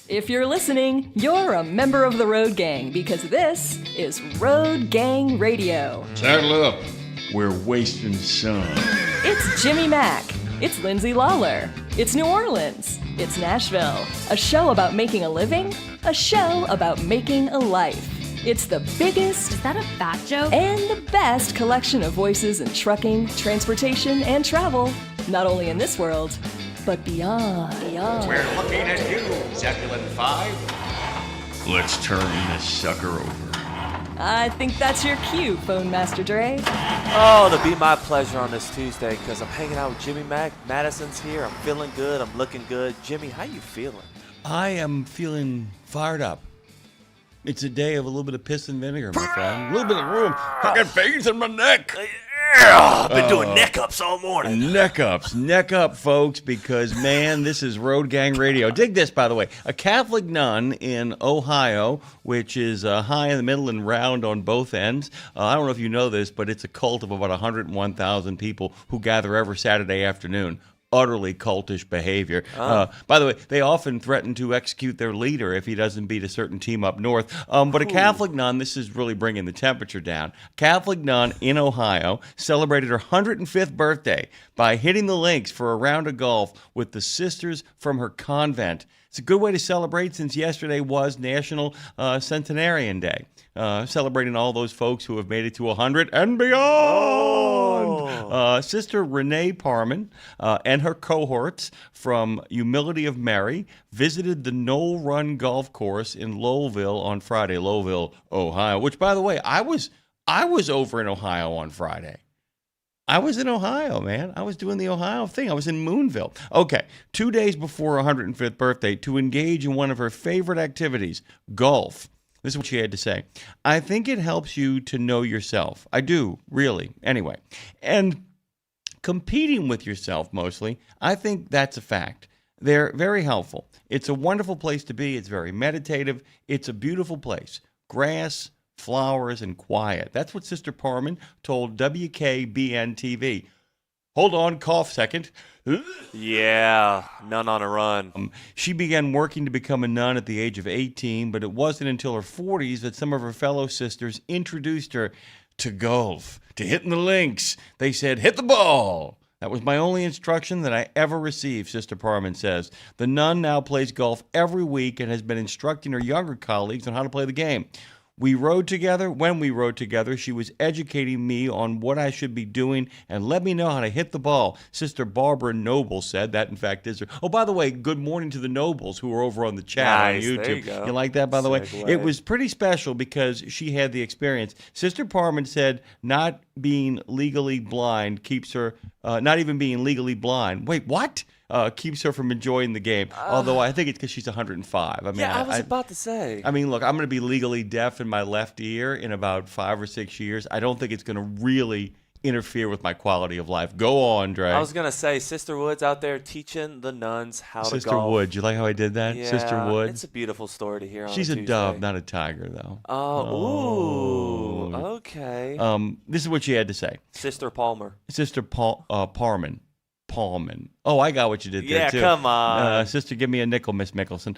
If you're listening, you're a member of the Road Gang because this is Road Gang Radio. Saddle up. We're wasting sun. It's Jimmy Mack. It's Lindsay Lawler. It's New Orleans. It's Nashville. A show about making a living. A show about making a life. It's the biggest... Is that a fat joke? And the best collection of voices in trucking, transportation, and travel. Not only in this world, but beyond. We're looking at you, Zebulon 5. Let's turn this sucker over. I think that's your cue, Phone Master Dre. Oh, to be my pleasure on this Tuesday because I'm hanging out with Jimmy Mack. Madison's here. I'm feeling good. I'm looking good. Jimmy, how you feeling? I am feeling fired up. It's a day of a little bit of piss and vinegar, my friend. A little bit of room. I got veins in my neck. I've been doing neck ups all morning. Neck up, folks, because, man, this is Road Gang Radio. Dig this, by the way. A Catholic nun in Ohio, which is high in the middle and round on both ends. I don't know if you know this, but it's a cult of about 101,000 people who gather every Saturday afternoon. Utterly cultish behavior. By the way, they often threaten to execute their leader if he doesn't beat a certain team up north. But a Catholic nun, this is really bringing the temperature down. Catholic nun in Ohio celebrated her 105th birthday by hitting the links for a round of golf with the sisters from her convent. It's a good way to celebrate since yesterday was National Centenarian Day. Celebrating all those folks who have made it to 100 and beyond. Sister Renee Parman and her cohorts from Humility of Mary visited the Knoll Run Golf Course in Lowellville on Friday. Lowellville, Ohio, which, by the way, I was over in Ohio on Friday. I was in Ohio, man. I was doing the Ohio thing. I was in Moonville. Okay, 2 days before her 105th birthday to engage in one of her favorite activities, golf. This is what she had to say. I think it helps you to know yourself. I do, really. Anyway. And competing with yourself, mostly, I think that's a fact. They're very helpful. It's a wonderful place to be. It's very meditative. It's a beautiful place. Grass, flowers, and quiet. That's what Sister Parman told WKBN-TV. Hold on, cough second. Yeah, nun on a run. She began working to become a nun at the age of 18, but it wasn't until her 40s that some of her fellow sisters introduced her to golf, to hitting the links. They said, hit the ball. That was my only instruction that I ever received, Sister Parman says. The nun now plays golf every week and has been instructing her younger colleagues on how to play the game. When we rode together, she was educating me on what I should be doing and let me know how to hit the ball. Sister Barbara Noble said that, in fact, is her. Oh, by the way, good morning to the Nobles who are over on the chat on YouTube. There you go. You like that, by the way? Segue. It was pretty special because she had the experience. Sister Parman said not being legally blind keeps her, not even being legally blind. Wait, what? Keeps her from enjoying the game. Although I think it's because she's 105. I mean, I was about to say. I mean, look, I'm going to be legally deaf in my left ear in about 5 or 6 years. I don't think it's going to really interfere with my quality of life. Go on, Dre. I was going to say, Sister Wood's out there teaching the nuns how to golf. Sister Wood. You like how I did that? Yeah, Sister Wood. It's a beautiful story to hear on She's a a Tuesday. dove, not a tiger, though. Oh, ooh, okay. This is what she had to say. Sister Palmer. Sister Parman. Oh, I got what you did there, too. Yeah, come on. Sister, give me a nickel, Miss Mickelson.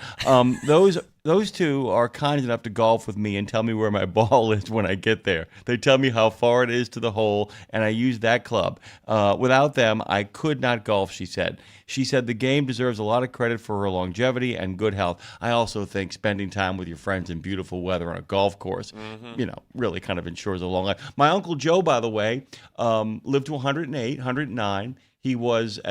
Those two are kind enough to golf with me and tell me where my ball is when I get there. They tell me how far it is to the hole, and I use that club. Without them, I could not golf, she said. She said the game deserves a lot of credit for her longevity and good health. I also think spending time with your friends in beautiful weather on a golf course, really kind of ensures a long life. My Uncle Joe, by the way, lived to 108, 109. He was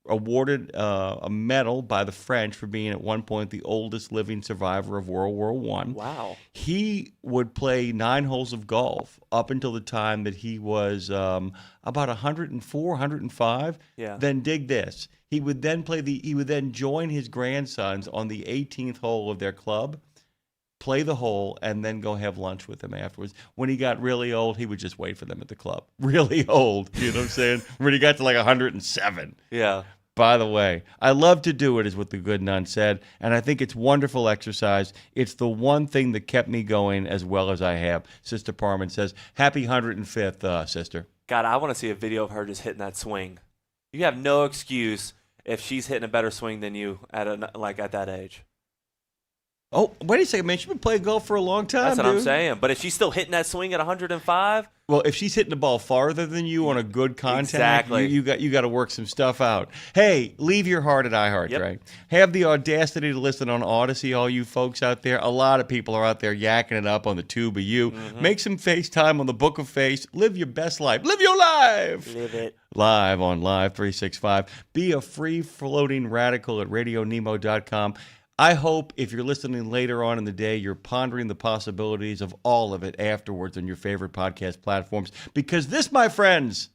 awarded a medal by the French for being at one point the oldest living survivor of World War I. Wow. He would play 9 holes of golf up until the time that he was about 104, 105. Yeah. Then dig this. He would then join his grandsons on the 18th hole of their club, play the hole, and then go have lunch with them afterwards. When he got really old, he would just wait for them at the club. Really old, you know what I'm saying? When he got to like 107. Yeah. By the way, I love to do it, is what the good nun said, and I think it's wonderful exercise. It's the one thing that kept me going as well as I have. Sister Parman says, happy 105th, sister. God, I want to see a video of her just hitting that swing. You have no excuse if she's hitting a better swing than you at that age. Oh, wait a second, man. She's been playing golf for a long time, That's what dude. I'm saying. But if she's still hitting that swing at 105, Well, if she's hitting the ball farther than you on a good contact, Exactly. you got to work some stuff out. Hey, leave your heart at iHeart, Yep. right? Have the audacity to listen on Odyssey, all you folks out there. A lot of people are out there yakking it up on the tube of you. Make some FaceTime on the Book of Face. Live your best life. Live your life. live it. Live on Live 365. Be a free-floating radical at RadioNemo.com. I hope if you're listening later on in the day, you're pondering the possibilities of all of it afterwards on your favorite podcast platforms. Because this, my friends,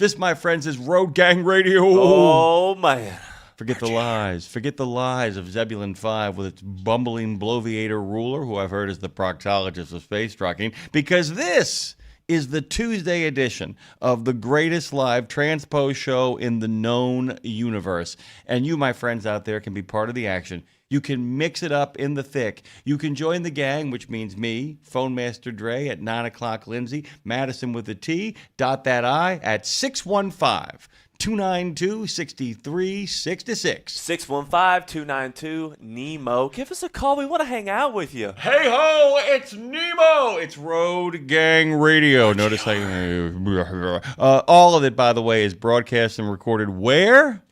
is Road Gang Radio. Oh, man. Forget the lies. Forget the lies of Zebulon 5 with its bumbling bloviator ruler, who I've heard is the proctologist of space trucking. Because this is the Tuesday edition of the greatest live transpo show in the known universe. And you, my friends out there, can be part of the action. You can mix it up in the thick. You can join the gang, which means me, Phone Master Dre at 9 o'clock, Lindsay, Madison with a T, dot that I at 615-292-6366. 615-292-NEMO. Give us a call. We want to hang out with you. Hey ho, it's Nemo. It's Road Gang Radio. Notice how all of it, by the way, is broadcast and recorded where?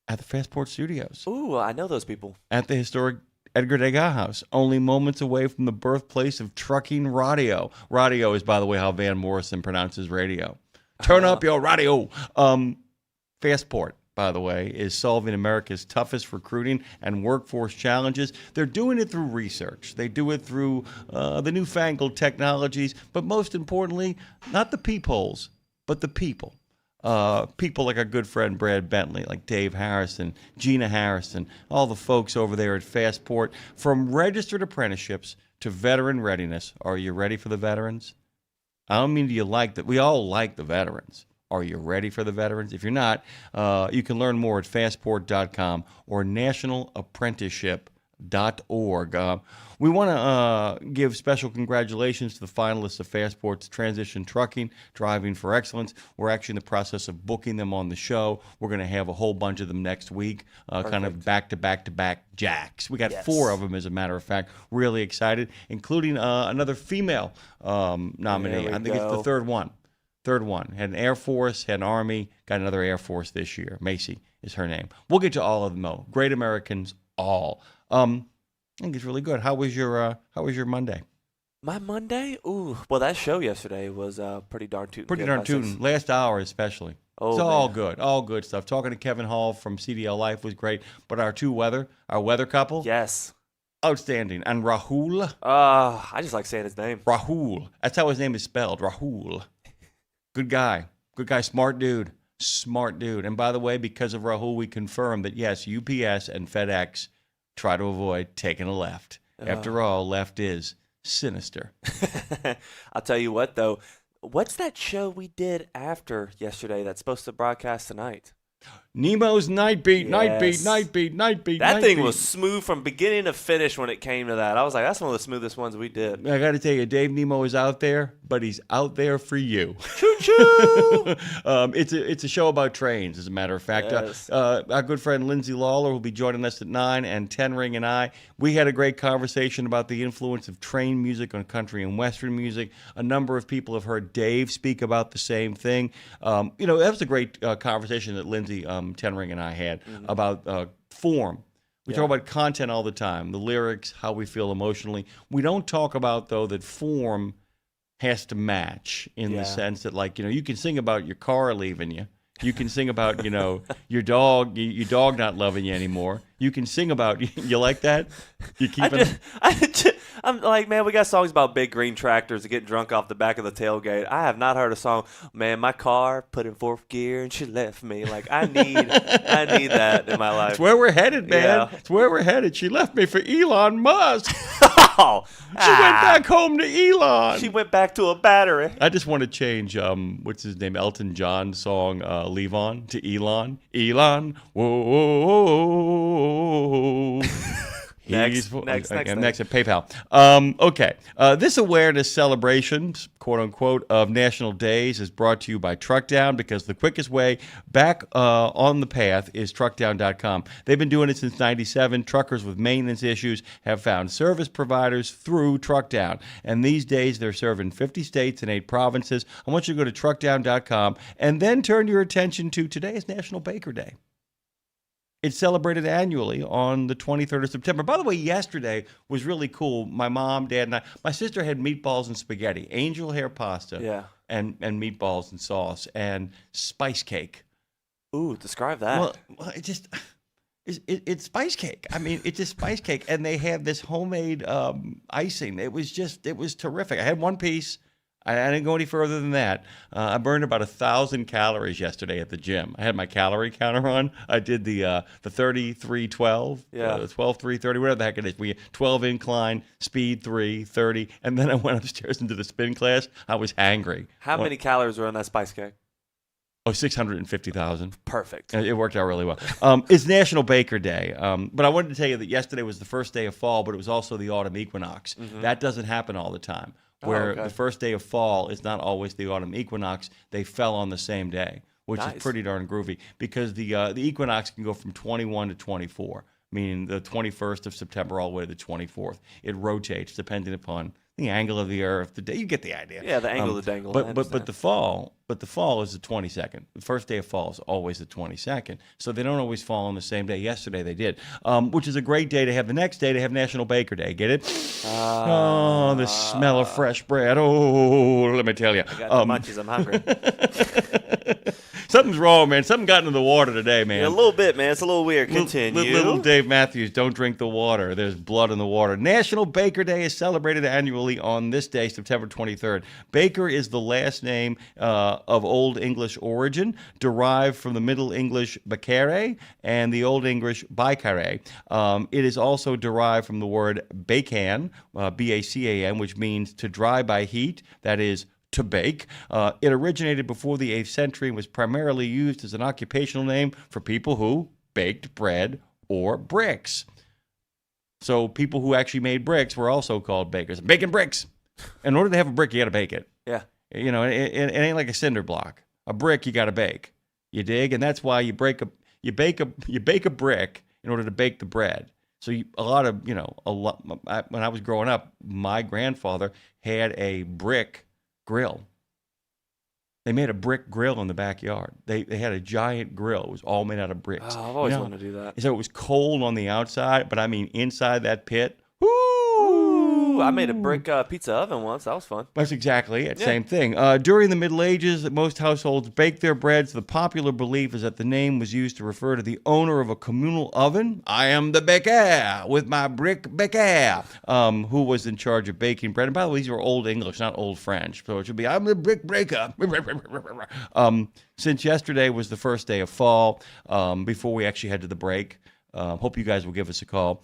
At the Fastport Studios. Ooh, I know those people. At the historic Edgar Degas House, only moments away from the birthplace of trucking radio. Radio is, by the way, how Van Morrison pronounces radio. Turn up your radio. Fastport, by the way, is solving America's toughest recruiting and workforce challenges. They're doing it through research. They do it through the newfangled technologies, but most importantly, not the peepholes, but the people. People like our good friend Brad Bentley, like Dave Harrison, Gina Harrison, all the folks over there at Fastport. From registered apprenticeships to veteran readiness. Are you ready for the veterans? I don't mean do you like that. We all like the veterans. Are you ready for the veterans? If you're not, you can learn more at fastport.com or nationalapprenticeship.org. We want to give special congratulations to the finalists of Fastport's Transition Trucking, Driving for Excellence. We're actually in the process of booking them on the show. We're going to have a whole bunch of them next week, kind of back-to-back-to-back jacks. We got 4 of them, as a matter of fact. Really excited, including another female nominee. I think it's the third one. Had an Air Force, had an Army, got another Air Force this year. Macy is her name. We'll get to all of them, though. Great Americans, all. I think it's really good. How was your Monday? My Monday? Ooh, well, that show yesterday was pretty darn tootin'. Pretty darn tootin'. Last hour especially. Oh, it's all good. All good stuff. Talking to Kevin Hall from CDL Life was great. But our weather couple? Yes. Outstanding. And Rahul? I just like saying his name. Rahul. That's how his name is spelled. Rahul. Good guy. Good guy. Smart dude. And by the way, because of Rahul, we confirm that, yes, UPS and FedEx try to avoid taking a left. After all, left is sinister. I'll tell you what, though. What's that show we did after yesterday that's supposed to broadcast tonight? Nemo's Night Beat. Yes. Night Beat. That thing was smooth from beginning to finish when it came to that. I was like, that's one of the smoothest ones we did. I got to tell you, Dave Nemo is out there, but he's out there for you. Choo-choo! It's a show about trains, as a matter of fact. Yes. Our good friend Lindsay Lawler will be joining us at 9, and Ten Ring and I, we had a great conversation about the influence of train music on country and western music. A number of people have heard Dave speak about the same thing. That was a great conversation that Lindsay, Ten Ring and I had about form. We talk about content all the time, the lyrics, how we feel emotionally. We don't talk about, though, that form has to match in the sense that, like, you can sing about your car leaving you. You can sing about, your dog not loving you anymore. You can sing about, you like that? You keeping I'm like, man, we got songs about big green tractors that get drunk off the back of the tailgate. I have not heard a song, man, my car put in 4th gear and she left me. Like, I need that in my life. It's where we're headed, man. Yeah. It's where we're headed. She left me for Elon Musk. She Oh, went back home to Elon. She went back to a battery. I just want to change, what's his name, Elton John's song, Leave On, to Elon. Elon, whoa, Next at PayPal. Okay. This awareness celebration, quote unquote, of National Days is brought to you by Truckdown, because the quickest way back on the path is truckdown.com. They've been doing it since '97. Truckers with maintenance issues have found service providers through Truckdown. And these days they're serving 50 states and 8 provinces. I want you to go to truckdown.com and then turn your attention to today is National Baker Day. It's celebrated annually on the 23rd of September. By the way, yesterday was really cool. My mom, dad, and my sister had meatballs and spaghetti, angel hair pasta, and meatballs and sauce, and spice cake. Ooh, describe that. Well it's spice cake. I mean, it's just spice cake, and they have this homemade icing. It was terrific. I had one piece. I didn't go any further than that. I burned about 1,000 calories yesterday at the gym. I had my calorie counter on. I did the 33-12, 12-3-30, whatever the heck it is. We 12 incline, speed 3, 30, and then I went upstairs into the spin class. I was hangry. How many calories were in that spice cake? Oh, 650,000. Perfect. It worked out really well. It's National Baker Day. But I wanted to tell you that yesterday was the first day of fall, but it was also the autumn equinox. Mm-hmm. That doesn't happen all the time. Where the first day of fall is not always the autumn equinox. They fell on the same day, which is pretty darn groovy, because the equinox can go from 21 to 24, meaning the 21st of September all the way to the 24th. It rotates depending upon the angle of the Earth, the day. You get the idea. Yeah, the angle of the dangle. But the fall is the 22nd. The first day of fall is always the 22nd. So they don't always fall on the same day. Yesterday they did, which is a great day to have. The next day to have National Baker Day. Get it? The smell of fresh bread. Oh, let me tell you. I got the munchies. I'm hungry. Something's wrong, man. Something got into the water today, man. Yeah, a little bit, man. It's a little weird. Continue. Little Dave Matthews, don't drink the water. There's blood in the water. National Baker Day is celebrated annually on this day, September 23rd. Baker is the last name of Old English origin, derived from the Middle English bacere and the Old English bicare. It is also derived from the word bacan, B-A-C-A-N, which means to dry by heat, that is, to bake. It originated before the 8th century and was primarily used as an occupational name for people who baked bread or bricks. So people who actually made bricks were also called bakers. Baking bricks. In order to have a brick, you got to bake it. Yeah. You know, it ain't like a cinder block. A brick, you got to bake. You dig? And that's why you bake a brick in order to bake the bread. So when I was growing up, my grandfather had a brick grill. They made a brick grill in the backyard. They had a giant grill. It was all made out of bricks. Oh, I've always wanted to do that. So it was cold on the outside, but I mean inside that pit, I made a brick pizza oven once. That was fun. That's exactly it. Yeah. Same thing. During the Middle Ages, most households baked their breads. The popular belief is that the name was used to refer to the owner of a communal oven. I am the baker with my brick baker, who was in charge of baking bread. And by the way, these are Old English, not Old French. So it should be, I'm the brick breaker. Since yesterday was the first day of fall, before we actually head to the break, hope you guys will give us a call.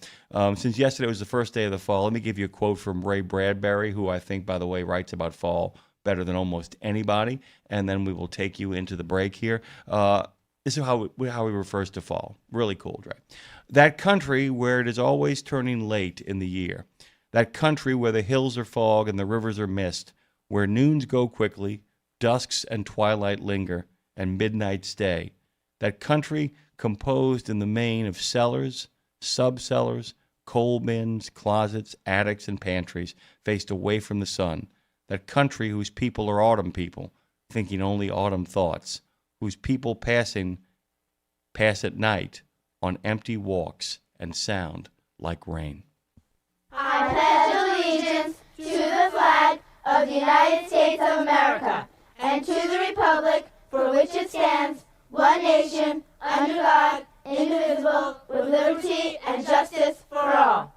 Since yesterday was the first day of the fall, let me give you a quote from Ray Bradbury, who I think, by the way, writes about fall better than almost anybody. And then we will take you into the break here. This is how he refers to fall. Really cool, right? That country where it is always turning late in the year. That country where the hills are fog and the rivers are mist, where noons go quickly, dusks and twilight linger, and midnight stay. That country composed in the main of cellars, sub-cellars, coal bins, closets, attics, and pantries, faced away from the sun. That country whose people are autumn people, thinking only autumn thoughts, whose people pass at night on empty walks and sound like rain. I pledge allegiance to the flag of the United States of America and to the republic for which it stands, one nation, under God, indivisible, with liberty and justice for all.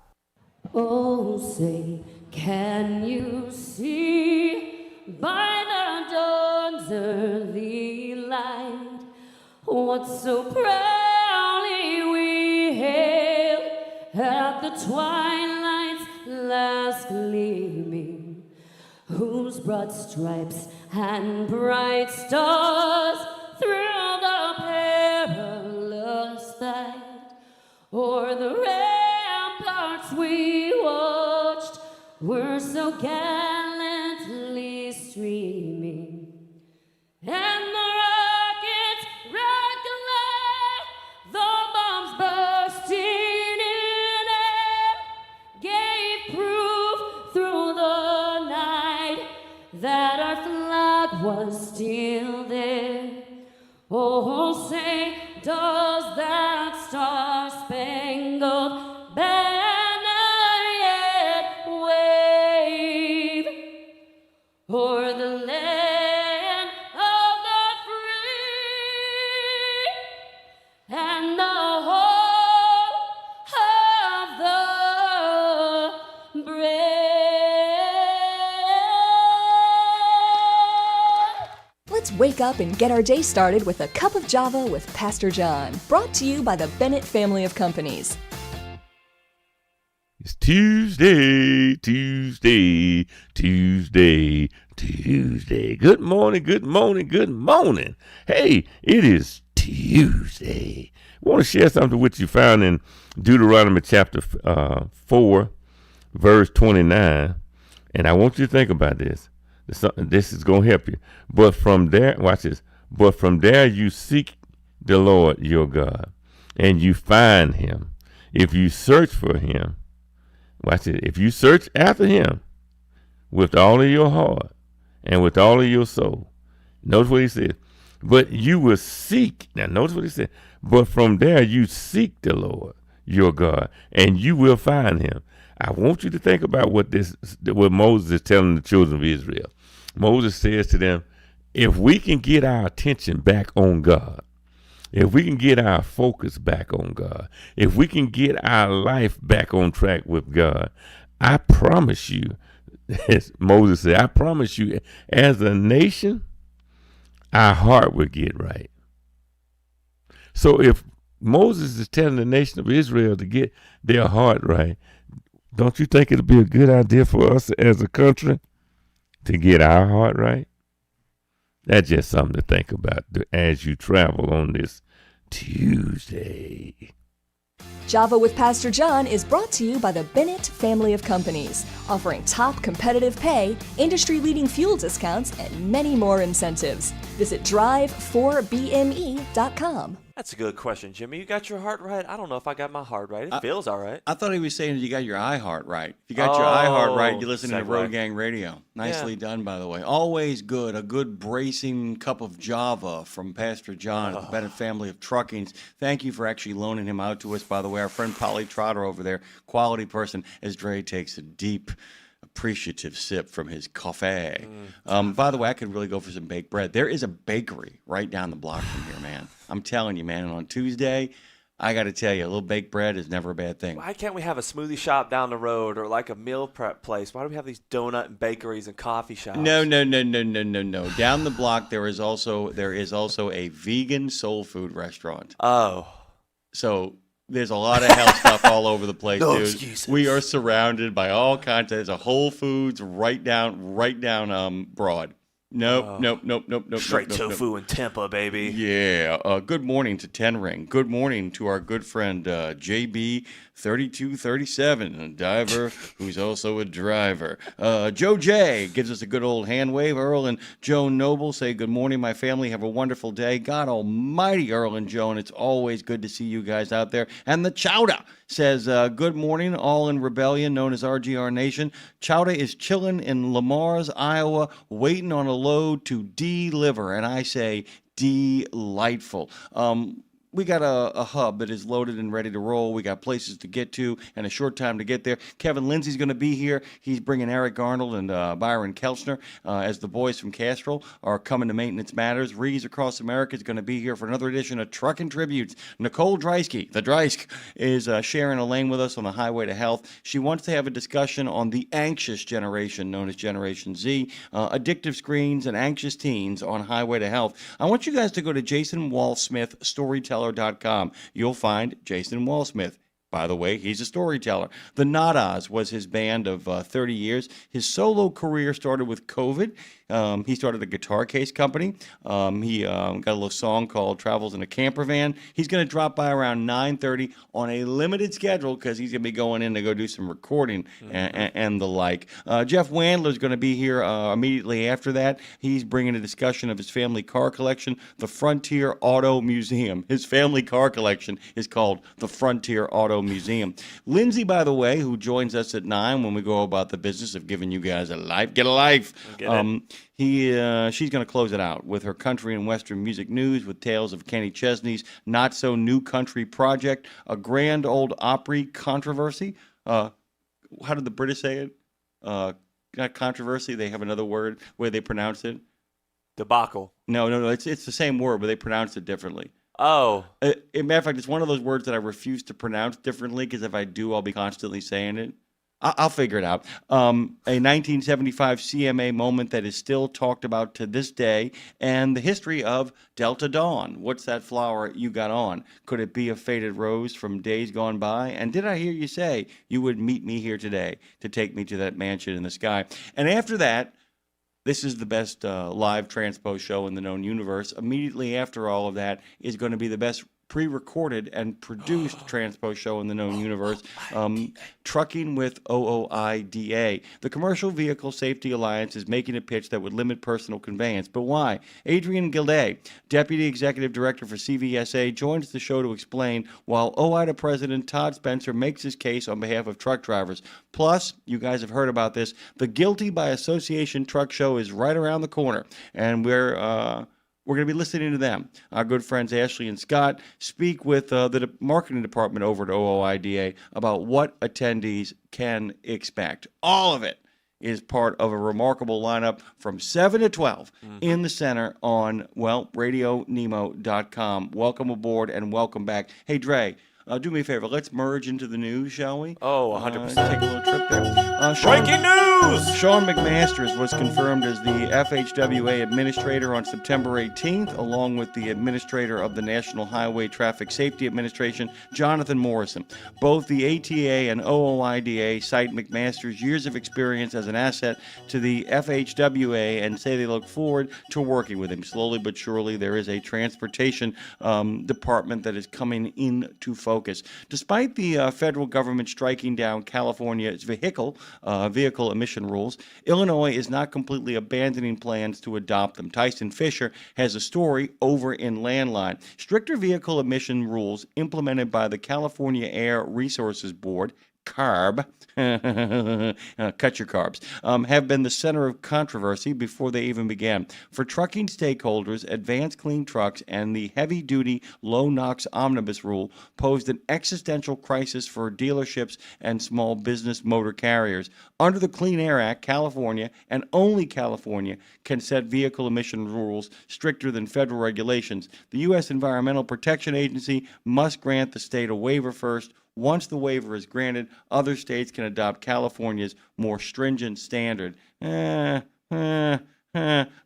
Oh, say, can you see by the dawn's early light what so proudly we hailed at the twilight's last gleaming, whose broad stripes and bright stars through the perilous fight o'er the ramparts were so gallantly streaming, and the rockets rocked away, the bombs bursting in air, gave proof through the night that our flag was still there. Oh, say, does that star-spangled banner yet wave o'er the land of the free and the home of the brave? Let's wake up and get our day started with a cup of Java with Pastor John, brought to you by the Bennett family of companies. It's Tuesday, Tuesday, Tuesday, Tuesday. Good morning, good morning, good morning. Hey, it is Tuesday. I want to share something with you found in Deuteronomy chapter 4, verse 29. And I want you to think about this. This is going to help you. But from there, watch this. But from there you seek the Lord your God, and you find him. If you search for him, watch it. If you search after him with all of your heart and with all of your soul, notice what he said. But you will seek. Now notice what he said. But from there you seek the Lord your God, and you will find him. I want you to think about what Moses is telling the children of Israel. Moses says to them, if we can get our attention back on God, if we can get our focus back on God, if we can get our life back on track with God, I promise you, as Moses said, I promise you, as a nation, our heart will get right. So if Moses is telling the nation of Israel to get their heart right, don't you think it'll be a good idea for us as a country to get our heart right? That's just something to think about as you travel on this Tuesday. Java with Pastor John is brought to you by the Bennett family of companies, offering top competitive pay, industry-leading fuel discounts, and many more incentives. Visit drive4bme.com. That's a good question, Jimmy. You got your heart right? I don't know if I got my heart right. It feels all right. I thought he was saying that you got your iHeart right. If you got your iHeart right, you listen to segue. Road Gang Radio. Nicely done, by the way. Always good. A good bracing cup of Java from Pastor John at the Bennett family of truckings. Thank you for actually loaning him out to us, by the way. Our friend Polly Trotter over there, quality person, as Dre takes a deep, appreciative sip from his coffee. By the way, I could really go for some baked bread. There is a bakery right down the block from here, man. I'm telling you, man. And on Tuesday, I got to tell you, a little baked bread is never a bad thing. Why can't we have a smoothie shop down the road or like a meal prep place? Why do we have these donut and bakeries and coffee shops? No. Down the block, there is also a vegan soul food restaurant. Oh. So there's a lot of health stuff all over the place, No dude. excuses. We are surrounded by all kinds. There's a Whole Foods right down Broad. Nope. Straight nope. tofu and tempeh, baby. Yeah. Good morning to Ten Ring. Good morning to our good friend JB3237, a diver who's also a driver. Joe J gives us a good old hand wave. Earl and Joan Noble say good morning, my family. Have a wonderful day. God almighty, Earl and Joan. It's always good to see you guys out there. And the Chowda says, good morning, all in rebellion, known as RGR Nation. Chowda is chilling in Lamar's, Iowa, waiting on a load to deliver. And I say, delightful. We got a hub that is loaded and ready to roll. We got places to get to and a short time to get there. Kevin Lindsay's going to be here. He's bringing Eric Arnold and Byron Kelchner as the boys from Castrol are coming to Maintenance Matters. Rees Across America is going to be here for another edition of Truckin' Tributes. Nicole Dreisky, the Dreisk, is sharing a lane with us on the Highway to Health. She wants to have a discussion on the anxious generation known as Generation Z, addictive screens and anxious teens on Highway to Health. I want you guys to go to Jason Walsmith, storyteller.com. You'll find Jason Walsmith By the way, he's a storyteller. The Nadas was his band of 30 years. His solo career started with COVID. He started a guitar case company. He got a little song called Travels in a Camper Van. He's going to drop by around 9:30 on a limited schedule because he's going to be going in to go do some recording and the like. Jeff Wandler is going to be here immediately after that. He's bringing a discussion of his family car collection, the Frontier Auto Museum. His family car collection is called the Frontier Auto Museum. Lindsay, by the way, who joins us at 9 when we go about the business of giving you guys a life. Get a life. She's going to close it out with her country and western music news with tales of Kenny Chesney's not so new country project, a grand old Opry controversy. How did the British say it? Not controversy. They have another word where they pronounce it. Debacle. No. It's the same word, but they pronounce it differently. Oh. As a matter of fact, it's one of those words that I refuse to pronounce differently because if I do, I'll be constantly saying it. I'll figure it out. A 1975 CMA moment that is still talked about to this day, and the history of Delta Dawn. What's that flower you got on? Could it be a faded rose from days gone by? And did I hear you say you would meet me here today to take me to that mansion in the sky? And after that, this is the best live transpo show in the known universe. Immediately after all of that is going to be the best pre-recorded and produced transpo show in the known universe, Trucking with OOIDA. The Commercial Vehicle Safety Alliance is making a pitch that would limit personal conveyance. But why? Adrian Gilday, Deputy Executive Director for CVSA, joins the show to explain while OIDA President Todd Spencer makes his case on behalf of truck drivers. Plus, you guys have heard about this, the Guilty by Association truck show is right around the corner, and we're going to be listening to them. Our good friends Ashley and Scott speak with the marketing department over at OOIDA about what attendees can expect. All of it is part of a remarkable lineup from 7 to 12 in the center on, RadioNemo.com. Welcome aboard and welcome back. Hey, Dre, do me a favor. Let's merge into the news, shall we? Oh, 100%. Take a little trip there. Breaking news! Sean McMasters was confirmed as the FHWA administrator on September 18th, along with the administrator of the National Highway Traffic Safety Administration, Jonathan Morrison. Both the ATA and OOIDA cite McMasters' years of experience as an asset to the FHWA and say they look forward to working with him. Slowly but surely, there is a transportation department that is coming into focus. Despite the federal government striking down California's vehicle emission rules, Illinois is not completely abandoning plans to adopt them. Tyson Fisher has a story over in Landline. Stricter vehicle emission rules implemented by the California Air Resources Board, CARB, cut your carbs, have been the center of controversy before they even began. For trucking stakeholders, Advanced Clean Trucks and the heavy-duty low-NOx omnibus rule posed an existential crisis for dealerships and small business motor carriers. Under the Clean Air Act, California, and only California, can set vehicle emission rules stricter than federal regulations. The U.S. Environmental Protection Agency must grant the state a waiver first. Once the waiver is granted, other states can adopt California's more stringent standard. Not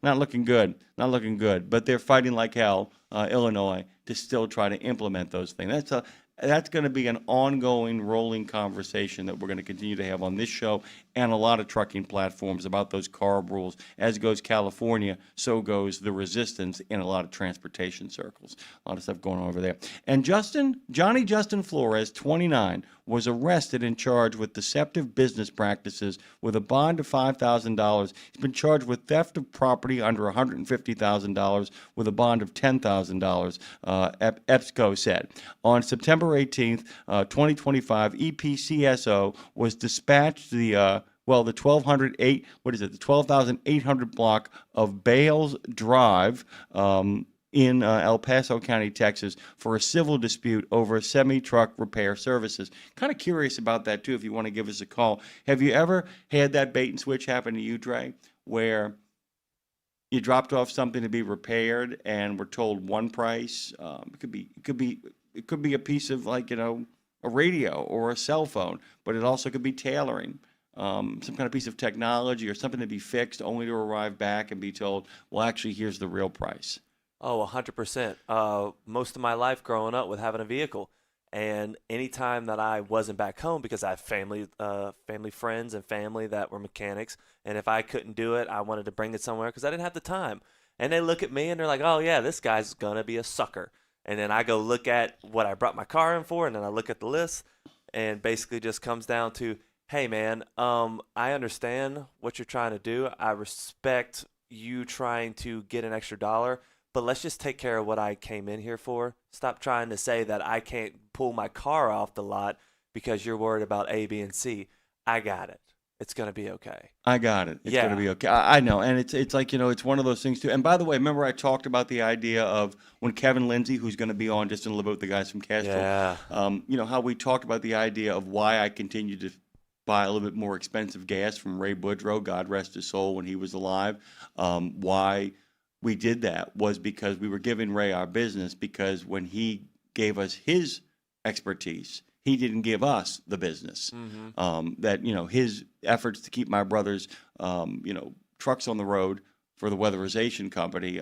looking good. Not looking good. But they're fighting like hell, Illinois, to still try to implement those things. That's going to be an ongoing, rolling conversation that we're going to continue to have on this show and a lot of trucking platforms about those CARB rules. As goes California, so goes the resistance in a lot of transportation circles. A lot of stuff going on over there. And Johnny Justin Flores, 29, was arrested and charged with deceptive business practices with a bond of $5,000. He's been charged with theft of property under $150,000 with a bond of $10,000, EPSCO said. On September 18th, 2025, EPCSO was dispatched to the 12,800 block of Bales Drive in El Paso County, Texas, for a civil dispute over semi-truck repair services. Kind of curious about that, too, if you want to give us a call. Have you ever had that bait and switch happen to you, Dre, where you dropped off something to be repaired and were told one price? It could be a piece of, a radio or a cell phone, but it also could be tailoring. Some kind of piece of technology or something to be fixed only to arrive back and be told, well, actually, here's the real price. Oh, 100%. Most of my life growing up with having a vehicle. And anytime that I wasn't back home, because I have family friends and family that were mechanics, and if I couldn't do it, I wanted to bring it somewhere because I didn't have the time. And they look at me and they're like, oh yeah, this guy's gonna be a sucker. And then I go look at what I brought my car in for, and then I look at the list, and basically just comes down to, hey man, I understand what you're trying to do. I respect you trying to get an extra dollar, but let's just take care of what I came in here for. Stop trying to say that I can't pull my car off the lot because you're worried about A, B, and C. I got it. It's going to be okay. I got it. It's going to be okay. I know. And it's like, it's one of those things too. And by the way, remember I talked about the idea of when Kevin Lindsay, who's going to be on just in a little bit with the guys from Castro, how we talked about the idea of why I continued to buy a little bit more expensive gas from Ray Boudreaux, God rest his soul, when he was alive. Why we did that was because we were giving Ray our business, because when he gave us his expertise, he didn't give us the business. That, his efforts to keep my brother's, trucks on the road for the weatherization company,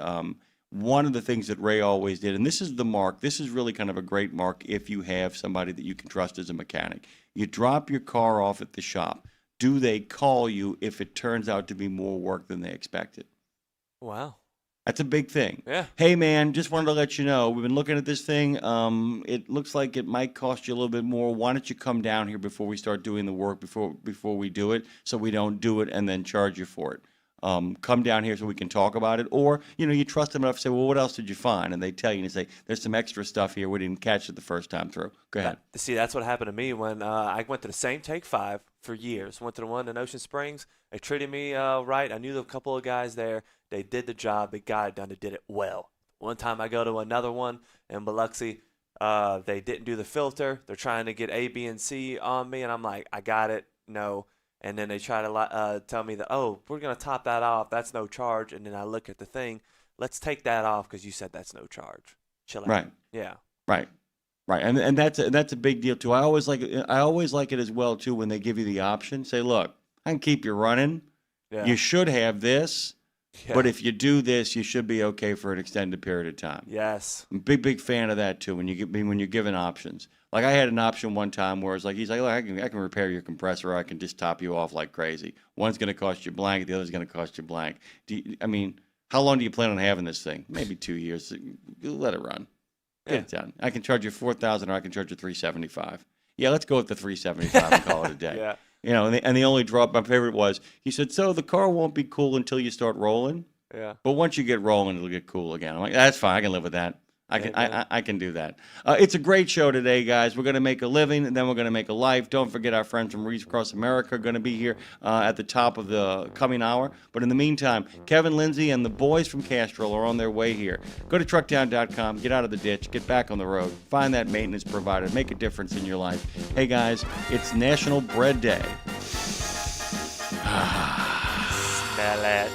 one of the things that Ray always did, and this is the mark, this is really kind of a great mark if you have somebody that you can trust as a mechanic. You drop your car off at the shop. Do they call you if it turns out to be more work than they expected? Wow. That's a big thing. Yeah. Hey, man, just wanted to let you know, we've been looking at this thing. It looks like it might cost you a little bit more. Why don't you come down here before we start doing the work, before we do it, so we don't do it and then charge you for it? Come down here so we can talk about it. Or, you trust them enough to say, well, what else did you find? And they tell you, and they say, there's some extra stuff here. We didn't catch it the first time through. Go ahead. See, that's what happened to me when I went to the same Take 5 for years. Went to the one in Ocean Springs. They treated me right. I knew a couple of guys there. They did the job. They got it done. They did it well. One time I go to another one in Biloxi. They didn't do the filter. They're trying to get A, B, and C on me. And I'm like, I got it. No. And then they try to tell me that, oh, we're going to top that off. That's no charge. And then I look at the thing. Let's take that off because you said that's no charge. Chill out. Right. Yeah. Right. Right. And that's a big deal, too. I always like it as well, too, when they give you the option. Say, look, I can keep you running. Yeah. You should have this. Yeah. But if you do this, you should be okay for an extended period of time. Yes. I'm a big fan of that, too, when you're given options. Like I had an option one time where it's like, he's like, look, I can repair your compressor, or I can just top you off like crazy. One's going to cost you blank, the other's going to cost you blank. How long do you plan on having this thing? Maybe 2 years. Let it run. Get it done. I can charge you $4,000, or I can charge you $375. Yeah, let's go with the $375 and call it a day. Yeah. And the only drop, my favorite was, he said, so the car won't be cool until you start rolling. Yeah. But once you get rolling, it'll get cool again. I'm like, that's fine. I can live with that. I can do that. It's a great show today, guys. We're going to make a living, and then we're going to make a life. Don't forget our friends from Reach Across America are going to be here at the top of the coming hour. But in the meantime, Kevin Lindsay and the boys from Castrol are on their way here. Go to trucktown.com, get out of the ditch, get back on the road, find that maintenance provider, make a difference in your life. Hey, guys, it's National Bread Day. Smell it.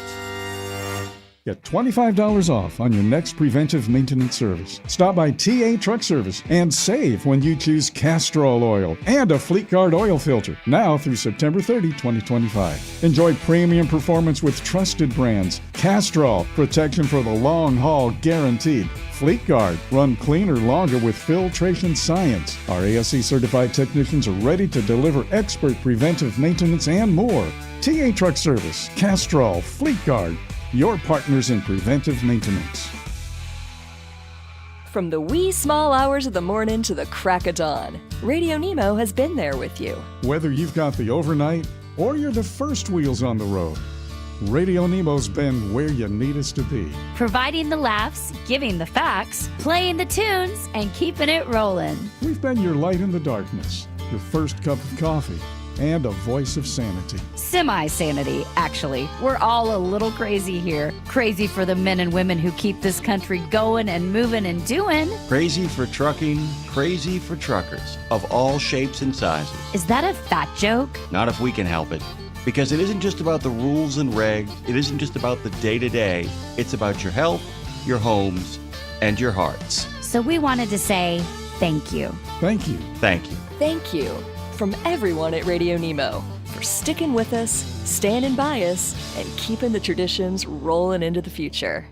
Get $25 off on your next preventive maintenance service. Stop by TA Truck Service and save when you choose Castrol oil and a Fleet Guard oil filter. Now through September 30, 2025. Enjoy premium performance with trusted brands. Castrol, protection for the long haul guaranteed. Fleet Guard, run cleaner longer with filtration science. Our ASC certified technicians are ready to deliver expert preventive maintenance and more. TA Truck Service, Castrol, Fleet Guard, your partners in preventive maintenance. From the wee small hours of the morning to the crack of dawn, RadioNemo has been there with you. Whether you've got the overnight or you're the first wheels on the road, RadioNemo's been where you need us to be. Providing the laughs, giving the facts, playing the tunes, and keeping it rolling. We've been your light in the darkness, your first cup of coffee, and a voice of sanity. Semi-sanity, actually. We're all a little crazy here. Crazy for the men and women who keep this country going and moving and doing. Crazy for trucking, crazy for truckers of all shapes and sizes. Is that a fat joke? Not if we can help it. Because it isn't just about the rules and regs. It isn't just about the day-to-day. It's about your health, your homes, and your hearts. So we wanted to say thank you. Thank you. Thank you. Thank you from everyone at RadioNemo for sticking with us, standing by us, and keeping the traditions rolling into the future.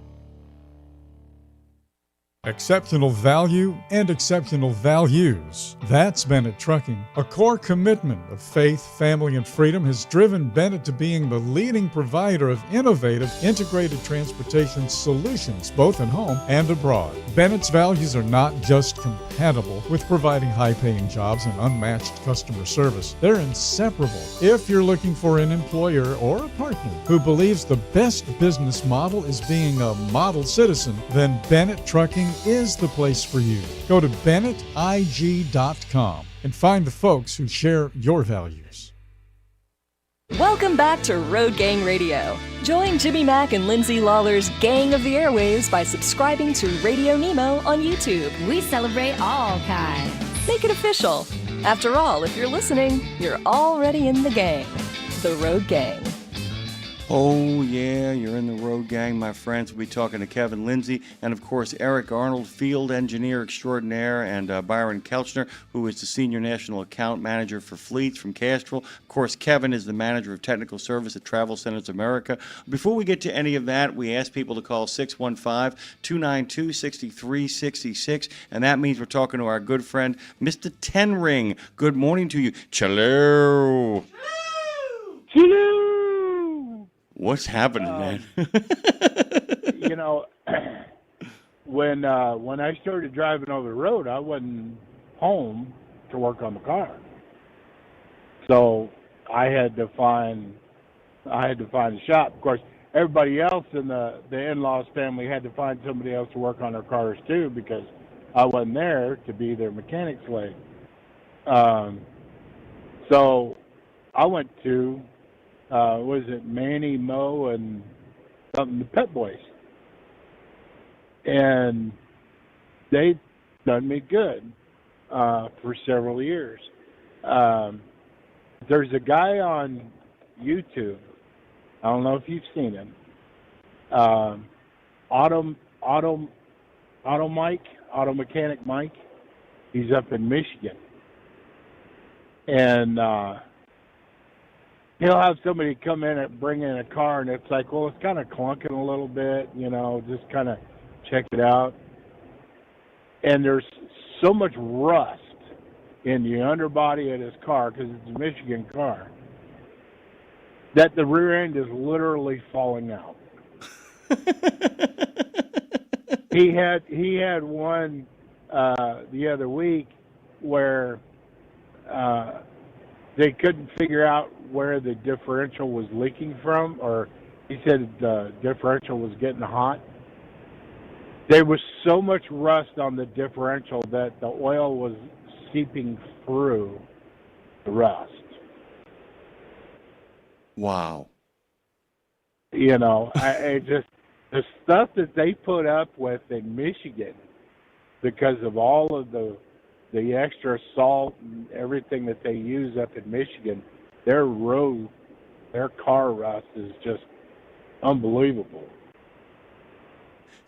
Exceptional value and exceptional values. That's Bennett Trucking. A core commitment of faith, family, and freedom has driven Bennett to being the leading provider of innovative, integrated transportation solutions, both at home and abroad. Bennett's values are not just compatible with providing high-paying jobs and unmatched customer service. They're inseparable. If you're looking for an employer or a partner who believes the best business model is being a model citizen, then Bennett Trucking is the place for you. Go to BennettIG.com and find the folks who share your values. Welcome back to Road Gang Radio. Join Jimmy Mack and Lindsay Lawler's Gang of the Airwaves by subscribing to RadioNemo on YouTube. We celebrate all kinds. Make it official. After all, if you're listening, you're already in the gang. The Road Gang. Oh, yeah, you're in the Road Gang, my friends. We'll be talking to Kevin Lindsay and, of course, Eric Arnold, field engineer extraordinaire, and Byron Kelchner, who is the senior national account manager for fleets from Castrol. Of course, Kevin is the manager of technical service at Travel Centers America. Before we get to any of that, we ask people to call 615-292-6366, and that means we're talking to our good friend, Mr. Ten Ring. Good morning to you. Hello. Hello. What's happening, man? You know, when I started driving over the road, I wasn't home to work on the car, so I had to find a shop. Of course, everybody else in the in-laws family had to find somebody else to work on their cars too, because I wasn't there to be their mechanic slave. So I went to was it Manny, Mo, and something, the Pet Boys. And they done me good for several years. There's a guy on YouTube, I don't know if you've seen him, Auto Mechanic Mike. He's up in Michigan. And he'll have somebody come in and bring in a car, and it's like, well, it's kind of clunking a little bit, you know, just kind of check it out. And there's so much rust in the underbody of his car, because it's a Michigan car, that the rear end is literally falling out. He had one the other week where they couldn't figure out where the differential was leaking from, or he said the differential was getting hot. There was so much rust on the differential that the oil was seeping through the rust. Wow. You know, I just, the stuff that they put up with in Michigan, because of all of the extra salt and everything that they use up in Michigan, their car rust is just unbelievable.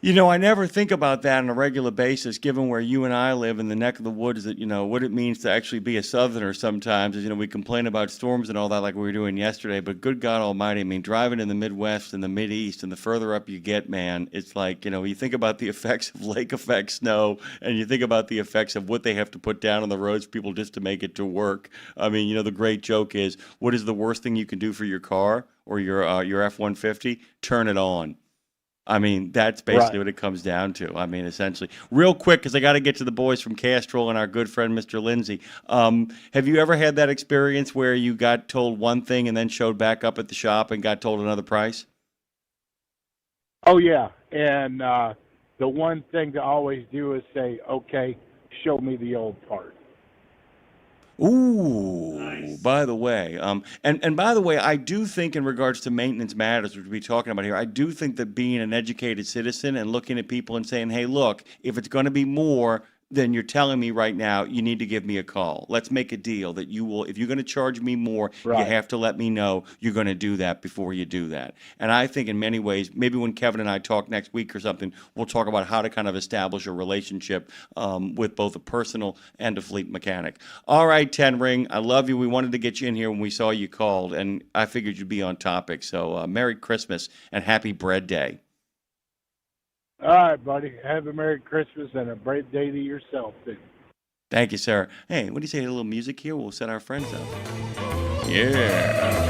You know, I never think about that on a regular basis, given where you and I live in the neck of the woods, that, you know, what it means to actually be a Southerner sometimes is, you know, we complain about storms and all that like we were doing yesterday, but good God Almighty, I mean, driving in the Midwest and the Mideast, and the further up you get, man, it's like, you know, you think about the effects of lake effect snow, and you think about the effects of what they have to put down on the roads for people just to make it to work. I mean, you know, the great joke is, what is the worst thing you can do for your car or your F-150? Turn it on. I mean, that's basically what it comes down to. I mean, essentially. Real quick, because I got to get to the boys from Castrol and our good friend, Mr. Lindsay. Have you ever had that experience where you got told one thing and then showed back up at the shop and got told another price? Oh, yeah. And the one thing to always do is say, okay, show me the old part. Ooh, nice. By the way, and by the way, I do think in regards to maintenance matters, which we're talking about here, I do think that being an educated citizen and looking at people and saying, hey, look, if it's going to be more, then you're telling me right now you need to give me a call. Let's make a deal that you will, if you're going to charge me more, you have to let me know you're going to do that before you do that. And I think in many ways, maybe when Kevin and I talk next week or something, we'll talk about how to kind of establish a relationship with both a personal and a fleet mechanic. All right, Ten Ring, I love you. We wanted to get you in here when we saw you called, and I figured you'd be on topic. So Merry Christmas and Happy Bread Day. All right, buddy. Have a Merry Christmas and a great day to yourself, too. Thank you, sir. Hey, what do you say? A little music here? We'll set our friends up. Yeah.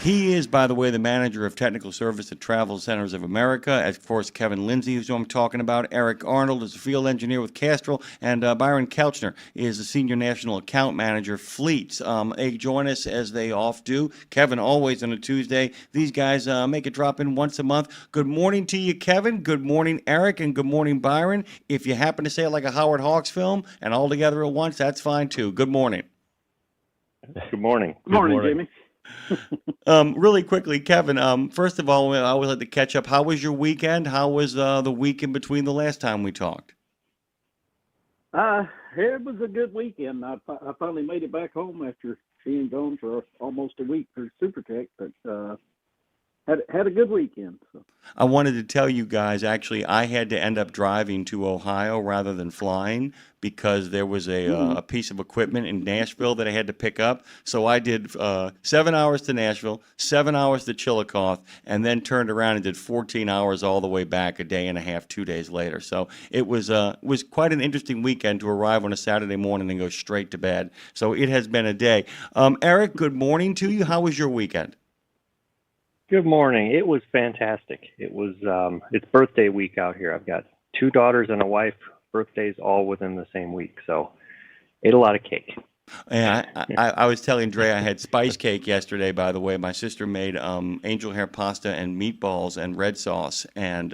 He is, by the way, the manager of technical service at Travel Centers of America. Of course, Kevin Lindsay, who I'm talking about. Eric Arnold is a field engineer with Castrol. And Byron Kelchner is the senior national account manager, Fleets. They join us as they oft do. Kevin, always on a Tuesday. These guys make a drop in once a month. Good morning to you, Kevin. Good morning, Eric. And good morning, Byron. If you happen to say it like a Howard Hawks film and all together at once, that's fine, too. Good morning. Good morning. Good morning, Jimmy. Really quickly, Kevin, first of all, I always like to catch up. How was your weekend? How was the week in between the last time we talked? It was a good weekend. I finally made it back home after being gone for almost a week for SuperTech, but had a good weekend. So. I wanted to tell you guys, actually, I had to end up driving to Ohio rather than flying because there was a piece of equipment in Nashville that I had to pick up. So I did 7 hours to Nashville, 7 hours to Chillicothe, and then turned around and did 14 hours all the way back a day and a half, 2 days later. So it was quite an interesting weekend to arrive on a Saturday morning and go straight to bed. So it has been a day. Eric, good morning to you. How was your weekend? Good morning. It was fantastic. It was it's birthday week out here. I've got 2 daughters and a wife. Birthdays all within the same week, so ate a lot of cake. Yeah, I was telling Dre I had spice cake yesterday, by the way. My sister made angel hair pasta and meatballs and red sauce and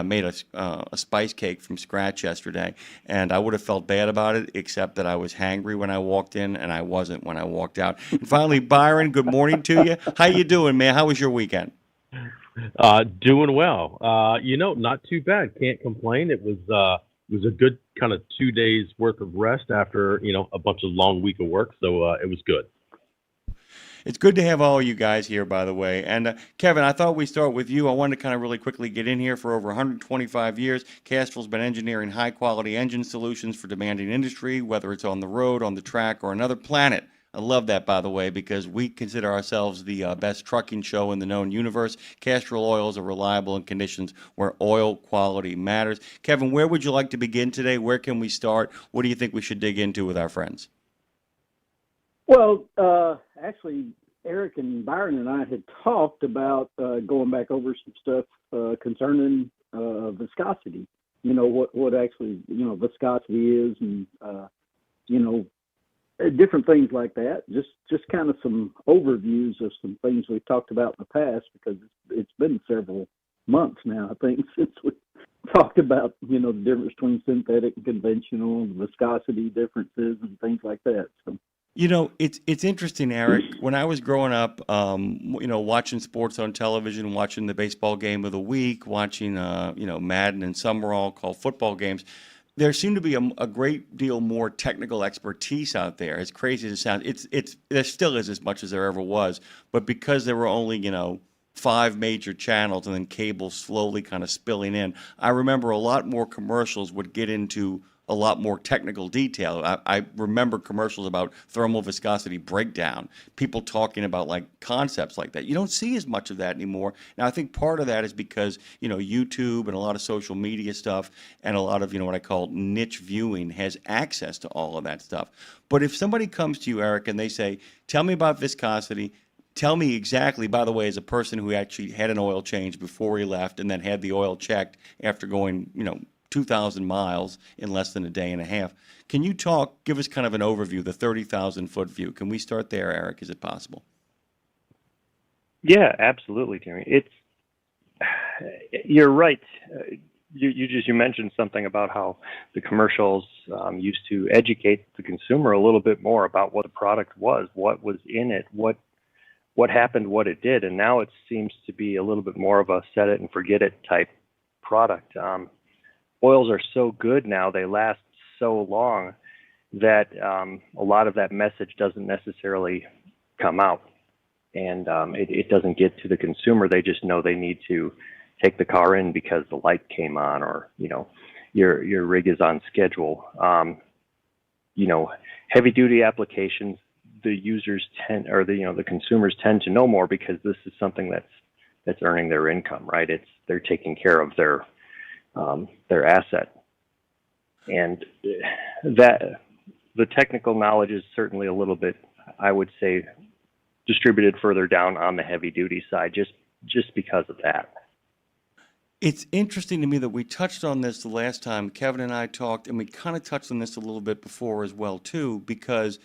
made a spice cake from scratch yesterday. And I would have felt bad about it, except that I was hangry when I walked in, and I wasn't when I walked out. And finally, Byron, good morning to you. How you doing, man? How was your weekend? Doing well. Not too bad. Can't complain. It was a good kind of 2 days worth of rest after, a bunch of long week of work. So it was good. It's good to have all you guys here, by the way. And Kevin, I thought we'd start with you. I wanted to kind of really quickly get in here. For over 125 years, Castrol's been engineering high-quality engine solutions for demanding industry, whether it's on the road, on the track, or another planet. I love that, by the way, because we consider ourselves the best trucking show in the known universe. Castrol oils are reliable in conditions where oil quality matters. Kevin, where would you like to begin today? Where can we start? What do you think we should dig into with our friends? Well, actually, Eric and Byron and I had talked about going back over some stuff concerning viscosity. What actually, viscosity is and, different things like that. Just kind of some overviews of some things we've talked about in the past, because it's been several months now, I think, since we talked about, the difference between synthetic and conventional, the viscosity differences and things like that. So. It's interesting, Eric. When I was growing up, watching sports on television, watching the baseball game of the week, watching, Madden and Summerall called football games, there seemed to be a great deal more technical expertise out there. As crazy as it sounds, there still is as much as there ever was. But because there were only, 5 major channels and then cable slowly kind of spilling in, I remember a lot more commercials would get into a lot more technical detail. I remember commercials about thermal viscosity breakdown, people talking about like concepts like that. You don't see as much of that anymore. Now, I think part of that is because, YouTube and a lot of social media stuff and a lot of, what I call niche viewing has access to all of that stuff. But if somebody comes to you, Eric, and they say, tell me about viscosity, tell me exactly, by the way, as a person who actually had an oil change before he left and then had the oil checked after going, 2,000 miles in less than a day and a half. Can you give us kind of an overview, the 30,000-foot view? Can we start there, Eric? Is it possible? Yeah, absolutely, Jeremy. You're right. You mentioned something about how the commercials used to educate the consumer a little bit more about what the product was, what was in it, what happened, what it did, and now it seems to be a little bit more of a set it and forget it type product. Oils are so good now, they last so long that a lot of that message doesn't necessarily come out, and it doesn't get to the consumer. They just know they need to take the car in because the light came on, or your rig is on schedule. Heavy duty applications, the users the consumers tend to know more because this is something that's earning their income, right? They're taking care of their asset, and that the technical knowledge is certainly a little bit, I would say, distributed further down on the heavy duty side, just because of that. It's interesting to me that we touched on this the last time Kevin and I talked, and we kind of touched on this a little bit before as well too, because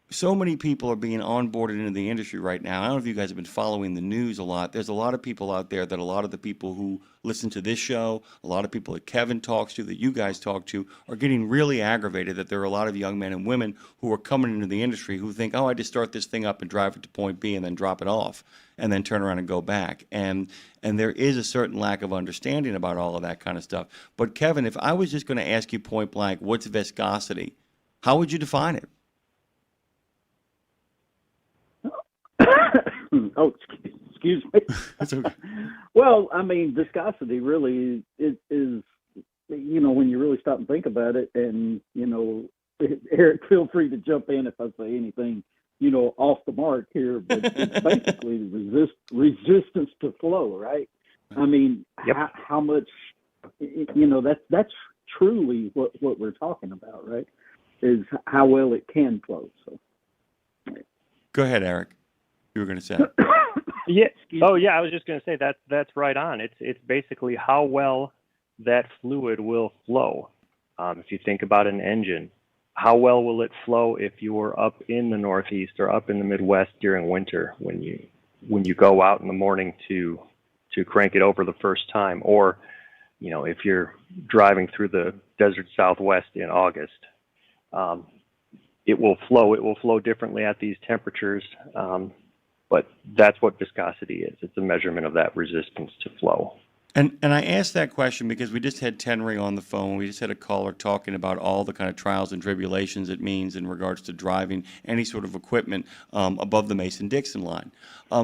so many people are being onboarded into the industry right now. I don't know if you guys have been following the news a lot. There's a lot of people out there that a lot of the people who listen to this show, a lot of people that Kevin talks to, that you guys talk to, are getting really aggravated that there are a lot of young men and women who are coming into the industry who think, oh, I just start this thing up and drive it to point B and then drop it off and then turn around and go back. And there is a certain lack of understanding about all of that kind of stuff. But Kevin, if I was just going to ask you point blank, what's viscosity? How would you define it? Oh, excuse me. That's okay. Well, I mean, viscosity really is, when you really stop and think about it, and, Eric, feel free to jump in if I say anything, off the mark here, but it's basically resistance to flow, right? I mean, yep. how much, that's truly what we're talking about, right? Is how well it can flow. So, go ahead, Eric. You were going to say. Yeah. Oh, yeah. I was just going to say that's right on. It's basically how well that fluid will flow. If you think about an engine, how well will it flow if you're up in the Northeast or up in the Midwest during winter when you go out in the morning to crank it over the first time, or if you're driving through the desert Southwest in August, it will flow. It will flow differently at these temperatures. But that's what viscosity is. It's a measurement of that resistance to flow. And I asked that question because we just had Tenry on the phone. We just had a caller talking about all the kind of trials and tribulations it means in regards to driving any sort of equipment above the Mason-Dixon line.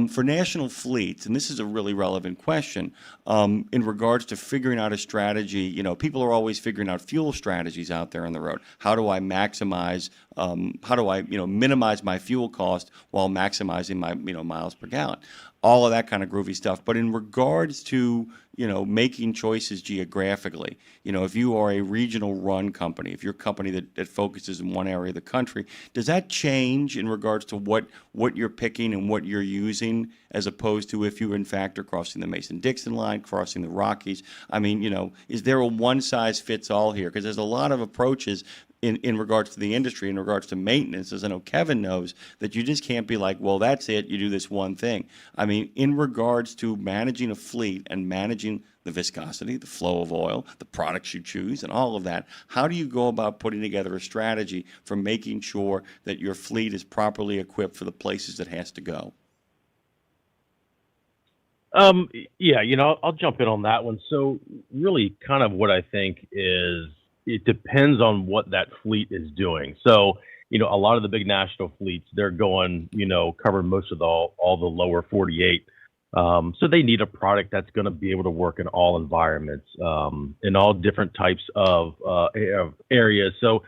For national fleets, and this is a really relevant question, in regards to figuring out a strategy, people are always figuring out fuel strategies out there on the road. How do I maximize, minimize my fuel cost while maximizing my, miles per gallon? All of that kind of groovy stuff. But in regards to, making choices geographically, if you are a regional run company, if you're a company that focuses in one area of the country, does that change in regards to what you're picking and what you're using, as opposed to if you, in fact, are crossing the Mason-Dixon line, crossing the Rockies? I mean, is there a one-size-fits-all here? Because there's a lot of approaches in regards to the industry, in regards to maintenance, as I know Kevin knows, that you just can't be like, well, that's it, you do this one thing. I mean, in regards to managing a fleet and managing the viscosity, the flow of oil, the products you choose, and all of that, how do you go about putting together a strategy for making sure that your fleet is properly equipped for the places it has to go? Yeah, I'll jump in on that one. So really kind of what I think is, it depends on what that fleet is doing. So, a lot of the big national fleets, they're going, covering most of all the lower 48. So they need a product that's going to be able to work in all environments, in all different types of areas. So,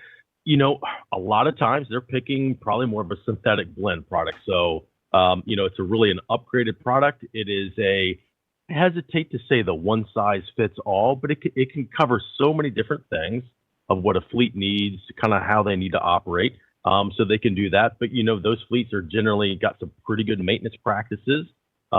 a lot of times they're picking probably more of a synthetic blend product. So, it's really an upgraded product. It is I hesitate to say the one size fits all, but it can cover so many different things of what a fleet needs, kind of how they need to operate. So they can do that. But, those fleets are generally got some pretty good maintenance practices.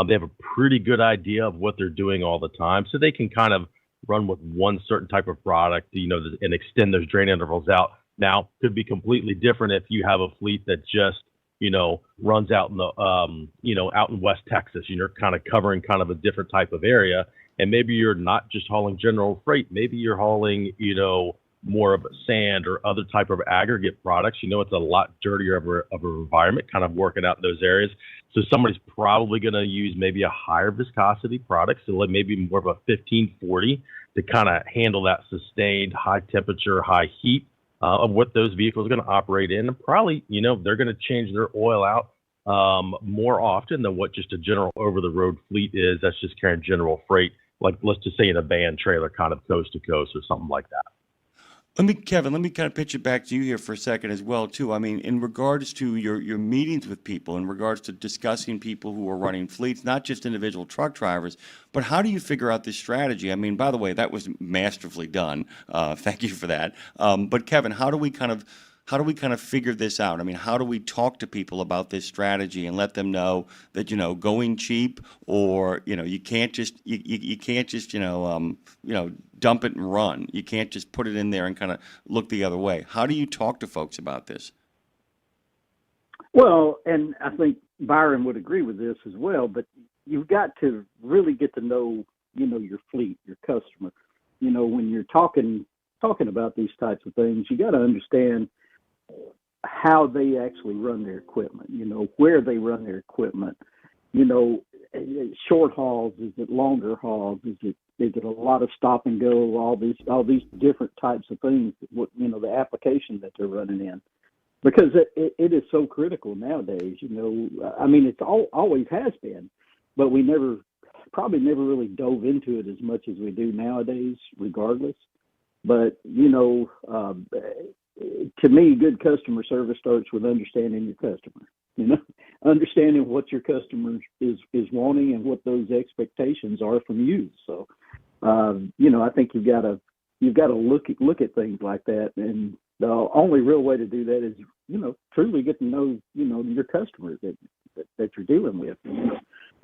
They have a pretty good idea of what they're doing all the time. So they can kind of run with one certain type of product, and extend those drain intervals out. Now, could be completely different if you have a fleet that just, runs out in the, out in West Texas. You're kind of covering kind of a different type of area. And maybe you're not just hauling general freight. Maybe you're hauling, more of a sand or other type of aggregate products. It's a lot dirtier of an environment, kind of working out in those areas. So somebody's probably going to use maybe a higher viscosity product. So like maybe more of a 1540 to kind of handle that sustained high temperature, high heat. Of what those vehicles are going to operate in. And probably, they're going to change their oil out more often than what just a general over-the-road fleet is. That's just carrying general freight, like let's just say in a van trailer kind of coast to coast or something like that. Kevin, let me kind of pitch it back to you here for a second as well, too. I mean, in regards to your meetings with people, in regards to discussing people who are running fleets, not just individual truck drivers, but how do you figure out this strategy? I mean, by the way, that was masterfully done. Thank you for that. But Kevin, how do we kind of figure this out? I mean, how do we talk to people about this strategy and let them know that, going cheap, or, you can't just, you can't just, dump it and run. You can't just put it in there and kind of look the other way. How do you talk to folks about this? Well, and I think Byron would agree with this as well, but you've got to really get to know, your fleet, your customer. When you're talking about these types of things, you got to understand how they actually run their equipment, where they run their equipment, short hauls, is it longer hauls, is it a lot of stop and go, all these different types of things, the application that they're running in, because it is so critical nowadays. I mean, it's always has been, but we probably never really dove into it as much as we do nowadays, regardless. But to me, good customer service starts with understanding your customer. Understanding what your customer is wanting and what those expectations are from you. So, I think you've got to look at things like that, and the only real way to do that is truly get to know your customer that you're dealing with.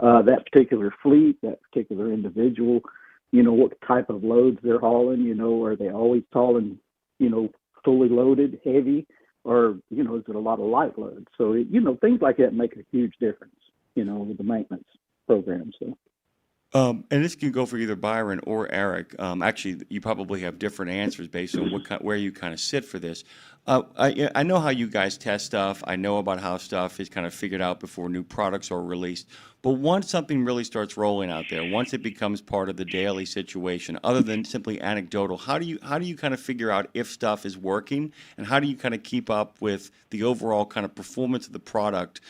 That particular fleet, that particular individual. What type of loads they're hauling. Are they always hauling fully loaded, heavy, or is it a lot of light loads? So things like that make a huge difference, with the maintenance program. So. And this can go for either Byron or Eric. Actually, you probably have different answers based on where you kind of sit for this. I know how you guys test stuff. I know about how stuff is kind of figured out before new products are released. But once something really starts rolling out there, once it becomes part of the daily situation, other than simply anecdotal, how do you kind of figure out if stuff is working, and how do you kind of keep up with the overall kind of performance of the product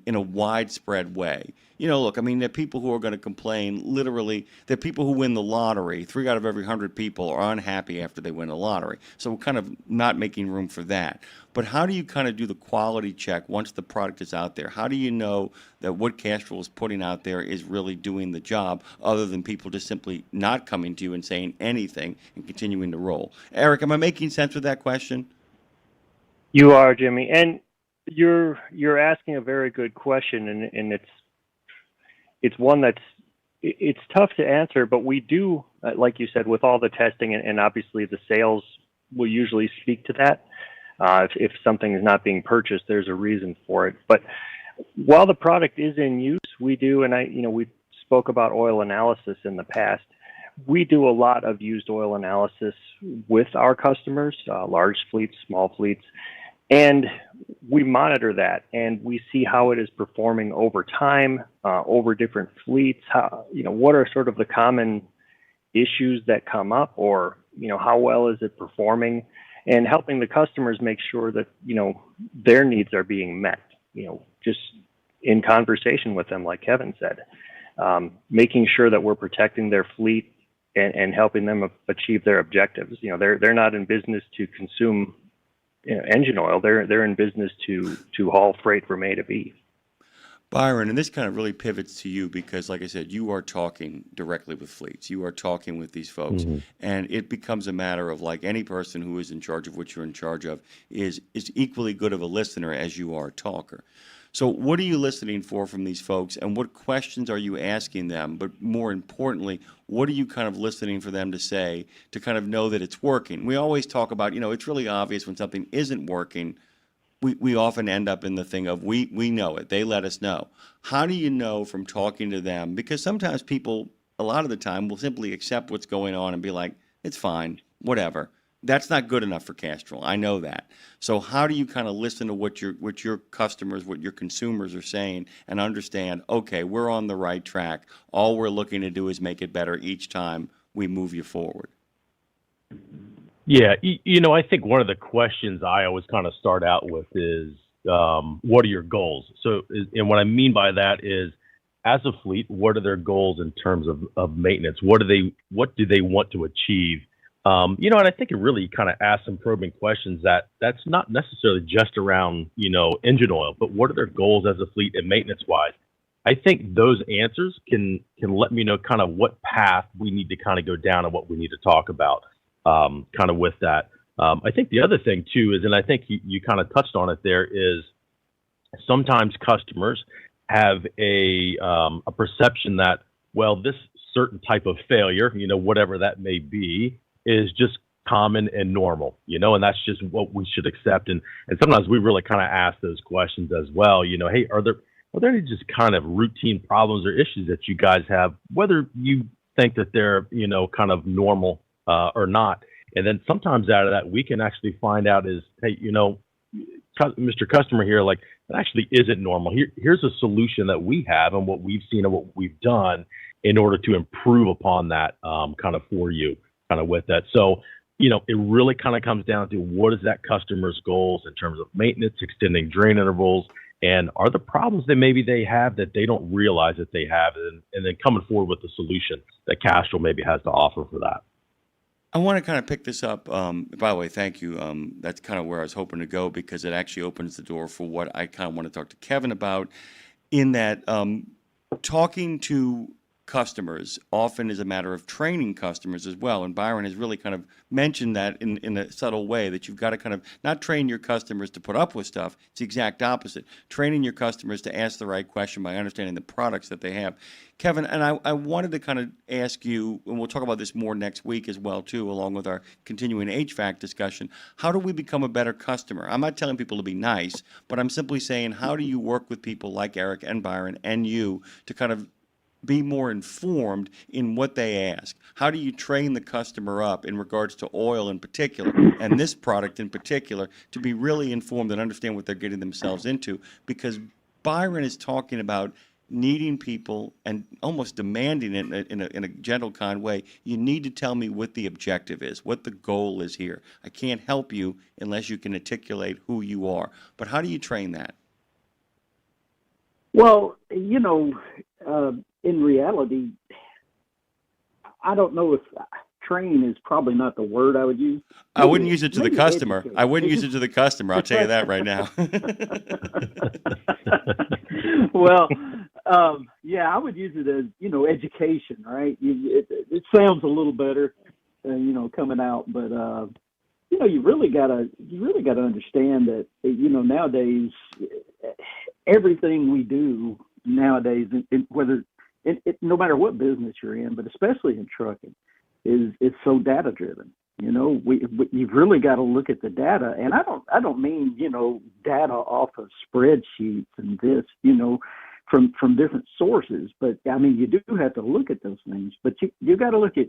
in a widespread way? Look, I mean, there are people who are going to complain. Literally, there are people who win the lottery. 3 out of every 100 people are unhappy after they win the lottery. So we're kind of not making room for that. But how do you kind of do the quality check once the product is out there? How do you know that what Castrol is putting out there is really doing the job, other than people just simply not coming to you and saying anything and continuing to roll? Eric, am I making sense with that question? You are, Jimmy, and you're asking a very good question, and it's one it's tough to answer, but we do, like you said, with all the testing and obviously the sales will usually speak to that. If something is not being purchased, there's a reason for it. But while the product is in use, we do, and we spoke about oil analysis in the past. We do a lot of used oil analysis with our customers, large fleets, small fleets, and we monitor that and we see how it is performing over time, over different fleets. What are sort of the common issues that come up, or how well is it performing? And helping the customers make sure that, their needs are being met, just in conversation with them, like Kevin said, making sure that we're protecting their fleet and helping them achieve their objectives. They're not in business to consume engine oil. They're in business to haul freight from A to B. Byron, and this kind of really pivots to you because, like I said, you are talking directly with fleets. You are talking with these folks, and it becomes a matter of, like any person who is in charge of what you're in charge of is equally good of a listener as you are a talker. So what are you listening for from these folks, and what questions are you asking them? But more importantly, what are you kind of listening for them to say to kind of know that it's working? We always talk about, it's really obvious when something isn't working. We often end up in the thing of we know it. They let us know. How do you know from talking to them? Because sometimes people, a lot of the time, will simply accept what's going on and be like, it's fine, whatever. That's not good enough for Castrol. I know that. So how do you kind of listen to what your customers, what your consumers are saying, and understand, okay, we're on the right track. All we're looking to do is make it better each time we move you forward. Yeah, I think one of the questions I always kind of start out with is, what are your goals? So, and what I mean by that is, as a fleet, what are their goals in terms of maintenance? What do they want to achieve And I think it really kind of asks some probing questions that's not necessarily just around, engine oil, but what are their goals as a fleet and maintenance wise? I think those answers can let me know kind of what path we need to kind of go down and what we need to talk about kind of with that. I think the other thing too is, and I think you kind of touched on it there, is sometimes customers have a perception that, well, this certain type of failure, whatever that may be, is just common and normal, and that's just what we should accept. And sometimes we really kind of ask those questions as well. Hey, are there any just kind of routine problems or issues that you guys have, whether you think that they're, kind of normal or not? And then sometimes out of that, we can actually find out is, hey, Mr. Customer here, like, it actually isn't normal. Here's a solution that we have and what we've seen and what we've done in order to improve upon that kind of for you, kind of with that. So, it really kind of comes down to what is that customer's goals in terms of maintenance, extending drain intervals, and are the problems that maybe they have that they don't realize that they have, and then coming forward with the solution that Castrol maybe has to offer for that. I want to kind of pick this up. By the way, thank you. That's kind of where I was hoping to go, because it actually opens the door for what I kind of want to talk to Kevin about, in that talking to customers often is a matter of training customers as well. And Byron has really kind of mentioned that in a subtle way, that you've got to kind of not train your customers to put up with stuff. It's the exact opposite. Training your customers to ask the right question by understanding the products that they have. Kevin, and I wanted to kind of ask you, and we'll talk about this more next week as well, too, along with our continuing HVAC discussion. How do we become a better customer? I'm not telling people to be nice, but I'm simply saying, how do you work with people like Eric and Byron and you to kind of be more informed in what they ask? How do you train the customer up in regards to oil in particular, and this product in particular, to be really informed and understand what they're getting themselves into? Because Byron is talking about needing people and almost demanding it in a gentle, kind way. You need to tell me what the objective is, what the goal is here. I can't help you unless you can articulate who you are. But how do you train that? Well, in reality, I don't know if train is probably not the word I would use. I wouldn't use it to the customer. Educate. I wouldn't use it to the customer. I'll tell you that right now. Well, I would use it as, education, right? It sounds a little better, coming out, but you really gotta understand that, nowadays, everything we do nowadays, no matter what business you're in, but especially in trucking, is so data driven. You've really got to look at the data, and I don't mean data off of spreadsheets and this from different sources, but I mean you do have to look at those things. But you got to look at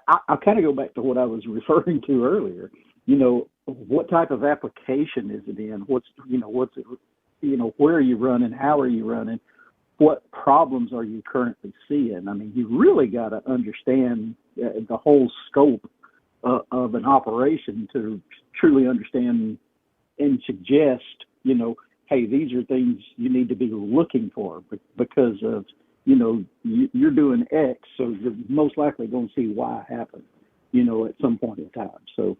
I'll kind of go back to what I was referring to earlier. What type of application is it in? What's it, where are you running? How are you running? What problems are you currently seeing? I mean, you really got to understand the whole scope of an operation to truly understand and suggest, hey, these are things you need to be looking for because of, you're doing X, so you're most likely going to see Y happen, at some point in time. So,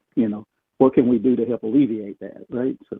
what can we do to help alleviate that, right? So,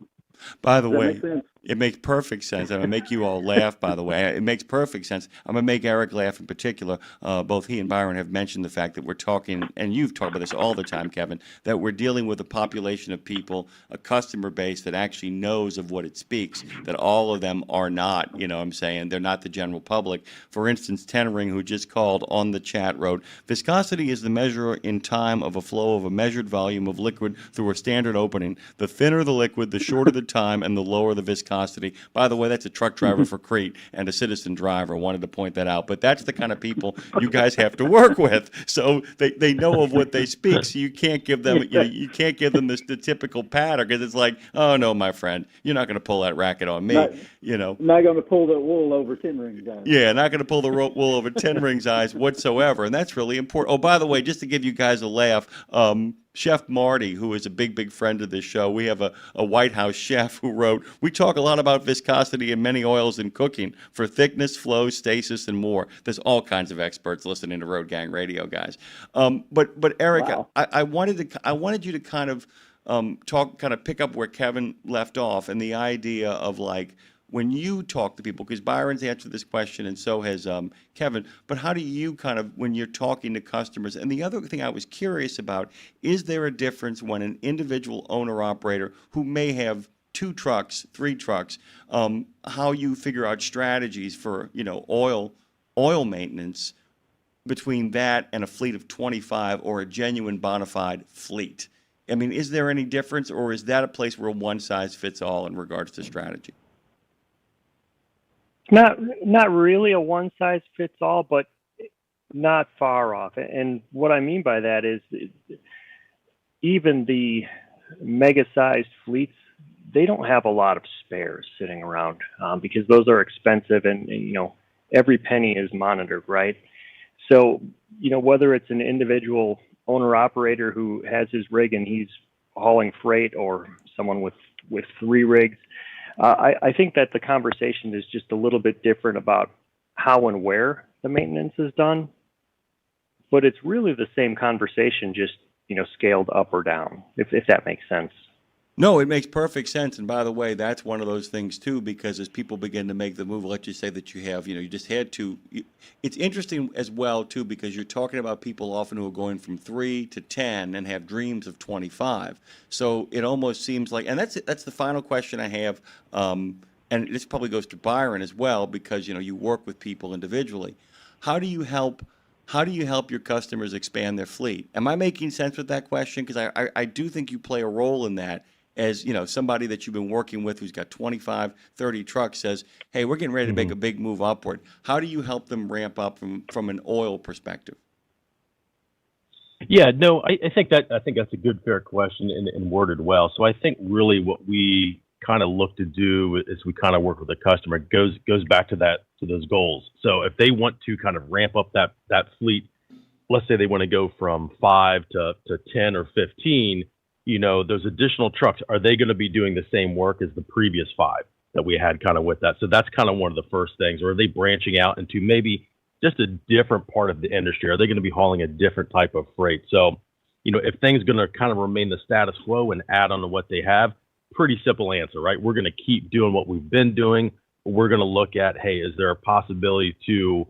by the way, it makes perfect sense. I'm going to make you all laugh, by the way. It makes perfect sense. I'm going to make Eric laugh in particular. Both he and Byron have mentioned the fact that we're talking, and you've talked about this all the time, Kevin, that we're dealing with a population of people, a customer base that actually knows of what it speaks, that all of them are not, I'm saying, they're not the general public. For instance, Tennering, who just called on the chat, wrote, viscosity is the measure in time of a flow of a measured volume of liquid through a standard opening. The thinner the liquid, the shorter the time, and the lower the viscosity. By the way, that's a truck driver for Crete and a citizen driver. Wanted to point that out. But that's the kind of people you guys have to work with. So they know of what they speak. So you can't give them you can't give them the typical patter, because it's like, oh no, my friend, you're not going to pull that racket on me. Not going to pull the wool over Tennering's eyes. Yeah, not going to pull the wool over Tennering's eyes whatsoever, and that's really important. Oh, by the way, just to give you guys a laugh. Chef Marty, who is a big friend of this show. We have a White House chef who wrote, "We talk a lot about viscosity in many oils in cooking for thickness, flow, stasis, and more." There's all kinds of experts listening to Road Gang Radio, guys. But Eric, Wow. I wanted you to kind of pick up where Kevin left off, and the idea of like when you talk to people, because Byron's answered this question and so has Kevin, but how do you when you're talking to customers? And the other thing I was curious about, is there a difference when an individual owner-operator who may have 2 trucks, 3 trucks, how you figure out strategies for, oil maintenance between that and a fleet of 25 or a genuine bona fide fleet? I mean, is there any difference, or is that a place where one size fits all in regards to strategy? Not really a one size fits all, but not far off. And what I mean by that is even the mega sized fleets, they don't have a lot of spares sitting around because those are expensive, and every penny is monitored, right? So whether it's an individual owner operator who has his rig and he's hauling freight, or someone with 3 rigs, I think that the conversation is just a little bit different about how and where the maintenance is done, but it's really the same conversation, just scaled up or down, if that makes sense. No, it makes perfect sense. And by the way, that's one of those things too, because as people begin to make the move, let's just say that you have, you just had to. It's interesting as well too, because you're talking about people often who are going from 3 to 10 and have dreams of 25. So it almost seems like, and that's the final question I have. And this probably goes to Byron as well, because you work with people individually. How do you help your customers expand their fleet? Am I making sense with that question? Because I do think you play a role in that. As somebody that you've been working with who's got 25, 30 trucks says, hey, we're getting ready to make a big move upward. How do you help them ramp up from an oil perspective? Yeah, no, I think that's a good, fair question and worded well. So I think really what we kind of look to do is we kind of work with the customer. It goes back to those goals. So if they want to kind of ramp up that fleet, let's say they want to go from 5 to 10 or 15, those additional trucks, are they going to be doing the same work as the previous 5 that we had kind of with that? So that's kind of one of the first things. Or are they branching out into maybe just a different part of the industry? Are they going to be hauling a different type of freight? So, if things are going to kind of remain the status quo and add on to what they have, pretty simple answer, right? We're going to keep doing what we've been doing. We're going to look at, hey, is there a possibility to,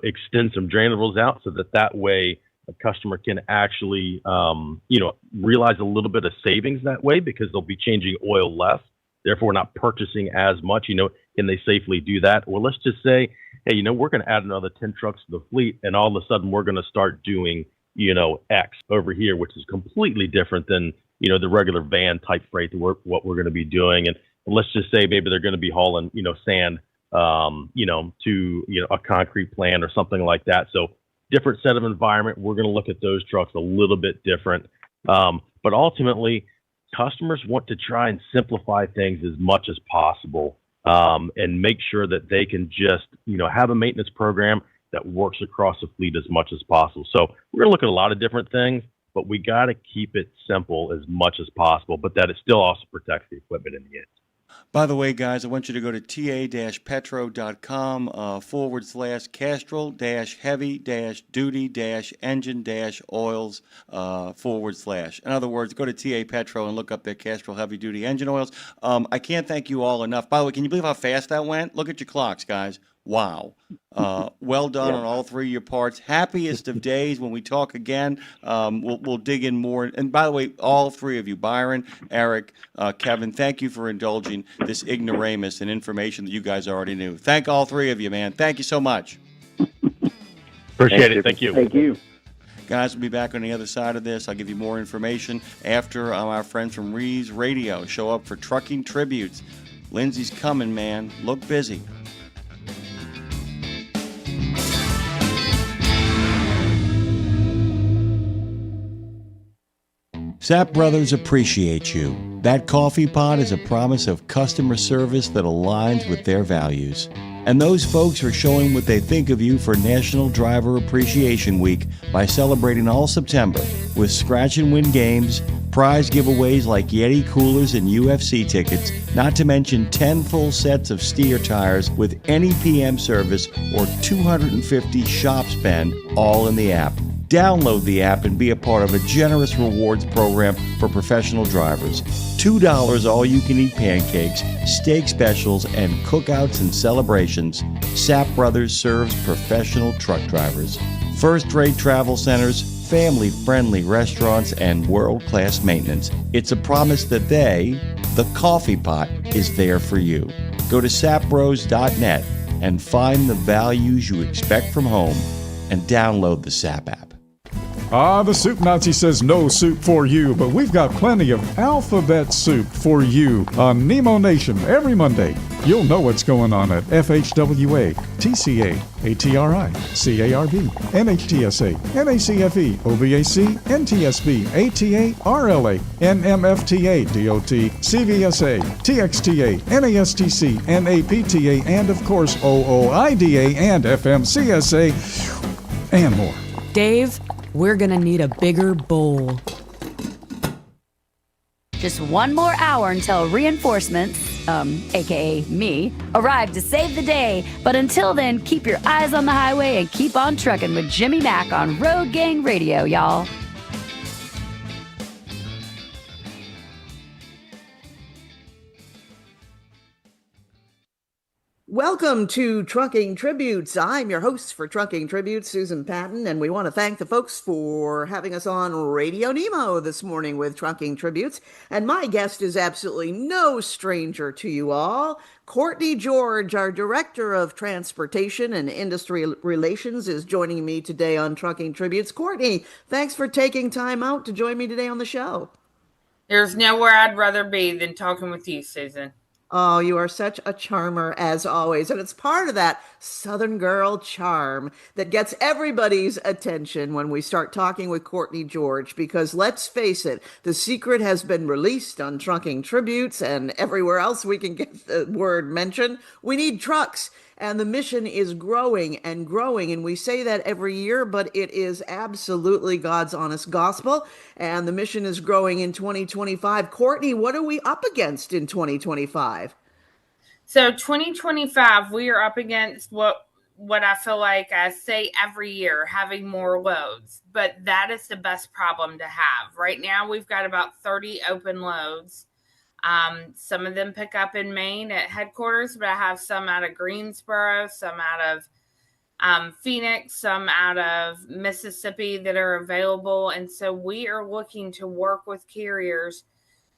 extend some drainables out so that way a customer can actually, realize a little bit of savings that way, because they'll be changing oil less. Therefore, not purchasing as much. Can they safely do that? Or let's just say, hey, we're going to add another 10 trucks to the fleet, and all of a sudden we're going to start doing, X over here, which is completely different than, the regular van type freight what we're going to be doing. And let's just say maybe they're going to be hauling, sand, to, a concrete plant or something like that. So different set of environment. We're going to look at those trucks a little bit different. But ultimately, customers want to try and simplify things as much as possible, and make sure that they can just, have a maintenance program that works across the fleet as much as possible. So we're going to look at a lot of different things, but we got to keep it simple as much as possible, but that it still also protects the equipment in the end. By the way, guys, I want you to go to ta-petro.com /Castrol-heavy-duty-engine-oils /. In other words, go to TA Petro and look up their Castrol heavy-duty engine oils. I can't thank you all enough. By the way, can you believe how fast that went? Look at your clocks, guys. Wow. Well done on all 3 of your parts. Happiest of days. When we talk again, we'll dig in more. And by the way, all 3 of you, Byron, Eric, Kevin, thank you for indulging this ignoramus and information that you guys already knew. Thank all 3 of you, man. Thank you so much. Appreciate it. Thank you. Thank you. Guys, we'll be back on the other side of this. I'll give you more information after our friends from Reeves Radio show up for Trucking Tributes. Lindsay's coming, man. Look busy. Sept Brothers appreciate you. That coffee pot is a promise of customer service that aligns with their values. And those folks are showing what they think of you for National Driver Appreciation Week by celebrating all September with scratch and win games, prize giveaways like Yeti coolers and UFC tickets, not to mention 10 full sets of steer tires with any PM service or 250 shop spend, all in the app. Download the app and be a part of a generous rewards program for professional drivers. $2 all-you-can-eat pancakes, steak specials, and cookouts and celebrations. Sapp Brothers serves professional truck drivers. First-rate travel centers, family-friendly restaurants, and world-class maintenance. It's a promise that the coffee pot, is there for you. Go to sappbros.net and find the values you expect from home and download the Sapp app. The Soup Nazi says no soup for you, but we've got plenty of alphabet soup for you on Nemo Nation every Monday. You'll know what's going on at FHWA, TCA, ATRI, CARB, NHTSA, NACFE, OVAC, NTSB, ATA, RLA, NMFTA, DOT, CVSA, TXTA, NASTC, NAPTA, and of course OOIDA and FMCSA, and more. Dave, we're gonna need a bigger bowl. Just one more hour until reinforcements, aka me, arrive to save the day. But until then, keep your eyes on the highway and keep on trucking with Jimmy Mack on Road Gang Radio, y'all. Welcome to Trucking Tributes. I'm your host for Trucking Tributes, Susan Patton, and we want to thank the folks for having us on RadioNemo this morning with Trucking Tributes. And my guest is absolutely no stranger to you all. Courtney George, our Director of Transportation and Industry Relations, is joining me today on Trucking Tributes. Courtney, thanks for taking time out to join me today on the show. There's nowhere I'd rather be than talking with you, Susan. Oh, you are such a charmer as always. And it's part of that Southern girl charm that gets everybody's attention when we start talking with Courtney George, because let's face it, the secret has been released on Trucking Tributes and everywhere else we can get the word mentioned. We need trucks. And the mission is growing and growing. And we say that every year, but it is absolutely God's honest gospel. And the mission is growing in 2025. Courtney, what are we up against in 2025? So 2025, we are up against what I feel like I say every year, having more loads. But that is the best problem to have. Right now, we've got about 30 open loads. Some of them pick up in Maine at headquarters, but I have some out of Greensboro, some out of Phoenix, some out of Mississippi that are available. And so we are looking to work with carriers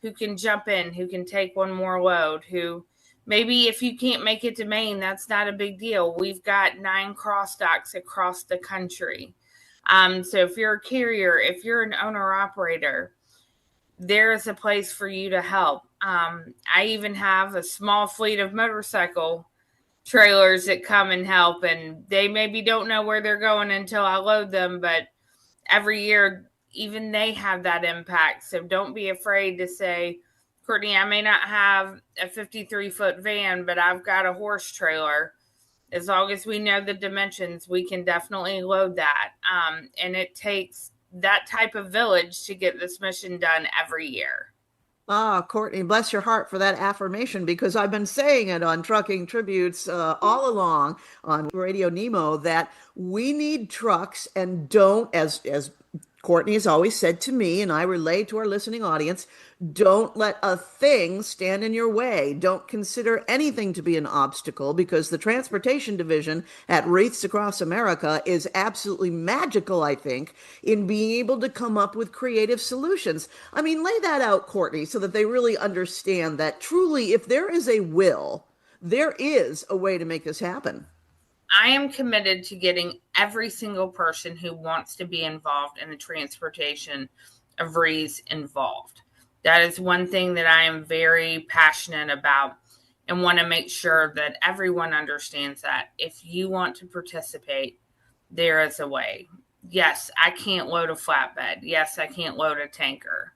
who can jump in, who can take one more load, who maybe if you can't make it to Maine, that's not a big deal. We've got 9 cross docks across the country. So if you're a carrier, if you're an owner operator, there is a place for you to help. I even have a small fleet of motorcycle trailers that come and help, and they maybe don't know where they're going until I load them, but every year, even they have that impact. So don't be afraid to say, Courtney, I may not have a 53-foot van, but I've got a horse trailer. As long as we know the dimensions, we can definitely load that. And it takes that type of village to get this mission done every year. Courtney, bless your heart for that affirmation, because I've been saying it on Trucking Tributes all along on RadioNemo that we need trucks, and don't, as Courtney has always said to me, and I relay to our listening audience, don't let a thing stand in your way. Don't consider anything to be an obstacle, because the transportation division at Wreaths Across America is absolutely magical, I think, in being able to come up with creative solutions. I mean, lay that out, Courtney, so that they really understand that truly, if there is a will, there is a way to make this happen. I am committed to getting every single person who wants to be involved in the transportation of Wreaths involved. That is one thing that I am very passionate about and want to make sure that everyone understands that. If you want to participate, there is a way. Yes, I can't load a flatbed. Yes, I can't load a tanker.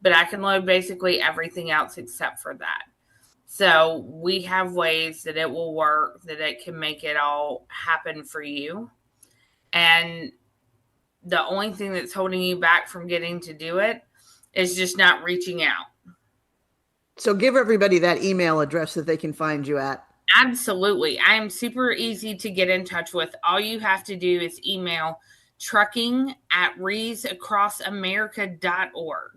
But I can load basically everything else except for that. So we have ways that it will work, that it can make it all happen for you. And the only thing that's holding you back from getting to do it is just not reaching out. So give everybody that email address that they can find you at. Absolutely. I am super easy to get in touch with. All you have to do is email trucking@reesacrossamerica.org.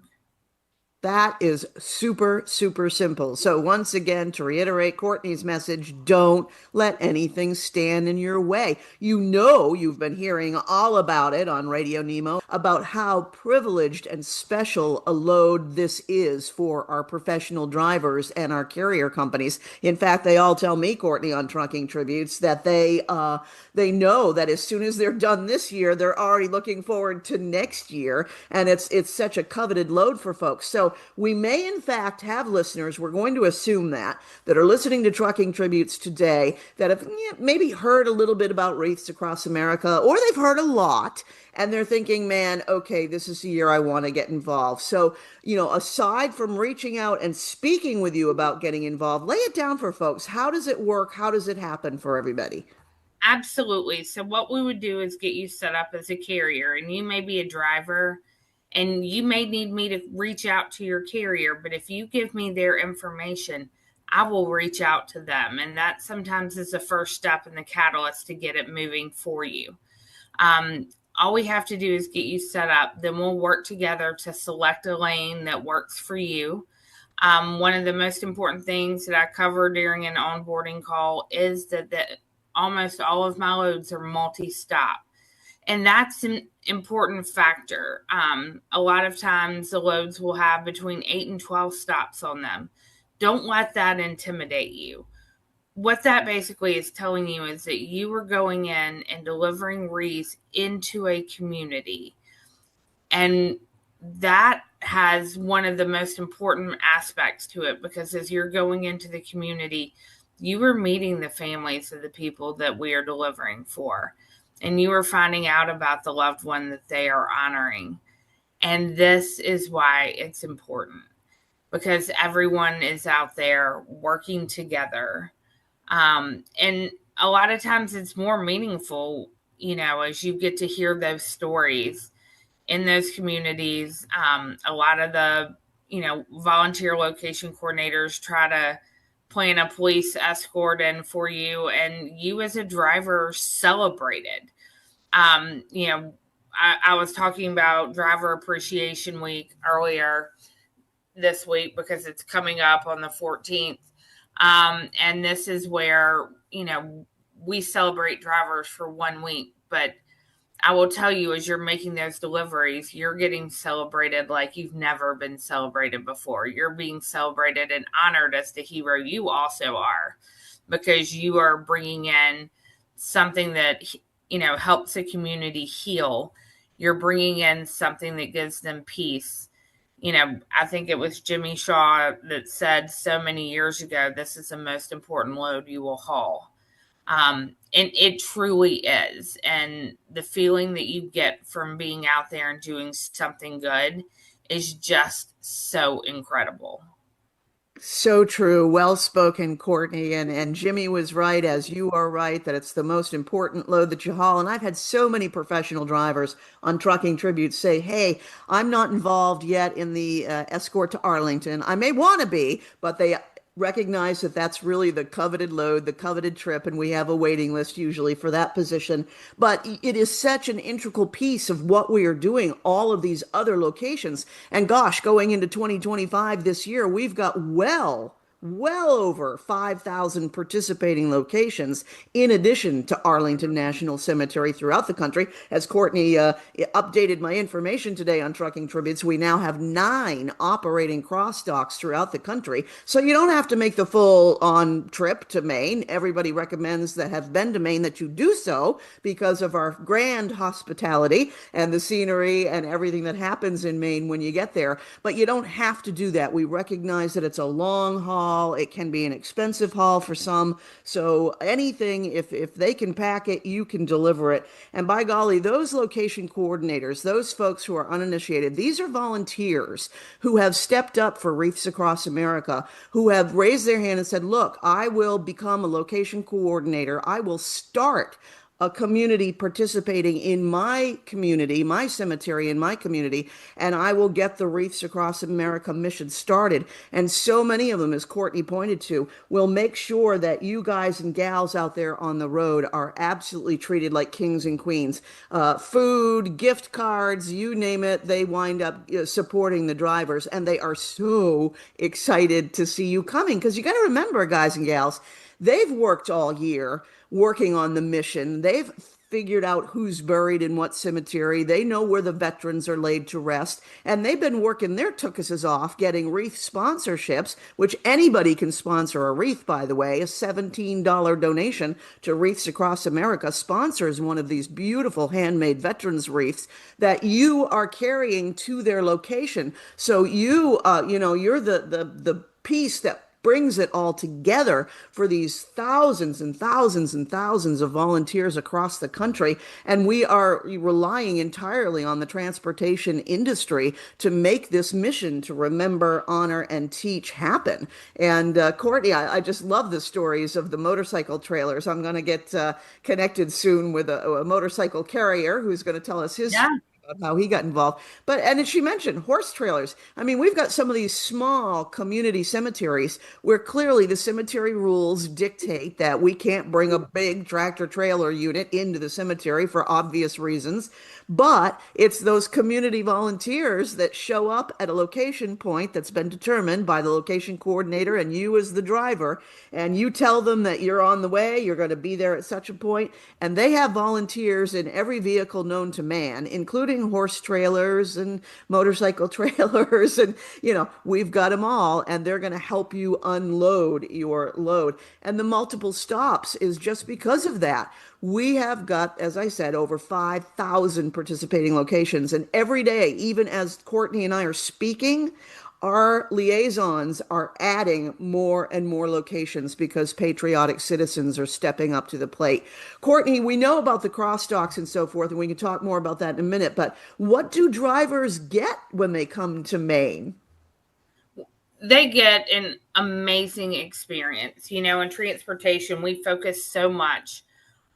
That is super, super simple. So once again, to reiterate Courtney's message, don't let anything stand in your way. You know, you've been hearing all about it on Radio Nemo, about how privileged and special a load this is for our professional drivers and our carrier companies. In fact, they all tell me, Courtney, on Trucking Tributes, that they know that as soon as they're done this year, they're already looking forward to next year. And it's such a coveted load for folks. So we may, in fact, have listeners, we're going to assume that are listening to Trucking Tributes today that have maybe heard a little bit about Wreaths Across America, or they've heard a lot, and they're thinking, man, okay, this is the year I want to get involved. So, aside from reaching out and speaking with you about getting involved, lay it down for folks. How does it work? How does it happen for everybody? Absolutely. So what we would do is get you set up as a carrier, and you may be a driver, and you may need me to reach out to your carrier, but if you give me their information, I will reach out to them. And that sometimes is the first step in the catalyst to get it moving for you. All we have to do is get you set up. Then we'll work together to select a lane that works for you. One of the most important things that I cover during an onboarding call is that almost all of my loads are multi-stop. And that's an important factor. A lot of times the loads will have between 8 and 12 stops on them. Don't let that intimidate you. What that basically is telling you is that you are going in and delivering wreaths into a community. And that has one of the most important aspects to it, because as you're going into the community, you are meeting the families of the people that we are delivering for. And you are finding out about the loved one that they are honoring. And this is why it's important, because everyone is out there working together. And a lot of times it's more meaningful, as you get to hear those stories in those communities. A lot of the, volunteer location coordinators try to plan a police escort in for you, and you as a driver celebrated. I was talking about Driver Appreciation Week earlier this week because it's coming up on the 14th. And this is where, we celebrate drivers for 1 week. But I will tell you, as you're making those deliveries, you're getting celebrated like you've never been celebrated before. You're being celebrated and honored as the hero you also are, because you are bringing in something that, helps the community heal. You're bringing in something that gives them peace. I think it was Jimmy Shaw that said so many years ago, this is the most important load you will haul. And it truly is. And the feeling that you get from being out there and doing something good is just so incredible. So true. Well spoken, Courtney. And Jimmy was right, as you are right, that it's the most important load that you haul. And I've had so many professional drivers on Trucking Tributes say, hey, I'm not involved yet in the escort to Arlington. I may want to be, but they recognize that that's really the coveted load, the coveted trip, and we have a waiting list usually for that position. But it is such an integral piece of what we are doing, all of these other locations. And gosh, going into 2025 this year, we've got well over 5,000 participating locations, in addition to Arlington National Cemetery throughout the country. As Courtney updated my information today on Trucking Tributes, we now have 9 operating cross docks throughout the country. So you don't have to make the full-on trip to Maine. Everybody recommends that have been to Maine that you do so because of our grand hospitality and the scenery and everything that happens in Maine when you get there. But you don't have to do that. We recognize that it's a long haul. haul. It can be an expensive haul for some. So anything, if they can pack it, you can deliver it. And by golly, those location coordinators, those folks who are uninitiated, these are volunteers who have stepped up for Wreaths Across America, who have raised their hand and said, look, I will become a location coordinator. I will start a community participating in my community, my cemetery in my community, and I will get the Wreaths Across America mission started. And so many of them, as Courtney pointed to, will make sure that you guys and gals out there on the road are absolutely treated like kings and queens. Food, gift cards, you name it, they wind up supporting the drivers, and they are so excited to see you coming. Because you got to remember, guys and gals, they've worked all year working on the mission. They've figured out who's buried in what cemetery. They know where the veterans are laid to rest. And they've been working their tookuses off getting wreath sponsorships, which anybody can sponsor a wreath, by the way. A $17 donation to Wreaths Across America sponsors one of these beautiful handmade veterans wreaths that you are carrying to their location. So you're the piece that brings it all together for these thousands and thousands and thousands of volunteers across the country. And we are relying entirely on the transportation industry to make this mission to remember, honor, and teach happen. And Courtney, I just love the stories of the motorcycle trailers. I'm going to get connected soon with a motorcycle carrier who's going to tell us his story about how he got involved. And she mentioned horse trailers. I mean, we've got some of these small community cemeteries where clearly the cemetery rules dictate that we can't bring a big tractor trailer unit into the cemetery for obvious reasons. But it's those community volunteers that show up at a location point that's been determined by the location coordinator and you as the driver, and you tell them that you're on the way, you're going to be there at such a point, and they have volunteers in every vehicle known to man, including horse trailers and motorcycle trailers, and we've got them all, and they're going to help you unload your load. And the multiple stops is just because of that. We have got, as I said, over 5,000 participating locations. And every day, even as Courtney and I are speaking, our liaisons are adding more and more locations because patriotic citizens are stepping up to the plate. Courtney, we know about the crosstalks and so forth, and we can talk more about that in a minute. But what do drivers get when they come to Maine? They get an amazing experience. In transportation, we focus so much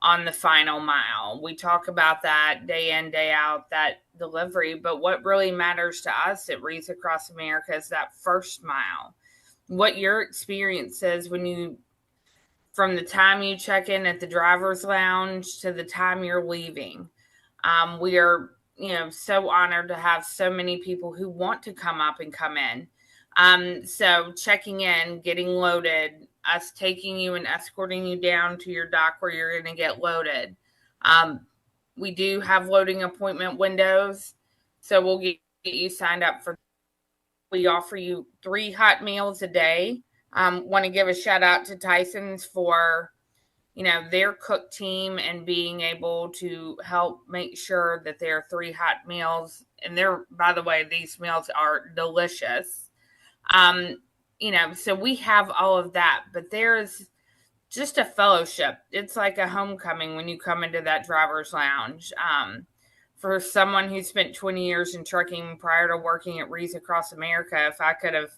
on the final mile. We talk about that day in, day out, that delivery. But what really matters to us at Wreaths Across America is that first mile. What your experience is from the time you check in at the driver's lounge to the time you're leaving. We are, so honored to have so many people who want to come up and come in. So checking in, getting loaded, us taking you and escorting you down to your dock where you're going to get loaded. We do have loading appointment windows, so we'll get you signed up for. We offer you 3 hot meals a day. Want to give a shout out to Tyson's for, their cook team and being able to help make sure that there are 3 hot meals. And by the way, these meals are delicious. So we have all of that, but there's just a fellowship. It's like a homecoming when you come into that driver's lounge. For someone who spent 20 years in trucking prior to working at Wreaths Across America, if I could have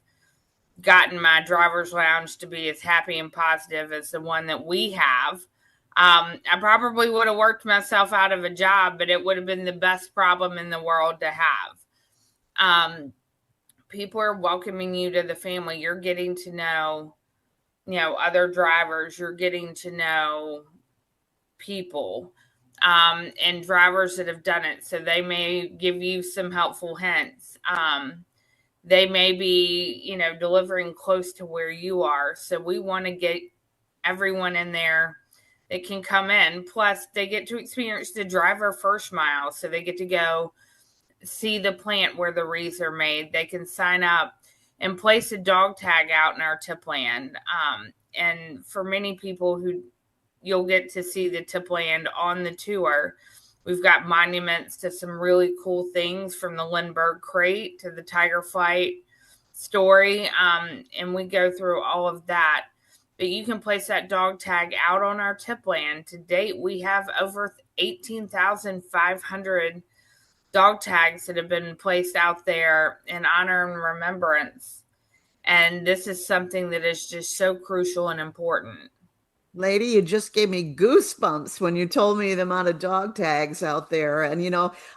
gotten my driver's lounge to be as happy and positive as the one that we have, I probably would have worked myself out of a job, but it would have been the best problem in the world to have. People are welcoming you to the family. You're getting to know, other drivers. You're getting to know people and drivers that have done it. So they may give you some helpful hints. They may be, delivering close to where you are. So we want to get everyone in there that can come in. Plus, they get to experience the driver first mile. So they get to go see the plant where the wreaths are made. They can sign up and place a dog tag out in our tip land. And for many people you'll get to see the tip land on the tour. We've got monuments to some really cool things, from the Lindbergh crate to the tiger flight story, and we go through all of that. But you can place that dog tag out on our tip land. To date, we have over 18,500 dog tags that have been placed out there in honor and remembrance. And this is something that is just so crucial and important. Lady, you just gave me goosebumps when you told me the amount of dog tags out there. And,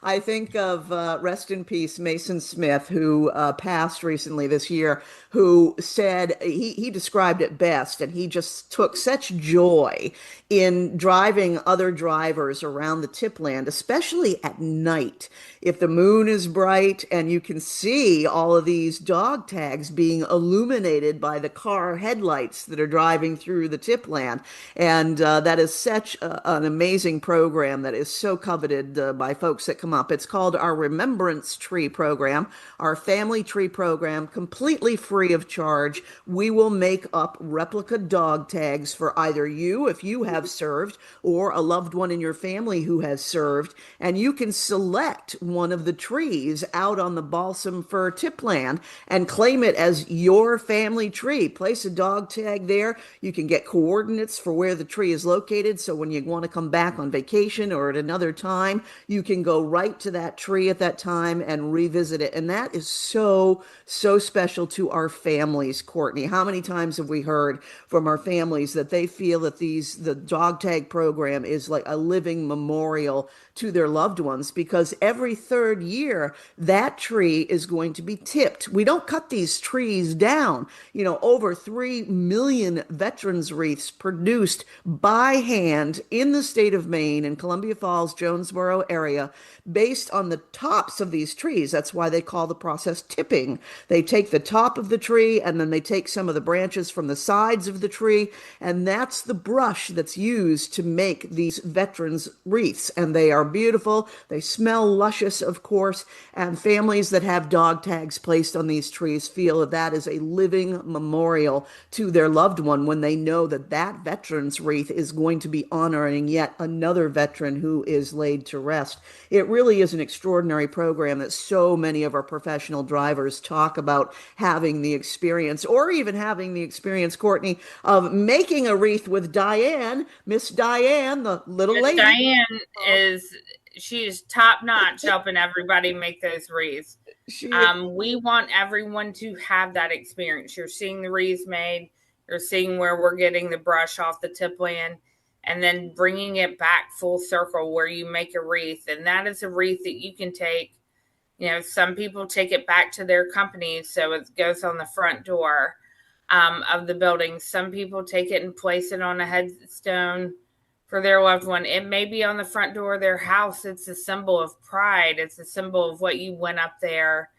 I think of rest in peace, Mason Smith, who passed recently this year, who said he described it best. And he just took such joy in driving other drivers around the tipland, especially at night. If the moon is bright and you can see all of these dog tags being illuminated by the car headlights that are driving through the tipland. And that is such an amazing program that is so coveted by folks that come up. It's called our Remembrance Tree Program, our family tree program, completely free of charge. We will make up replica dog tags for either you, if you have served, or a loved one in your family who has served. And you can select one of the trees out on the balsam fir tipland and claim it as your family tree. Place a dog tag there. You can get coordinates for where the tree is located. So when you want to come back on vacation or at another time, you can go right to that tree at that time and revisit it. And that is so, so special to our families, Courtney. How many times have we heard from our families that they feel that the dog tag program is like a living memorial to their loved ones, because every third year that tree is going to be tipped. We don't cut these trees down. Over 3 million veterans wreaths produced by hand in the state of Maine, in Columbia Falls, Jonesboro area, based on the tops of these trees. That's why they call the process tipping. They take the top of the tree and then they take some of the branches from the sides of the tree, and that's the brush that's used to make these veterans wreaths. And they are beautiful. They smell luscious, of course, and families that have dog tags placed on these trees feel that that is a living memorial to their loved one when they know that that veterans wreath is going to be honoring yet another veteran who is laid to rest. It really is an extraordinary program that so many of our professional drivers talk about having the experience, or even having the experience, Courtney, of making a wreath with Diane, Miss Diane, the little Miss lady. Diane she is top notch helping everybody make those wreaths. We want everyone to have that experience. You're seeing the wreaths made, you're seeing where we're getting the brush off the tipland, and then bringing it back full circle where you make a wreath. And that is a wreath that you can take. Some people take it back to their company, so it goes on the front door of the building. Some people take it and place it on a headstone for their loved one. It may be on the front door of their house. It's a symbol of pride. It's a symbol of what you went up there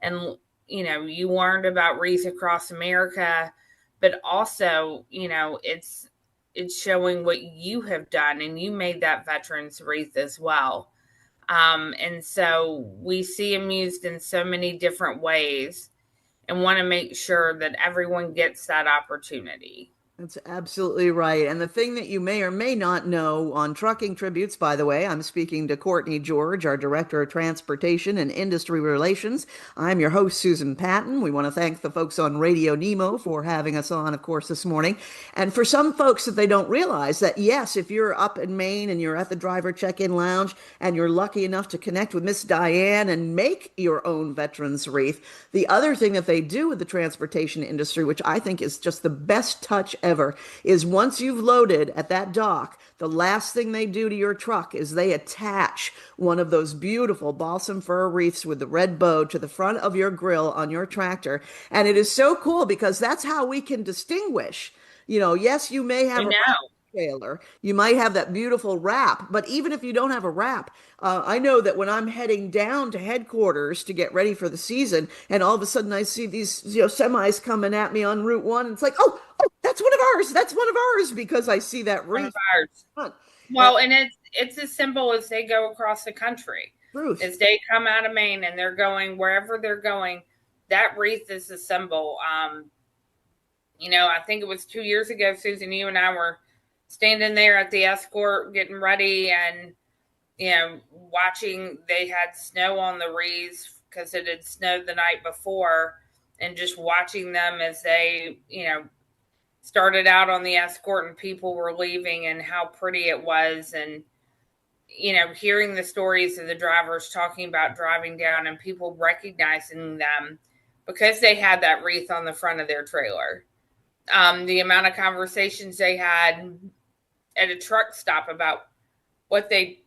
and, you learned about wreaths across America, but also, it's showing what you have done, and you made that veterans wreath as well. And so we see them used in so many different ways and want to make sure that everyone gets that opportunity. That's absolutely right. And the thing that you may or may not know on Trucking Tributes, by the way, I'm speaking to Courtney George, our Director of Transportation and Industry Relations. I'm your host, Susan Patton. We want to thank the folks on RadioNemo for having us on, of course, this morning. And for some folks that they don't realize that, yes, if you're up in Maine and you're at the driver check-in lounge and you're lucky enough to connect with Miss Diane and make your own veterans wreath, the other thing that they do with the transportation industry, which I think is just the best touch ever, is once you've loaded at that dock, the last thing they do to your truck is they attach one of those beautiful balsam fir wreaths with the red bow to the front of your grill on your tractor. And it is so cool because that's how we can distinguish. Yes, you may have a trailer, you might have that beautiful wrap, but even if you don't have a wrap, I know that when I'm heading down to headquarters to get ready for the season, and all of a sudden I see these semis coming at me on Route 1, and it's like, oh, that's one of ours. That's one of ours, because I see that wreath. One of ours. Well, and it's as simple as they go across the country. Bruce. As they come out of Maine and they're going wherever they're going, that wreath is a symbol. I think it was 2 years ago, Susan, you and I were standing there at the escort getting ready and, watching. They had snow on the wreaths because it had snowed the night before. and just watching them as they, started out on the escort and people were leaving and how pretty it was. And, hearing the stories of the drivers talking about driving down and people recognizing them because they had that wreath on the front of their trailer. The amount of conversations they had at a truck stop about what they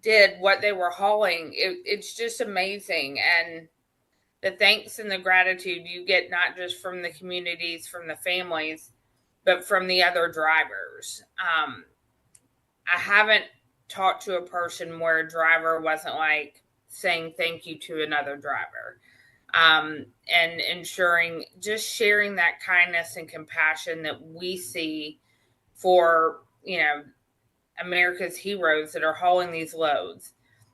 did, what they were hauling. It's just amazing. And the thanks and the gratitude you get, not just from the communities, from the families, but from the other drivers. I haven't talked to a person where a driver wasn't like saying thank you to another driver. And ensuring, just sharing that kindness and compassion that we see for, America's heroes that are hauling these loads.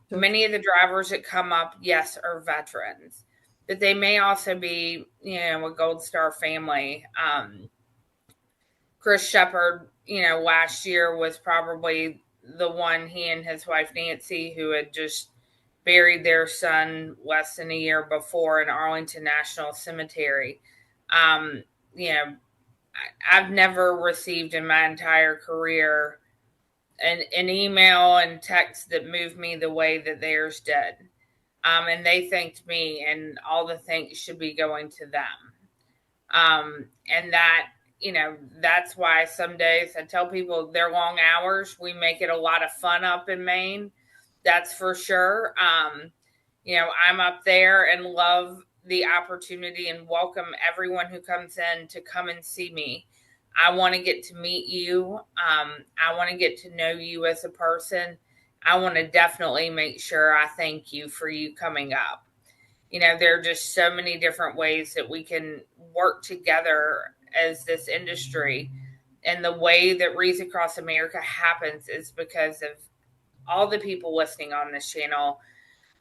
Many of the drivers that come up, yes, are veterans, but they may also be, a Gold Star family. Chris Shepard, last year was probably the one, he and his wife Nancy, who had just buried their son less than a year before in Arlington National Cemetery. I've never received in my entire career an email and text that moved me the way that theirs did. And they thanked me, and all the thanks should be going to them. And that, that's why some days I tell people they're long hours. We make it a lot of fun up in Maine. That's for sure. I'm up there and love the opportunity and welcome everyone who comes in to come and see me. I want to get to meet you. I want to get to know you as a person. I want to definitely make sure I thank you for you coming up. There are just so many different ways that we can work together as this industry. And the way that Wreaths Across America happens is because of all the people listening on this channel,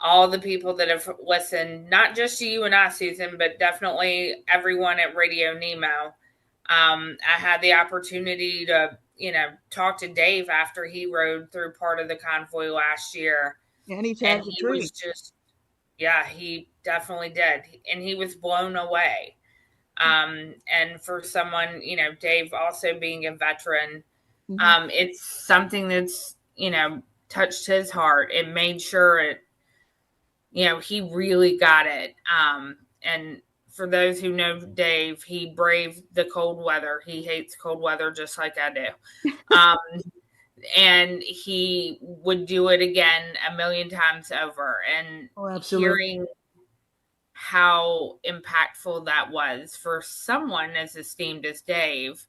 all the people that have listened, not just to you and I, Susan, but definitely everyone at RadioNemo. I had the opportunity to, talk to Dave after he rode through part of the convoy last year. And he tagged a tree. Was just, yeah, he definitely did. And he was blown away. And for someone, Dave also being a veteran, it's something that's, touched his heart. It made sure he really got it. And for those who know Dave, he braved the cold weather. He hates cold weather just like I do. And he would do it again a million times over. And hearing how impactful that was for someone as esteemed as Dave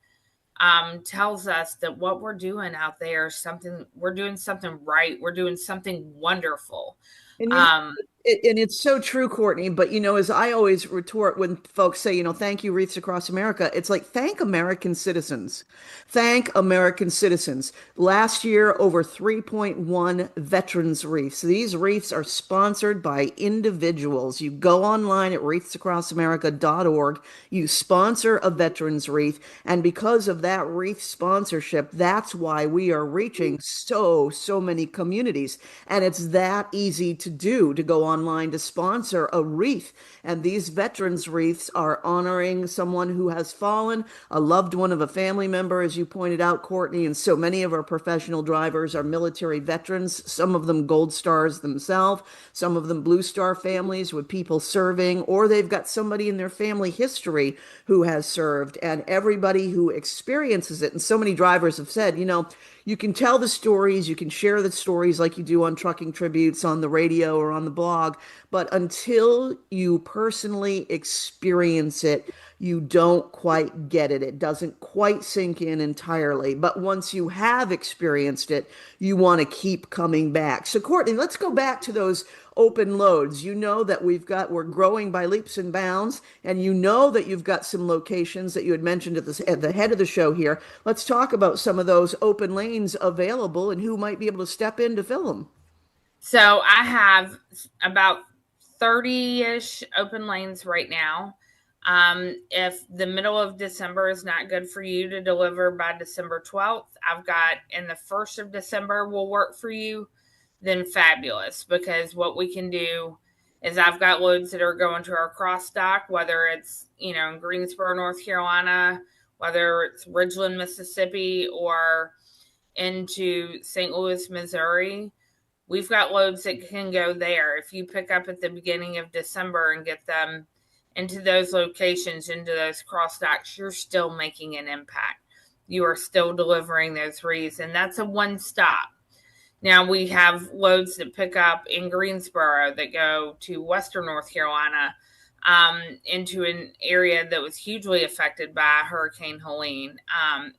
tells us that what we're doing out there is we're doing something right. We're doing something wonderful. And it's so true, Courtney. But, as I always retort when folks say, thank you, Wreaths Across America, it's like, thank American citizens. Thank American citizens. Last year, over 3.1 veterans wreaths. These wreaths are sponsored by individuals. You go online at wreathsacrossamerica.org. You sponsor a veterans wreath. And because of that wreath sponsorship, that's why we are reaching so many communities. And it's that easy to do, to go online to sponsor a wreath. And these veterans wreaths are honoring someone who has fallen, a loved one of a family member, as you pointed out, Courtney. And so many of our professional drivers are military veterans, some of them Gold Stars themselves, some of them Blue Star families with people serving, or they've got somebody in their family history who has served. And everybody who experiences it, and so many drivers have said, you can tell the stories, you can share the stories like you do on Trucking Tributes, on the radio or on the blog, but until you personally experience it, you don't quite get it. It doesn't quite sink in entirely. But once you have experienced it, you want to keep coming back. So, Courtney, let's go back to those open loads. You know that we're growing by leaps and bounds, and you know that you've got some locations that you had mentioned at the head of the show here. Let's talk about some of those open lanes available and who might be able to step in to fill them. So I have about 30-ish open lanes right now. If the middle of December is not good for you to deliver by December 12th, I've got in the 1st of December will work for you, then fabulous, because what we can do is I've got loads that are going to our cross dock, whether it's, in Greensboro, North Carolina, whether it's Ridgeland, Mississippi, or into St. Louis, Missouri. We've got loads that can go there. If you pick up at the beginning of December and get them into those locations, into those cross docks, you're still making an impact. You are still delivering those wreaths, and that's a one stop. Now we have loads that pick up in Greensboro that go to Western North Carolina, into an area that was hugely affected by Hurricane Helene.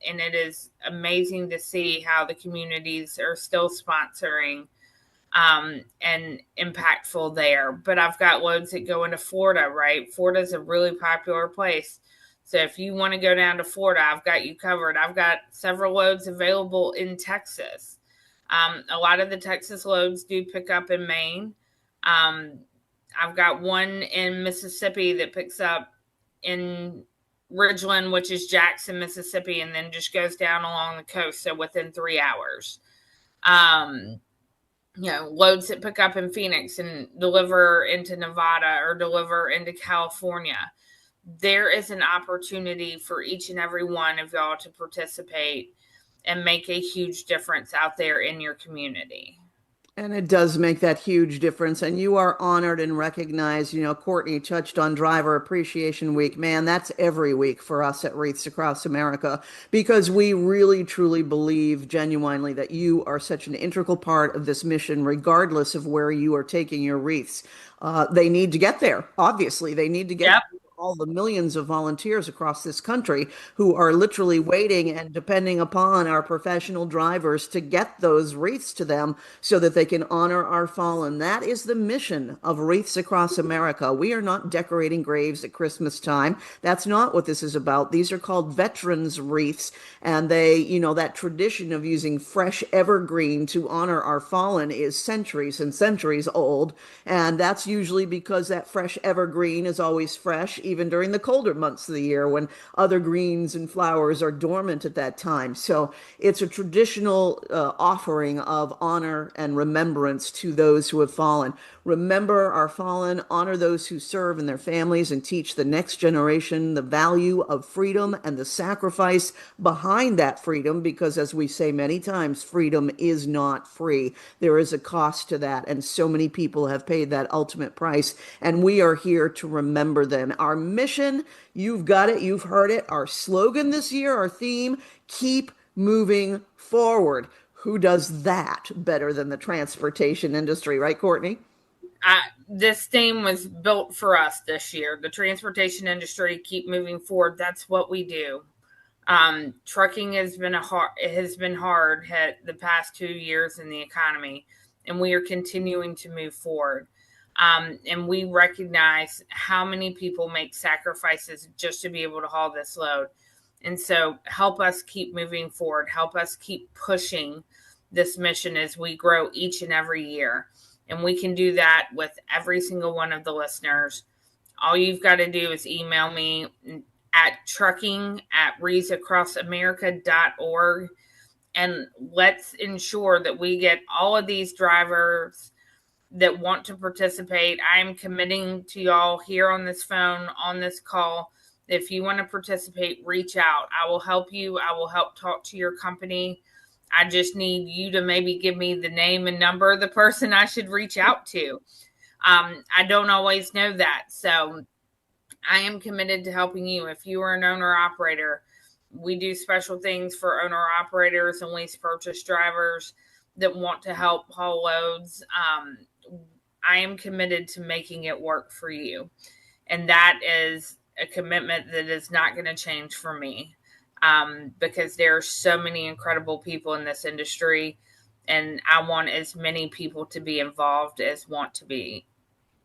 And it is amazing to see how the communities are still sponsoring and impactful there. But I've got loads that go into Florida, right? Florida is a really popular place. So if you want to go down to Florida, I've got you covered. I've got several loads available in Texas. A lot of the Texas loads do pick up in Maine. I've got one in Mississippi that picks up in Ridgeland, which is Jackson, Mississippi, and then just goes down along the coast. So within 3 hours. Loads that pick up in Phoenix and deliver into Nevada or deliver into California. There is an opportunity for each and every one of y'all to participate and make a huge difference out there in your community. And it does make that huge difference. And you are honored and recognized. Courtney touched on Driver Appreciation Week. Man, that's every week for us at Wreaths Across America, because we really, truly believe genuinely that you are such an integral part of this mission, regardless of where you are taking your wreaths. They need to get there. Obviously, they need to get all the millions of volunteers across this country who are literally waiting and depending upon our professional drivers to get those wreaths to them so that they can honor our fallen. That is the mission of Wreaths Across America. We are not decorating graves at Christmas time. That's not what this is about. These are called veterans wreaths, and they, that tradition of using fresh evergreen to honor our fallen is centuries and centuries old, and that's usually because that fresh evergreen is always fresh, even during the colder months of the year when other greens and flowers are dormant at that time. So it's a traditional offering of honor and remembrance to those who have fallen. Remember our fallen, honor those who serve and their families, and teach the next generation the value of freedom and the sacrifice behind that freedom, because as we say many times, freedom is not free. There is a cost to that, and so many people have paid that ultimate price, and we are here to remember them. Our mission, you've got it, you've heard it. Our slogan this year, our theme, keep moving forward. Who does that better than the transportation industry, right, Courtney? This theme was built for us this year. The transportation industry, keep moving forward. That's what we do. Trucking has been hard hit the past 2 years in the economy, and we are continuing to move forward. And we recognize how many people make sacrifices just to be able to haul this load. And so help us keep moving forward. Help us keep pushing this mission as we grow each and every year. And we can do that with every single one of the listeners. All you've got to do is email me at trucking@wreathsacrossamerica.org. And let's ensure that we get all of these drivers that want to participate. I am committing to y'all here on this phone, on this call. If you want to participate, reach out. I will help you. I will help talk to your company. I just need you to maybe give me the name and number of the person I should reach out to. I don't always know that. So I am committed to helping you. If you are an owner operator, we do special things for owner operators and lease purchase drivers that want to help haul loads. I am committed to making it work for you. And that is a commitment that is not going to change for me, because there are so many incredible people in this industry, and I want as many people to be involved as want to be.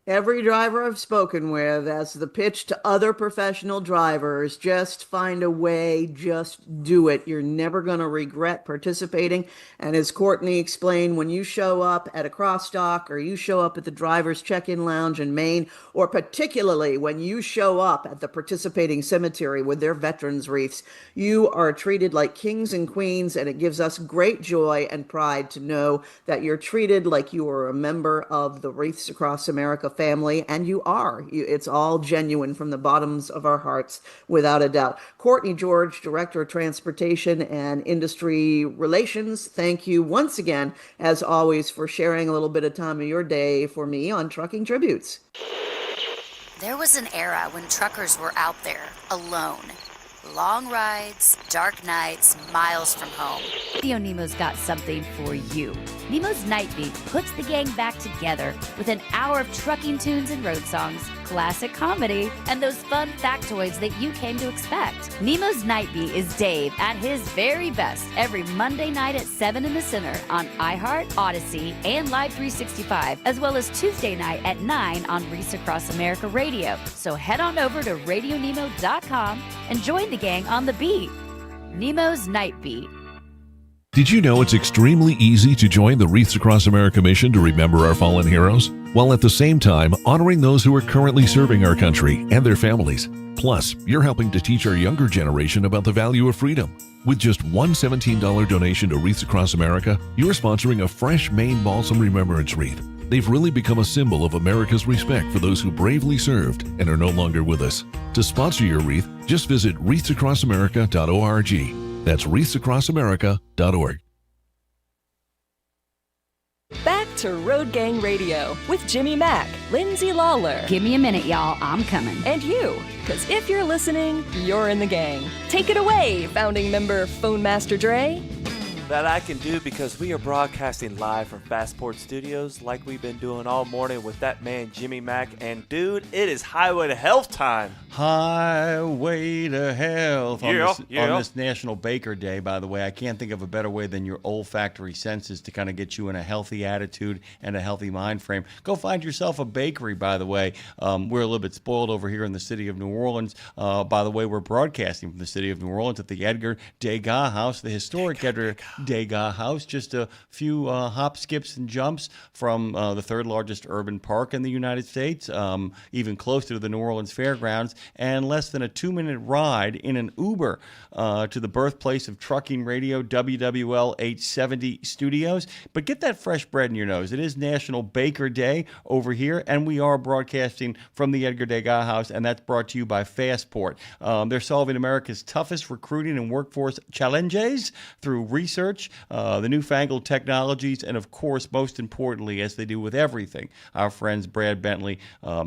Every driver I've spoken with, as the pitch to other professional drivers, just find a way, just do it. You're never going to regret participating. And as Courtney explained, when you show up at a crossdock, or you show up at the driver's check-in lounge in Maine, or particularly when you show up at the participating cemetery with their veterans wreaths, you are treated like kings and queens, and it gives us great joy and pride to know that you're treated like you are a member of the Wreaths Across America family, and you are. It's all genuine from the bottoms of our hearts, without a doubt. Courtney George, Director of Transportation and Industry Relations, thank you once again, as always, for sharing a little bit of time of your day for me on Trucking Tributes. There was an era when truckers were out there alone. Long rides, dark nights, miles from home. RadioNemo's got something for you. Nemo's Night Beat puts the gang back together with an hour of trucking tunes and road songs, classic comedy, and those fun factoids that you came to expect. Nemo's Night Beat is Dave at his very best every Monday night at 7 in the Center on iHeart, Odyssey, and Live 365, as well as Tuesday night at 9 on Reese Across America Radio. So head on over to RadioNemo.com and join the gang on the beat. Nemo's Night Beat. Did you know it's extremely easy to join the Wreaths Across America mission to remember our fallen heroes, while at the same time honoring those who are currently serving our country and their families? Plus, you're helping to teach our younger generation about the value of freedom. With just one $17 donation to Wreaths Across America, you're sponsoring a fresh Maine Balsam Remembrance Wreath. They've really become a symbol of America's respect for those who bravely served and are no longer with us. To sponsor your wreath, just visit wreathsacrossamerica.org. That's wreathsacrossamerica.org. Back to Road Gang Radio with Jimmy Mack, Lindsay Lawler. Give me a minute, y'all. I'm coming. And you, because if you're listening, you're in the gang. Take it away, founding member Phone Master Dre. That I can do because we are broadcasting live from Fastport Studios like we've been doing all morning with that man Jimmy Mack. And dude, it is Highway to Health time. Highway to Health on Yeah. this National Baker Day, by the way. I can't think of a better way than your olfactory senses to kind of get you in a healthy attitude and a healthy mind frame. Go find yourself a bakery, by the way. We're a little bit spoiled over here in the city of New Orleans. By the way, we're broadcasting from the city of New Orleans at the Edgar Degas House, the historic Edgar Degas House, just a few hop, skips, and jumps from the third largest urban park in the United States, even closer to the New Orleans Fairgrounds, and less than a 2-minute ride in an Uber to the birthplace of trucking radio, WWL 870 Studios. But get that fresh bread in your nose. It is National Baker Day over here, and we are broadcasting from the Edgar Degas House, and that's brought to you by Fastport. They're solving America's toughest recruiting and workforce challenges through research, the newfangled technologies, and of course, most importantly, as they do with everything, our friends Brad Bentley,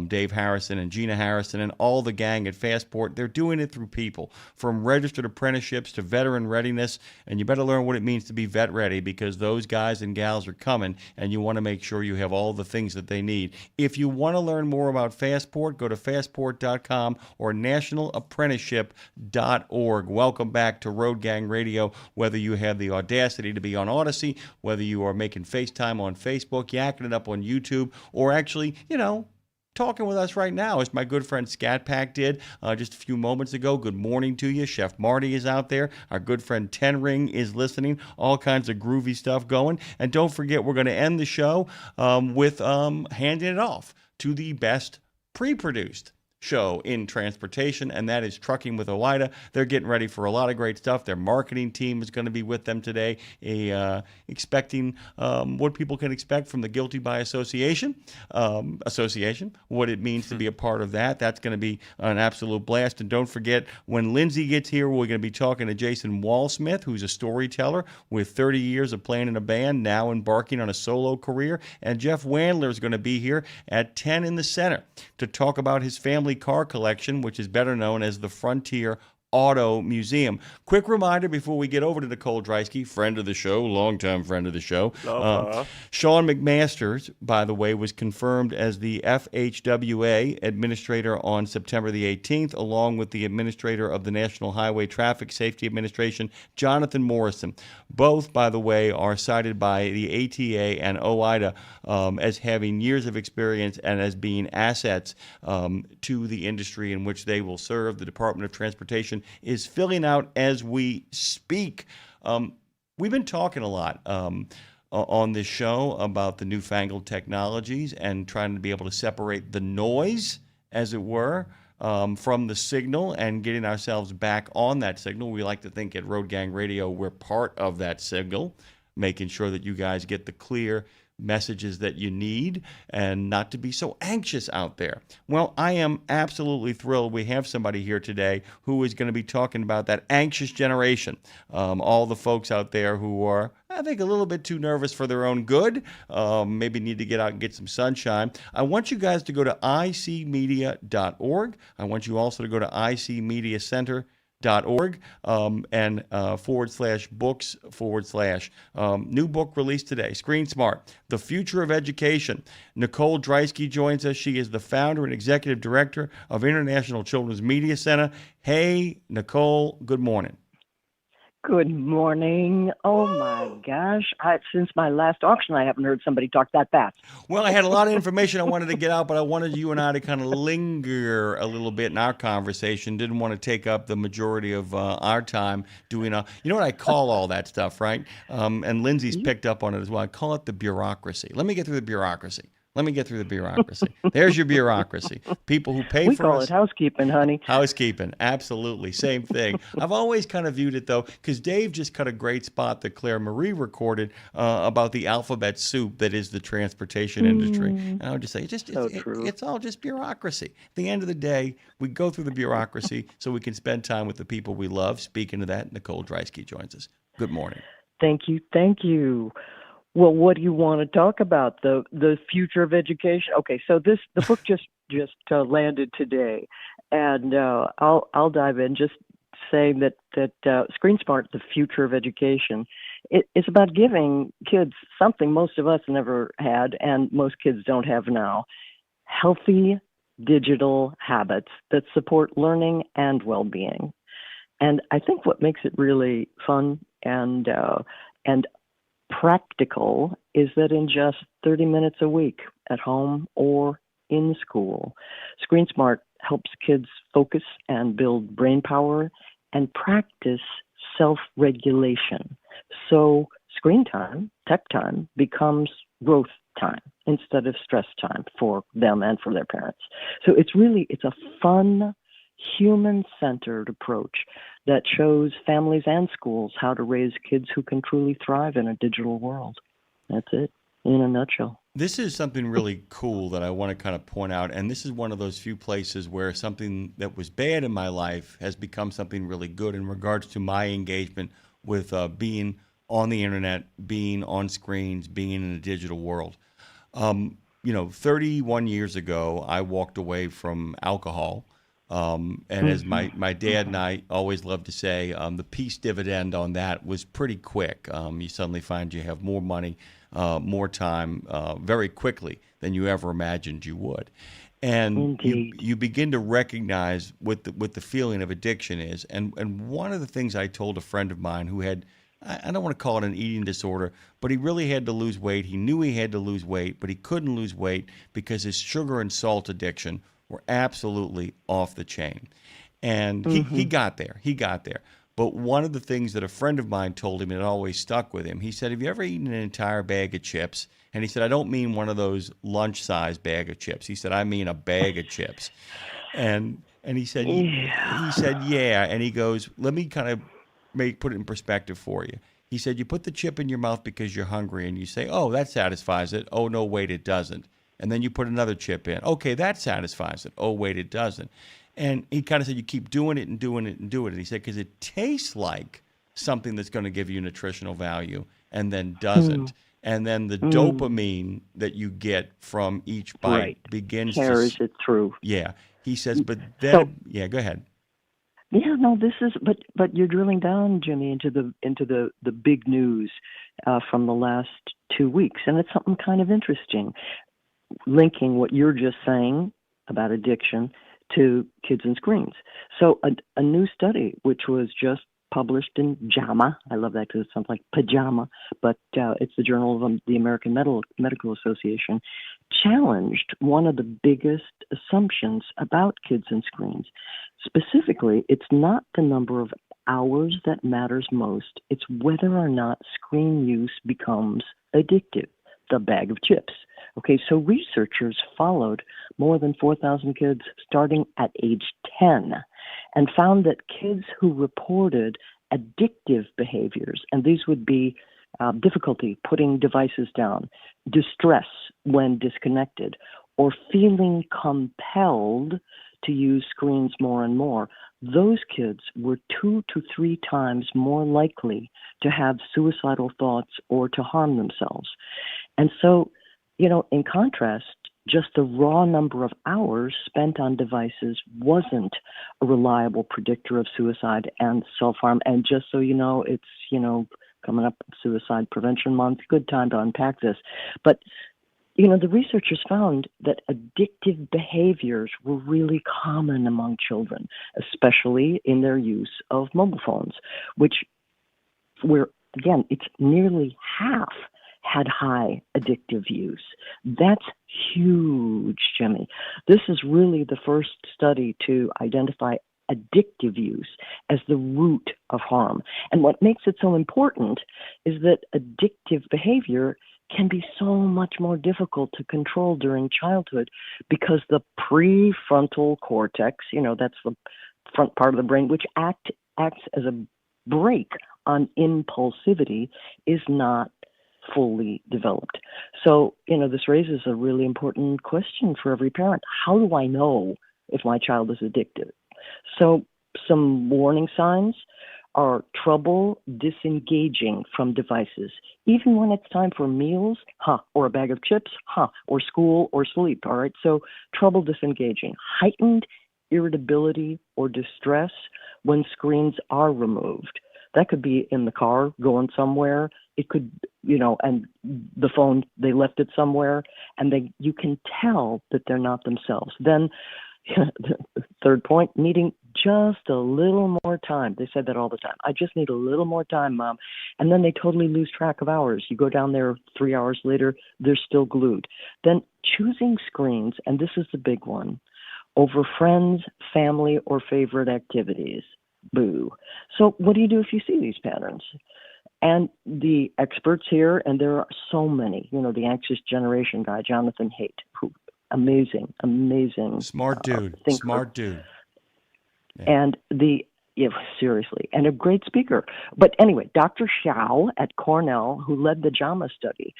Dave Harrison, and Gina Harrison, and all the gang at Fastport, they're doing it through people, from registered apprenticeships to veteran readiness, and you better learn what it means to be vet ready, because those guys and gals are coming, and you want to make sure you have all the things that they need. If you want to learn more about Fastport, go to fastport.com or nationalapprenticeship.org. Welcome back to Road Gang Radio, whether you have the audacity to be on Odyssey, whether you are making FaceTime on Facebook, yakking it up on YouTube, or actually, talking with us right now, as my good friend Scat Pack did just a few moments ago. Good morning to you. Chef Marty is out there. Our good friend Ten Ring is listening. All kinds of groovy stuff going. And don't forget, we're going to end the show with handing it off to the best pre-produced show in transportation, and that is Trucking with OIDA. They're getting ready for a lot of great stuff. Their marketing team is going to be with them today, expecting what people can expect from the Guilty by Association, what it means to be a part of that. That's going to be an absolute blast. And don't forget, when Lindsay gets here, we're going to be talking to Jason Walsmith, who's a storyteller with 30 years of playing in a band, now embarking on a solo career. And Jeff Wandler is going to be here at 10 in the Center to talk about his family car collection, which is better known as the Frontier Auto Museum. Quick reminder before we get over to Nicole Dreisky, friend of the show, longtime friend of the show. Sean McMasters, by the way, was confirmed as the FHWA administrator on September the 18th, along with the administrator of the National Highway Traffic Safety Administration, Jonathan Morrison. Both, by the way, are cited by the ATA and OIDA as having years of experience and as being assets to the industry in which they will serve. The Department of Transportation is filling out as we speak. We've been talking a lot on this show about the newfangled technologies and trying to be able to separate the noise, as it were, from the signal and getting ourselves back on that signal. We like to think at Road Gang Radio we're part of that signal, making sure that you guys get the clear messages that you need and not to be so anxious out there. Well, I am absolutely thrilled we have somebody here today who is going to be talking about that anxious generation. All the folks out there who are, I think, a little bit too nervous for their own good, maybe need to get out and get some sunshine. I want you guys to go to icmedia.org. I want you also to go to icmediacenter.org and /books/ new book released today, Screen Smart, The Future of Education. Nicole Dreisky joins us. She is the founder and executive director of International Children's Media Center. Hey, Nicole, good morning. Good morning. Oh my gosh. Since my last auction, I haven't heard somebody talk that fast. Well, I had a lot of information I wanted to get out, but I wanted you and I to kind of linger a little bit in our conversation. Didn't want to take up the majority of our time doing you know what I call all that stuff, right? And Lindsay's picked up on it as well. I call it the bureaucracy. Let me get through the bureaucracy. There's your bureaucracy. People who pay for us. We call it housekeeping, honey. Housekeeping, absolutely. Same thing. I've always kind of viewed it, though, because Dave just cut a great spot that Claire Marie recorded about the alphabet soup that is the transportation industry. And I would just say, it's all just bureaucracy. At the end of the day, we go through the bureaucracy so we can spend time with the people we love. Speaking of that, Nicole Dreisky joins us. Good morning. Thank you. Well, what do you want to talk about? The future of education. Okay, so the book just landed today, and I'll dive in just saying that Screen Smart, The Future of Education, it's about giving kids something most of us never had and most kids don't have now: healthy digital habits that support learning and well-being. And I think what makes it really fun and practical is that in just 30 minutes a week at home or in school, Screen Smart helps kids focus and build brain power and practice self-regulation. So screen time, tech time, becomes growth time instead of stress time for them and for their parents. So it's a fun, human-centered approach that shows families and schools how to raise kids who can truly thrive in a digital world. That's it, in a nutshell. This is something really cool that I want to kind of point out, and this is one of those few places where something that was bad in my life has become something really good in regards to my engagement with being on the internet, being on screens, being in a digital world. 31 years ago, I walked away from alcohol. And as my dad and I always loved to say, the peace dividend on that was pretty quick. You suddenly find you have more money, more time, very quickly than you ever imagined you would. And you begin to recognize what the feeling of addiction is. And one of the things I told a friend of mine who had, I don't want to call it an eating disorder, but he really had to lose weight. He knew he had to lose weight, but he couldn't lose weight because his sugar and salt addiction were absolutely off the chain. And he got there. But one of the things that a friend of mine told him, and it always stuck with him, he said, have you ever eaten an entire bag of chips? And he said, I don't mean one of those lunch-size bag of chips. He said, I mean a bag of chips. And he said, yeah. And he goes, let me kind of put it in perspective for you. He said, you put the chip in your mouth because you're hungry, and you say, oh, that satisfies it. Oh, no, wait, it doesn't. And then you put another chip in. Okay, that satisfies it. Oh, wait, it doesn't. And he kind of said you keep doing it and doing it and doing it. And he said because it tastes like something that's going to give you nutritional value and then doesn't. And then the dopamine that you get from each bite begins carries it through. Yeah. He says, but then, go ahead. Yeah, no, this is, but you're drilling down, Jimmy, into the big news from the last 2 weeks. And it's something kind of interesting, linking what you're just saying about addiction to kids and screens. So a new study, which was just published in JAMA, I love that because it sounds like pajama, but it's the Journal of the American Medical Association, challenged one of the biggest assumptions about kids and screens. Specifically, it's not the number of hours that matters most, it's whether or not screen use becomes addictive, the bag of chips. Okay, so researchers followed more than 4,000 kids starting at age 10 and found that kids who reported addictive behaviors, and these would be difficulty putting devices down, distress when disconnected, or feeling compelled to use screens more and more, those kids were 2 to 3 times more likely to have suicidal thoughts or to harm themselves. And so, in contrast, just the raw number of hours spent on devices wasn't a reliable predictor of suicide and self-harm. And just so you know, it's, coming up Suicide Prevention Month, good time to unpack this. But, the researchers found that addictive behaviors were really common among children, especially in their use of mobile phones, where, again, it's nearly half had high addictive use. That's huge, Jimmy. This is really the first study to identify addictive use as the root of harm. And what makes it so important is that addictive behavior can be so much more difficult to control during childhood because the prefrontal cortex, that's the front part of the brain, which acts as a brake on impulsivity, is not fully developed. So, this raises a really important question for every parent. How do I know if my child is addicted? So, some warning signs are trouble disengaging from devices, even when it's time for meals, or a bag of chips, or school or sleep, all right? So, trouble disengaging, heightened irritability or distress when screens are removed. That could be in the car going somewhere. It could, and the phone, they left it somewhere, and you can tell that they're not themselves. Then the third point, needing just a little more time. They said that all the time. I just need a little more time, Mom. And then they totally lose track of hours. You go down there 3 hours later, they're still glued. Then choosing screens, and this is the big one, over friends, family, or favorite activities. Boo. So what do you do if you see these patterns? And the experts here, and there are so many, the anxious generation guy, Jonathan Haidt, who amazing smart dude, thinker. Smart dude. Yeah. And seriously, and a great speaker. But anyway, Dr. Xiao at Cornell, who led the JAMA study,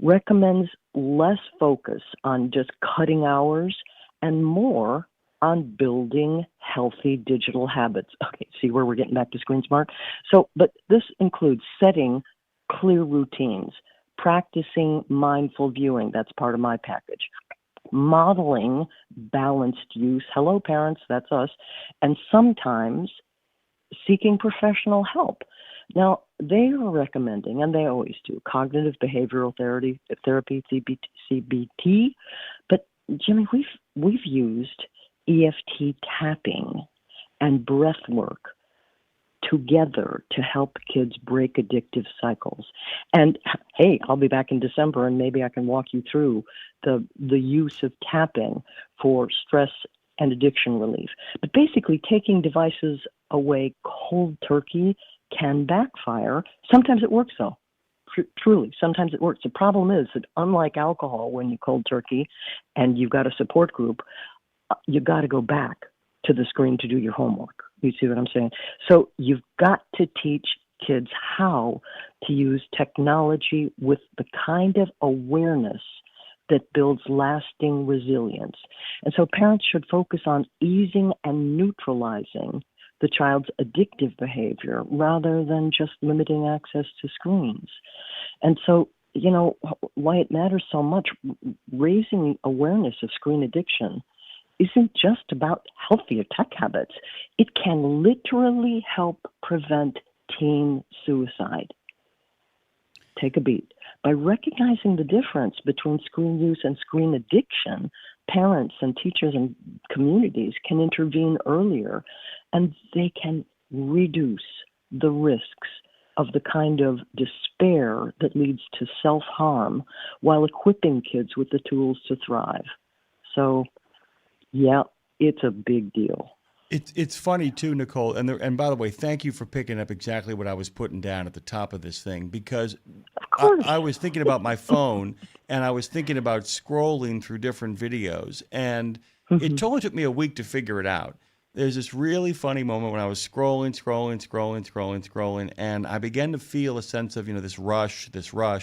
recommends less focus on just cutting hours and more on building healthy digital habits. Okay, see where we're getting back to Screen Smart? So, but this includes setting clear routines, practicing mindful viewing, that's part of my package, modeling balanced use, hello parents, that's us, and sometimes seeking professional help. Now, they are recommending, and they always do, cognitive behavioral therapy, CBT, but Jimmy, we've used EFT tapping and breath work together to help kids break addictive cycles. And hey, I'll be back in December and maybe I can walk you through the use of tapping for stress and addiction relief. But basically, taking devices away cold turkey can backfire. Sometimes it works though. Truly, sometimes it works. The problem is that unlike alcohol, when you cold turkey and you've got a support group, you got to go back to the screen to do your homework. You see what I'm saying? So you've got to teach kids how to use technology with the kind of awareness that builds lasting resilience. And so parents should focus on easing and neutralizing the child's addictive behavior rather than just limiting access to screens. And so, why it matters so much, raising awareness of screen addiction isn't just about healthier tech habits. It can literally help prevent teen suicide. Take a beat. By recognizing the difference between screen use and screen addiction, parents and teachers and communities can intervene earlier, and they can reduce the risks of the kind of despair that leads to self-harm while equipping kids with the tools to thrive. So, yeah, it's a big deal. It's funny too, Nicole, and by the way, thank you for picking up exactly what I was putting down at the top of this thing, because I was thinking about my phone and I was thinking about scrolling through different videos, and it only took me a week to figure it out. there's this really funny moment when I was scrolling, and I began to feel a sense of, this rush.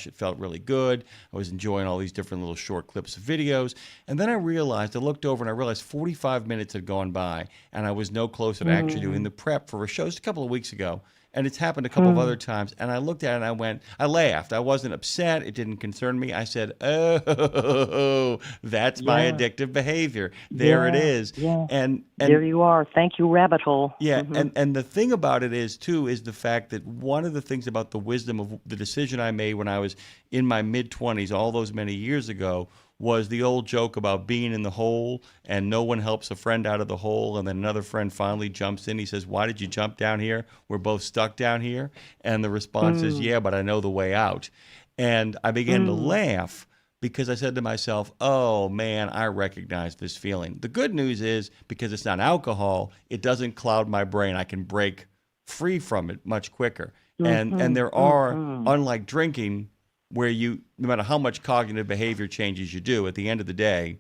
It felt really good. I was enjoying all these different little short clips of videos. And then I looked over and I realized 45 minutes had gone by, and I was no closer to actually doing the prep for a show just a couple of weeks ago. And it's happened a couple of other times. And I looked at it and I laughed. I wasn't upset. It didn't concern me. I said, oh, that's my addictive behavior. There it is. Yeah. And there you are. Thank you, rabbit hole. Yeah. And the thing about it is the fact that one of the things about the wisdom of the decision I made when I was in my mid-20s, all those many years ago, was the old joke about being in the hole and no one helps a friend out of the hole, and then another friend finally jumps in. He says, why did you jump down here? We're both stuck down here. And the response is, yeah, but I know the way out. And I began to laugh because I said to myself, oh, man, I recognize this feeling. The good news is, because it's not alcohol, it doesn't cloud my brain. I can break free from it much quicker. And there are, unlike drinking, where no matter how much cognitive behavior changes you do, at the end of the day,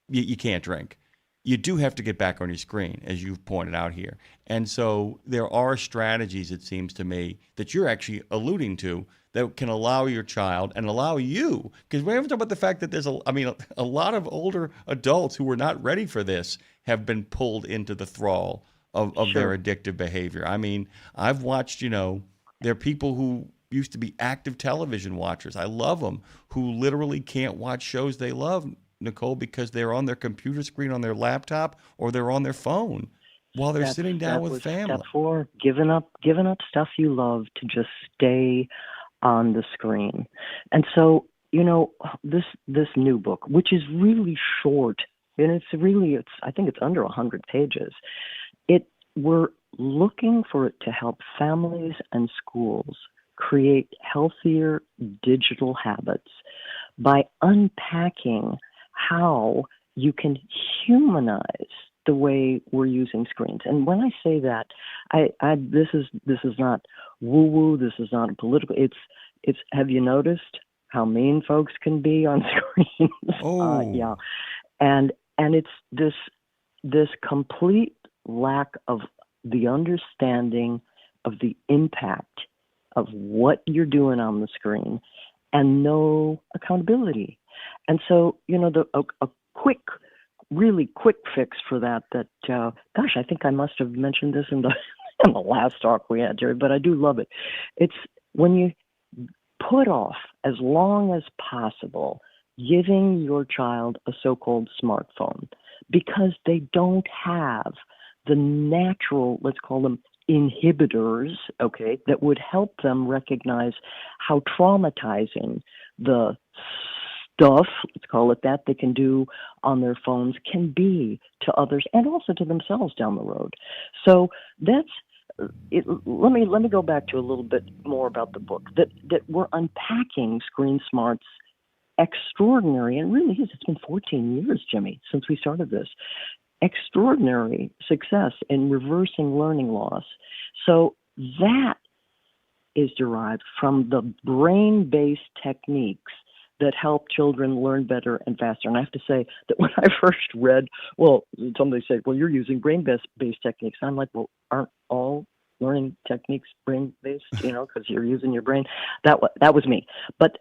you can't drink. You do have to get back on your screen, as you've pointed out here. And so there are strategies, it seems to me, that you're actually alluding to that can allow your child and allow you, because we haven't talked about the fact that there's a lot of older adults who were not ready for this have been pulled into the thrall of their addictive behavior. I mean, I've watched, there are people who used to be active television watchers. I love them, who literally can't watch shows they love, Nicole, because they're on their computer screen on their laptop or they're on their phone while they're sitting down with family. Step 4, giving up stuff you love to just stay on the screen. And so, this new book, which is really short, and I think it's under 100 pages. We're looking for it to help families and schools create healthier digital habits by unpacking how you can humanize the way we're using screens. And when I say that, this is not woo-woo. This is not a political. It's. Have you noticed how mean folks can be on screens? Yeah, and it's this complete lack of the understanding of the impact of what you're doing on the screen and no accountability. And so, a really quick fix for that, gosh, I think I must have mentioned this in the last talk we had, Jerry, but I do love it. It's when you put off as long as possible giving your child a so-called smartphone because they don't have the natural, let's call them inhibitors, okay, that would help them recognize how traumatizing the stuff, let's call it that, they can do on their phones can be to others and also to themselves down the road. So that's it. Let me go back to a little bit more about the book that we're unpacking Screen Smart's extraordinary, and really it's been 14 years, Jimmy, since we started this, extraordinary success in reversing learning loss. So that is derived from the brain-based techniques that help children learn better and faster. And I have to say that when I first read, somebody said, well, you're using brain-based techniques. I'm like, well, aren't all learning techniques brain-based, because you're using your brain? That was me. But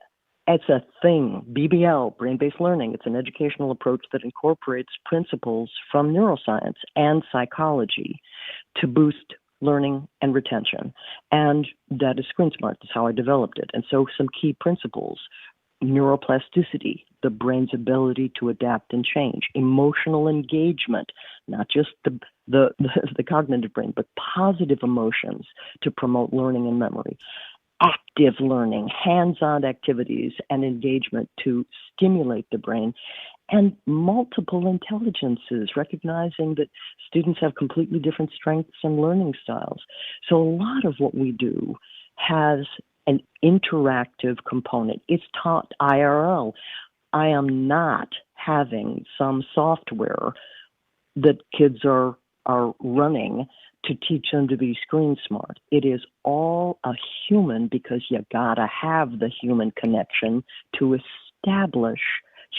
it's a thing, BBL, brain-based learning. It's an educational approach that incorporates principles from neuroscience and psychology to boost learning and retention. And that is Screen Smart. That's how I developed it. And so some key principles: neuroplasticity, the brain's ability to adapt and change; emotional engagement, not just the cognitive brain, but positive emotions to promote learning and memory; active learning, hands-on activities and engagement to stimulate the brain; and multiple intelligences, recognizing that students have completely different strengths and learning styles. So a lot of what we do has an interactive component. It's taught IRL. I am not having some software that kids are running to teach them to be screen smart. It is all a human, because you gotta have the human connection to establish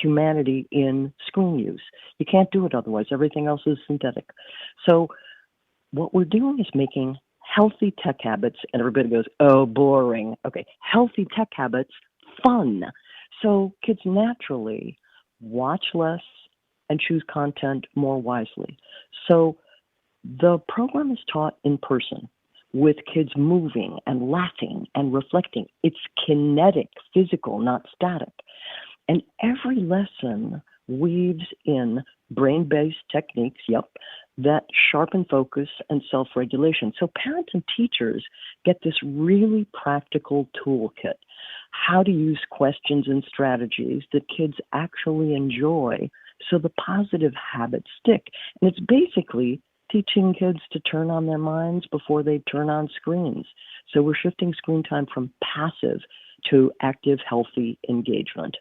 humanity in screen use. You can't do it otherwise. Everything else is synthetic. So what we're doing is making healthy tech habits, and everybody goes, oh, boring. Okay, healthy tech habits, fun. So kids naturally watch less and choose content more wisely. So the program is taught in person with kids moving and laughing and reflecting. It's kinetic, physical, not static. And every lesson weaves in brain-based techniques, that sharpen focus and self-regulation. So parents and teachers get this really practical toolkit, how to use questions and strategies that kids actually enjoy so the positive habits stick. And it's basically teaching kids to turn on their minds before they turn on screens. So we're shifting screen time from passive to active, healthy engagement.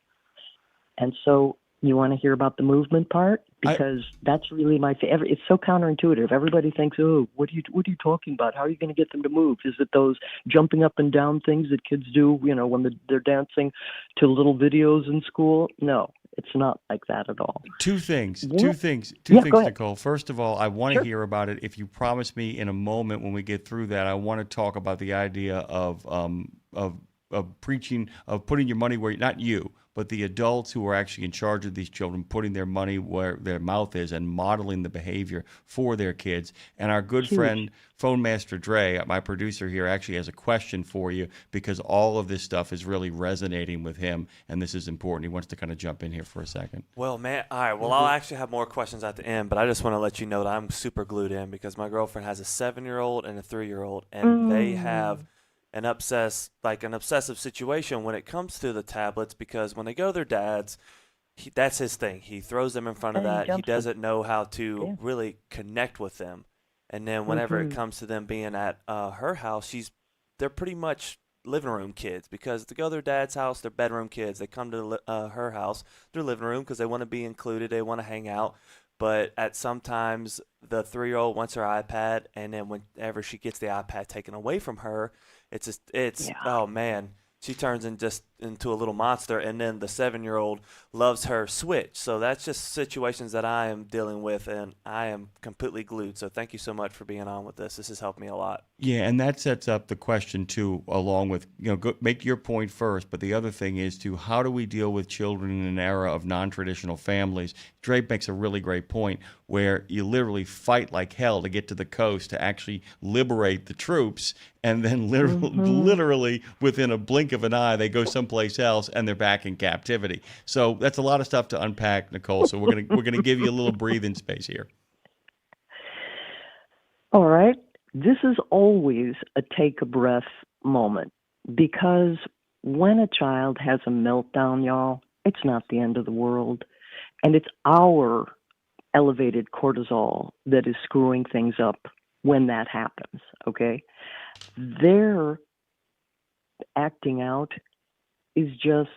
And so you want to hear about the movement part? Because that's really my favorite. It's so counterintuitive. Everybody thinks, oh, what are you talking about? How are you going to get them to move? Is it those jumping up and down things that kids do, when they're dancing to little videos in school? No, it's not like that at all. Two things, go ahead. Nicole. First of all, I want to hear about it. If you promise me in a moment when we get through that, I want to talk about the idea of preaching, of putting your money where, not you, but the adults who are actually in charge of these children, putting their money where their mouth is and modeling the behavior for their kids. And our good friend, Phone Master Dre, my producer here, actually has a question for you because all of this stuff is really resonating with him, and this is important. He wants to kind of jump in here for a second. Well, man, all right. Well, I'll actually have more questions at the end, but I just want to let you know that I'm super glued in because my girlfriend has a 7-year-old and a 3-year-old, and they have an obsessive situation when it comes to the tablets because when they go to their dad's, that's his thing. He throws them in front of that. He doesn't know how to really connect with them. And then whenever it comes to them being at her house, they're pretty much living room kids because to go to their dad's house, they're bedroom kids. They come to her house, their living room because they want to be included. They want to hang out. But at sometimes the 3-year-old wants her iPad, and then whenever she gets the iPad taken away from her, oh man, she turns into a little monster. And then the 7-year-old loves her Switch. So that's just situations that I am dealing with, and I am completely glued. So thank you so much for being on with this. This has helped me a lot. Yeah, and that sets up the question too, along with, make your point first, but the other thing is how do we deal with children in an era of non-traditional families? Dre makes a really great point where you literally fight like hell to get to the coast to actually liberate the troops, and then literally within a blink of an eye, they go someplace else and they're back in captivity. So that's a lot of stuff to unpack, Nicole. So we're gonna give you a little breathing space here. All right. This is always a take a breath moment because when a child has a meltdown, y'all, it's not the end of the world. And it's our elevated cortisol that is screwing things up when that happens, okay? Their acting out is just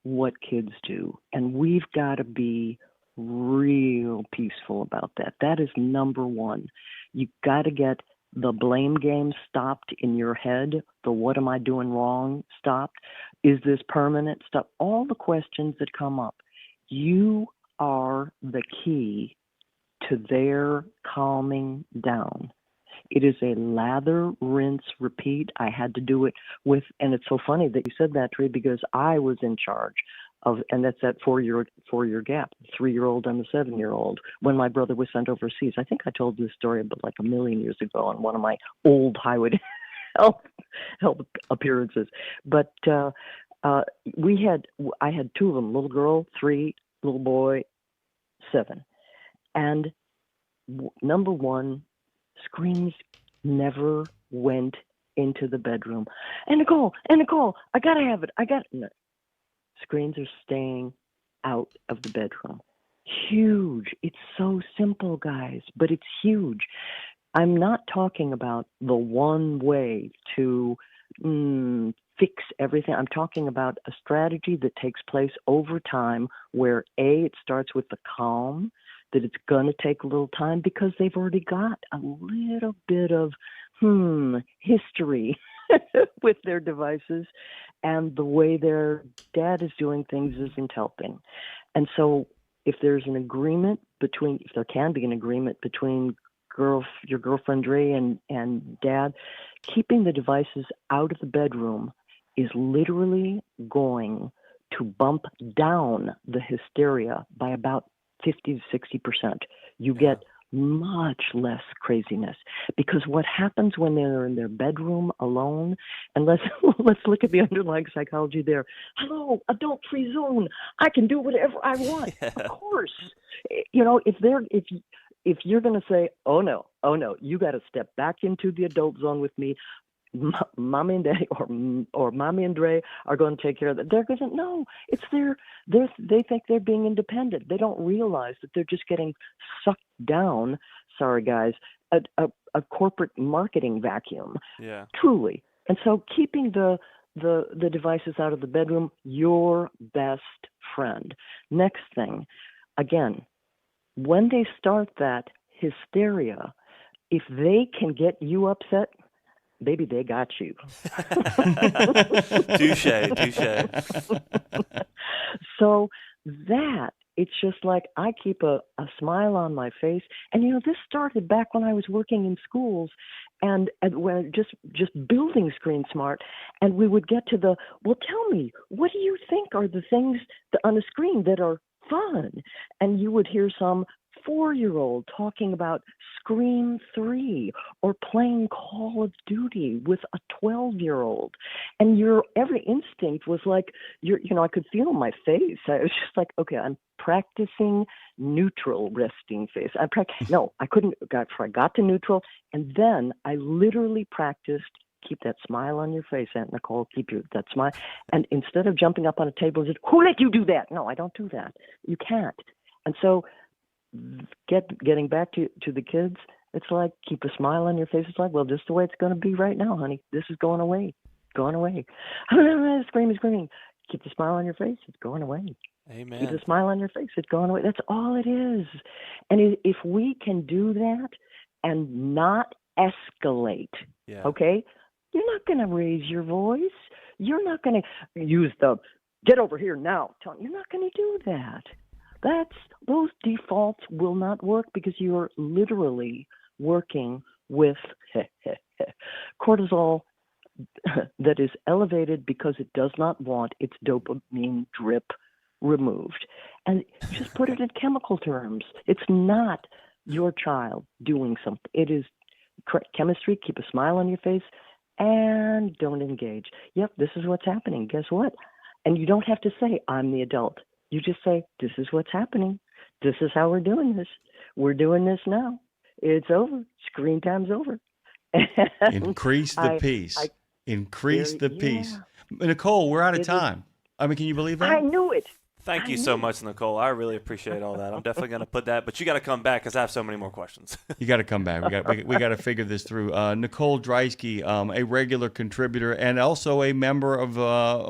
what kids do. And we've got to be real peaceful about that. That is number one. You've got to get the blame game stopped in your head. The what am I doing wrong stopped. Is this permanent? Stop. All the questions that come up. You are the key to their calming down. It is a lather, rinse, repeat. I had to do it with, and it's so funny that you said that, Trey, because I was in charge of, and that's that four-year gap, 3-year-old and the 7-year-old, when my brother was sent overseas. I think I told this story about like a million years ago on one of my old highway health appearances. But I had 2 of them, little girl, 3, little boy, 7. And number one, screens never went into the bedroom. And Nicole, I gotta have it. No. Screens are staying out of the bedroom. Huge. It's so simple, guys, but it's huge. I'm not talking about the one way to fix everything. I'm talking about a strategy that takes place over time where it starts with the calm, that it's going to take a little time because they've already got a little bit of history with their devices, and the way their dad is doing things isn't helping. And so if there can be an agreement between your girlfriend Ray and Dad, keeping the devices out of the bedroom is literally going to bump down the hysteria by about 50 to 60%. You get much less craziness, because what happens when they're in their bedroom alone, and let's look at the underlying psychology there. Hello, adult-free zone. I can do whatever I want. Of course. You know, if you're going to say, oh no, you got to step back into the adult zone with me. Mommy and Daddy or Mommy and Dre are going to take care of that. They're going to, no, it's they think they're being independent. They don't realize that they're just getting sucked down. Sorry, guys, a corporate marketing vacuum. Yeah. Truly. And so keeping the devices out of the bedroom, your best friend. Next thing, again, when they start that hysteria, if they can get you upset, baby, they got you. Touche. So that, it's just like I keep a smile on my face. And, you know, this started back when I was working in schools and when just building Screen Smart. And we would get to well, tell me, what do you think are the things on the screen that are fun? And you would hear some 4-year-old talking about Scream 3 or playing Call of Duty with a 12-year-old. And your every instinct was like, I could feel my face. I was just like, okay, I'm practicing neutral resting face. I couldn't, I got to neutral. And then I literally practiced, keep that smile on your face, Aunt Nicole, that smile. And instead of jumping up on a table and said, who let you do that? No, I don't do that. You can't. And so getting back to the kids, it's like, keep a smile on your face. It's like, well, just the way it's going to be right now, honey. This is going away. Screaming. Keep the smile on your face. It's going away. Amen. Keep the smile on your face. It's going away. That's all it is. And if we can do that and not escalate, okay, you're not going to raise your voice. You're not going to use get over here now. You're not going to do that. Those defaults will not work, because you're literally working with cortisol that is elevated because it does not want its dopamine drip removed. And just put it in chemical terms. It's not your child doing something. It is chemistry. Keep a smile on your face and don't engage. Yep, this is what's happening. Guess what? And you don't have to say, I'm the adult. You just say, this is what's happening. This is how we're doing this. We're doing this now. It's over. Screen time's over. Increase the peace. Increase the peace. Nicole, we're out of time. I mean, can you believe that? I knew it. Thank you so much, Nicole. I really appreciate all that. I'm definitely going to put that, but you got to come back because I have so many more questions. You got to come back. We got to figure this through. Nicole Dreisky, a regular contributor and also a member of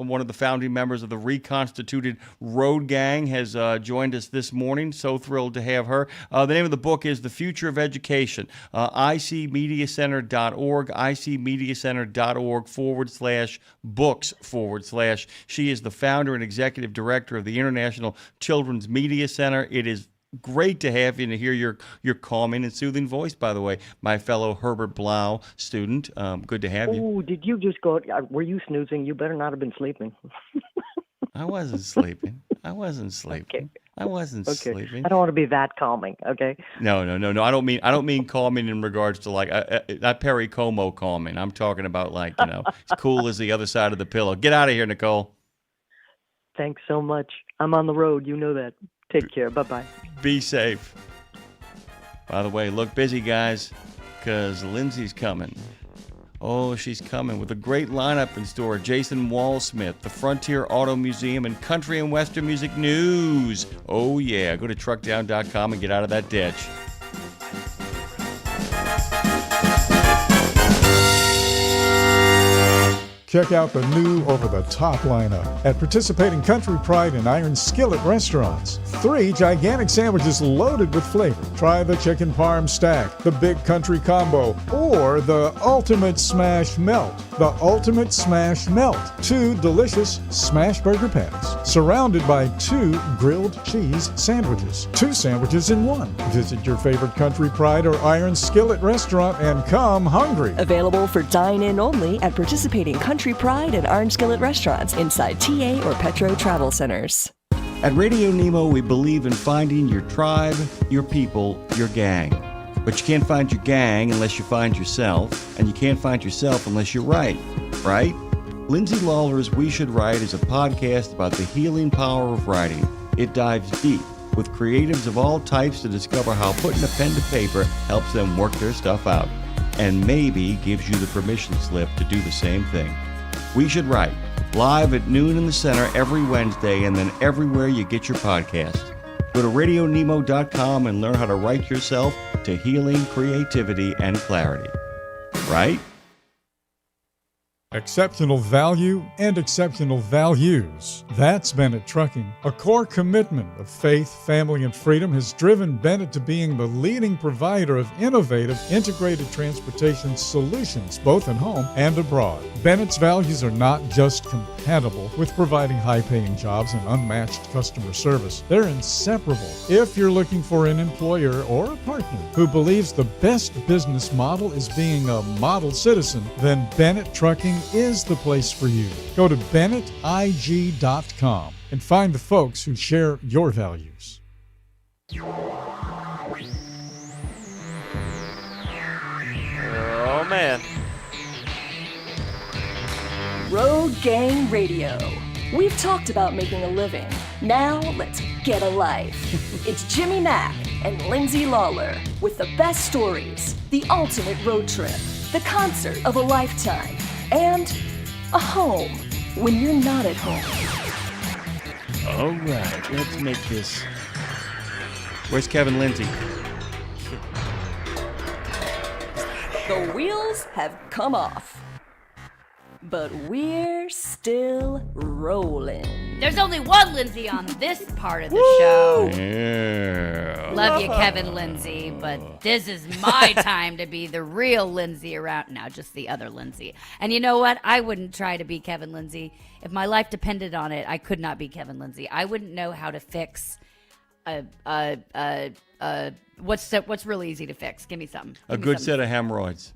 one of the founding members of the reconstituted Road Gang, has joined us this morning. So thrilled to have her. The name of the book is The Future of Education. icmediacenter.org, icmediacenter.org/books/. She is the founder and executive director of the International Children's Media Center. It is great to have you and to hear your calming and soothing voice, by the way, my fellow Herbert Blau student. Good to have you. Oh, did you just go? Were you snoozing? You better not have been sleeping. I wasn't sleeping. Okay. I wasn't sleeping. I don't want to be that calming. Okay. No. I don't mean calming in regards to like not Perry Como calming. I'm talking about like as cool as the other side of the pillow. Get out of here, Nicole. Thanks so much. I'm on the road. You know that. Take care. Bye-bye. Be safe. By the way, look busy, guys, because Lindsay's coming. Oh, she's coming with a great lineup in store. Jason Wallsmith, the Frontier Auto Museum, and country and western music news. Oh, yeah. Go to truckdown.com and get out of that ditch. Check out the new over-the-top lineup at participating Country Pride and Iron Skillet restaurants. 3 gigantic sandwiches loaded with flavor. Try the Chicken Parm Stack, the Big Country Combo, or the Ultimate Smash Melt. The Ultimate Smash Melt. 2 delicious smash burger patties. surrounded by 2 grilled cheese sandwiches. 2 sandwiches in one. Visit your favorite Country Pride or Iron Skillet restaurant and come hungry. Available for dine-in only at participating Country Pride and Iron Skillet restaurants inside TA or Petro Travel Centers. At Radio Nemo, we believe in finding your tribe, your people, your gang. But you can't find your gang unless you find yourself, and you can't find yourself unless you write, right? Lindsay Lawler's We Should Write is a podcast about the healing power of writing. It dives deep with creatives of all types to discover how putting a pen to paper helps them work their stuff out, and maybe gives you the permission slip to do the same thing. We Should Write, live at noon in the center every Wednesday, and then everywhere you get your podcast. Go to RadioNemo.com and learn how to write yourself to healing, creativity, and clarity. Right? Exceptional value and exceptional values. That's Bennett Trucking. A core commitment of faith, family, and freedom has driven Bennett to being the leading provider of innovative, integrated transportation solutions, both at home and abroad. Bennett's values are not just compatible with providing high-paying jobs and unmatched customer service. They're inseparable. If you're looking for an employer or a partner who believes the best business model is being a model citizen, then Bennett Trucking is the place for you. Go to BennettIG.com and find the folks who share your values. Oh, man. Road Gang Radio. We've talked about making a living. Now let's get a life. It's Jimmy Mack and Lindsay Lawler with the best stories, the ultimate road trip, the concert of a lifetime, and a home when you're not at home. All right, let's make this. Where's Kevin Lindsay? The wheels have come off, but we're still rolling. There's only one Lindsay on this part of the show. Yeah. Love you, Kevin Lindsay, but this is my time to be the real Lindsay around. Now, just the other Lindsay. And you know what? I wouldn't try to be Kevin Lindsay. If my life depended on it, I could not be Kevin Lindsay. I wouldn't know how to fix what's really easy to fix. Give me something. A good set of hemorrhoids.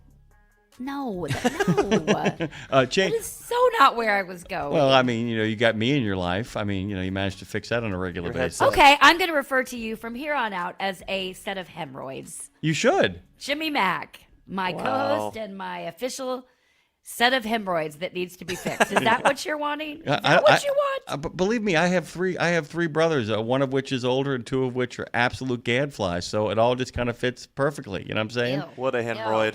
No. That is so not where I was going. Well, I mean, you got me in your life. I mean, you managed to fix that on a regular basis. Okay, I'm going to refer to you from here on out as a set of hemorrhoids. You should. Jimmy Mack, my co-host and my official set of hemorrhoids that needs to be fixed. Is that what you're wanting? Is that what you want? Believe me, I have three brothers, one of which is older and 2 of which are absolute gadflies. So it all just kind of fits perfectly. You know what I'm saying? Ew. What a hemorrhoid.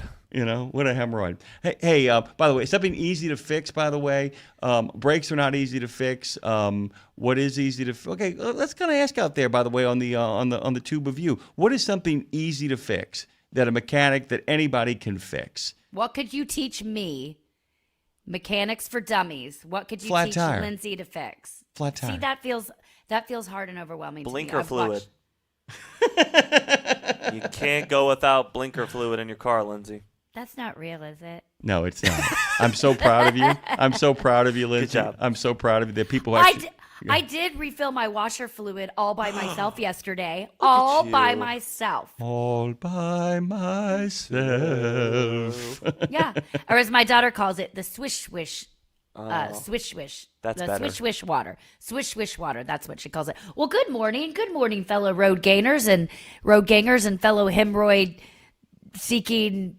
What a hemorrhoid. Hey, by the way, something easy to fix, by the way. Brakes are not easy to fix. What is easy to fix? Okay, let's kind of ask out there, by the way, on the tube of you. What is something easy to fix that a mechanic, that anybody can fix? What could you teach me? Mechanics for Dummies. What could you Flat teach tire. Lindsay to fix? Flat tire. See, that feels hard and overwhelming. Blinker to me. fluid. You can't go without blinker fluid in your car, Lindsay. That's not real, is it? No, it's not. I'm so proud of you. I'm so proud of you, Lindsay. Good job. I'm so proud of you that people actually... I did refill my washer fluid all by myself yesterday. All by myself. All by myself. Yeah. Or as my daughter calls it, the swish swish. Swish swish. That's the better. Swish swish water. Swish swish water. That's what she calls it. Well, good morning. Good morning, fellow road gangers and fellow hemorrhoid seeking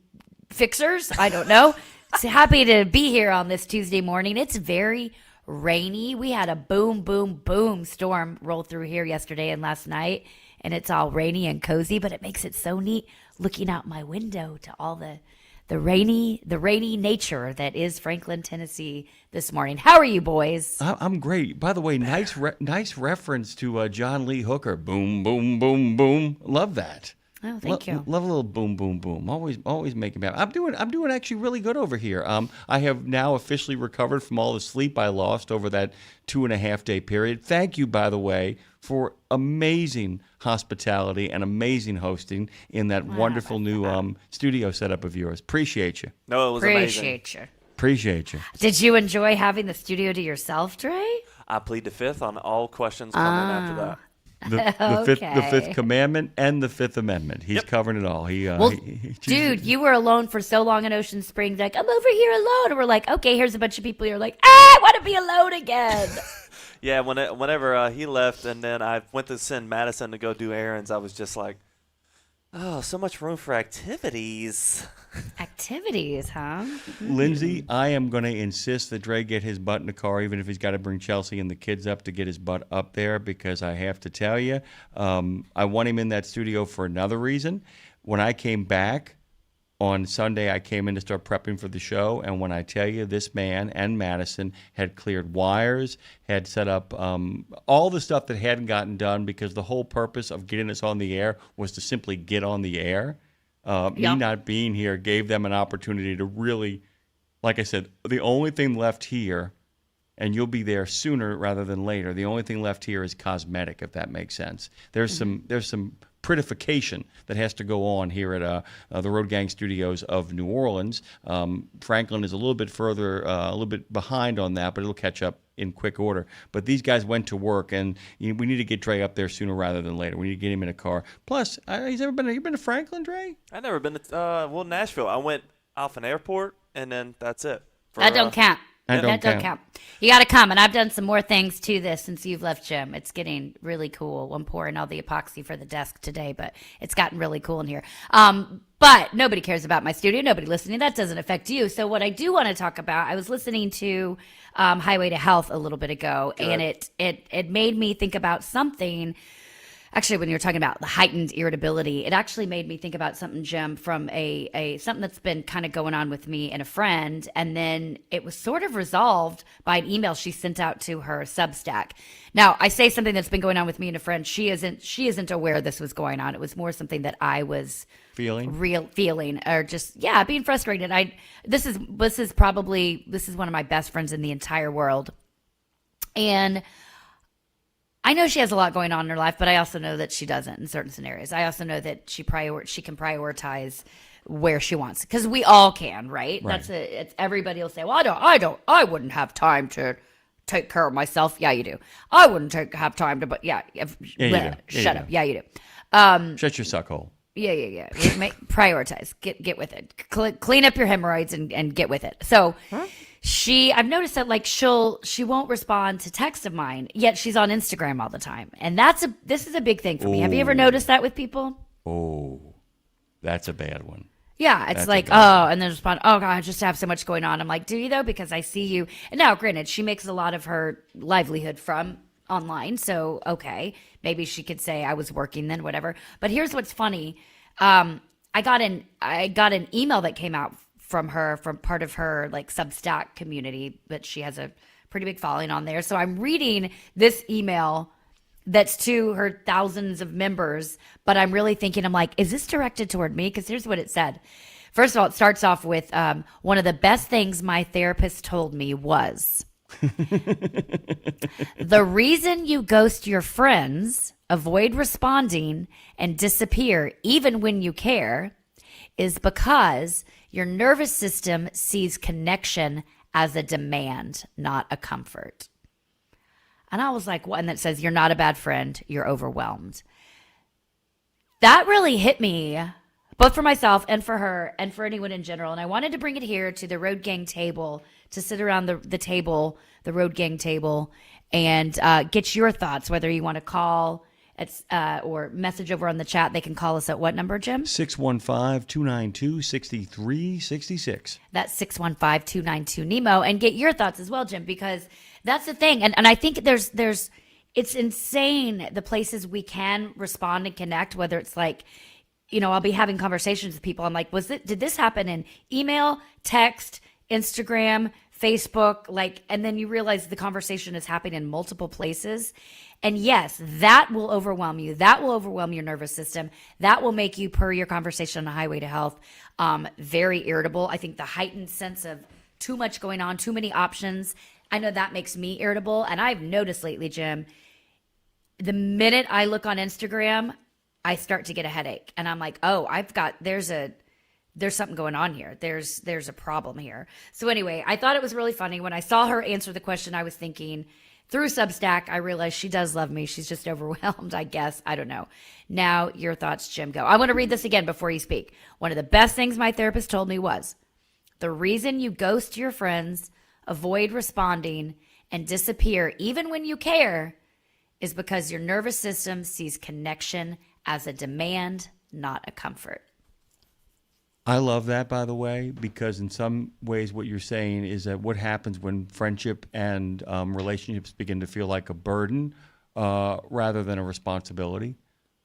fixers. I don't know. So happy to be here on this Tuesday morning. It's very rainy. We had a boom, boom, boom storm roll through here yesterday and last night, and it's all rainy and cozy, but it makes it so neat looking out my window to all the rainy nature that is Franklin, Tennessee this morning. How are you, boys? I'm great. By the way, nice reference to John Lee Hooker. Boom, boom, boom, boom. Love that. Oh, thank you. Love a little boom, boom, boom. Always making me happy. I'm doing actually really good over here. I have now officially recovered from all the sleep I lost over that 2.5 day period. Thank you, by the way, for amazing hospitality and amazing hosting in that wonderful new studio setup of yours. Appreciate you. No, it was amazing. Appreciate you. Did you enjoy having the studio to yourself, Dre? I plead the fifth on all questions coming after that. The fifth commandment and the Fifth Amendment. He's covering it all. Dude, you were alone for so long in Ocean Springs. Like, I'm over here alone. And we're like, okay, here's a bunch of people. You're like, I want to be alone again. Yeah, whenever he left and then I went to send Madison to go do errands, I was just like, oh, so much room for activities. Activities, huh? Lindsay, I am going to insist that Dre get his butt in the car, even if he's got to bring Chelsea and the kids up to get his butt up there, because I have to tell you, I want him in that studio for another reason. When I came back on Sunday, I came in to start prepping for the show, and when I tell you, this man and Madison had cleared wires, had set up all the stuff that hadn't gotten done, because the whole purpose of getting us on the air was to simply get on the air. Me not being here gave them an opportunity to really, like I said, the only thing left here, and you'll be there sooner rather than later, the only thing left here is cosmetic, if that makes sense. There's some prettification that has to go on here at the Road Gang Studios of New Orleans. Franklin is a little bit further, a little bit behind on that, but it'll catch up in quick order. But these guys went to work, and we need to get Dre up there sooner rather than later. We need to get him in a car. Plus, you been to Franklin, Dre? I've never been to Nashville. I went Alphen Airport, and then that's it. That don't count. That don't count. You got to come, and I've done some more things to this since you've left, Jim. It's getting really cool. I'm pouring all the epoxy for the desk today, but it's gotten really cool in here. But nobody cares about my studio. Nobody listening. That doesn't affect you. So what I do want to talk about, I was listening to Highway to Health a little bit ago, and it made me think about something. Actually, when you were talking about the heightened irritability, it actually made me think about something, Jim, from a something that's been kind of going on with me and a friend, and then it was sort of resolved by an email she sent out to her Substack. Now, I say something that's been going on with me and a friend. She isn't aware this was going on. It was more something that I was feeling, or just being frustrated. This is one of my best friends in the entire world, and I know she has a lot going on in her life, but I also know that she doesn't in certain scenarios. I also know that she can prioritize where she wants, because we all can, right? It's everybody will say, "Well, I wouldn't have time to take care of myself." Yeah, you do. I wouldn't have time to, but shut up. Yeah, you do. Shut your suck hole. Yeah. Prioritize. Get with it. Clean up your hemorrhoids and get with it. So. Huh? I've noticed that she won't respond to texts of mine, yet she's on Instagram all the time. And this is a big thing for me. Have you ever noticed that with people? Oh, that's a bad one. Yeah, it's and then respond, oh God, I just have so much going on. I'm like, do you though? Because I see you. And now, granted, she makes a lot of her livelihood from online. So, okay, maybe she could say I was working then, whatever. But here's what's funny. I got an email that came out from her, from part of her Substack community, but she has a pretty big following on there. So I'm reading this email that's to her thousands of members, but I'm really thinking, I'm like, is this directed toward me? Because here's what it said. First of all, it starts off with one of the best things my therapist told me was, the reason you ghost your friends, avoid responding, and disappear even when you care is because your nervous system sees connection as a demand, not a comfort. And I was like, what? And it says, you're not a bad friend, you're overwhelmed. That really hit me, both for myself and for her and for anyone in general. And I wanted to bring it here to the Road Gang table, to sit around the table, the Road Gang table, and get your thoughts, whether you want to call or message over on the chat. They can call us at what number, Jim? 615-292-6366. That's 615-292-NEMO. And get your thoughts as well, Jim, because that's the thing. And I think there's it's insane the places we can respond and connect, whether it's I'll be having conversations with people. I'm like, did this happen in email, text, Instagram, Facebook, and then you realize the conversation is happening in multiple places. And yes, that will overwhelm you. That will overwhelm your nervous system. That will make you, per your conversation on the Highway to Health, very irritable. I think the heightened sense of too much going on, too many options, I know that makes me irritable. And I've noticed lately, Jim, the minute I look on Instagram, I start to get a headache. And I'm like, oh, there's something going on here. There's a problem here. So anyway, I thought it was really funny. When I saw her answer the question, I was thinking, through Substack, I realized she does love me. She's just overwhelmed, I guess. I don't know. Now, your thoughts, Jim, go. I want to read this again before you speak. One of the best things my therapist told me was, the reason you ghost your friends, avoid responding, and disappear even when you care is because your nervous system sees connection as a demand, not a comfort. I love that, by the way, because in some ways what you're saying is that what happens when friendship and relationships begin to feel like a burden rather than a responsibility.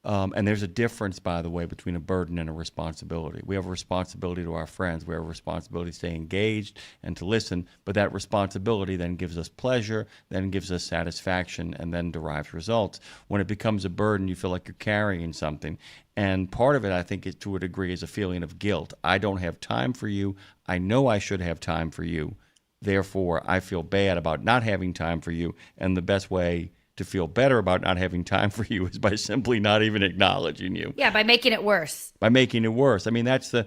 And there's a difference, by the way, between a burden and a responsibility. We have a responsibility to our friends. We have a responsibility to stay engaged and to listen, but that responsibility then gives us pleasure, then gives us satisfaction, and then derives results. When it becomes a burden, you feel like you're carrying something. And part of it, I think, is, to a degree, is a feeling of guilt. I don't have time for you. I know I should have time for you. Therefore, I feel bad about not having time for you. And the best way to feel better about not having time for you is by simply not even acknowledging you. Yeah, by making it worse. By making it worse. I mean, that's the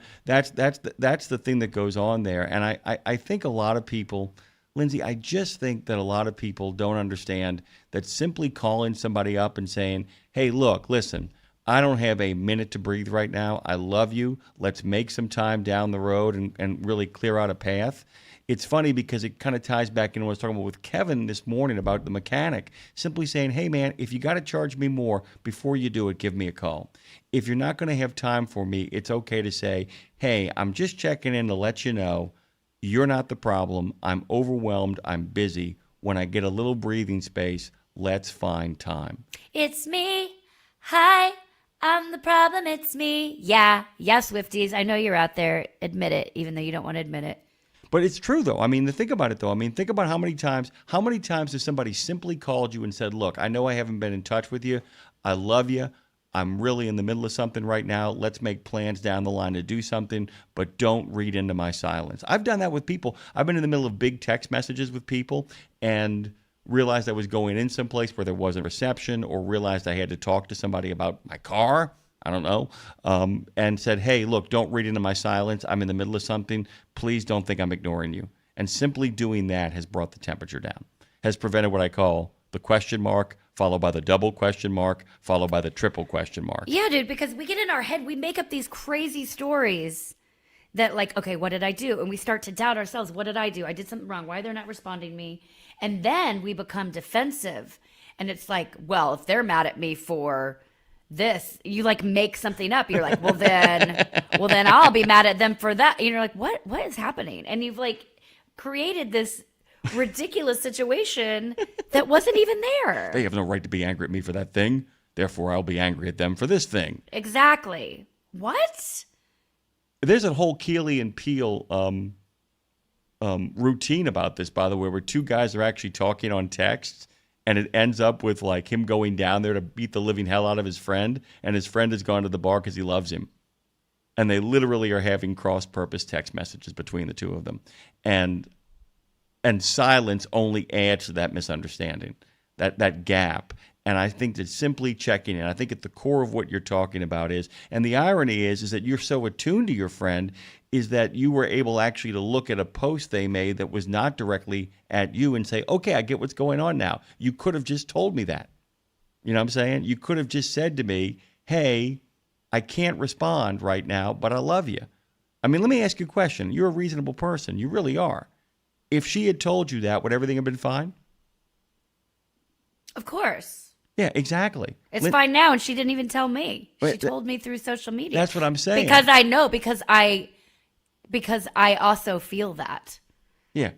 thing that goes on there. And I think a lot of people, Lindsay, I just think that a lot of people don't understand that simply calling somebody up and saying, hey, look, listen, I don't have a minute to breathe right now. I love you. Let's make some time down the road and really clear out a path. It's funny because it kind of ties back into what I was talking about with Kevin this morning about the mechanic. Simply saying, hey, man, if you got to charge me more before you do it, give me a call. If you're not going to have time for me, it's okay to say, hey, I'm just checking in to let you know you're not the problem. I'm overwhelmed. I'm busy. When I get a little breathing space, let's find time. It's me. Hi. I'm the problem. It's me. Yeah. Swifties. I know you're out there. Admit it, even though you don't want to admit it. But it's true, though. I mean, think about it, though. I mean, think about how many times has somebody simply called you and said, look, I know I haven't been in touch with you. I love you. I'm really in the middle of something right now. Let's make plans down the line to do something, but don't read into my silence. I've done that with people. I've been in the middle of big text messages with people and realized I was going in someplace where there wasn't reception, or realized I had to talk to somebody about my car. I don't know, and said, hey, look, don't read into my silence. I'm in the middle of something. Please don't think I'm ignoring you. And simply doing that has brought the temperature down, has prevented what I call the question mark, followed by the double question mark, followed by the triple question mark. Yeah, dude, because we get in our head, we make up these crazy stories that like, okay, what did I do? And we start to doubt ourselves. What did I do? I did something wrong. Why are they not responding to me? And then we become defensive. And it's like, well, if they're mad at me for this, you like make something up. You're like, well then I'll be mad at them for that. And you're like, what is happening? And you've like created this ridiculous situation that wasn't even there. They have no right to be angry at me for that thing. Therefore, I'll be angry at them for this thing. Exactly. What? There's a whole Keely and Peele routine about this, by the way, where two guys are actually talking on text. And it ends up with like him going down there to beat the living hell out of his friend. And his friend has gone to the bar because he loves him. And they literally are having cross-purpose text messages between the two of them. And silence only adds to that misunderstanding, that gap. And I think that simply checking in, I think at the core of what you're talking about is, and the irony is that you're so attuned to your friend, is that you were able actually to look at a post they made that was not directly at you and say, okay, I get what's going on now. You could have just told me that. You know what I'm saying? You could have just said to me, hey, I can't respond right now, but I love you. I mean, let me ask you a question. You're a reasonable person. You really are. If she had told you that, would everything have been fine? Of course. Yeah, exactly. It's fine now, and she didn't even tell me. She told me through social media. That's what I'm saying. Because I know, because I also feel that. Yeah.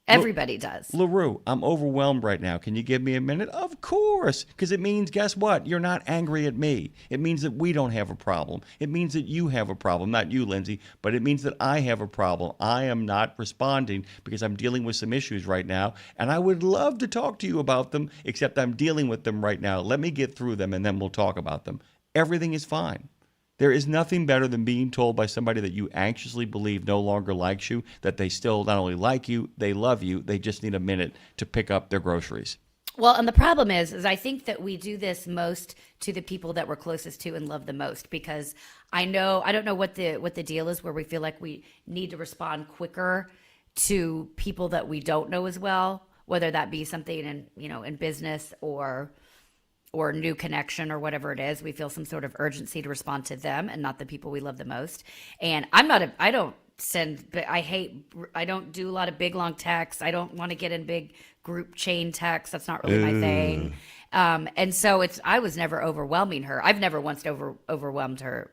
Everybody does. LaRue, I'm overwhelmed right now. Can you give me a minute? Of course. Because it means, guess what? You're not angry at me. It means that we don't have a problem. It means that you have a problem. Not you, Lindsay, but it means that I have a problem. I am not responding because I'm dealing with some issues right now. And I would love to talk to you about them, except I'm dealing with them right now. Let me get through them and then we'll talk about them. Everything is fine. There is nothing better than being told by somebody that you anxiously believe no longer likes you, that they still not only like you, they love you, they just need a minute to pick up their groceries. Well, and the problem is I think that we do this most to the people that we're closest to and love the most, because I don't know what the deal is where we feel like we need to respond quicker to people that we don't know as well, whether that be something in business or new connection or whatever it is. We feel some sort of urgency to respond to them and not the people we love the most. And I don't do a lot of big long texts. I don't want to get in big group chain texts. That's not really my thing. And so I was never overwhelming her. I've never once overwhelmed her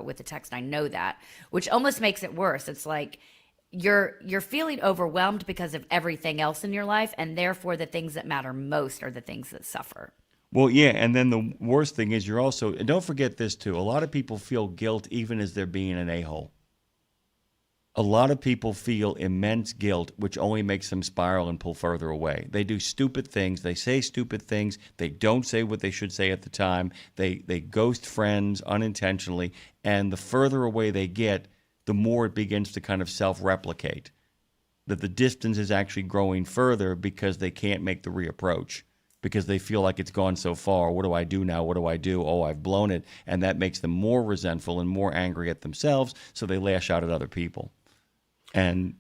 with a text. I know that, which almost makes it worse. It's like you're feeling overwhelmed because of everything else in your life, and therefore the things that matter most are the things that suffer. Well, yeah, and then the worst thing is and don't forget this too, a lot of people feel guilt even as they're being an a-hole. A lot of people feel immense guilt, which only makes them spiral and pull further away. They do stupid things. They say stupid things. They don't say what they should say at the time. They ghost friends unintentionally. And the further away they get, the more it begins to kind of self-replicate. That the distance is actually growing further because they can't make the reapproach. Because they feel like it's gone so far. What do I do now? What do I do? Oh, I've blown it. And that makes them more resentful and more angry at themselves, so they lash out at other people. And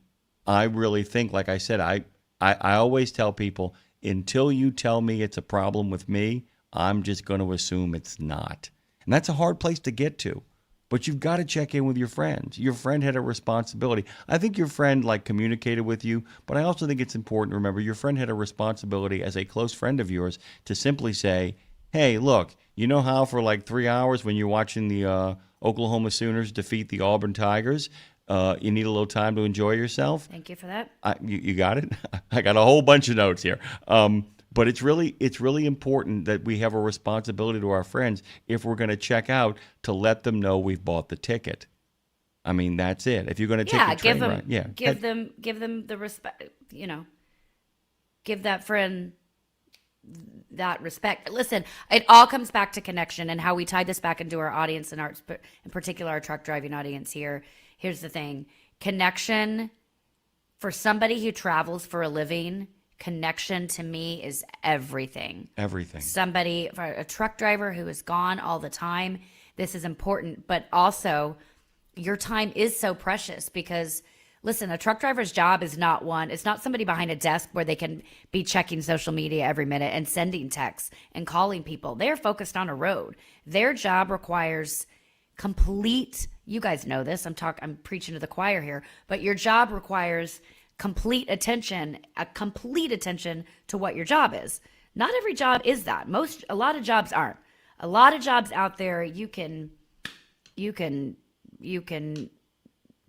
I really think, like I said, I always tell people, until you tell me it's a problem with me, I'm just going to assume it's not. And that's a hard place to get to. But you've got to check in with your friends. Your friend had a responsibility. I think your friend communicated with you, but I also think it's important to remember your friend had a responsibility as a close friend of yours to simply say, hey, look, you know how for 3 hours when you're watching the Oklahoma Sooners defeat the Auburn Tigers, you need a little time to enjoy yourself? Thank you for that. You got it? I got a whole bunch of notes here. But it's really important that we have a responsibility to our friends if we're going to check out to let them know we've bought the ticket. I mean, that's it. If you're going to take a train ride, give them the respect. Give that friend that respect. Listen, it all comes back to connection and how we tie this back into our audience and in particular our truck driving audience here. Here's the thing: connection for somebody who travels for a living. Connection to me is everything. Everything. Somebody, for a truck driver who is gone all the time, this is important. But also, your time is so precious because, listen, a truck driver's job is it's not somebody behind a desk where they can be checking social media every minute and sending texts and calling people. They're focused on a road. Their job requires you guys know this, I'm preaching to the choir here, but your job requires complete attention to what your job is. Not every job is that. A lot of jobs aren't. A lot of jobs out there you can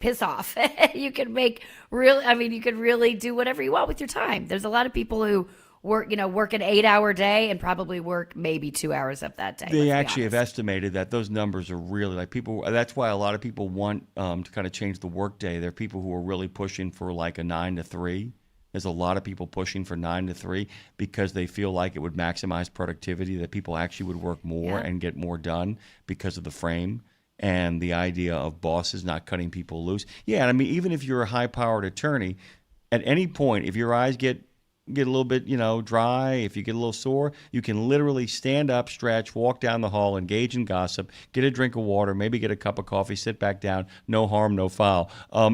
piss off. You can you could really do whatever you want with your time. There's a lot of people who work an 8-hour day and probably work maybe 2 hours of that day. They actually have estimated that those numbers are really people. That's why a lot of people want to kind of change the workday. There are people who are really pushing for a 9 to 3. There's a lot of people pushing for 9 to 3 because they feel like it would maximize productivity, that people actually would work more and get more done because of the frame and the idea of bosses not cutting people loose. Yeah, and I mean, even if you're a high-powered attorney, at any point, if your eyes get a little bit, dry, if you get a little sore, you can literally stand up, stretch, walk down the hall, engage in gossip, get a drink of water, maybe get a cup of coffee, sit back down, no harm, no foul.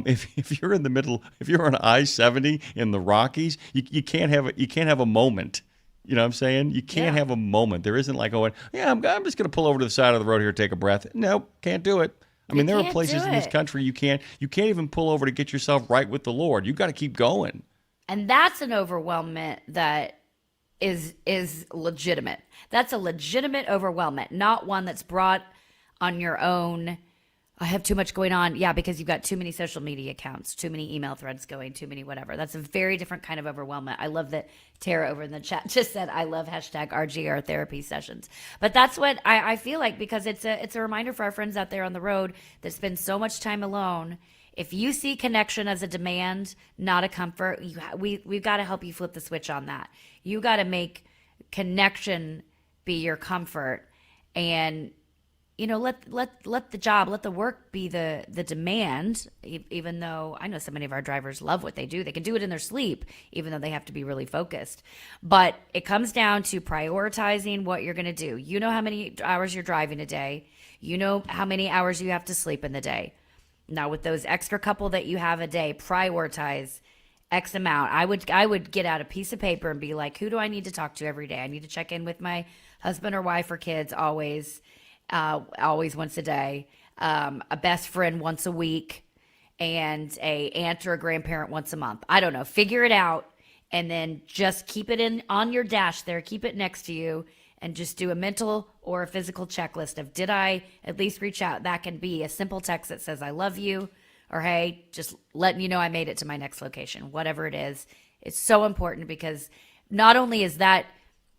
If you're in the middle, if you're on I-70 in the Rockies, you can't have a moment. You know what I'm saying? You can't have a moment. There isn't I'm just going to pull over to the side of the road here, take a breath. Nope, can't do it. I mean, there are places in this country you can't even pull over to get yourself right with the Lord. You've got to keep going. And that's an overwhelmment that is legitimate. That's a legitimate overwhelmment, not one that's brought on your own. I have too much going on. Yeah, because you've got too many social media accounts, too many email threads going, too many whatever. That's a very different kind of overwhelmment. I love that Tara over in the chat just said, I love #RGR therapy sessions. But that's what I feel like, because it's a reminder for our friends out there on the road that spend so much time alone. If you see connection as a demand, not a comfort, we've got to help you flip the switch on that. You got to make connection be your comfort, and let the work be the demand. Even though I know so many of our drivers love what they do, they can do it in their sleep, even though they have to be really focused. But it comes down to prioritizing what you're going to do. You know how many hours you're driving a day. You know how many hours you have to sleep in the day. Now, with those extra couple that you have a day, prioritize X amount. I would get out a piece of paper and be like, who do I need to talk to every day? I need to check in with my husband or wife or kids always once a day, a best friend once a week, and a aunt or a grandparent once a month. I don't know. Figure it out, and then just keep it on your dash there. Keep it next to you, and just do a mental or a physical checklist of, did I at least reach out? That can be a simple text that says, I love you, or hey, just letting you know I made it to my next location, whatever it is. It's so important, because not only is that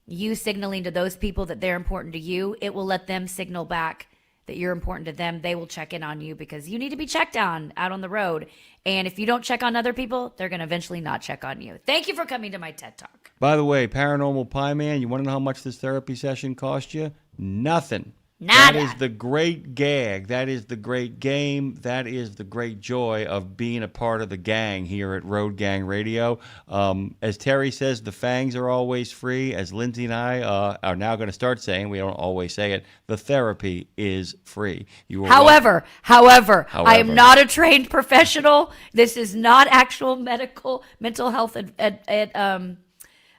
you signaling to those people that they're important to you, it will let them signal back that you're important to them. They will check in on you, because you need to be checked on out on the road. And if you don't check on other people, they're going to eventually not check on you. Thank you for coming to my TED Talk. By the way, Paranormal Pie Man, you want to know how much this therapy session cost you? Nothing. Nada. That is the great gag. That is the great game. That is the great joy of being a part of the gang here at Road Gang Radio. As Terry says, the fangs are always free. As Lindsay and I are now going to start saying, we don't always say it, the therapy is free. However, I am not a trained professional. This is not actual mental health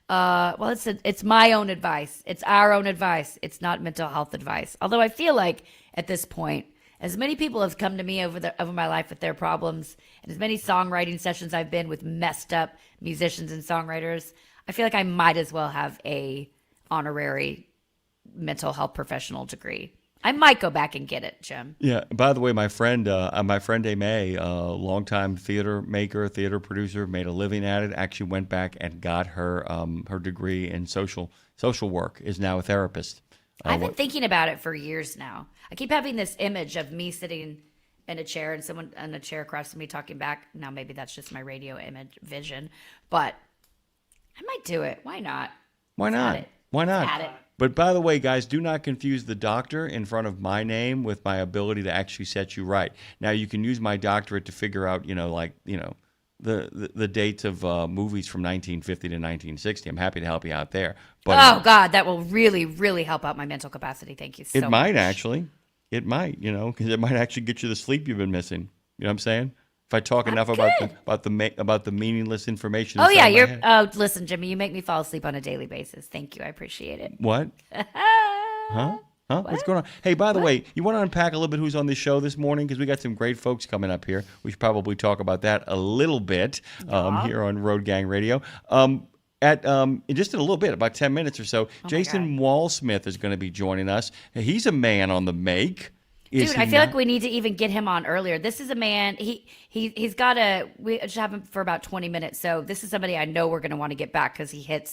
well, it's my own advice. It's our own advice. It's not mental health advice. Although I feel like at this point, as many people have come to me over my life with their problems, and as many songwriting sessions I've been with messed up musicians and songwriters, I feel like I might as well have a honorary mental health professional degree. I might go back and get it, Jim. Yeah. By the way, my friend Aimee, longtime theater maker, theater producer, made a living at it. Actually, went back and got her her degree in social work. Is now a therapist. I've been thinking about it for years now. I keep having this image of me sitting in a chair and someone in a chair across from me talking back. Now maybe that's just my radio vision, but I might do it. Why not? Why not? Why not? At it. But by the way, guys, do not confuse the doctor in front of my name with my ability to actually set you right. Now, you can use my doctorate to figure out, the dates of movies from 1950 to 1960. I'm happy to help you out there. But God, that will really, really help out my mental capacity. Thank you so much. It might actually. It might, because it might actually get you the sleep you've been missing. You know what I'm saying? If I talk enough about the meaningless information. Oh yeah, listen, Jimmy, you make me fall asleep on a daily basis. Thank you, I appreciate it. What? Huh? What's going on? Hey, by the way, you want to unpack a little bit who's on this show this morning, because we got some great folks coming up here. We should probably talk about that a little bit here on Road Gang Radio. Just in a little bit, about 10 minutes or so, Jason Walsmith is going to be joining us. He's a man on the make. Dude, I feel like we need to even get him on earlier. This is a man. He's got we just have him for about 20 minutes. So this is somebody I know we're going to want to get back, because he's a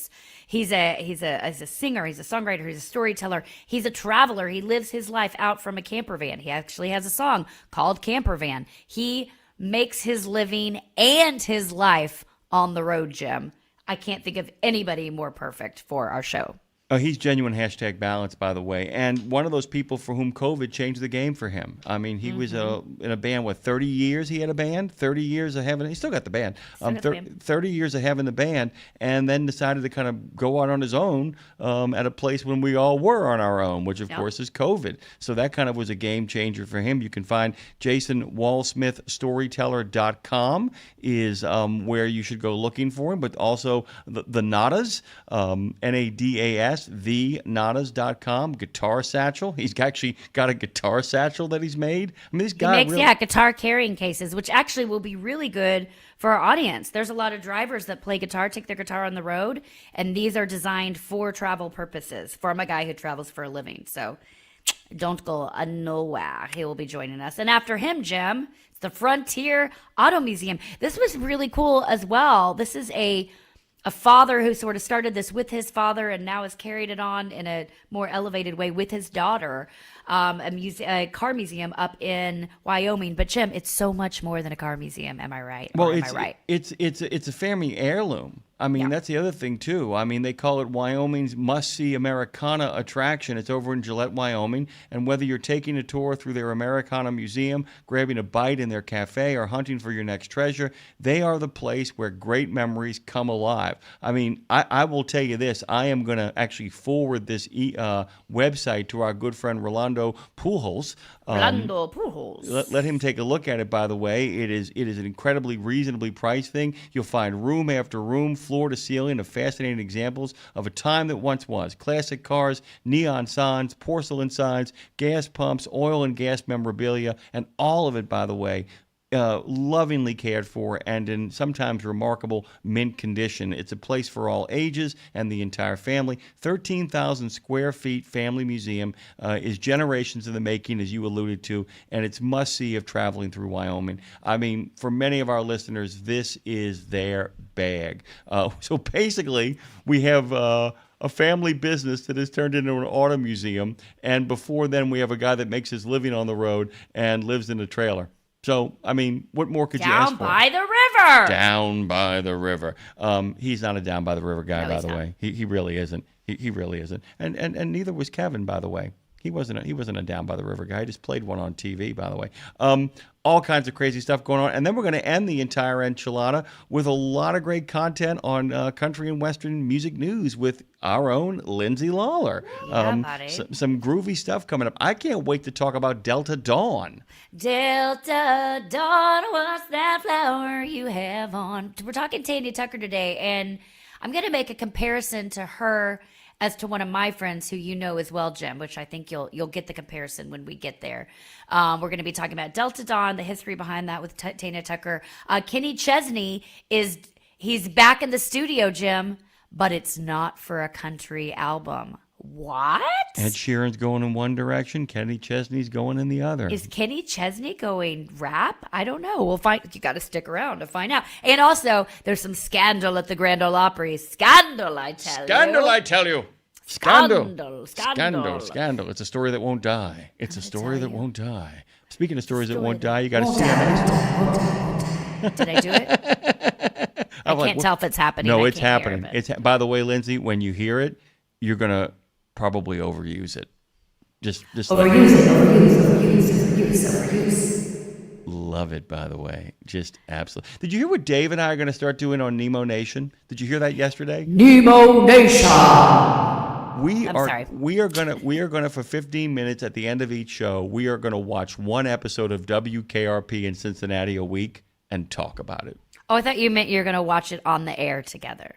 singer, he's a songwriter, he's a storyteller, he's a traveler. He lives his life out from a camper van. He actually has a song called Camper Van. He makes his living and his life on the road, Jim. I can't think of anybody more perfect for our show. He's genuine #balance, by the way, and one of those people for whom COVID changed the game for him. I mean, he was in a band, 30 years he had a band? 30 years of having, he still got the band. 30 years of having the band, and then decided to kind of go out on his own at a place when we all were on our own, which of course is COVID. So that kind of was a game changer for him. You can find JasonWalsmithStoryteller.com is where you should go looking for him, but also the Nadas, NADAS, thenadas.com, guitar satchel. He's actually got a guitar satchel that he's made. I mean, this guy guitar carrying cases, which actually will be really good for our audience. There's a lot of drivers that play guitar, take their guitar on the road, and these are designed for travel purposes from a guy who travels for a living. So don't go nowhere. He will be joining us. And after him, Jim, it's the Frontier Auto Museum. This was really cool as well. This is a father who sort of started this with his father and now has carried it on in a more elevated way with his daughter, a car museum up in Wyoming. But Jim, it's so much more than a car museum. Am I right? Well, it's a family heirloom. I mean, that's the other thing, too. I mean, they call it Wyoming's must-see Americana attraction. It's over in Gillette, Wyoming. And whether you're taking a tour through their Americana Museum, grabbing a bite in their cafe, or hunting for your next treasure, they are the place where great memories come alive. I mean, I will tell you this. I am going to actually forward this website to our good friend Rolando Pujols. Rolando Pujols. Let him take a look at it, by the way. It is an incredibly reasonably priced thing. You'll find room after room, floor to ceiling, of fascinating examples of a time that once was. Classic cars, neon signs, porcelain signs, gas pumps, oil and gas memorabilia, and all of it, by the way, lovingly cared for and in sometimes remarkable mint condition. It's a place for all ages and the entire family. 13,000 square feet family museum is generations in the making, as you alluded to, and it's must-see of traveling through Wyoming. I mean, for many of our listeners, this is their bag. So basically, we have a family business that has turned into an auto museum, and before then, we have a guy that makes his living on the road and lives in a trailer. So, I mean, what more could you ask for? Down by the river. Down by the river. He's not a down by the river guy, by the way. He really isn't. He really isn't. And neither was Kevin, by the way. He wasn't a down by the river guy. He just played one on TV, by the way. All kinds of crazy stuff going on. And then we're going to end the entire enchilada with a lot of great content on country and western music news with our own Lindsay Lawler. Some groovy stuff coming up. I can't wait to talk about Delta Dawn. Delta Dawn, what's that flower you have on? We're talking Tanya Tucker today, and I'm going to make a comparison to her as to one of my friends who you know as well, Jim, which I think you'll get the comparison when we get there. We're going to be talking about Delta Dawn, the history behind that with Tanya Tucker. Kenny Chesney he's back in the studio, Jim, but it's not for a country album. What? Ed Sheeran's going in one direction. Kenny Chesney's going in the other. Is Kenny Chesney going rap? I don't know. We'll find. You got to stick around to find out. And also, there's some scandal at the Grand Ole Opry. Scandal, I tell you. Scandal, I tell you. Scandal. Scandal. Scandal. It's a story that won't die. It's a story that won't die. Speaking of stories that won't die, you got to see next. Did I do it? I can't tell if it's happening. No, it's happening. By the way, Lindsay, when you hear it, you're going to probably overuse it. Just overuse. Love it, by the way. Just absolutely. Did you hear what Dave and I are going to start doing on Nemo Nation? Did you hear that yesterday? Nemo Nation. We are gonna for 15 minutes at the end of each show, we are gonna watch one episode of WKRP in Cincinnati a week and talk about it. Oh, I thought you meant you're gonna watch it on the air together.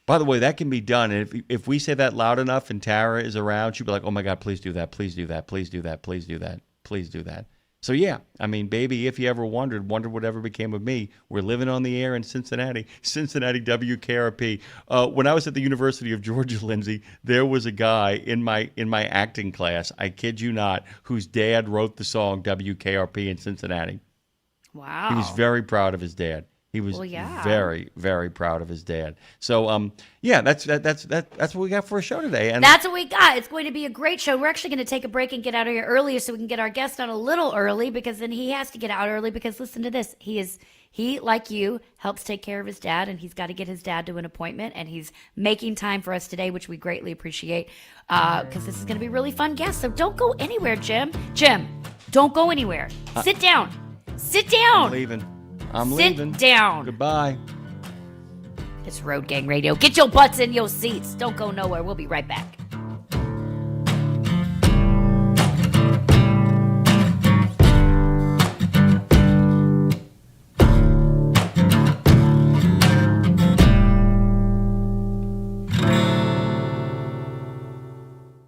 By the way, that can be done. And if we say that loud enough and Tara is around, she'll be like, oh my God, please do that, please do that, please do that, please do that, please do that. So yeah, I mean, baby, if you ever wondered whatever became of me, we're living on the air in Cincinnati WKRP. When I was at the University of Georgia, Lindsay, there was a guy in my acting class, I kid you not, whose dad wrote the song WKRP in Cincinnati. Wow. He was very proud of his dad. He was very, very proud of his dad. So, yeah, that's what we got for a show today. And that's what we got. It's going to be a great show. We're actually going to take a break and get out of here earlier so we can get our guest on a little early, because then he has to get out early because, listen to this, he, like you, helps take care of his dad, and he's got to get his dad to an appointment, and he's making time for us today, which we greatly appreciate, because this is going to be a really fun guest. So don't go anywhere, Jim. Jim, don't go anywhere. Sit down. Sit down. I'm leaving. Sit down. Goodbye. It's Road Gang Radio. Get your butts in your seats. Don't go nowhere. We'll be right back.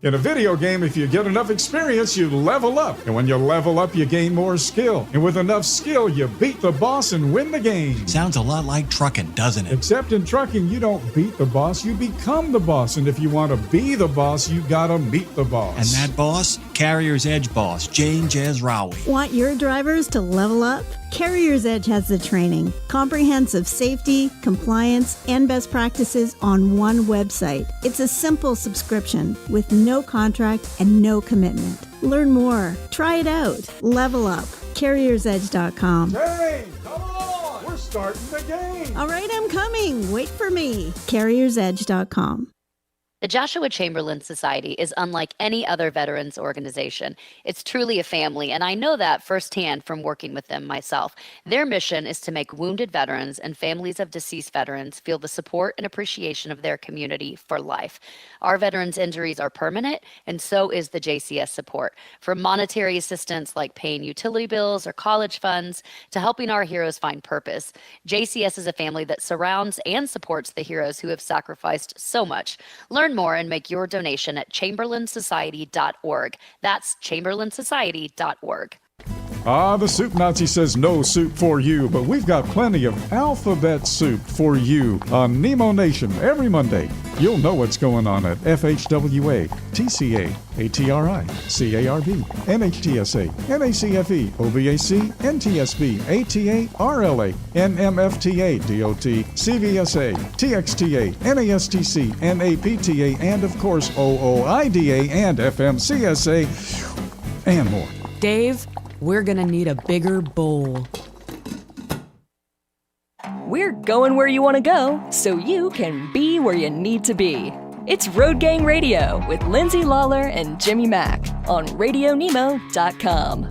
In a video game, if you get enough experience, you level up. And when you level up, you gain more skill. And with enough skill, you beat the boss and win the game. Sounds a lot like trucking, doesn't it? Except in trucking, you don't beat the boss, you become the boss. And if you want to be the boss, you gotta meet the boss. And that boss? Carrier's Edge boss, Jane Jazrawi. Want your drivers to level up? Carrier's Edge has the training, comprehensive safety, compliance, and best practices on one website. It's a simple subscription with no contract and no commitment. Learn more. Try it out. Level up. CarriersEdge.com. Hey, come on! We're starting the game. All right, I'm coming. Wait for me. CarriersEdge.com. The Joshua Chamberlain Society is unlike any other veterans organization. It's truly a family, and I know that firsthand from working with them myself. Their mission is to make wounded veterans and families of deceased veterans feel the support and appreciation of their community for life. Our veterans' injuries are permanent, and so is the JCS support. From monetary assistance like paying utility bills or college funds to helping our heroes find purpose, JCS is a family that surrounds and supports the heroes who have sacrificed so much. Learn more and make your donation at chamberlainsociety.org. That's chamberlainsociety.org. The Soup Nazi says no soup for you, but we've got plenty of alphabet soup for you on Nemo Nation every Monday. You'll know what's going on at FHWA, TCA, ATRI, CARB, NHTSA, NACFE, OVAC, NTSB, ATA, RLA, NMFTA, DOT, CVSA, TXTA, NASTC, NAPTA, and of course OOIDA and FMCSA, and more. Dave, we're gonna need a bigger bowl. We're going where you want to go so you can be where you need to be. It's Road Gang Radio with Lindsay, Lawler, and Jimmy Mack on RadioNemo.com.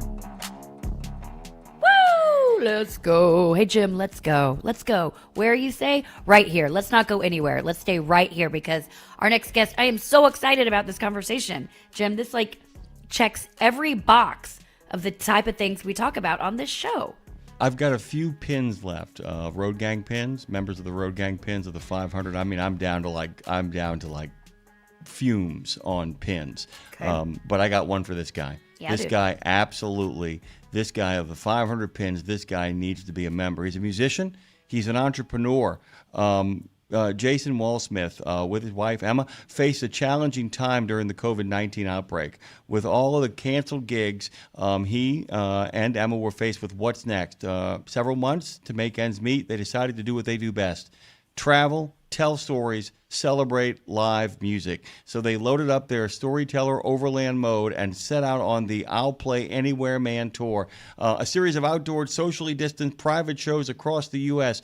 Woo! Let's go. Hey, Jim, let's go. Let's go. Where you say? Right here. Let's not go anywhere. Let's stay right here because our next guest, I am so excited about this conversation. Jim, this checks every box of the type of things we talk about on this show. I've got a few pins left, Road Gang pins, members of the Road Gang pins of the 500. I mean, I'm down to fumes on pins. Okay. But I got one for this guy. Yeah, this guy, absolutely. This guy of the 500 pins, this guy needs to be a member. He's a musician. He's an entrepreneur. Jason Walsmith, with his wife Emma, faced a challenging time during the COVID-19 outbreak. With all of the canceled gigs, he and Emma were faced with what's next. Several months to make ends meet, they decided to do what they do best: travel, tell stories, celebrate live music. So they loaded up their storyteller overland mode and set out on the I'll Play Anywhere Man tour, a series of outdoor, socially distanced private shows across the U.S.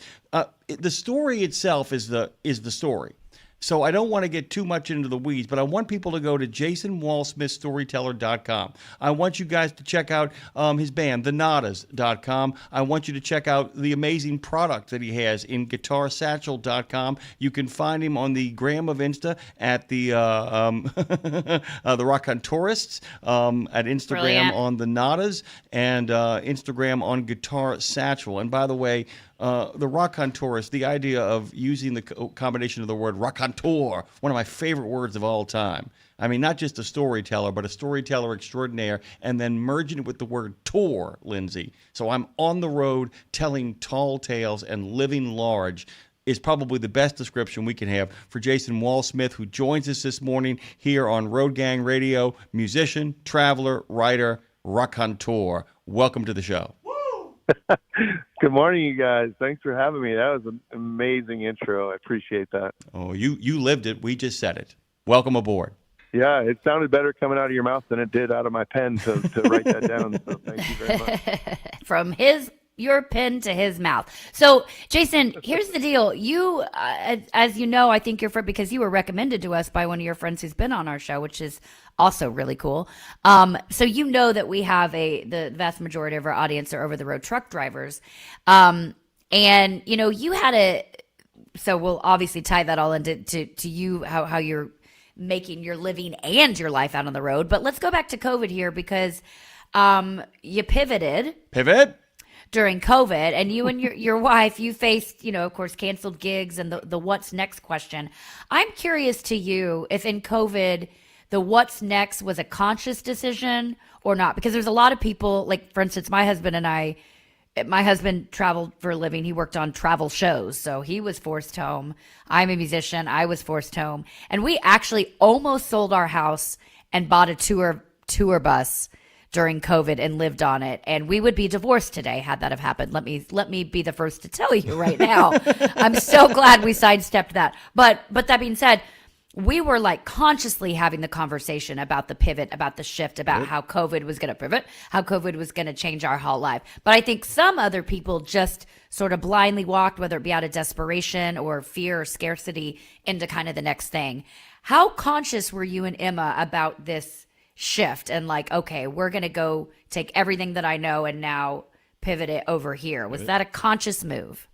The story itself is the story. So I don't want to get too much into the weeds, but I want people to go to jasonwalsmithstoryteller.com. I want you guys to check out his band, thenadas.com. I want you to check out the amazing product that he has in guitarsatchel.com. You can find him on the gram of Insta at the Racontourists, at Instagram Brilliant. on the Nadas, and Instagram on Guitar Satchel. And by the way, the raconteurist, the idea of using the combination of the word raconteur, one of my favorite words of all time. I mean, not just a storyteller, but a storyteller extraordinaire, and then merging it with the word tour, Lindsay. So I'm on the road telling tall tales and living large is probably the best description we can have for Jason Walsmith, who joins us this morning here on Road Gang Radio. Musician, traveler, writer, raconteur. Welcome to the show. Good morning, you guys. Thanks for having me. That was an amazing intro. I appreciate that. Oh, you lived it. We just said it. Welcome aboard. Yeah, it sounded better coming out of your mouth than it did out of my pen to write that down. So thank you very much. From your pen to his mouth. So, Jason, here's the deal. You, as you know, I think because you were recommended to us by one of your friends who's been on our show, which is also really cool. So you know that we have the vast majority of our audience are over-the-road truck drivers. And, you had so we'll obviously tie that all into to you, how you're making your living and your life out on the road. But let's go back to COVID here because you pivoted. Pivot? During COVID, and you and your wife, you faced, of course, canceled gigs and the what's next question. I'm curious to you if in COVID, the what's next was a conscious decision or not, because there's a lot of people, like, for instance, my husband traveled for a living. He worked on travel shows, so he was forced home. I'm a musician. I was forced home. And we actually almost sold our house and bought a tour bus during COVID and lived on it, and we would be divorced today had that have happened. Let me be the first to tell you right now. I'm so glad we sidestepped that. But that being said, we were like consciously having the conversation about the pivot, about the shift, about how COVID was going to pivot, how COVID was going to change our whole life. But I think some other people just sort of blindly walked, whether it be out of desperation or fear or scarcity, into kind of the next thing. How conscious were you and Emma about this shift and like, okay, we're going to go take everything that I know and now pivot it over here? Was that a conscious move?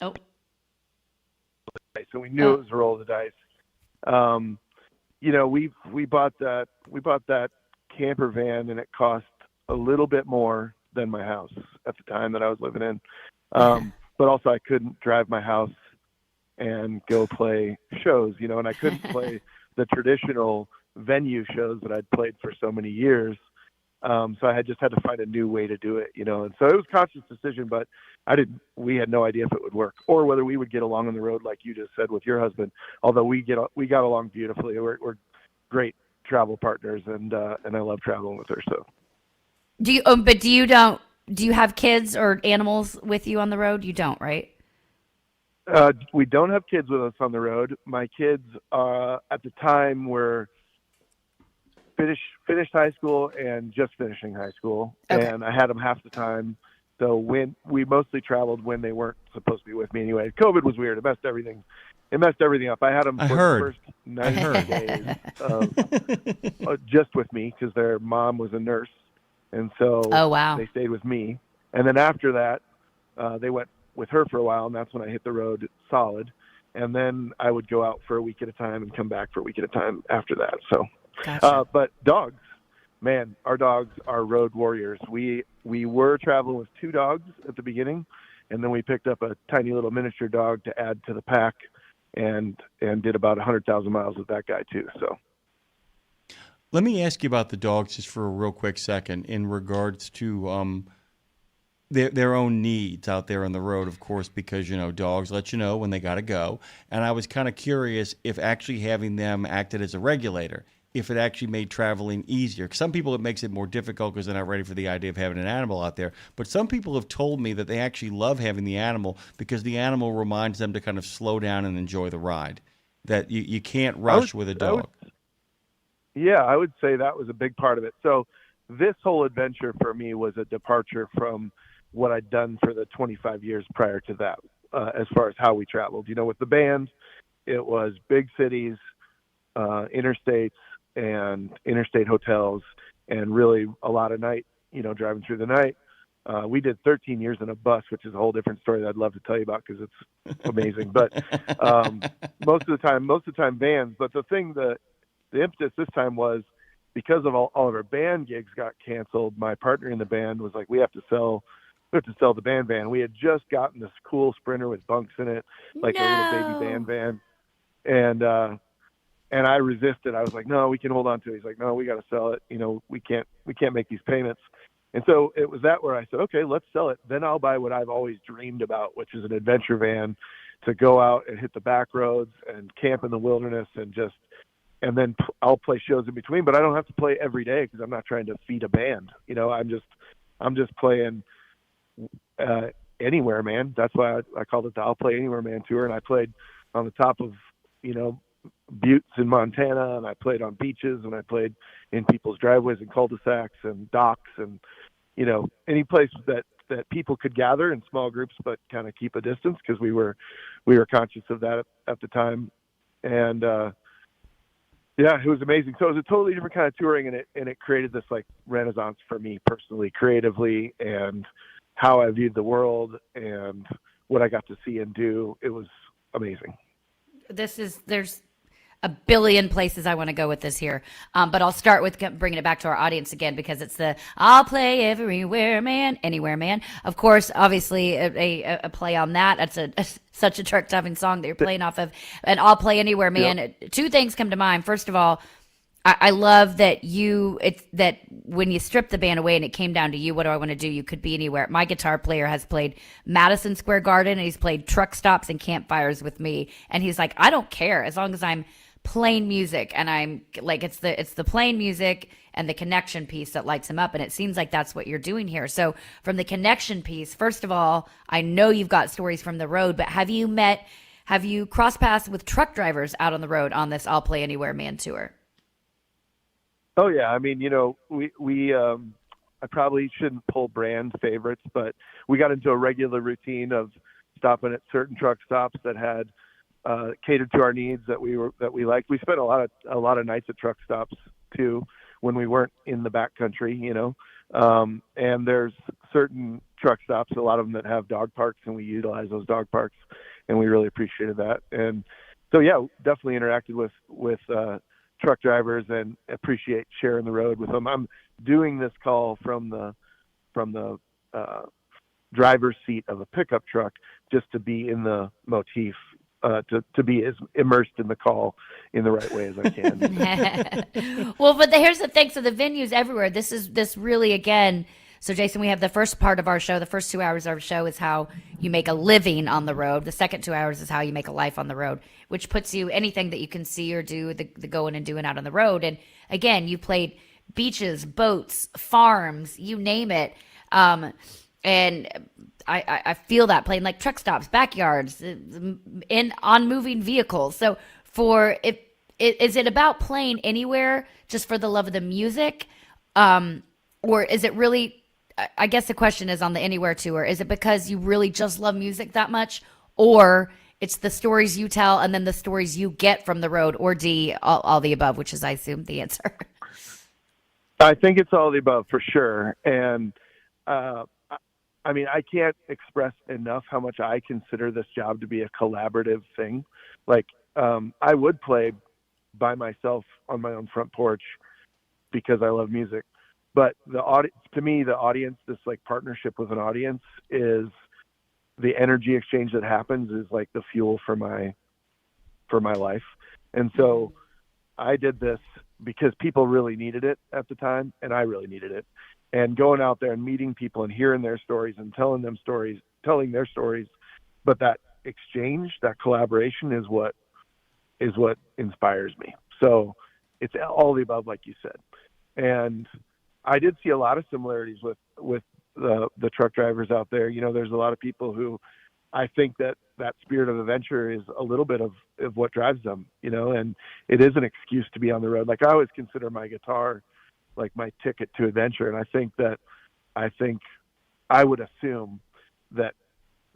Oh. So we knew it was a roll of the dice. You know, we bought that camper van, and it cost a little bit more than my house at the time that I was living in. But also I couldn't drive my house and go play shows, you know, and I couldn't play the traditional venue shows that I'd played for so many years. So I just had to find a new way to do it, you know. And so it was a conscious decision, but we had no idea if it would work or whether we would get along on the road, like you just said with your husband, although we got along beautifully. We're great travel partners, and I love traveling with her. So do you have kids or animals with you on the road? You don't, right? We don't have kids with us on the road. My kids at the time were finished high school and just finishing high school. Okay. And I had them half the time. So when we mostly traveled when they weren't supposed to be with me anyway. COVID was weird. It messed everything up. I had them for the first 90 days just with me because their mom was a nurse. And so they stayed with me. And then after that, they went with her for a while, and that's when I hit the road solid. And then I would go out for a week at a time and come back for a week at a time after that. So, gotcha. But dogs, man, our dogs are road warriors. We were traveling with 2 dogs at the beginning, and then we picked up a tiny little miniature dog to add to the pack, and did about 100,000 miles with that guy too. So. Let me ask you about the dogs just for a real quick second in regards to their own needs out there on the road, of course, because, you know, dogs let you know when they got to go. And I was kind of curious if actually having them acted as a regulator, if it actually made traveling easier. Some people, it makes it more difficult because they're not ready for the idea of having an animal out there. But some people have told me that they actually love having the animal because the animal reminds them to kind of slow down and enjoy the ride, that you can't rush with a dog. I would say that was a big part of it. So this whole adventure for me was a departure from what I'd done for the 25 years prior to that, as far as how we traveled. You know, with the band, it was big cities, interstates, and interstate hotels, and really a lot of night, you know, driving through the night. We did 13 years in a bus, which is a whole different story that I'd love to tell you about because it's amazing. But most of the time vans. But the impetus this time was because of all of our band gigs got canceled. My partner in the band was like, we have to sell the band van. We had just gotten this cool Sprinter with bunks in it, like a little baby band van. And I resisted. I was like, no, we can hold on to it. He's like, no, we got to sell it. You know, we can't make these payments. And so it was that where I said, okay, let's sell it. Then I'll buy what I've always dreamed about, which is an adventure van to go out and hit the back roads and camp in the wilderness and then I'll play shows in between, but I don't have to play every day because I'm not trying to feed a band. You know, I'm just playing anywhere, man. That's why I called it the I'll Play Anywhere Man tour. And I played on the top of, you know, buttes in Montana, and I played on beaches, and I played in people's driveways and cul-de-sacs and docks, and, you know, any place that people could gather in small groups but kind of keep a distance because we were conscious of that at the time. And it was amazing. So it was a totally different kind of touring, and it created this like renaissance for me personally, creatively, and how I viewed the world and what I got to see and do. It was amazing. There's a billion places I want to go with this here. But I'll start with bringing it back to our audience again, because it's the I'll play everywhere, man, anywhere, man. Of course, obviously a play on that. That's such a chart-topping song that you're playing off of. And I'll play anywhere, man. Yep. 2 things come to mind. First of all, I love that that when you strip the band away and it came down to you, what do I want to do? You could be anywhere. My guitar player has played Madison Square Garden, and he's played truck stops and campfires with me. And he's like, I don't care as long as I'm playing music, and I'm like, it's the playing music and the connection piece that lights him up. And it seems like that's what you're doing here. So from the connection piece, first of all, I know you've got stories from the road, but have you met have you crossed paths with truck drivers out on the road on this I'll Play Anywhere Man tour? Oh yeah, I mean, we I probably shouldn't pull brand favorites, but we got into a regular routine of stopping at certain truck stops that had catered to our needs that we liked. We spent a lot of nights at truck stops too when we weren't in the backcountry, and there's certain truck stops, a lot of them that have dog parks, and we utilize those dog parks, and we really appreciated that. And so yeah, definitely interacted with truck drivers and appreciate sharing the road with them. I'm doing this call from the driver's seat of a pickup truck just to be in the motif, to be as immersed in the call in the right way as I can. Well, but here's the thing. So the venues everywhere, this really, again, so Jason, we have the first part of our show. The first 2 hours of our show is how you make a living on the road. The second 2 hours is how you make a life on the road, which puts you anything that you can see or do, the going and doing out on the road. And again, you played beaches, boats, farms, you name it. And I feel that, playing like truck stops, backyards, on moving vehicles. So is it about playing anywhere just for the love of the music? Or is it really, I guess the question is on the Anywhere tour, is it because you really just love music that much? Or it's the stories you tell and then the stories you get from the road, or D, all the above, which is, I assume, the answer? I think it's all the above for sure. And I mean, I can't express enough how much I consider this job to be a collaborative thing. Like, I would play by myself on my own front porch because I love music. But to me, the audience, this like partnership with an audience, is the energy exchange that happens is like the fuel for my life. And so I did this because people really needed it at the time, and I really needed it. And going out there and meeting people and hearing their stories and telling their stories, but that exchange, that collaboration is what inspires me. So it's all the above, like you said. And I did see a lot of similarities with the truck drivers out there. There's a lot of people who I think that spirit of adventure is a little bit of what drives them, and it is an excuse to be on the road. Like, I always consider my guitar like my ticket to adventure. And I think I would assume that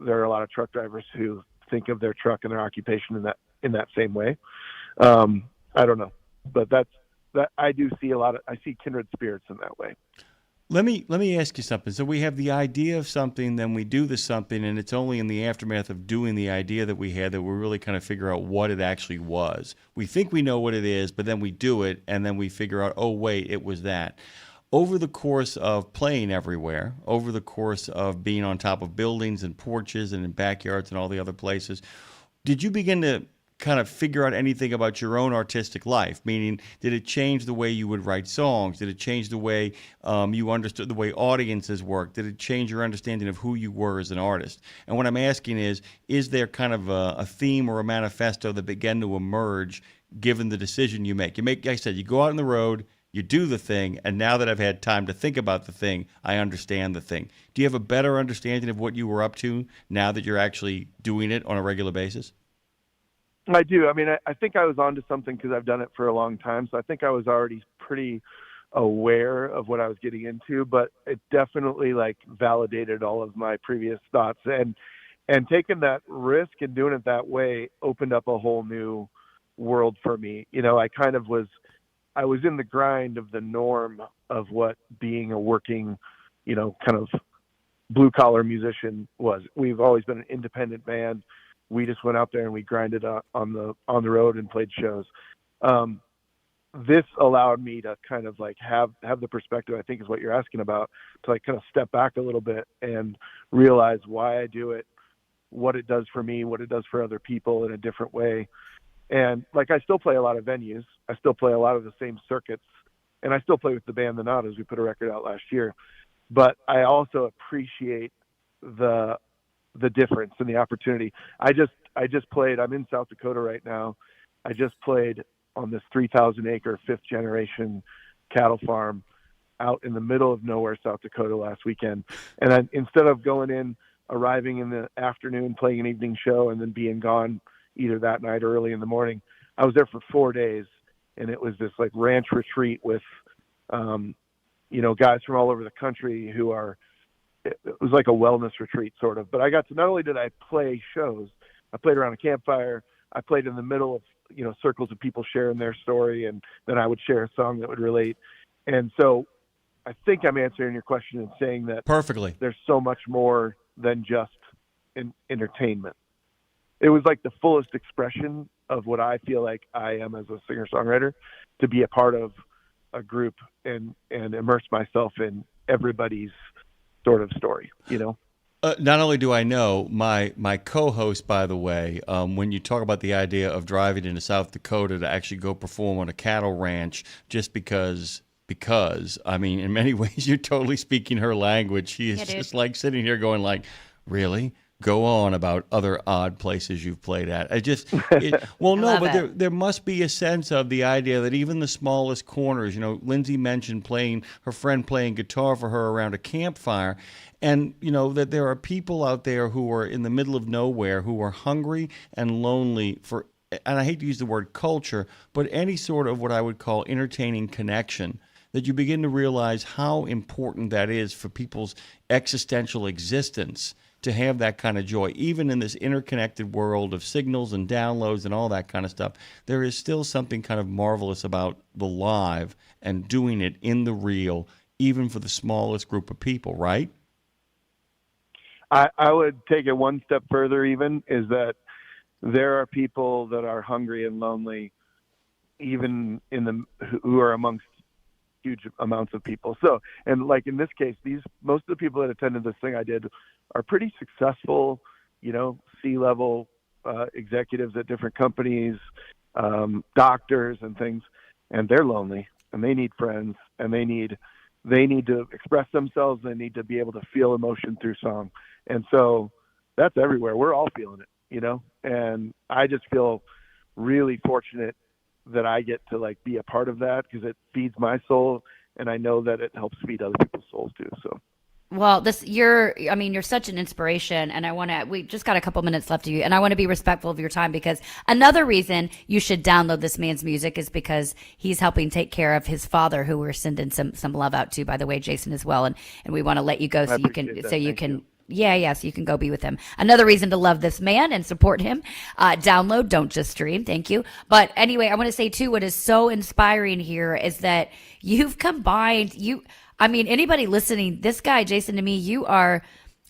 there are a lot of truck drivers who think of their truck and their occupation in that same way. I don't know, but that I do see I see kindred spirits in that way. Let me ask you something. So we have the idea of something, then we do the something, and it's only in the aftermath of doing the idea that we had that we really kind of figure out what it actually was. We think we know what it is, but then we do it, and then we figure out, oh, wait, it was that. Over the course of playing everywhere, over the course of being on top of buildings and porches and in backyards and all the other places, did you begin to kind of figure out anything about your own artistic life? Meaning, did it change the way you would write songs? Did it change the way you understood the way audiences work? Did it change your understanding of who you were as an artist? And what I'm asking is there kind of a theme or a manifesto that began to emerge given the decision you make? Like I said, you go out on the road, you do the thing, and now that I've had time to think about the thing, I understand the thing. Do you have a better understanding of what you were up to now that you're actually doing it on a regular basis? I do. I mean, I think I was onto something because I've done it for a long time. So I think I was already pretty aware of what I was getting into, but it definitely like validated all of my previous thoughts, and taking that risk and doing it that way opened up a whole new world for me. I was in the grind of the norm of what being a working, kind of blue collar musician was. We've always been an independent band. We just went out there and we grinded on the road and played shows. This allowed me to kind of like have the perspective, I think is what you're asking about, to like kind of step back a little bit and realize why I do it, what it does for me, what it does for other people in a different way. And like, I still play a lot of venues. I still play a lot of the same circuits, and I still play with the band The Nautas. We put a record out last year, but I also appreciate the difference and the opportunity. I just played, I'm in South Dakota right now. I just played on this 3,000 acre 5th generation cattle farm out in the middle of nowhere, South Dakota, last weekend. And instead of arriving in the afternoon, playing an evening show and then being gone, either that night or early in the morning. I was there for 4 days, and it was this like ranch retreat with, guys from all over the country it was like a wellness retreat sort of. But I got to, not only did I play shows, I played around a campfire. I played in the middle of, circles of people sharing their story, and then I would share a song that would relate. And so I think I'm answering your question in saying that perfectly. There's so much more than just entertainment. It was like the fullest expression of what I feel like I am as a singer-songwriter, to be a part of a group and immerse myself in everybody's sort of story, Not only do I know, my co-host, by the way, when you talk about the idea of driving into South Dakota to actually go perform on a cattle ranch just because, I mean, in many ways, you're totally speaking her language. She is just like sitting here going like, really? Go on about other odd places you've played at. There must be a sense of the idea that even the smallest corners, Lindsay mentioned her friend playing guitar for her around a campfire, and, that there are people out there who are in the middle of nowhere who are hungry and lonely for, and I hate to use the word culture, but any sort of what I would call entertaining connection, that you begin to realize how important that is for people's existential existence, to have that kind of joy. Even in this interconnected world of signals and downloads and all that kind of stuff, there is still something kind of marvelous about the live and doing it in the real, even for the smallest group of people, right? I would take it one step further even, is that there are people that are hungry and lonely, even who are amongst huge amounts of people. So, and like in this case, most of the people that attended this thing I did are pretty successful, C-level executives at different companies, doctors and things, and they're lonely and they need friends and they need to express themselves. They need to be able to feel emotion through song. And so that's everywhere. We're all feeling it, and I just feel really fortunate that I get to be a part of that, because it feeds my soul, and I know that it helps feed other people's souls too. So. Well, you're such an inspiration, and we just got a couple minutes left of you, and I want to be respectful of your time, because another reason you should download this man's music is because he's helping take care of his father, who we're sending some love out to, by the way, Jason, as well. And we want to let you go so you can go be with him. Another reason to love this man and support him. Download, don't just stream. Thank you. But anyway, I want to say too, what is so inspiring here is that you've combined anybody listening, this guy, Jason, to me, you are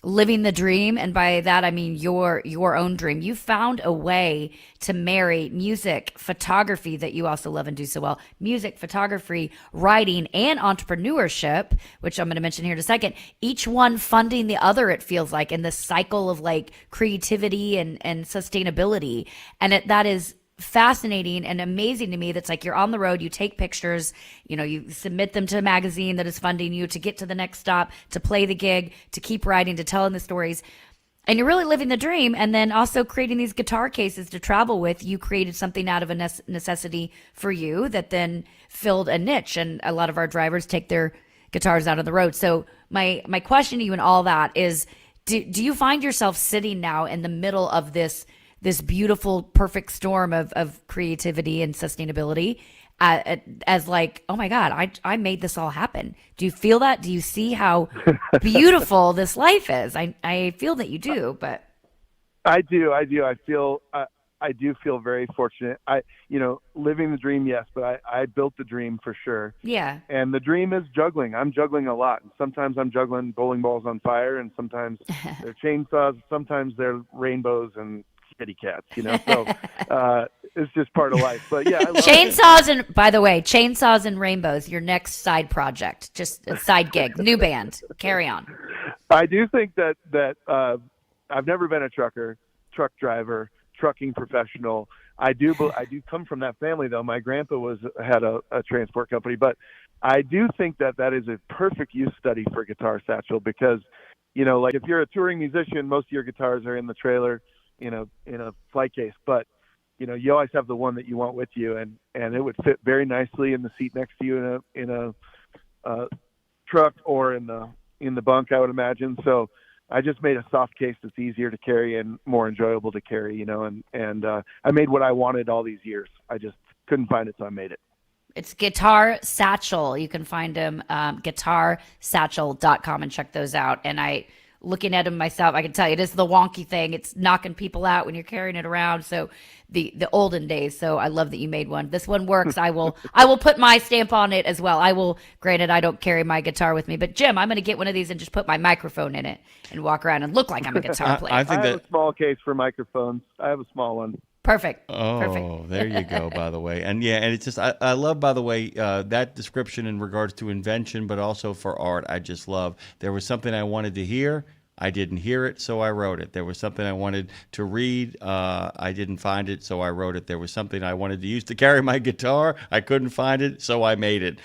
living the dream. And by that, I mean your own dream. You found a way to marry music, photography that you also love and do so well, music, photography, writing, and entrepreneurship, which I'm going to mention here in a second, each one funding the other, it feels like, in this cycle of creativity and sustainability. And that is fascinating and amazing to me. That's you're on the road, you take pictures, you submit them to a magazine that is funding you to get to the next stop, to play the gig, to keep writing, to telling the stories, and you're really living the dream. And then also creating these guitar cases to travel with. You created something out of a necessity for you that then filled a niche, and a lot of our drivers take their guitars out on the road. So my question to you and all that is, do you find yourself sitting now in the middle of this beautiful, perfect storm of creativity and sustainability as oh my God, I made this all happen? Do you feel that? Do you see how beautiful this life is? I feel that you do, but. I do. I do feel very fortunate. Living the dream, yes, but I built the dream for sure. Yeah. And the dream is juggling. I'm juggling a lot. And sometimes I'm juggling bowling balls on fire, and sometimes they're chainsaws, sometimes they're rainbows and kitty cats, so it's just part of life. But yeah, I love chainsaws it. And by the way, chainsaws and rainbows, your next side project, just a side gig, new band, carry on. I do think that I've never been a truck driver, trucking professional. I do come from that family, though. My grandpa had a transport company, but I do think that is a perfect use study for Guitar Satchel, because if you're a touring musician, most of your guitars are in the trailer, in a flight case, but you always have the one that you want with you, and it would fit very nicely in the seat next to you in a truck or in the bunk, I would imagine. So I just made a soft case that's easier to carry and more enjoyable to carry, you know, and I made what I wanted all these years. I just couldn't find it, so I made it. It's Guitar Satchel. You can find him, guitarsatchel.com, and check those out. And looking at him myself, I can tell you it is the wonky thing. It's knocking people out when you're carrying it around. So the olden days. So I love that you made one. This one works. I will put my stamp on it as well. Granted, I don't carry my guitar with me, but Jim, I'm going to get one of these and just put my microphone in it and walk around and look like I'm a guitar player. I have a small case for microphones. I have a small one. Perfect. Oh, Perfect. There you go, by the way. And it's just, I love, by the way, that description in regards to invention, but also for art. I just love. There was something I wanted to hear. I didn't hear it, so I wrote it. There was something I wanted to read. I didn't find it, so I wrote it. There was something I wanted to use to carry my guitar. I couldn't find it, so I made it.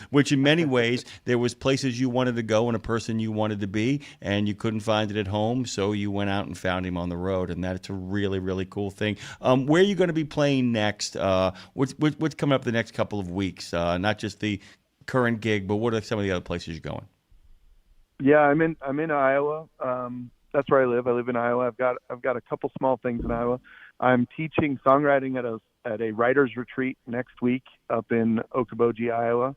Which in many ways, there was places you wanted to go and a person you wanted to be, and you couldn't find it at home, so you went out and found him on the road, and that's a really, really cool thing. Where are you going to be playing next? What's coming up the next couple of weeks? Not just the current gig, but what are some of the other places you're going? Yeah, I'm in Iowa. That's where I live. I live in Iowa. I've got a couple small things in Iowa. I'm teaching songwriting at a writers retreat next week up in Okoboji, Iowa.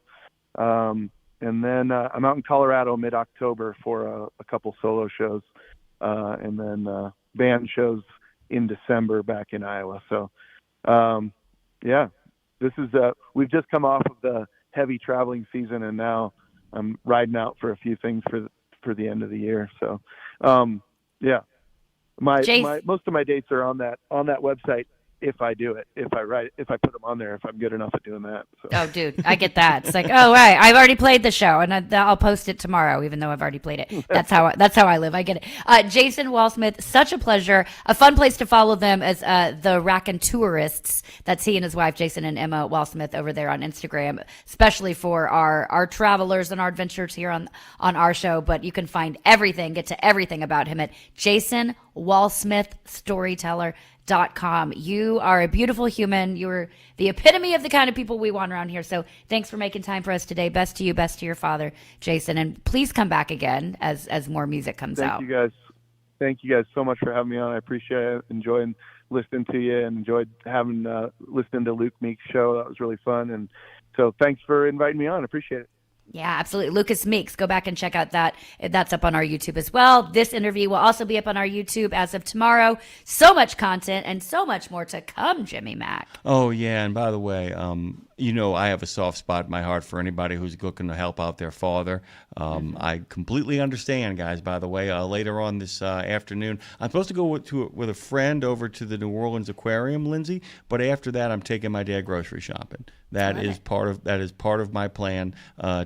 And then I'm out in Colorado mid-October for a couple solo shows, and then band shows in December back in Iowa. So, yeah, this is we've just come off of the heavy traveling season, and now I'm riding out for a few things for the end of the year. So, yeah, most of my dates are on that website. If I do it, if I put them on there, if I'm good enough at doing that. So. Oh, dude, I get that. It's like, oh, right, I've already played the show, and I'll post it tomorrow, even though I've already played it. That's how I live. I get it. Jason Walsmith, such a pleasure. A fun place to follow them as the Racontourists. That's he and his wife, Jason and Emma Walsmith, over there on Instagram, especially for our travelers and our adventures here on our show. But you can find everything, get to everything about him at Jason Walsmith Storyteller.com. You are a beautiful human. You're the epitome of the kind of people we want around here. So thanks for making time for us today. Best to you, best to your father, Jason. And please come back again as more music comes out. Thank you guys so much for having me on. I appreciate it. Enjoying listening to you and enjoyed having listening to Luke Meek's show. That was really fun. And so thanks for inviting me on. I appreciate it. Yeah, absolutely. Lucas Meeks, go back and check out that. That's up on our YouTube as well. This interview will also be up on our YouTube as of tomorrow. So much content and so much more to come, Jimmy Mack. Oh, yeah. And by the way, I have a soft spot in my heart for anybody who's looking to help out their father. I completely understand, guys, by the way. Later on this afternoon, I'm supposed to go with a friend over to the New Orleans Aquarium, Lindsay, but after that, I'm taking my dad grocery shopping. That is part of my plan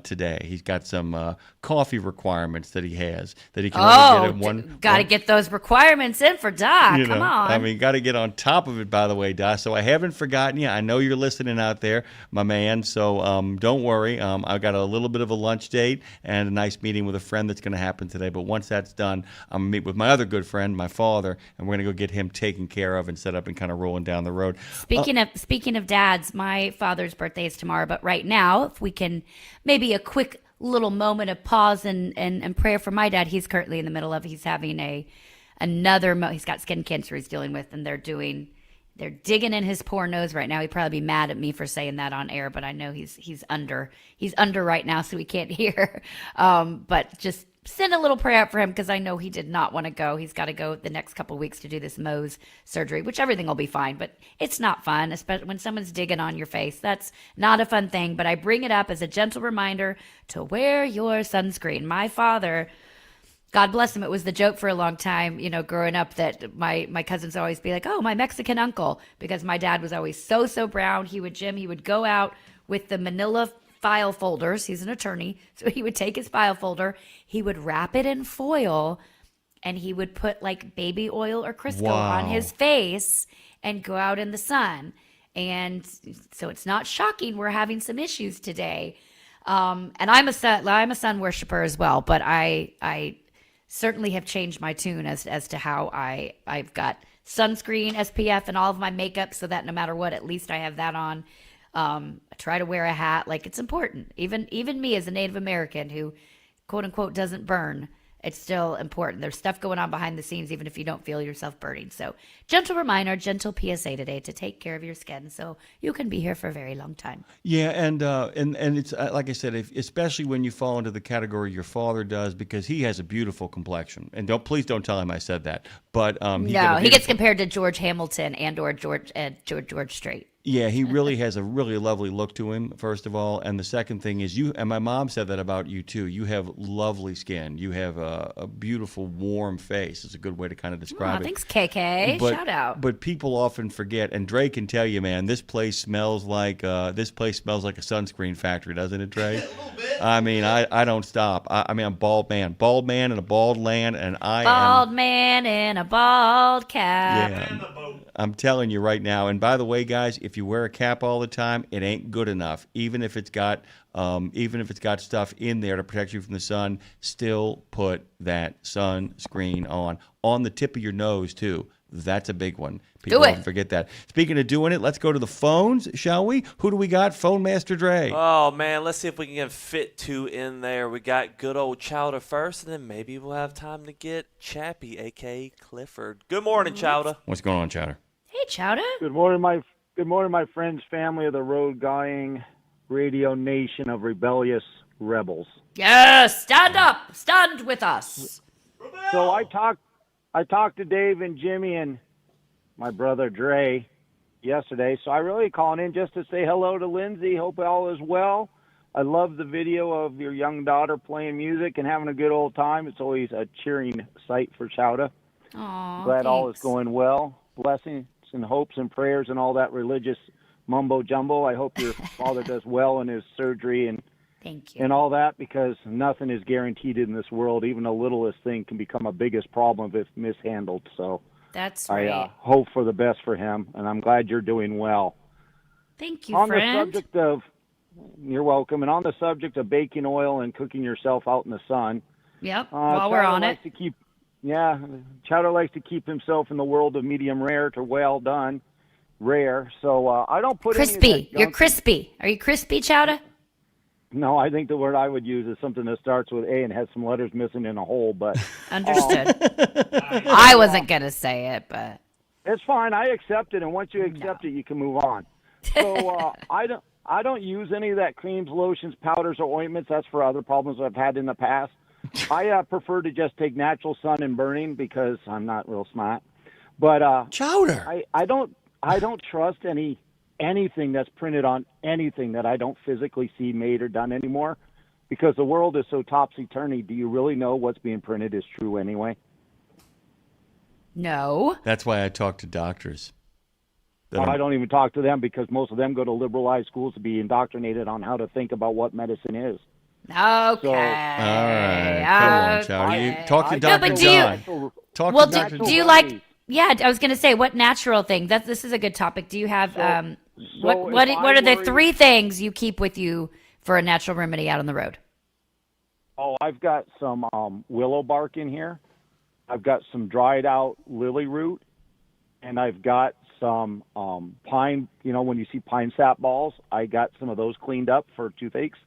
today. He's got some coffee requirements that he has that he can only get at one. Got to get those requirements in for Doc. Come on. I mean, got to get on top of it. By the way, Doc. So I haven't forgotten you. I know you're listening out there, my man. So don't worry. I've got a little bit of a lunch date and a nice meeting with a friend that's going to happen today. But once that's done, I'm going to meet with my other good friend, my father, and we're going to go get him taken care of and set up and kind of rolling down the road. Speaking of dads, my father's birthday is tomorrow, but right now, if we can maybe a quick little moment of pause and prayer for my dad. He's currently in the middle of, he's having he's got skin cancer he's dealing with, and they're digging in his poor nose right now. He'd probably be mad at me for saying that on air, but I know he's under right now, so he can't hear. But just send a little prayer out for him, because I know he did not want to go. He's got to go the next couple of weeks to do this Mohs surgery, which everything will be fine, but it's not fun, especially when someone's digging on your face. That's not a fun thing, but I bring it up as a gentle reminder to wear your sunscreen. My father, God bless him, it was the joke for a long time, growing up, that my cousins always be like, oh, my Mexican uncle, because my dad was always so brown. He would go out with the manila file folders. He's an attorney, so he would take his file folder, he would wrap it in foil, and he would put like baby oil or Crisco on his face and go out in the sun. And so it's not shocking we're having some issues today. And I'm a sun worshiper as well, but I certainly have changed my tune as to how I've got sunscreen, SPF, and all of my makeup, so that no matter what, at least I have that on. I try to wear a hat. Like, it's important. Even me as a Native American who, quote unquote, doesn't burn. it's still important. There's stuff going on behind the scenes, even if you don't feel yourself burning. So gentle reminder, gentle PSA today to take care of your skin so you can be here for a very long time. Yeah, and it's like I said, especially when you fall into the category your father does, because he has a beautiful complexion. And please don't tell him I said that. But he gets compared to George Hamilton or George Strait. Yeah, he really has a really lovely look to him, first of all. And the second thing is and my mom said that about you too. You have lovely skin. You have a beautiful, warm face. It's a good way to kind of describe it. Thanks, KK. Shout out. But people often forget, and Dre can tell you, man, this place smells like a sunscreen factory, doesn't it, Dre? A little bit. I mean, I don't stop. I'm a bald man in a bald land, and bald man in a bald cap. Yeah. I'm telling you right now. And by the way, guys, if you wear a cap all the time, it ain't good enough. Even if it's got stuff in there to protect you from the sun, still put that sunscreen on the tip of your nose too. That's a big one. People often forget that. Speaking of doing it, let's go to the phones, shall we? Who do we got? Phone Master Dre. Oh, man, let's see if we can fit two in there. We got good old Chowder first, and then maybe we'll have time to get Chappie, a.k.a. Clifford. Good morning, Chowder. What's going on, Chowder? Hey, Chowder. Good morning, my friends, family of the Road Guying Radio Nation of rebellious rebels. Yes, stand up, stand with us. So I talked to Dave and Jimmy and my brother Dre yesterday. So I really calling in just to say hello to Lindsay. Hope all is well. I love the video of your young daughter playing music and having a good old time. It's always a cheering sight for Chowder. Glad all is going well. Blessings and hopes and prayers and all that religious mumbo jumbo. I hope your father does well in his surgery and thank you and all that, because nothing is guaranteed in this world. Even the littlest thing can become a biggest problem if mishandled. So that's right. I hope for the best for him, and I'm glad you're doing well. Thank you, on friend. The subject of, you're welcome. And on the subject of baking oil and cooking yourself out in the sun. Yep. While we're on it. Chowder likes to keep himself in the world of medium rare to well done, rare. So I don't put crispy. You're crispy. Are you crispy, Chowder? No, I think the word I would use is something that starts with A and has some letters missing in a hole. But understood. I wasn't gonna say it, but it's fine. I accept it, and once you accept it, you can move on. So I don't use any of that creams, lotions, powders, or ointments. That's for other problems I've had in the past. I prefer to just take natural sun and burning because I'm not real smart. But Chowder, I don't trust anything that's printed on anything that I don't physically see made or done anymore, because the world is so topsy-turvy. Do you really know what's being printed is true anyway? No. That's why I talk to doctors. I don't even talk to them, because most of them go to liberalized schools to be indoctrinated on how to think about what medicine is. Okay. So, all right. Come on, Chowder. You talk to Dr. John. Talk to Dr. Do you like? Yeah, I was going to say, what natural thing? This is a good topic. Do you have what are the three things you keep with you for a natural remedy out on the road? Oh, I've got some willow bark in here. I've got some dried out lily root, and I've got some pine. You know, when you see pine sap balls, I got some of those cleaned up for toothaches.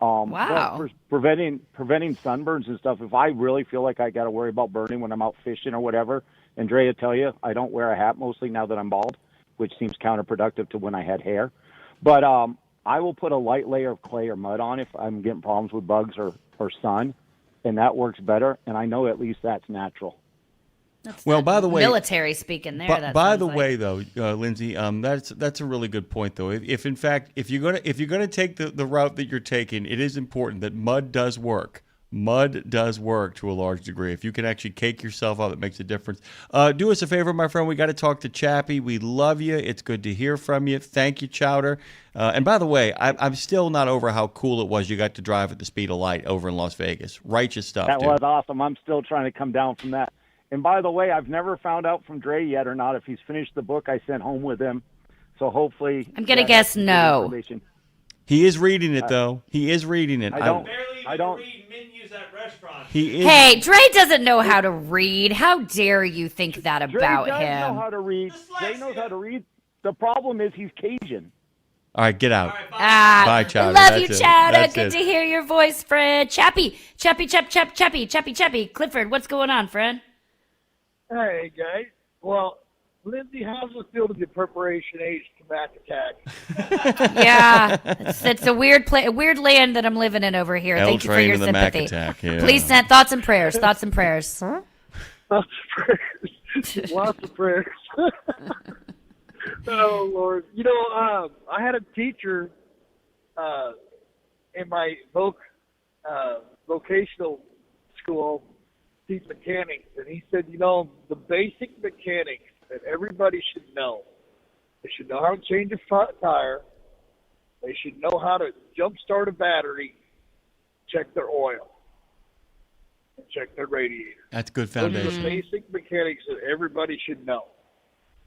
Wow. For preventing sunburns and stuff. If I really feel like I got to worry about burning when I'm out fishing or whatever, and Dre will tell you, I don't wear a hat mostly now that I'm bald, which seems counterproductive to when I had hair. But I will put a light layer of clay or mud on if I'm getting problems with bugs or sun, and that works better. And I know at least that's natural. Well, by the way, military speaking there. By the way, though, Lindsay, that's a really good point, though. If in fact you're gonna take the route that you're taking, it is important that mud does work. Mud does work to a large degree. If you can actually cake yourself up, it makes a difference. Do us a favor, my friend. We got to talk to Chappie. We love you. It's good to hear from you. Thank you, Chowder. And by the way, I'm still not over how cool it was you got to drive at the speed of light over in Las Vegas. Righteous stuff, That dude. was awesome. I'm still trying to come down from that. And by the way, I've never found out from Dre yet or not if he's finished the book I sent home with him. So hopefully... I'm going to guess no. He is reading it, though. He is reading it. I don't read menus at restaurants. He is. Hey, Dre doesn't know how to read. How dare you think that about Dre does him? know how to read. Dre knows how to read. The problem is he's Cajun. All right, get out. Bye, Chowder. Love you, That's it. Chowder. That's Good it. to hear your voice, friend. Chappy. Clifford, what's going on, friend? Hey, guys. Well, Lindsay, how's it feel to be preparation age to Mac attack? Yeah, it's a weird land that I'm living in over here. Thank you for your L-train and the Mac sympathy. attack, yeah. Please send thoughts and prayers. Lots of prayers. Lots of prayers. Oh, Lord. You know, I had a teacher in my vocational school teach mechanics, and he said, you know, the basic mechanics that everybody should know. They should know how to change a front tire. They should know how to jump start a battery, check their oil, and check their radiator. That's good Those are foundation. the basic mechanics that everybody should know.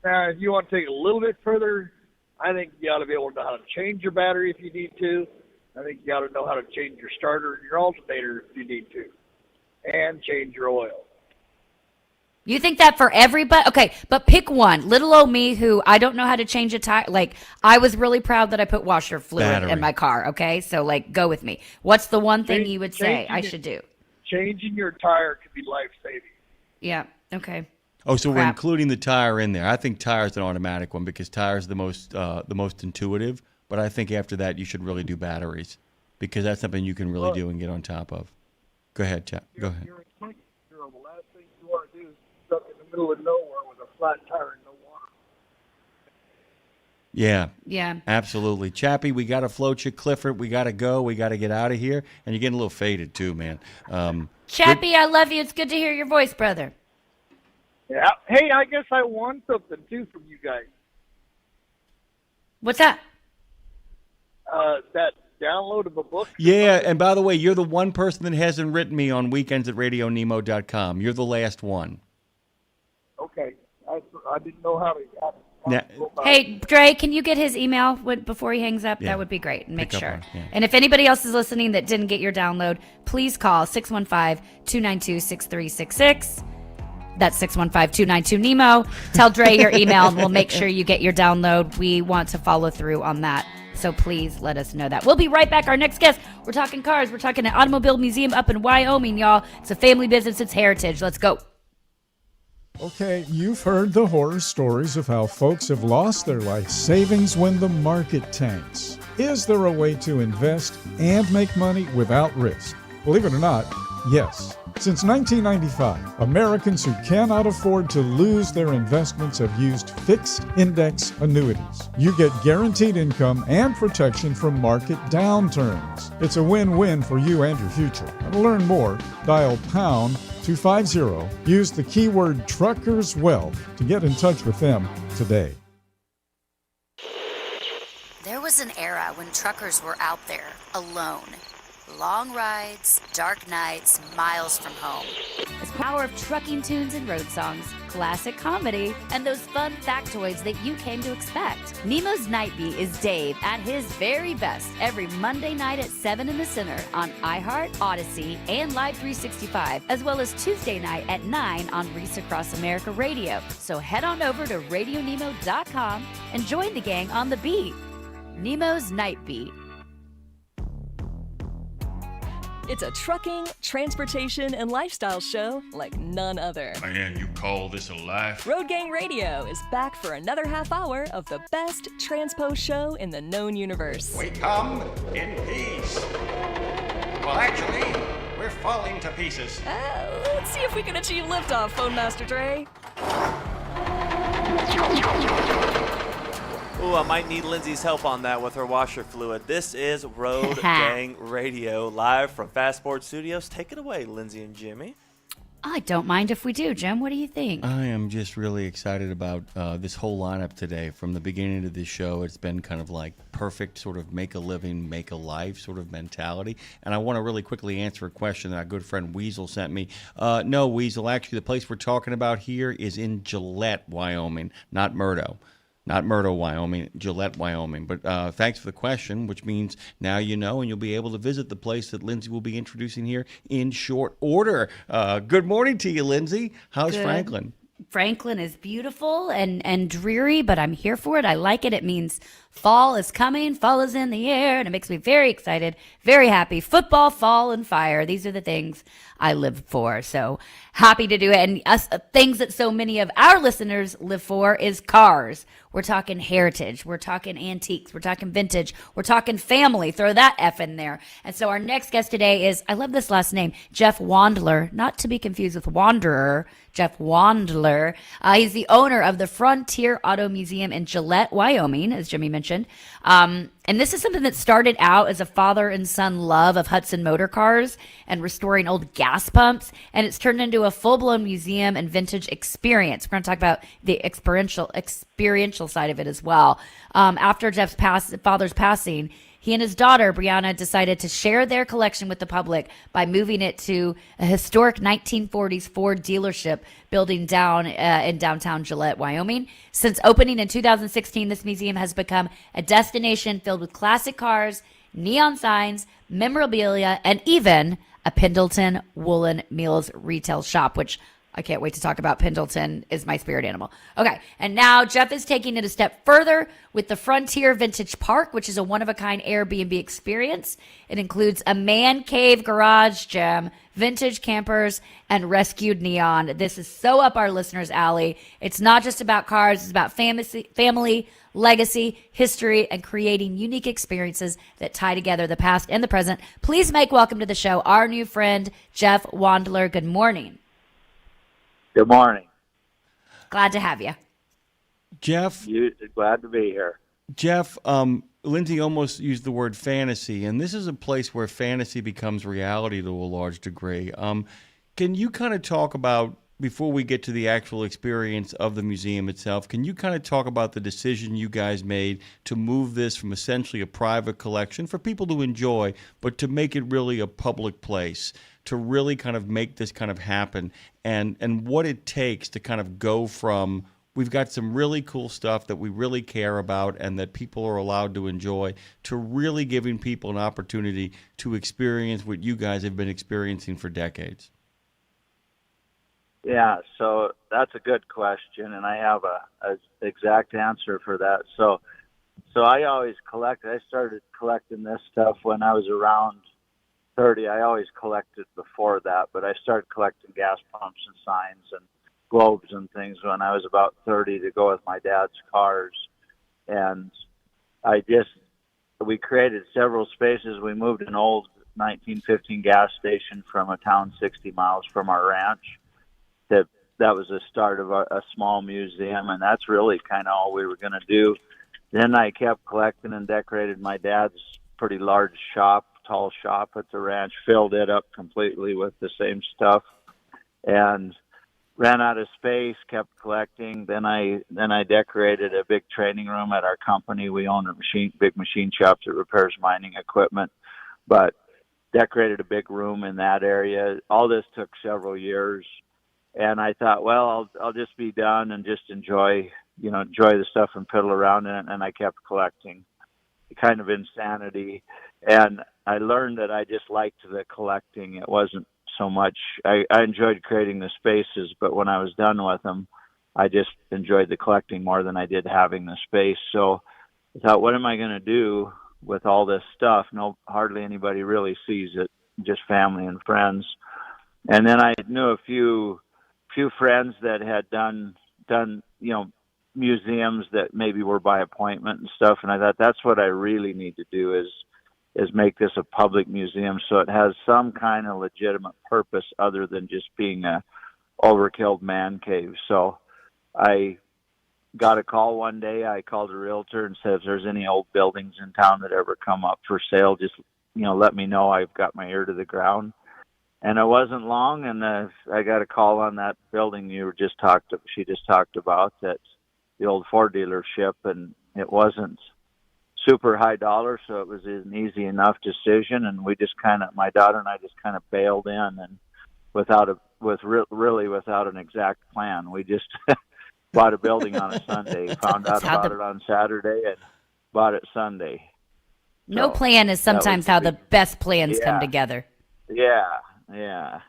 Now, if you want to take it a little bit further, I think you ought to be able to know how to change your battery if you need to. I think you ought to know how to change your starter and your alternator if you need to, and change your oil. You think that for everybody? Okay, but pick one. Little old me, who I don't know how to change a tire. Like, I was really proud that I put washer fluid Battery. in my car, okay? So, like, go with me. What's the one thing you would say I should do? Changing your tire could be life-saving. Yeah, okay. Oh, so we're Crap. including the tire in there. I think tire's an automatic one because tire's the most intuitive. But I think after that you should really do batteries because that's something you can really do and get on top of. Go ahead, Chap. Go ahead. You're a 20-year-old. The last thing you want to do is stuck in the middle of nowhere with a flat tire and no water. Yeah. Yeah. Absolutely. Chappie, we got to float you. Clifford, we got to go. We got to get out of here. And you're getting a little faded too, man. Chappie, I love you. It's good to hear your voice, brother. Yeah. Hey, I guess I won something too from you guys. What's that? That download of a book. Yeah, and by the way, you're the one person that hasn't written me on weekends at RadioNemo.com. You're the last one. Okay. I didn't know how to. Now, Hey, Dre, can you get his email before he hangs up? Yeah. That would be great. Make Pick up sure. on it, yeah. And if anybody else is listening that didn't get your download, please call 615-292-6366. That's 615-292-NEMO. Tell Dre your email, and we'll make sure you get your download. We want to follow through on that. So please let us know that. We'll be right back. Our next guest, we're talking cars. We're talking an automobile museum up in Wyoming, y'all. It's a family business. It's heritage. Let's go. Okay, you've heard the horror stories of how folks have lost their life savings when the market tanks. Is there a way to invest and make money without risk? Believe it or not, yes. Since 1995, Americans who cannot afford to lose their investments have used fixed index annuities. You get guaranteed income and protection from market downturns. It's a win-win for you and your future. To learn more, dial pound 250. Use the keyword Truckers Wealth to get in touch with them today. There was an era when truckers were out there alone. Long rides, dark nights, miles from home. The power of trucking tunes and road songs, classic comedy, and those fun factoids that you came to expect. Nemo's Night Beat is Dave at his very best every Monday night at 7 in the Center on iHeart, Odyssey, and Live 365, as well as Tuesday night at 9 on Reese Across America Radio. So head on over to RadioNemo.com and join the gang on the beat. Nemo's Night Beat. It's a trucking, transportation, and lifestyle show like none other. Man, you call this a life? Road Gang Radio is back for another half hour of the best transpo show in the known universe. We come in peace. Well, actually, we're falling to pieces. Let's see if we can achieve liftoff, Phone Master Dre. Ooh, I might need Lindsay's help on that with her washer fluid. This is Road Gang Radio, live from Fast Sports Studios. Take it away, Lindsay and Jimmy. I don't mind if we do, Jim. What do you think? I am just really excited about this whole lineup today. From the beginning of the show, it's been kind of like perfect sort of make a living, make a life sort of mentality. And I want to really quickly answer a question that our good friend Weasel sent me. No, Weasel, actually the place we're talking about here is in Gillette, Wyoming, not Murdo. Not Murdo, Wyoming, Gillette, Wyoming. But thanks for the question, which means now you know, and you'll be able to visit the place that Lindsay will be introducing here in short order. Good morning to you, Lindsay. How's Franklin? Franklin is beautiful and dreary, but I'm here for it. I like it. It means fall is coming. Fall is in the air, and it makes me very excited, very happy. Football, fall, and fire. These are the things I live for. So happy to do it. And things that so many of our listeners live for is cars. We're talking heritage. We're talking antiques. We're talking vintage. We're talking family. Throw that F in there. And so our next guest today is, I love this last name, Jeff Wandler, not to be confused with Wanderer, Jeff Wandler. He's the owner of the Frontier Auto Museum in Gillette, Wyoming, as Jimmy mentioned. And this is something that started out as a father and son love of Hudson motor cars and restoring old gas pumps. And it's turned into a full-blown museum and vintage experience. We're going to talk about the experiential side of it as well. After Jeff's father's passing, he and his daughter, Brianna, decided to share their collection with the public by moving it to a historic 1940s Ford dealership building down in downtown Gillette, Wyoming. Since opening in 2016, this museum has become a destination filled with classic cars, neon signs, memorabilia, and even a Pendleton Woolen Meals retail shop, which I can't wait to talk about. Pendleton is my spirit animal. Okay, and now Jeff is taking it a step further with the Frontier Vintage Park, which is a one-of-a-kind Airbnb experience. It includes a man cave garage gym, vintage campers, and rescued neon. This is so up our listeners' alley. It's not just about cars. It's about family, legacy, history, and creating unique experiences that tie together the past and the present. Please make welcome to the show our new friend, Jeff Wandler. Good morning. Good morning. Glad to have you. Jeff. Glad to be here. Jeff, Lindsay almost used the word fantasy, and this is a place where fantasy becomes reality to a large degree. Can you kind of talk about, before we get to the actual experience of the museum itself, can you kind of talk about the decision you guys made to move this from essentially a private collection for people to enjoy, but to make it really a public place, to really kind of make this kind of happen, and what it takes to kind of go from, we've got some really cool stuff that we really care about and that people are allowed to enjoy, to really giving people an opportunity to experience what you guys have been experiencing for decades? Yeah, so that's a good question, and I have a exact answer for that. So I always collected. I started collecting this stuff when I was around 30. I always collected before that, but I started collecting gas pumps and signs and globes and things when I was about 30 to go with my dad's cars. And we created several spaces. We moved an old 1915 gas station from a town 60 miles from our ranch. That was the start of a small museum, and that's really kind of all we were going to do. Then I kept collecting and decorated my dad's pretty large shop, tall shop at the ranch, filled it up completely with the same stuff, and ran out of space, kept collecting. Then I decorated a big training room at our company. We own a big machine shop that repairs mining equipment, but decorated a big room in that area. All this took several years. And I thought, well, I'll just be done and just enjoy the stuff and piddle around in it. And I kept collecting, kind of insanity. And I learned that I just liked the collecting. It wasn't so much, I enjoyed creating the spaces, but when I was done with them, I just enjoyed the collecting more than I did having the space. So I thought, what am I going to do with all this stuff? Hardly anybody really sees it, just family and friends. And then I knew a few friends that had done museums that maybe were by appointment and stuff, and I thought that's what I really need to do is make this a public museum so it has some kind of legitimate purpose other than just being a overkill man cave. So I got a call one day. I called a realtor and said, if there's any old buildings in town that ever come up for sale, just let me know. I've got my ear to the ground. And it wasn't long, and I got a call on that building she just talked about, that the old Ford dealership, and it wasn't super high dollar, so it was an easy enough decision. And my daughter and I just kind of bailed in, and without an exact plan. We just bought a building on a Sunday, found out about it on Saturday, and bought it Sunday. No plan is sometimes how the best plans come together. Yeah.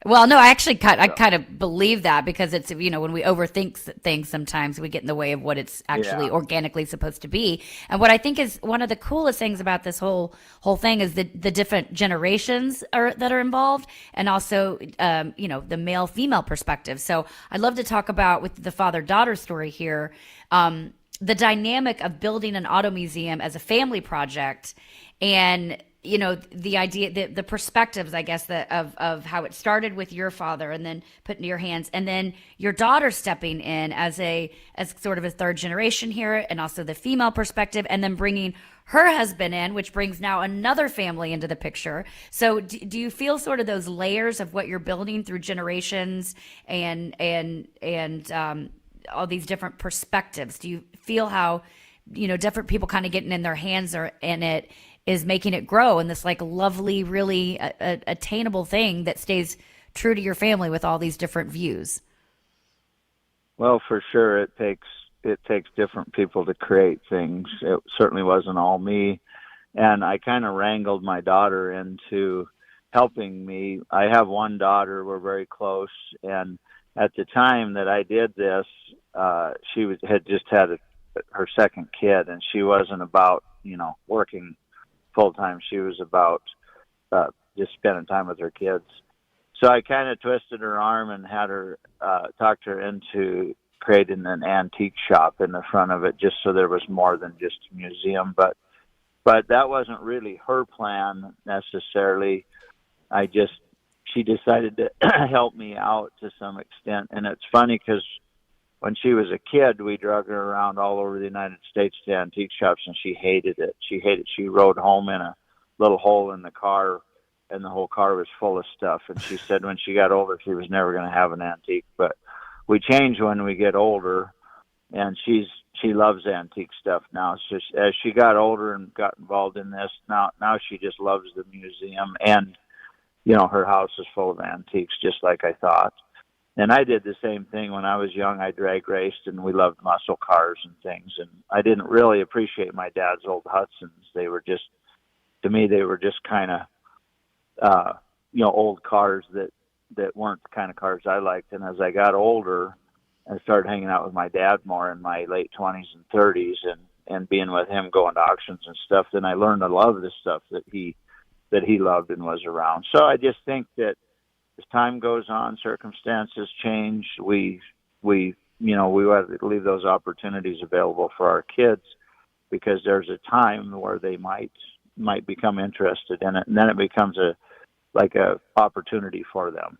Well, no, I actually I kind of believe that, because it's, when we overthink things, sometimes we get in the way of what it's actually organically supposed to be. And what I think is one of the coolest things about this whole thing is the different generations that are involved, and also, the male female perspective. So I'd love to talk about, with the father-daughter story here, the dynamic of building an auto museum as a family project, and the idea, the perspectives, I guess, of how it started with your father and then put into your hands, and then your daughter stepping in as sort of a third generation here, and also the female perspective, and then bringing her husband in, which brings now another family into the picture. So do you feel sort of those layers of what you're building through generations and all these different perspectives? Do you feel how, different people kind of getting in their hands in it is making it grow in this like lovely, really attainable thing that stays true to your family with all these different views? Well, for sure, it takes different people to create things. It certainly wasn't all me, and I kind of wrangled my daughter into helping me. I have one daughter, we're very close, and at the time that I did this, she had just had her second kid, and she wasn't about working full time. She was about just spending time with her kids. So I kind of twisted her arm and had her talked her into creating an antique shop in the front of it, just so there was more than just a museum. But that wasn't really her plan necessarily. She decided to help me out to some extent. And it's funny because when she was a kid, we drug her around all over the United States to antique shops, and she hated it. She rode home in a little hole in the car, and the whole car was full of stuff. And she said when she got older, she was never going to have an antique. But we change when we get older, and she loves antique stuff now. So as she got older and got involved in this, now she just loves the museum, and her house is full of antiques, just like I thought. And I did the same thing when I was young. I drag raced, and we loved muscle cars and things. And I didn't really appreciate my dad's old Hudsons. To me, they were just kind of, old cars that weren't the kind of cars I liked. And as I got older, I started hanging out with my dad more in my late 20s and 30s, and being with him, going to auctions and stuff. Then I learned to love the stuff that he loved and was around. So I just think that as time goes on, circumstances change. We want to leave those opportunities available for our kids, because there's a time where they might become interested in it, and then it becomes a opportunity for them.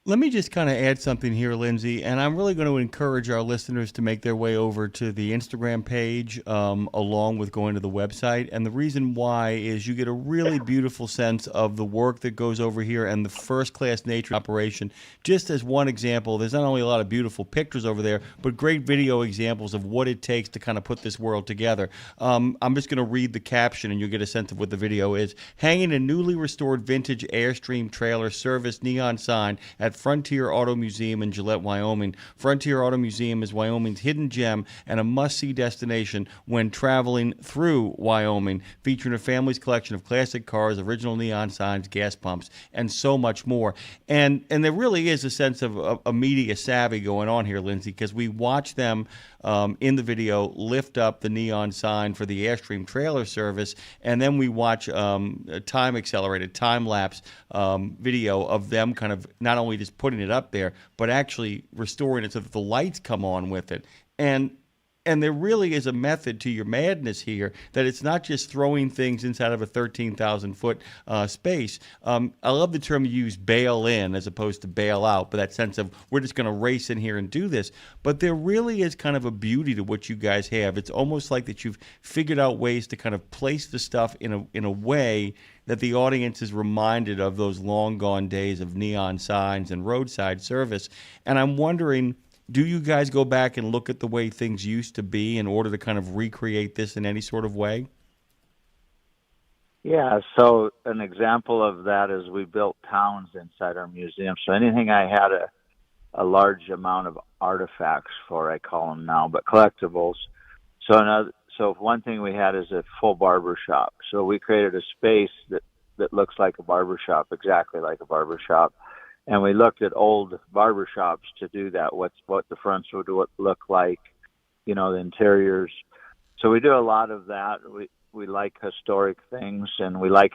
Let me just kind of add something here, Lindsay, and I'm really going to encourage our listeners to make their way over to the Instagram page along with going to the website. And the reason why is you get a really beautiful sense of the work that goes over here and the first-class nature operation. Just as one example, there's not only a lot of beautiful pictures over there, but great video examples of what it takes to kind of put this world together. I'm just going to read the caption, and you'll get a sense of what the video is. Hanging a newly restored vintage Airstream trailer service neon sign at Frontier Auto Museum in Gillette, Wyoming. Frontier Auto Museum is Wyoming's hidden gem and a must-see destination when traveling through Wyoming, featuring a family's collection of classic cars, original neon signs, gas pumps, and so much more. And there really is a sense of a media savvy going on here, Lindsay, because we watch them in the video lift up the neon sign for the Airstream trailer service, and then we watch a time-accelerated, time-lapse video of them kind of not only just putting it up there, but actually restoring it so that the lights come on with it. And there really is a method to your madness here, that it's not just throwing things inside of a 13,000-foot space. I love the term you use, bail in, as opposed to bail out, but that sense of we're just going to race in here and do this. But there really is kind of a beauty to what you guys have. It's almost like that you've figured out ways to kind of place the stuff in a way that the audience is reminded of those long-gone days of neon signs and roadside service. And I'm wondering, do you guys go back and look at the way things used to be in order to kind of recreate this in any sort of way? Yeah, so an example of that is we built towns inside our museum. So anything I had a large amount of artifacts for, I call them now, but collectibles. So one thing we had is a full barber shop. So we created a space that looks like a barber shop, exactly like a barber shop. and we looked at old barber shops to do that. What the fronts would look like, you know, the interiors. So we do a lot of that. We like historic things, and we like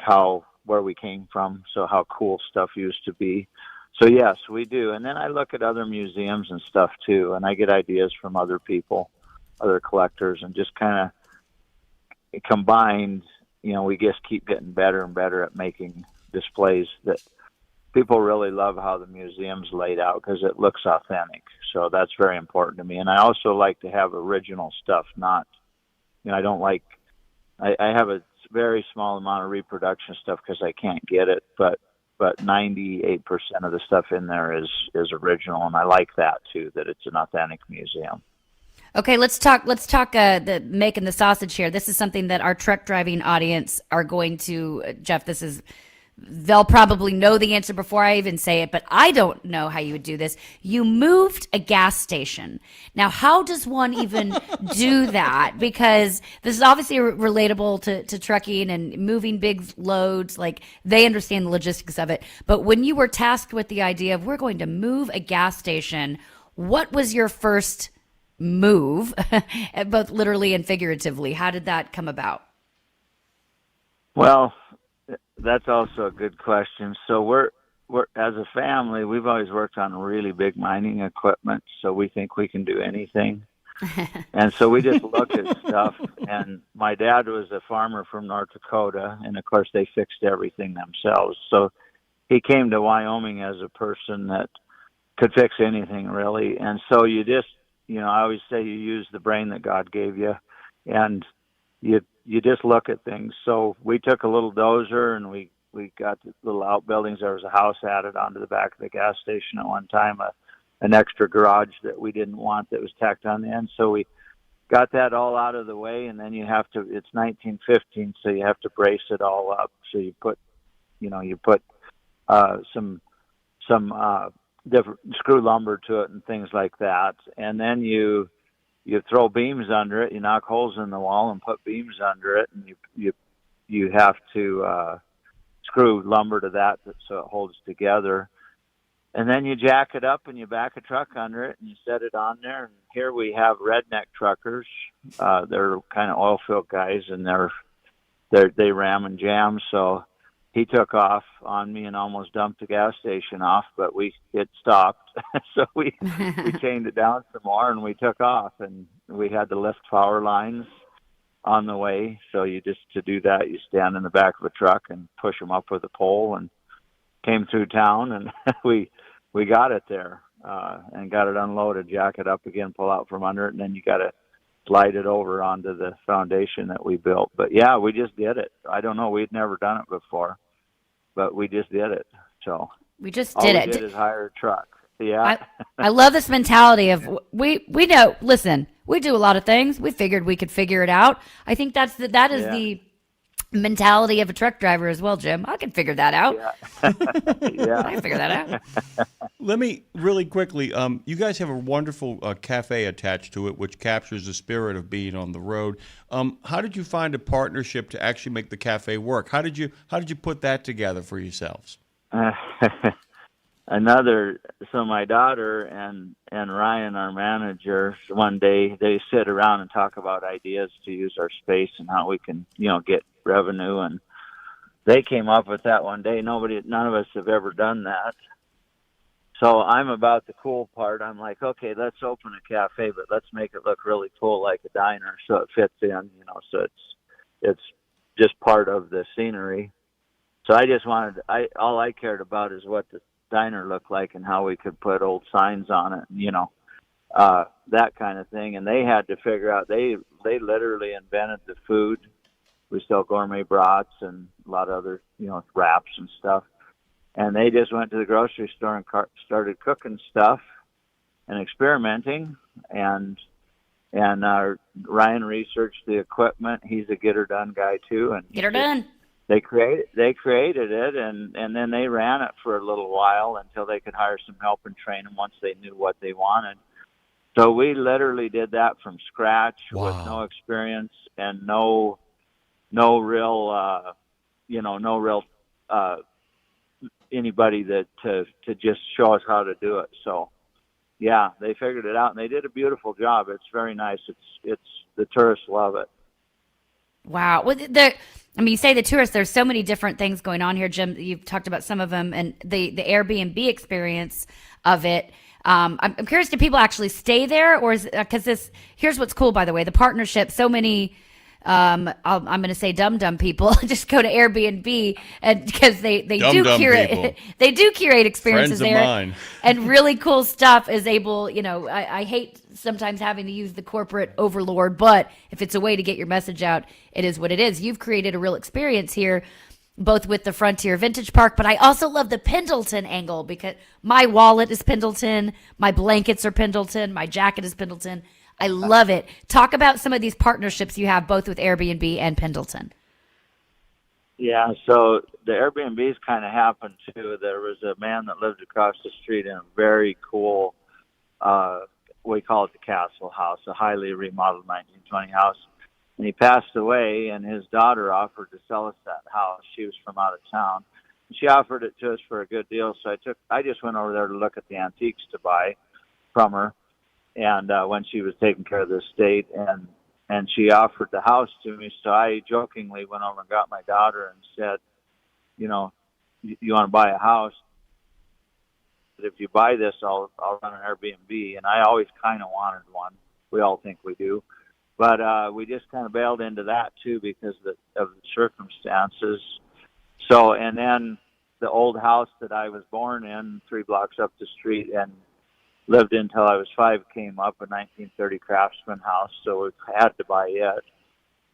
where we came from, so how cool stuff used to be. So yes, we do. And then I look at other museums and stuff too, and I get ideas from other people, other collectors, and just kind of combined, you know, we just keep getting better and better at making displays that people really love how the museum's laid out because it looks authentic. So that's very important to me. And I also like to have original stuff, not, you know, I don't like, I have a very small amount of reproduction stuff because I can't get it, but 98% of the stuff in there is original, and I like that too, that it's an authentic museum. Okay, let's talk the making the sausage here. This is something that our truck driving audience are going to, Jeff, they'll probably know the answer before I even say it, but I don't know how you would do this. You moved a gas station. Now, how does one even do that? Because this is obviously relatable to trucking and moving big loads. Like, they understand the logistics of it. But when you were tasked with the idea of we're going to move a gas station, what was your first move, both literally and figuratively? How did that come about? Well, that's also a good question. So we're as a family, we've always worked on really big mining equipment, so we think we can do anything. And so we just look at stuff. And my dad was a farmer from North Dakota, and of course they fixed everything themselves. So he came to Wyoming as a person that could fix anything, really. And so you just, you know, I always say you use the brain that God gave you, and you just look at things. So we took a little dozer and we got the little outbuildings. There was a house added onto the back of the gas station at one time, an extra garage that we didn't want that was tacked on the end. So we got that all out of the way, and then you have to, it's 1915, so you have to brace it all up. So you put some different screw lumber to it and things like that. And then you throw beams under it, you knock holes in the wall and put beams under it, and you have to screw lumber to that so it holds together. And then you jack it up and you back a truck under it and you set it on there. And here we have redneck truckers. They're kind of oil field guys, and they ram and jam. So he took off on me and almost dumped the gas station off, but it stopped. So we chained it down some more and we took off, and we had to lift power lines on the way. So to do that, you stand in the back of a truck and push them up with a pole, and came through town, and we got it there, and got it unloaded, jack it up again, pull out from under it, and then you got to slide it over onto the foundation that we built. But yeah, we just did it. I don't know, we'd never done it before, but we just did it. So we just all did we it. did is hire a truck. Yeah. I love this mentality of we know, listen, we do a lot of things. We figured we could figure it out. I think that is the mentality of a truck driver as well, Jim. I can figure that out. Yeah. I can figure that out. Let me really quickly, you guys have a wonderful cafe attached to it, which captures the spirit of being on the road. How did you find a partnership to actually make the cafe work? How did you put that together for yourselves? So my daughter and Ryan, our manager, one day they sit around and talk about ideas to use our space and how we can, get revenue. And they came up with that one day. None of us have ever done that. So I'm about the cool part. I'm like, okay, let's open a cafe, but let's make it look really cool, like a diner, so it fits in, so it's just part of the scenery. So I just all I cared about is what the diner looked like and how we could put old signs on it, that kind of thing. And they had to figure out, they literally invented the food. We sell gourmet brats and a lot of other, wraps and stuff. And they just went to the grocery store and started cooking stuff and experimenting. And Ryan researched the equipment. He's a get her done guy too. And get her done. They created it, and then they ran it for a little while until they could hire some help and train them once they knew what they wanted. So we literally did that from scratch. Wow. With no experience and no real anybody that to just show us how to do it. So yeah, they figured it out, and they did a beautiful job. It's very nice. It's the tourists love it. Wow. Well, you say the tourists, there's so many different things going on here, Jim. You've talked about some of them, and the Airbnb experience of it. I'm curious, do people actually stay there, or is because here's what's cool, by the way, the partnership, so many, I'm going to say dumb people just go to Airbnb, and because they do curate they do curate experiences Friends of there mine. and really cool stuff is able, I hate sometimes having to use the corporate overlord, but if it's a way to get your message out, it is what it is. You've created a real experience here, both with the Frontier Vintage Park, but I also love the Pendleton angle because my wallet is Pendleton, my blankets are Pendleton, my jacket is Pendleton. I love it. Talk about some of these partnerships you have both with Airbnb and Pendleton. Yeah, so the Airbnbs kind of happened too. There was a man that lived across the street in a very cool, we call it the Castle House, a highly remodeled 1920 house. And he passed away, and his daughter offered to sell us that house. She was from out of town. She offered it to us for a good deal, so I just went over there to look at the antiques to buy from her. And when she was taking care of the estate, and she offered the house to me, so I jokingly went over and got my daughter and said, you want to buy a house? If you buy this, I'll run an Airbnb. And I always kind of wanted one. We all think we do, but we just kind of bailed into that too because of the circumstances. So, and then the old house that I was born in, 3 blocks up the street, and lived until I was 5, came up, a 1930 craftsman house, so we had to buy it.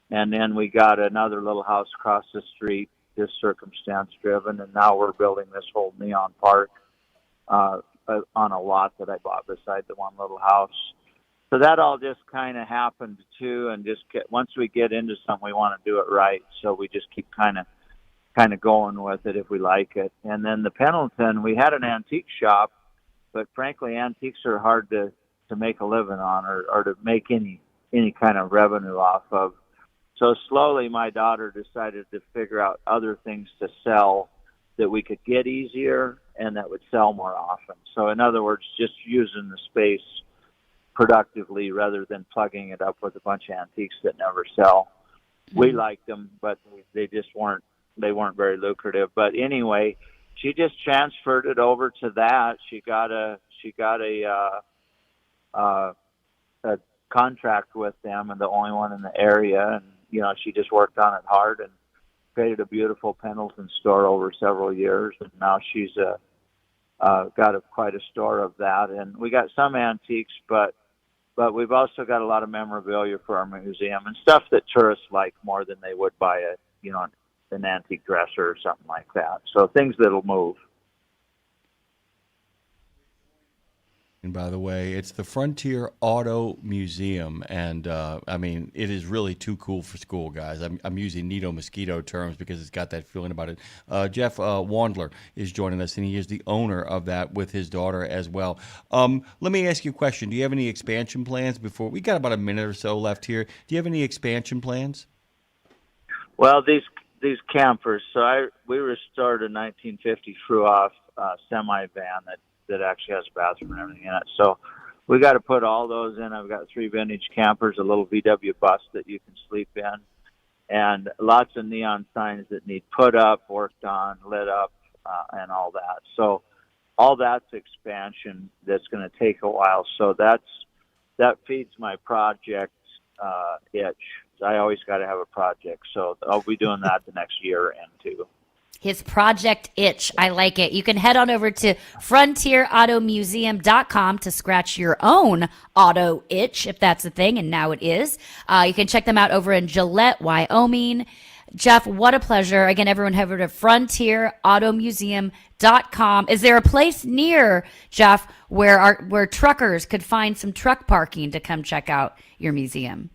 And then we got another little house across the street, just circumstance-driven, and now we're building this whole neon park on a lot that I bought beside the one little house. So that all just kind of happened, too, and once we get into something, we want to do it right, so we just keep kind of going with it if we like it. And then the Pendleton, we had an antique shop, but frankly, antiques are hard to make a living on or to make any kind of revenue off of. So slowly, my daughter decided to figure out other things to sell that we could get easier and that would sell more often. So in other words, just using the space productively rather than plugging it up with a bunch of antiques that never sell. We liked them, but they weren't very lucrative. But anyway, she just transferred it over to that. She got a contract with them, and the only one in the area. And she just worked on it hard and created a beautiful Pendleton store over several years. And now she's got quite a store of that. And we got some antiques, but we've also got a lot of memorabilia for our museum and stuff that tourists like more than they would buy an antique dresser or something like that. So things that'll move. And by the way, it's the Frontier Auto Museum, and it is really too cool for school, guys. I'm using Nito Mosquito terms because it's got that feeling about it. Jeff Wandler is joining us, and he is the owner of that with his daughter as well. Let me ask you a question. Do you have any expansion plans before? We got about a minute or so left here. Do you have any expansion plans? Well, these campers. So we restored a 1950 Fruoff semi-van that actually has a bathroom and everything in it. So we got to put all those in. I've got 3 vintage campers, a little VW bus that you can sleep in, and lots of neon signs that need put up, worked on, lit up, and all that. So all that's expansion that's going to take a while. So that feeds my project itch. I always got to have a project, so I'll be doing that the next year and 2. His project itch. I like it. You can head on over to frontierautomuseum.com to scratch your own auto itch, if that's a thing, and now it is. You can check them out over in Gillette, Wyoming. Jeff, what a pleasure. Again, everyone head over to frontierautomuseum.com. Is there a place near, Jeff, where truckers could find some truck parking to come check out your museum?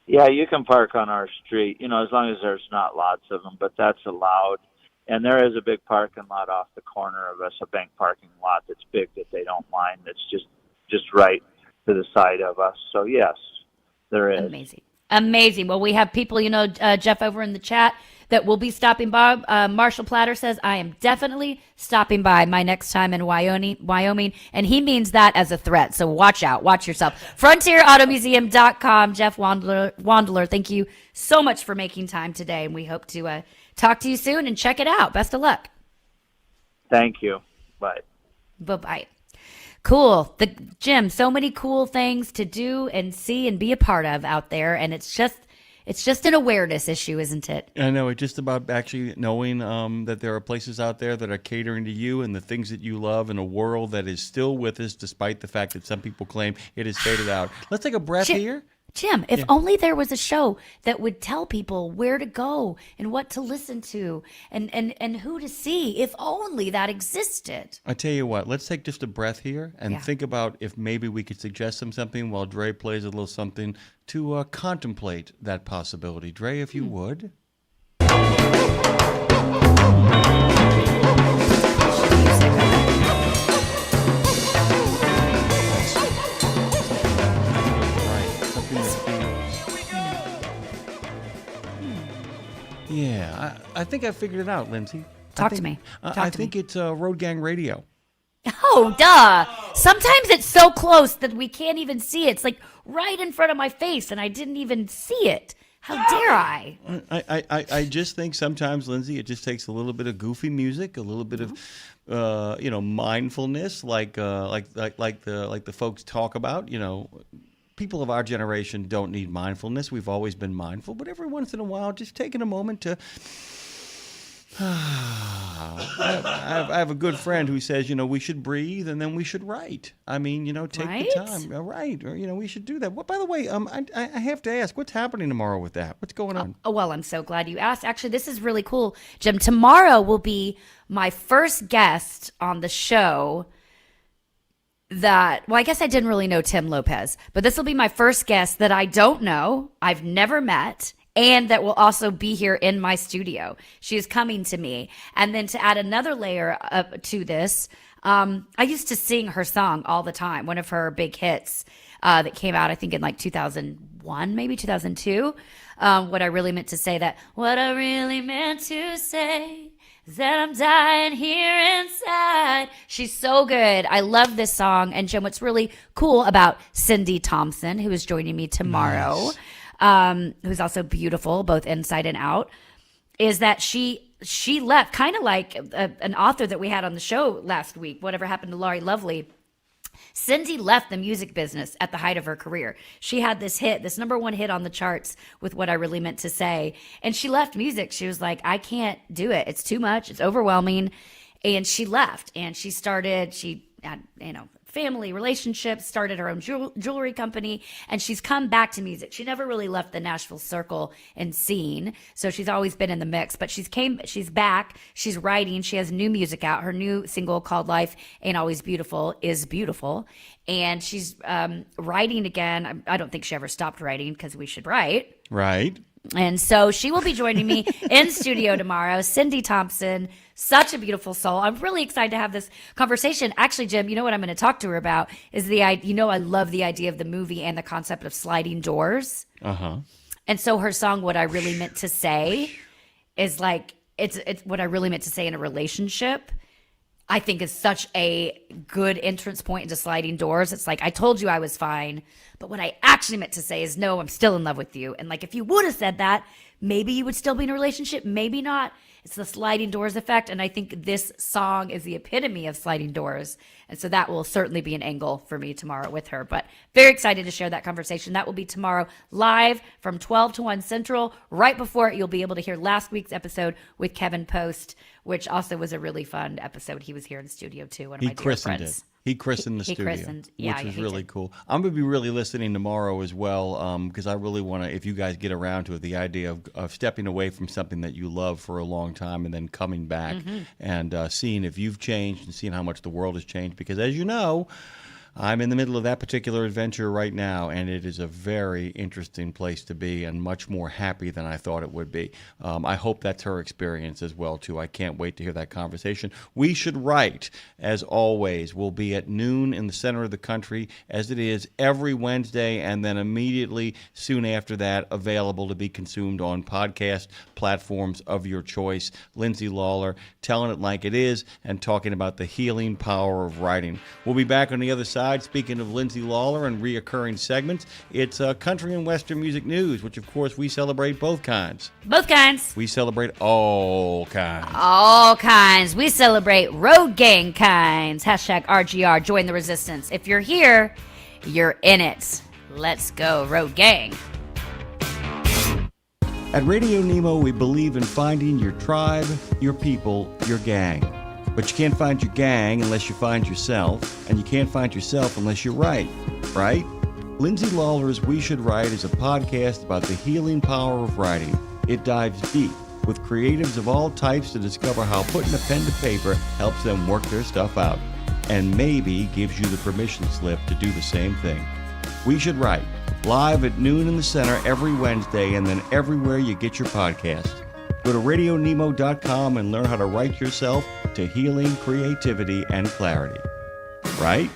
Yeah, you can park on our street, as long as there's not lots of them, but that's allowed. And there is a big parking lot off the corner of us, a bank parking lot that's big that they don't mind. It's just right to the side of us. So, yes, there is. Amazing. Well, we have people, Jeff, over in the chat. that we'll be stopping by. Marshall Platter says, I am definitely stopping by my next time in Wyoming. And he means that as a threat. So watch out. Watch yourself. FrontierAutomuseum.com. Jeff Wandler, thank you so much for making time today. And we hope to talk to you soon and check it out. Best of luck. Thank you. Bye. Bye-bye. Cool. Jim, so many cool things to do and see and be a part of out there. And it's just an awareness issue, isn't it? I know. It's just about actually knowing that there are places out there that are catering to you and the things that you love in a world that is still with us, despite the fact that some people claim it has faded out. Let's take a breath here. Jim, if only there was a show that would tell people where to go and what to listen to and who to see, if only that existed. I tell you what, let's take just a breath here and think about if maybe we could suggest something while Dre plays a little something to contemplate that possibility. Dre, if you would. Yeah, I think I figured it out, Lindsay. Talk to me. I think it's Road Gang Radio. Oh, duh. Sometimes it's so close that we can't even see it. It's like right in front of my face, and I didn't even see it. How dare I? I just think sometimes, Lindsay, it just takes a little bit of goofy music, a little bit of mindfulness, like the folks talk about. People of our generation don't need mindfulness. We've always been mindful, but every once in a while, just taking a moment to. I have a good friend who says, we should breathe and then we should write. I mean, take the time. Right. Or, we should do that. Well, by the way, I have to ask, what's happening tomorrow with that? What's going on? Oh, well, I'm so glad you asked. Actually, this is really cool, Jim. Tomorrow will be my first guest on the show I guess I didn't really know Tim Lopez, but this will be my first guest that I don't know, I've never met, and that will also be here in my studio. She is coming to me. And then to add another layer to this, I used to sing her song all the time, one of her big hits that came out, I think, in like 2001, maybe 2002. What I really meant to say is that I'm dying here inside. She's so good. I love this song. And Jim, what's really cool about Cindy Thompson, who is joining me tomorrow, who's also beautiful, both inside and out, is that she left, kind of like an author that we had on the show last week, Whatever Happened to Laurie Lovely. Cindy left the music business at the height of her career. She had this number one hit on the charts with What I Really Meant to Say. And she left music. She was like, I can't do it. It's too much. It's overwhelming. And she left. And she had, family relationships, started her own jewelry company, and she's come back to music. She never really left the Nashville circle and scene, so she's always been in the mix, but she's back, she's writing, she has new music out. Her new single called Life Ain't Always Beautiful is beautiful, and she's writing again. I don't think she ever stopped writing because we should write. Right. And so she will be joining me in studio tomorrow. Cindy Thompson, such a beautiful soul. I'm really excited to have this conversation. Actually, Jim, you know what I'm going to talk to her about is I love the idea of the movie and the concept of sliding doors. Uh-huh. And so her song, What I Really Meant to Say, is like, it's what I really meant to say in a relationship. I think is such a good entrance point into sliding doors. It's like, I told you I was fine, but what I actually meant to say is, no, I'm still in love with you. And like, if you would have said that, maybe you would still be in a relationship, maybe not. It's the sliding doors effect. And I think this song is the epitome of sliding doors. And so that will certainly be an angle for me tomorrow with her. But very excited to share that conversation. That will be tomorrow live from 12 to 1 Central. Right before it, you'll be able to hear last week's episode with Kevin Post, which also was a really fun episode. He was here in studio too. One of my dear friends. He christened the studio, which was really cool. I'm going to be really listening tomorrow as well because I really want to, if you guys get around to it, the idea of stepping away from something that you love for a long time and then coming back and seeing if you've changed and seeing how much the world has changed. Because as you know, I'm in the middle of that particular adventure right now, and it is a very interesting place to be and much more happy than I thought it would be. I hope that's her experience as well, too. I can't wait to hear that conversation. We Should Write, as always, will be at noon in the center of the country, as it is every Wednesday, and then immediately soon after that, available to be consumed on podcast platforms of your choice. Lindsay Lawler telling it like it is and talking about the healing power of writing. We'll be back on the other side. Speaking of Lindsay Lawler and reoccurring segments, it's country and western music news, which of course we celebrate both kinds. Both kinds. We celebrate all kinds. All kinds. We celebrate road gang kinds. Hashtag RGR. Join the resistance. If you're here, you're in it. Let's go, road gang. At RadioNemo, we believe in finding your tribe, your people, your gang. But you can't find your gang unless you find yourself, and you can't find yourself unless you write, right? Lindsay Lawler's We Should Write is a podcast about the healing power of writing. It dives deep with creatives of all types to discover how putting a pen to paper helps them work their stuff out, and maybe gives you the permission slip to do the same thing. We Should Write, live at noon in the center every Wednesday, and then everywhere you get your podcasts. Go to RadioNemo.com and learn how to write yourself to healing, creativity, and clarity. Right?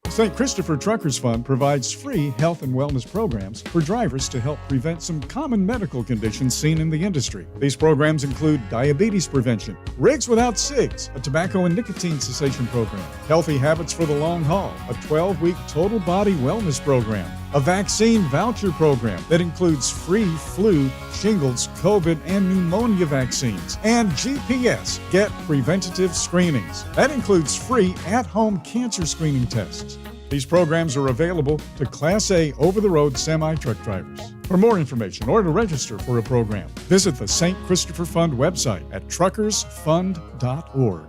St. Christopher Truckers Fund provides free health and wellness programs for drivers to help prevent some common medical conditions seen in the industry. These programs include diabetes prevention, Rigs Without Cigs, a tobacco and nicotine cessation program, Healthy Habits for the Long Haul, a 12-week total body wellness program, a vaccine voucher program that includes free flu, shingles, COVID, and pneumonia vaccines, and GPS, Get Preventative Screenings. That includes free at-home cancer screening tests. These programs are available to Class A over-the-road semi-truck drivers. For more information or to register for a program, visit the St. Christopher Fund website at truckersfund.org.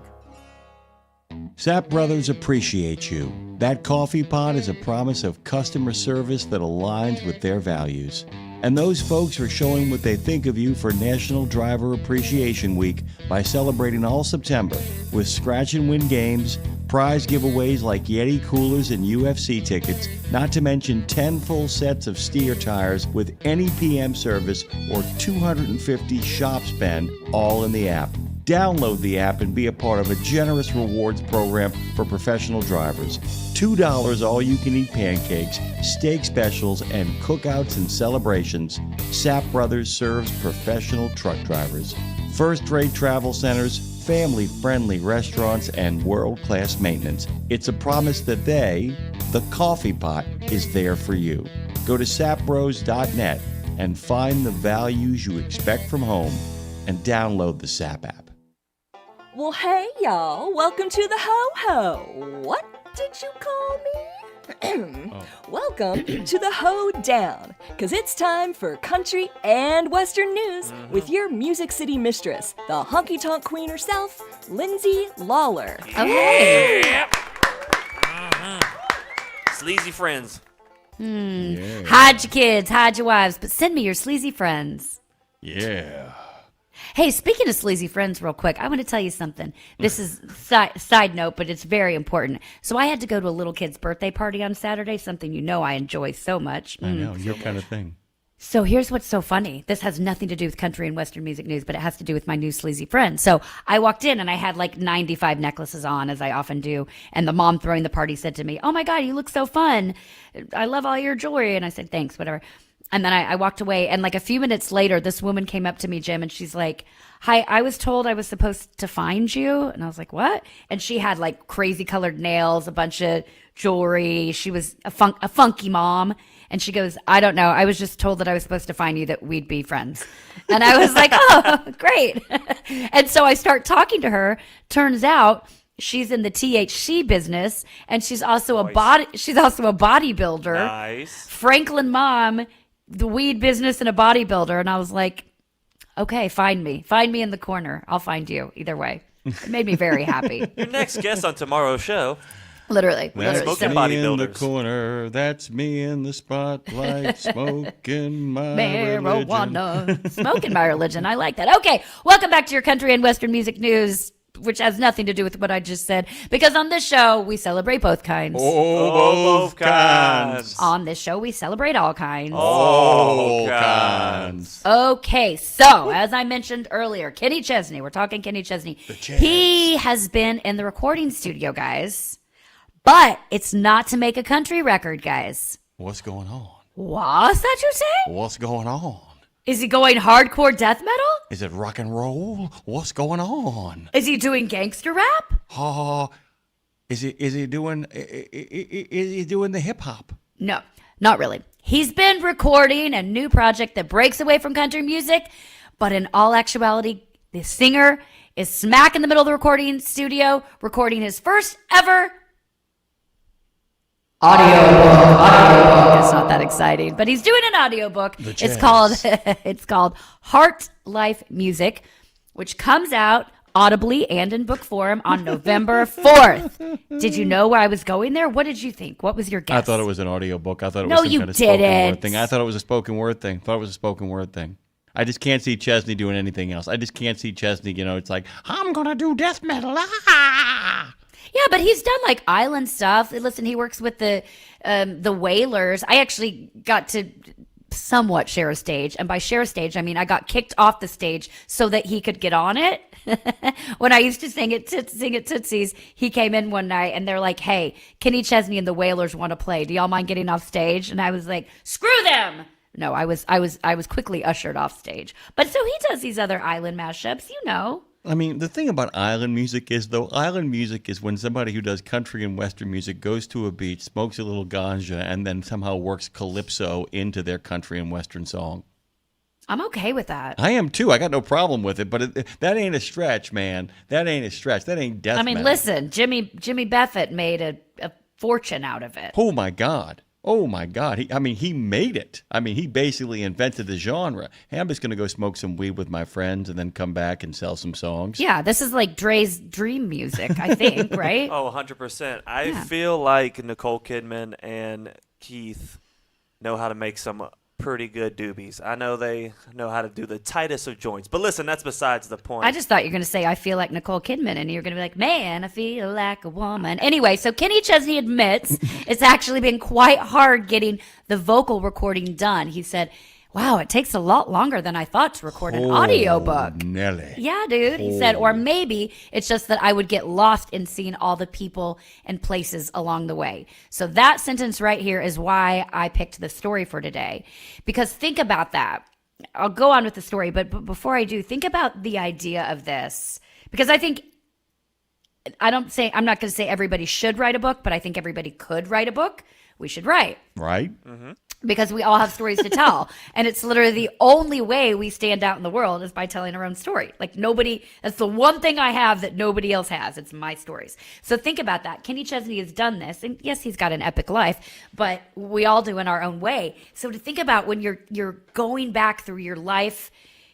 Sept Brothers appreciate you. That coffee pot is a promise of customer service that aligns with their values. And those folks are showing what they think of you for National Driver Appreciation Week by celebrating all September with scratch and win games, prize giveaways like Yeti coolers and UFC tickets, not to mention 10 full sets of steer tires with any PM service or 250 shop spend, all in the app. Download the app and be a part of a generous rewards program for professional drivers. $2 all-you-can-eat pancakes, steak specials, and cookouts and celebrations. Sept Brothers serves professional truck drivers. First-rate travel centers, family-friendly restaurants, and world-class maintenance. It's a promise that they, the coffee pot, is there for you. Go to sapbros.net and find the values you expect from home and download the Sept app. Well, hey, y'all. Welcome to the Ho-Ho. What did you call me? Welcome to the Ho-Down, because it's time for country and western news with your Music City mistress, the honky-tonk queen herself, Lindsay Lawler. Oh, hey. Yep. Sleazy friends. Yeah. Hide your kids, hide your wives, but send me your sleazy friends. Yeah. Hey, speaking of sleazy friends real quick, I want to tell you something. This is side note, but it's very important. So I had to go to a little kid's birthday party on Saturday, something you know I enjoy so much. I know, your kind of thing. So here's what's so funny. This has nothing to do with country and western music news, but it has to do with my new sleazy friend. So I walked in and I had like 95 necklaces on, as I often do. And the mom throwing the party said to me, "Oh my God, you look so fun. I love all your jewelry." And I said, "Thanks, whatever." And then I walked away, and like a few minutes later, this woman came up to me, Jim, and she's like, "Hi, I was told I was supposed to find you." And I was like, "What?" And she had like crazy colored nails, a bunch of jewelry. She was a funky mom. And she goes, "I don't know. I was just told that I was supposed to find you, that we'd be friends." And I was like, "Oh, great." And so I start talking to her. Turns out she's in the THC business, and she's also a bodybuilder. Nice. Franklin mom, the weed business, and a bodybuilder. And I was like, "Okay, find me in the corner. I'll find you either way." It made me very happy. Your next guest on tomorrow's show. Literally. Smoking me bodybuilders. in the corner. That's me in the spotlight, smoking my marijuana. religion. Smoking my religion. I like that. Okay, welcome back to your country and western music news. which has nothing to do with what I just said, because on this show, we celebrate both kinds. Both kinds. On this show, we celebrate all kinds. All kinds. Okay, so as I mentioned earlier, Kenny Chesney, we're talking Kenny Chesney. He has been in the recording studio, guys, but it's not to make a country record, guys. What's going on? What's that you say? What's going on? Is he going hardcore death metal? Is it rock and roll? What's going on? Is he doing gangster rap? Is he doing the hip hop? No, not really. He's been recording a new project that breaks away from country music, but in all actuality, the singer is smack in the middle of the recording studio, recording his first ever audiobook. It's not that exciting, but he's doing an audiobook. It's called Heart Life Music, which comes out audibly and in book form on November 4th. Did you know where I was going there? What did you think? What was your guess? I thought it was an audiobook. I thought it was No, some you kind of spoken didn't. word thing. I thought it was a spoken word thing. I just can't see Chesney doing anything else. I just can't see Chesney, it's like, I'm going to do death metal. Ah! Yeah, but he's done like island stuff. Listen, he works with the Whalers. I actually got to somewhat share a stage, and by share a stage, I mean I got kicked off the stage so that he could get on it. When I used to sing at Tootsie's, he came in one night and they're like, "Hey, Kenny Chesney and the Whalers want to play. Do y'all mind getting off stage?" And I was like, "Screw them!" No, I was quickly ushered off stage. But so he does these other island mashups, I mean, the thing about island music is when somebody who does country and western music goes to a beach, smokes a little ganja, and then somehow works calypso into their country and western song. I'm okay with that. I am too. I got no problem with it, but that ain't a stretch, man. That ain't a stretch. That ain't death metal. Listen, Jimmy Buffett made a fortune out of it. Oh my God. He made it. I mean, he basically invented the genre. Hey, I'm just going to go smoke some weed with my friends and then come back and sell some songs. Yeah, this is like Dre's dream music, I think, right? Oh, 100%. I feel like Nicole Kidman and Keith know how to make some pretty good doobies. I know they know how to do the tightest of joints. But listen, that's besides the point. I just thought you were going to say, I feel like Nicole Kidman, and you're going to be like, man, I feel like a woman. Anyway, so Kenny Chesney admits it's actually been quite hard getting the vocal recording done. He said, wow, it takes a lot longer than I thought to record an audiobook. Nelly. Yeah, dude. He said, or maybe it's just that I would get lost in seeing all the people and places along the way. So that sentence right here is why I picked the story for today. Because think about that. I'll go on with the story, but before I do, think about the idea of this. Because I think, I'm not going to say everybody should write a book, but I think everybody could write a book. We should write. Right? Mm-hmm. Because we all have stories to tell. And it's literally the only way we stand out in the world is by telling our own story. Like that's the one thing I have that nobody else has. It's my stories. So think about that. Kenny Chesney has done this. And yes, he's got an epic life, but we all do in our own way. So to think about when you're going back through your life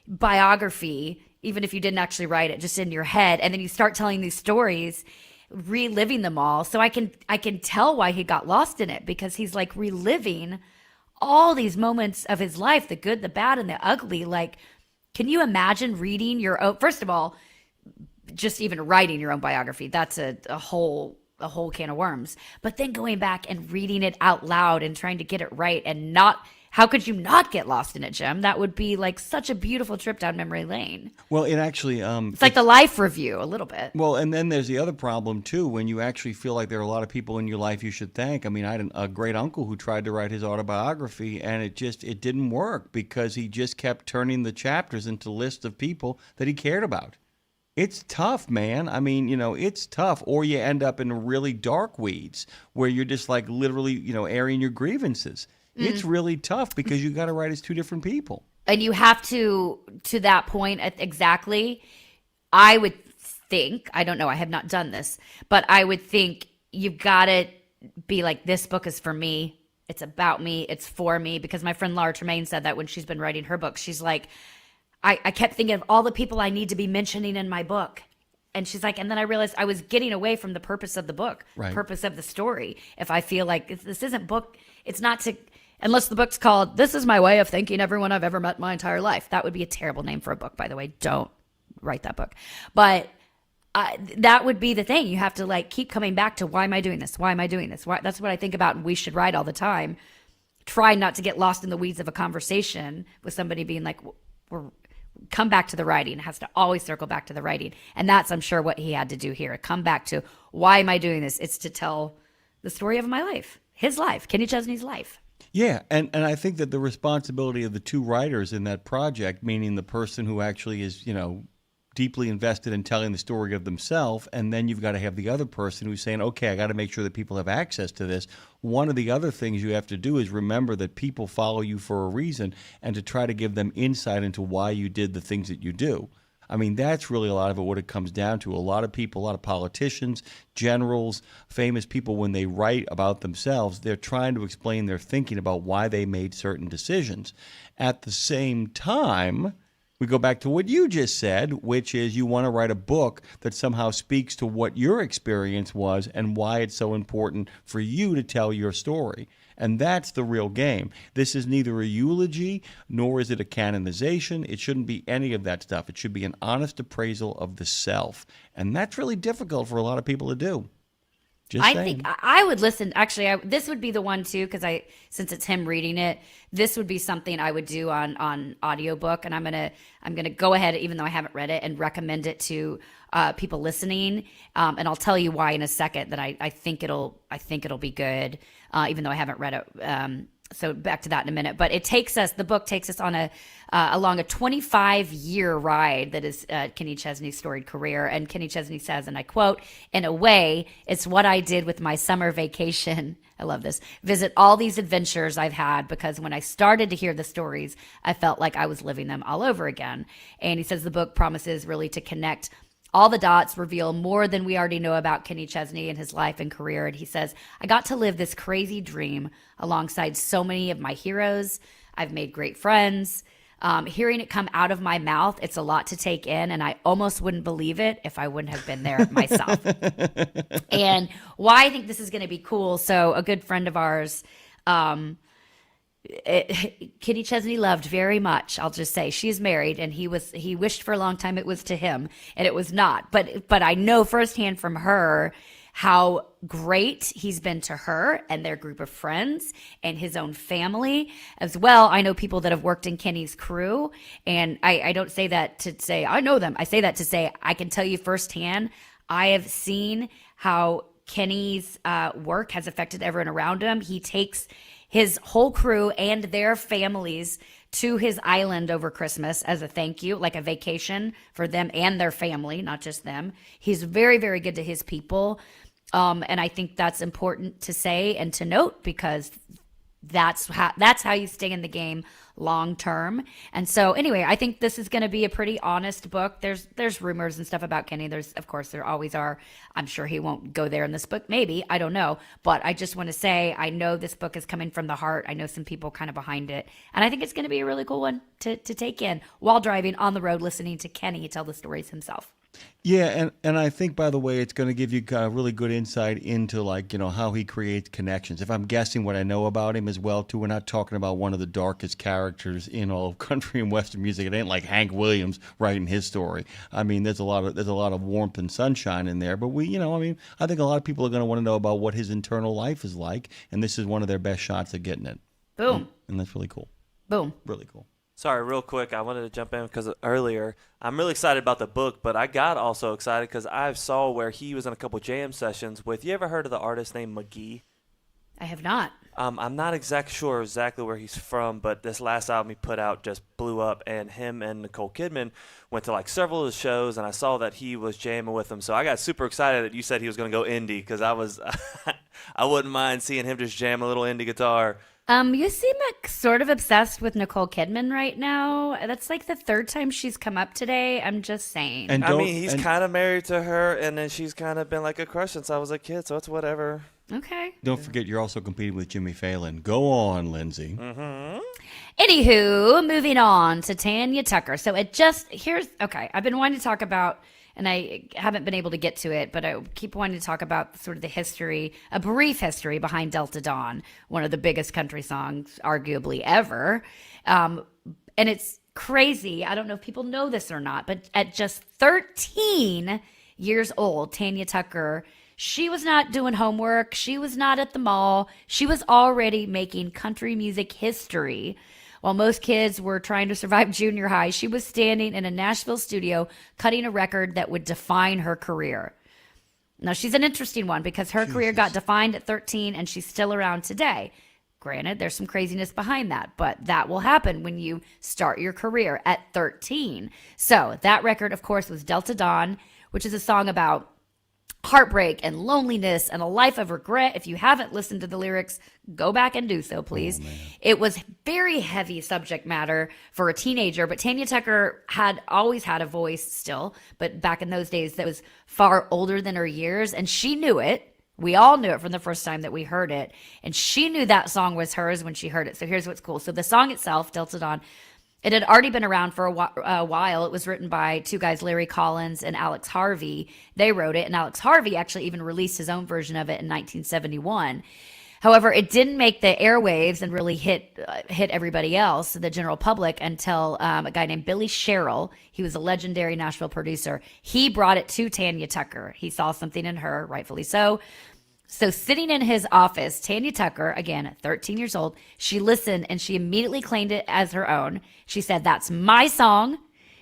biography, even if you didn't actually write it, just in your head, and then you start telling these stories, reliving them all. So I can tell why he got lost in it, because he's like reliving all these moments of his life, the good, the bad, and the ugly. Like, can you imagine reading your own, first of all, just even writing your own biography? That's a whole can of worms. But then going back and reading it out loud and trying to get it right, and how could you not get lost in it, Jim? That would be like such a beautiful trip down memory lane. Well, it actually... it's like the life review, a little bit. Well, and then there's the other problem, too, when you actually feel like there are a lot of people in your life you should thank. I mean, I had a great uncle who tried to write his autobiography, and it didn't work because he just kept turning the chapters into lists of people that he cared about. It's tough, man. I mean, it's tough. Or you end up in really dark weeds where you're just like literally, airing your grievances. It's really tough because you got to write as two different people. And you have to that point exactly, I would think, I don't know, I have not done this, but I would think you've got to be like, this book is for me. It's about me. It's for me. Because my friend Laura Tremaine said that when she's been writing her book. She's like, I kept thinking of all the people I need to be mentioning in my book. And she's like, and then I realized I was getting away from the purpose of the book, right. The purpose of the story. If I feel like this isn't book, it's not to... Unless the book's called, This Is My Way of Thanking Everyone I've Ever Met My Entire Life. That would be a terrible name for a book, by the way. Don't write that book. But that would be the thing. You have to like keep coming back to, why am I doing this? Why am I doing this? Why? That's what I think about. And we should write all the time. Try not to get lost in the weeds of a conversation with somebody being like, come back to the writing. It has to always circle back to the writing. And that's, I'm sure, what he had to do here. Come back to, why am I doing this? It's to tell the story of my life, his life, Kenny Chesney's life. Yeah, and I think that the responsibility of the two writers in that project, meaning the person who actually is, deeply invested in telling the story of themselves, and then you've got to have the other person who's saying, okay, I got to make sure that people have access to this. One of the other things you have to do is remember that people follow you for a reason, and to try to give them insight into why you did the things that you do. I mean, that's really a lot of it, what it comes down to. A lot of people, a lot of politicians, generals, famous people, when they write about themselves, they're trying to explain their thinking about why they made certain decisions. At the same time, we go back to what you just said, which is you want to write a book that somehow speaks to what your experience was and why it's so important for you to tell your story. And that's the real game. This is neither a eulogy nor is it a canonization. It shouldn't be any of that stuff. It should be an honest appraisal of the self. And that's really difficult for a lot of people to do. I think I would listen. Actually, this would be the one too, because since it's him reading it, this would be something I would do on audiobook, and I'm gonna go ahead, even though I haven't read it, and recommend it to people listening. And I'll tell you why in a second. That I think it'll be good, even though I haven't read it. So back to that in a minute. But the book takes us on along a 25-year ride that is Kenny Chesney's storied career. And Kenny Chesney says, and I quote, "In a way, it's what I did with my summer vacation." I love this. "Visit all these adventures I've had, because when I started to hear the stories, I felt like I was living them all over again." And he says the book promises really to connect all the dots, reveal more than we already know about Kenny Chesney and his life and career. And he says, "I got to live this crazy dream alongside so many of my heroes. I've made great friends. Hearing it come out of my mouth, it's a lot to take in, and I almost wouldn't believe it if I wouldn't have been there myself." And why I think this is going to be cool. So a good friend of ours, Kenny Chesney loved very much. I'll just say she's married, and he wished for a long time it was to him, and it was not. But I know firsthand from her how great he's been to her and their group of friends and his own family as well. I know people that have worked in Kenny's crew, and I don't say that to say I know them. I say that to say I can tell you firsthand. I have seen how Kenny's work has affected everyone around him. He takes his whole crew and their families to his island over Christmas as a thank you, like a vacation for them and their family, not just them. He's very, very good to his people. And I think that's important to say and to note, because that's how you stay in the game long term. And so anyway, I think this is going to be a pretty honest book. There's rumors and stuff about Kenny. Of course there always are. I'm sure he won't go there in this book. Maybe, I don't know. But I just want to say, I know this book is coming from the heart. I know some people kind of behind it. And I think it's going to be a really cool one to take in while driving on the road, listening to Kenny tell the stories himself. Yeah, and I think, by the way, it's going to give you really good insight into, how he creates connections. If I'm guessing what I know about him as well, too, we're not talking about one of the darkest characters in all of country and Western music. It ain't like Hank Williams writing his story. I mean, there's a lot of warmth and sunshine in there. But I think a lot of people are going to want to know about what his internal life is like, and this is one of their best shots at getting it. Boom. And that's really cool. Boom. Really cool. Sorry, real quick, I wanted to jump in because earlier I'm really excited about the book, but I got also excited because I saw where he was in a couple jam sessions with. You ever heard of the artist named McGee? I have not. I'm not sure exactly where he's from, but this last album he put out just blew up, and him and Nicole Kidman went to several of the shows, and I saw that he was jamming with them. So I got super excited that you said he was going to go indie, because I wouldn't mind seeing him just jam a little indie guitar. You seem sort of obsessed with Nicole Kidman right now. That's the third time she's come up today. I'm just saying. And he's kind of married to her, and then she's kind of been like a crush since I was a kid, so it's whatever. Okay. Don't forget, you're also competing with Jimmy Fallon. Go on, Lindsay. Mm-hmm. Anywho, moving on to Tanya Tucker. So I've been wanting to talk about, and I haven't been able to get to it, but I keep wanting to talk about sort of the history, a brief history behind Delta Dawn, one of the biggest country songs arguably ever. And it's crazy. I don't know if people know this or not, but at just 13 years old, Tanya Tucker, she was not doing homework. She was not at the mall. She was already making country music history. While most kids were trying to survive junior high, she was standing in a Nashville studio cutting a record that would define her career. Now, she's an interesting one because her career got defined at 13 and she's still around today. Granted, there's some craziness behind that, but that will happen when you start your career at 13. So that record, of course, was Delta Dawn, which is a song about heartbreak and loneliness and a life of regret. If you haven't listened to the lyrics, go back and do so, please. It was very heavy subject matter for a teenager, but Tanya Tucker had always had a voice still, but back in those days that was far older than her years, and she knew it. We all knew it from the first time that we heard it, and she knew that song was hers when she heard it. So here's what's cool. So the song itself, Delta Dawn, it had already been around for a while. It was written by two guys, Larry Collins and Alex Harvey. They wrote it, and Alex Harvey actually even released his own version of it in 1971. However, it didn't make the airwaves and really hit everybody else, the general public, until a guy named Billy Sherrill. He was a legendary Nashville producer. He brought it to Tanya Tucker. He saw something in her, rightfully so. So sitting in his office, Tanya Tucker, again, 13 years old, she listened and she immediately claimed it as her own. She said, "That's my song,"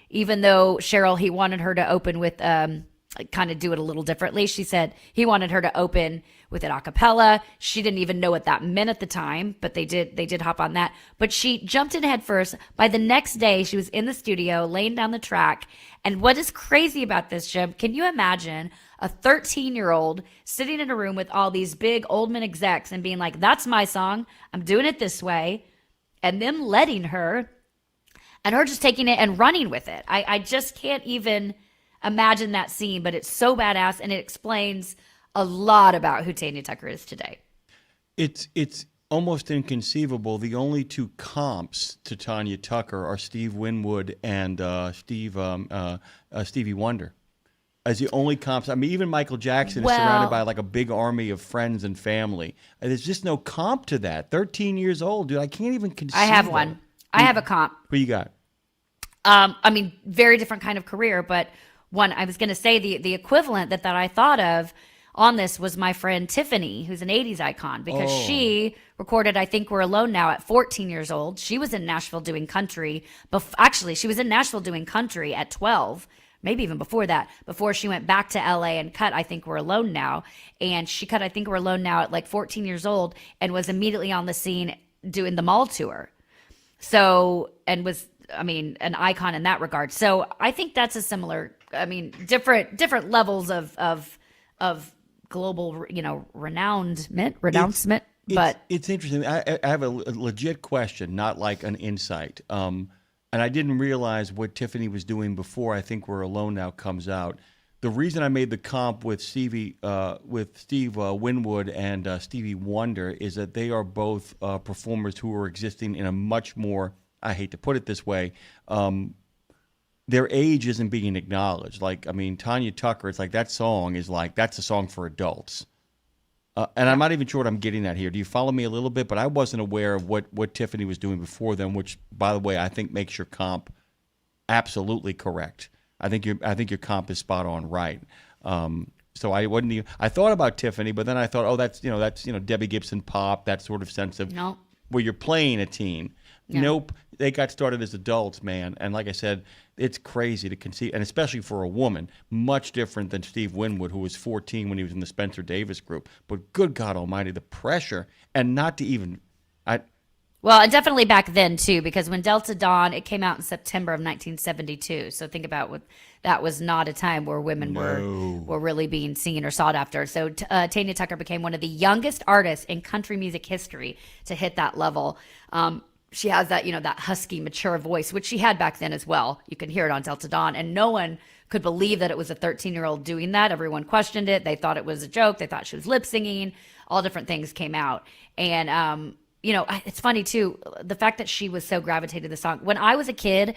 even though Sherrill, he wanted her to open with, kind of do it a little differently. She said he wanted her to open with it a cappella. She didn't even know what that meant at the time, but they did hop on that. But she jumped in head first. By the next day, she was in the studio laying down the track. And what is crazy about this, Jim, can you imagine a 13-year-old sitting in a room with all these big Oldman execs and being like, "That's my song. I'm doing it this way." And them letting her, and her just taking it and running with it. I just can't even imagine that scene, but it's so badass, and it explains a lot about who Tanya Tucker is today. It's almost inconceivable. The only two comps to Tanya Tucker are Steve Winwood and Stevie Wonder. As the only comps. I mean, even Michael Jackson is surrounded by like a big army of friends and family. And there's just no comp to that. 13 years old, dude. I can't even conceive. I have one. I have a comp. Who you got? I mean, very different kind of career, but one, I was going to say the equivalent that I thought of on this was my friend Tiffany, who's an 80s icon, because she recorded I Think We're Alone Now at 14 years old. She was in Nashville doing country. Actually, she was in Nashville doing country at 12, maybe even before that, before she went back to LA and cut I Think We're Alone Now. And she cut I Think We're Alone Now at like 14 years old and was immediately on the scene doing the mall tour. So, and was, I mean, an icon in that regard. So I think that's a similar, I mean, different levels of global, renouncement. But it's interesting. I have a legit question, not like an insight. And I didn't realize what Tiffany was doing before I Think We're Alone Now comes out. The reason I made the comp with Steve Winwood and Stevie Wonder is that they are both performers who are existing in a much more, I hate to put it this way, their age isn't being acknowledged. Like, I mean, Tanya Tucker, it's like that song is like, that's a song for adults. And I'm not even sure what I'm getting at here. Do you follow me a little bit? But I wasn't aware of what Tiffany was doing before them, which, by the way, I think makes your comp absolutely correct. I think your comp is spot on right. So I wouldn't even, I thought about Tiffany, but then I thought, that's Debbie Gibson pop, that sort of sense of where you're playing a teen. Yeah. Nope, they got started as adults, man. And like I said, it's crazy to conceive, and especially for a woman, much different than Steve Winwood, who was 14 when he was in the Spencer Davis group. But good God Almighty, the pressure, and not to even, well, and definitely back then too, because when Delta Dawn, it came out in September of 1972. So think about that was not a time where women were really being seen or sought after. So Tanya Tucker became one of the youngest artists in country music history to hit that level. She has that, that husky, mature voice, which she had back then as well. You can hear it on Delta Dawn, and no one could believe that it was a 13-year-old doing that. Everyone questioned it. They thought it was a joke. They thought she was lip singing. All different things came out. And, it's funny too, the fact that she was so gravitated to the song. When I was a kid,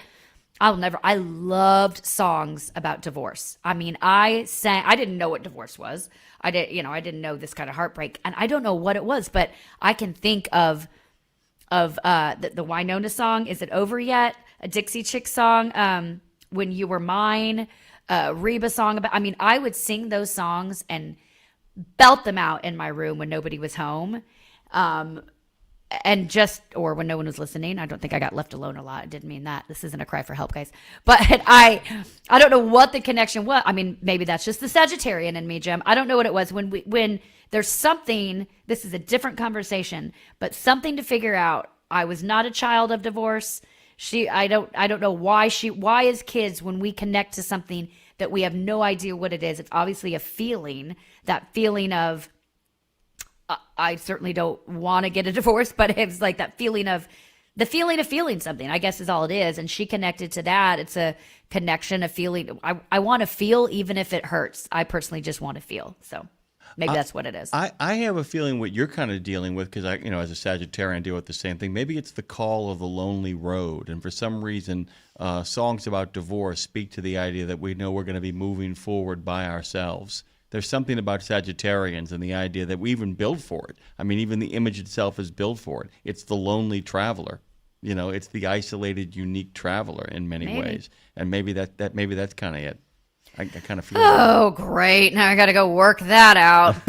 I loved songs about divorce. I mean, I didn't know what divorce was. I didn't know this kind of heartbreak, and I don't know what it was, but I can think of the Winona song, Is It Over Yet? A Dixie Chick song, When You Were Mine. Reba song about. I mean, I would sing those songs and belt them out in my room when nobody was home. Or when no one was listening. I don't think I got left alone a lot. I didn't mean that. This isn't a cry for help, guys. But I don't know what the connection was. I mean, maybe that's just the Sagittarian in me, Jim. I don't know what it was. When there's something, this is a different conversation, but something to figure out. I was not a child of divorce. I don't know why as kids, when we connect to something that we have no idea what it is, it's obviously a feeling, that feeling of, I certainly don't want to get a divorce, but it's like that feeling of feeling something, I guess is all it is. And she connected to that. It's a connection, a feeling. I want to feel even if it hurts. I personally just want to feel. So maybe that's what it is. I have a feeling what you're kind of dealing with, because as a Sagittarian, deal with the same thing. Maybe it's the call of the lonely road. And for some reason, songs about divorce speak to the idea that we know we're going to be moving forward by ourselves. There's something about Sagittarians and the idea that we even build for it. I mean, even the image itself is built for it. It's the lonely traveler. It's the isolated, unique traveler in many ways. And maybe that's kind of it. I kind of feel that. Great. Now I got to go work that out.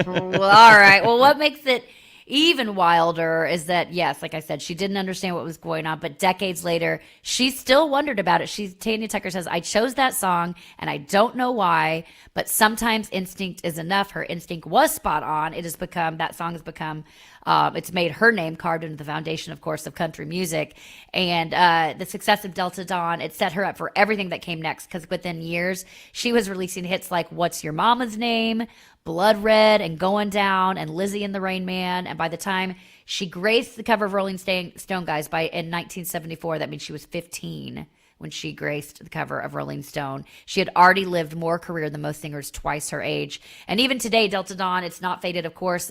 Well, all right. Well, what makes it even wilder is that, yes, like I said, she didn't understand what was going on, but decades later, she still wondered about it. Tanya Tucker says, I chose that song and I don't know why, but sometimes instinct is enough. Her instinct was spot on. That song has become, it's made her name carved into the foundation, of course, of country music. And the success of Delta Dawn, it set her up for everything that came next, because within years, she was releasing hits like What's Your Mama's Name?, Blood Red, and Going Down, and Lizzie and the Rain Man. And by the time she graced the cover of Rolling Stone, guys, in 1974, that means she was 15 when she graced the cover of Rolling Stone. She had already lived more career than most singers twice her age. And even today, Delta Dawn, it's not faded, of course.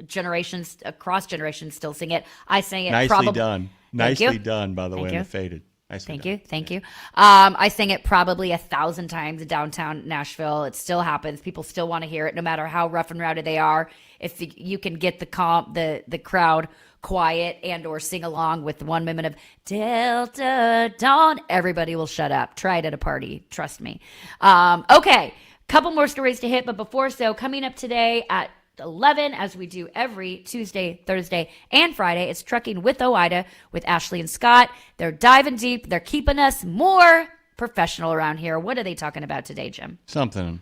Generations, across generations still sing it. I sang it. Nicely done. Nicely done, by the way, in the faded. Thank you. I sang it probably 1,000 times in downtown Nashville. It still happens. People still want to hear it, no matter how rough and rowdy they are. If you can get the crowd quiet and or sing along with 1 minute of Delta Dawn, everybody will shut up. Try it at a party. Trust me. Okay, couple more stories to hit, but before so, coming up today at 11, as we do every Tuesday, Thursday, and Friday, it's Trucking with OOIDA with Ashley and Scott. They're diving deep. They're keeping us more professional around here. What are they talking about today, Jim? Something.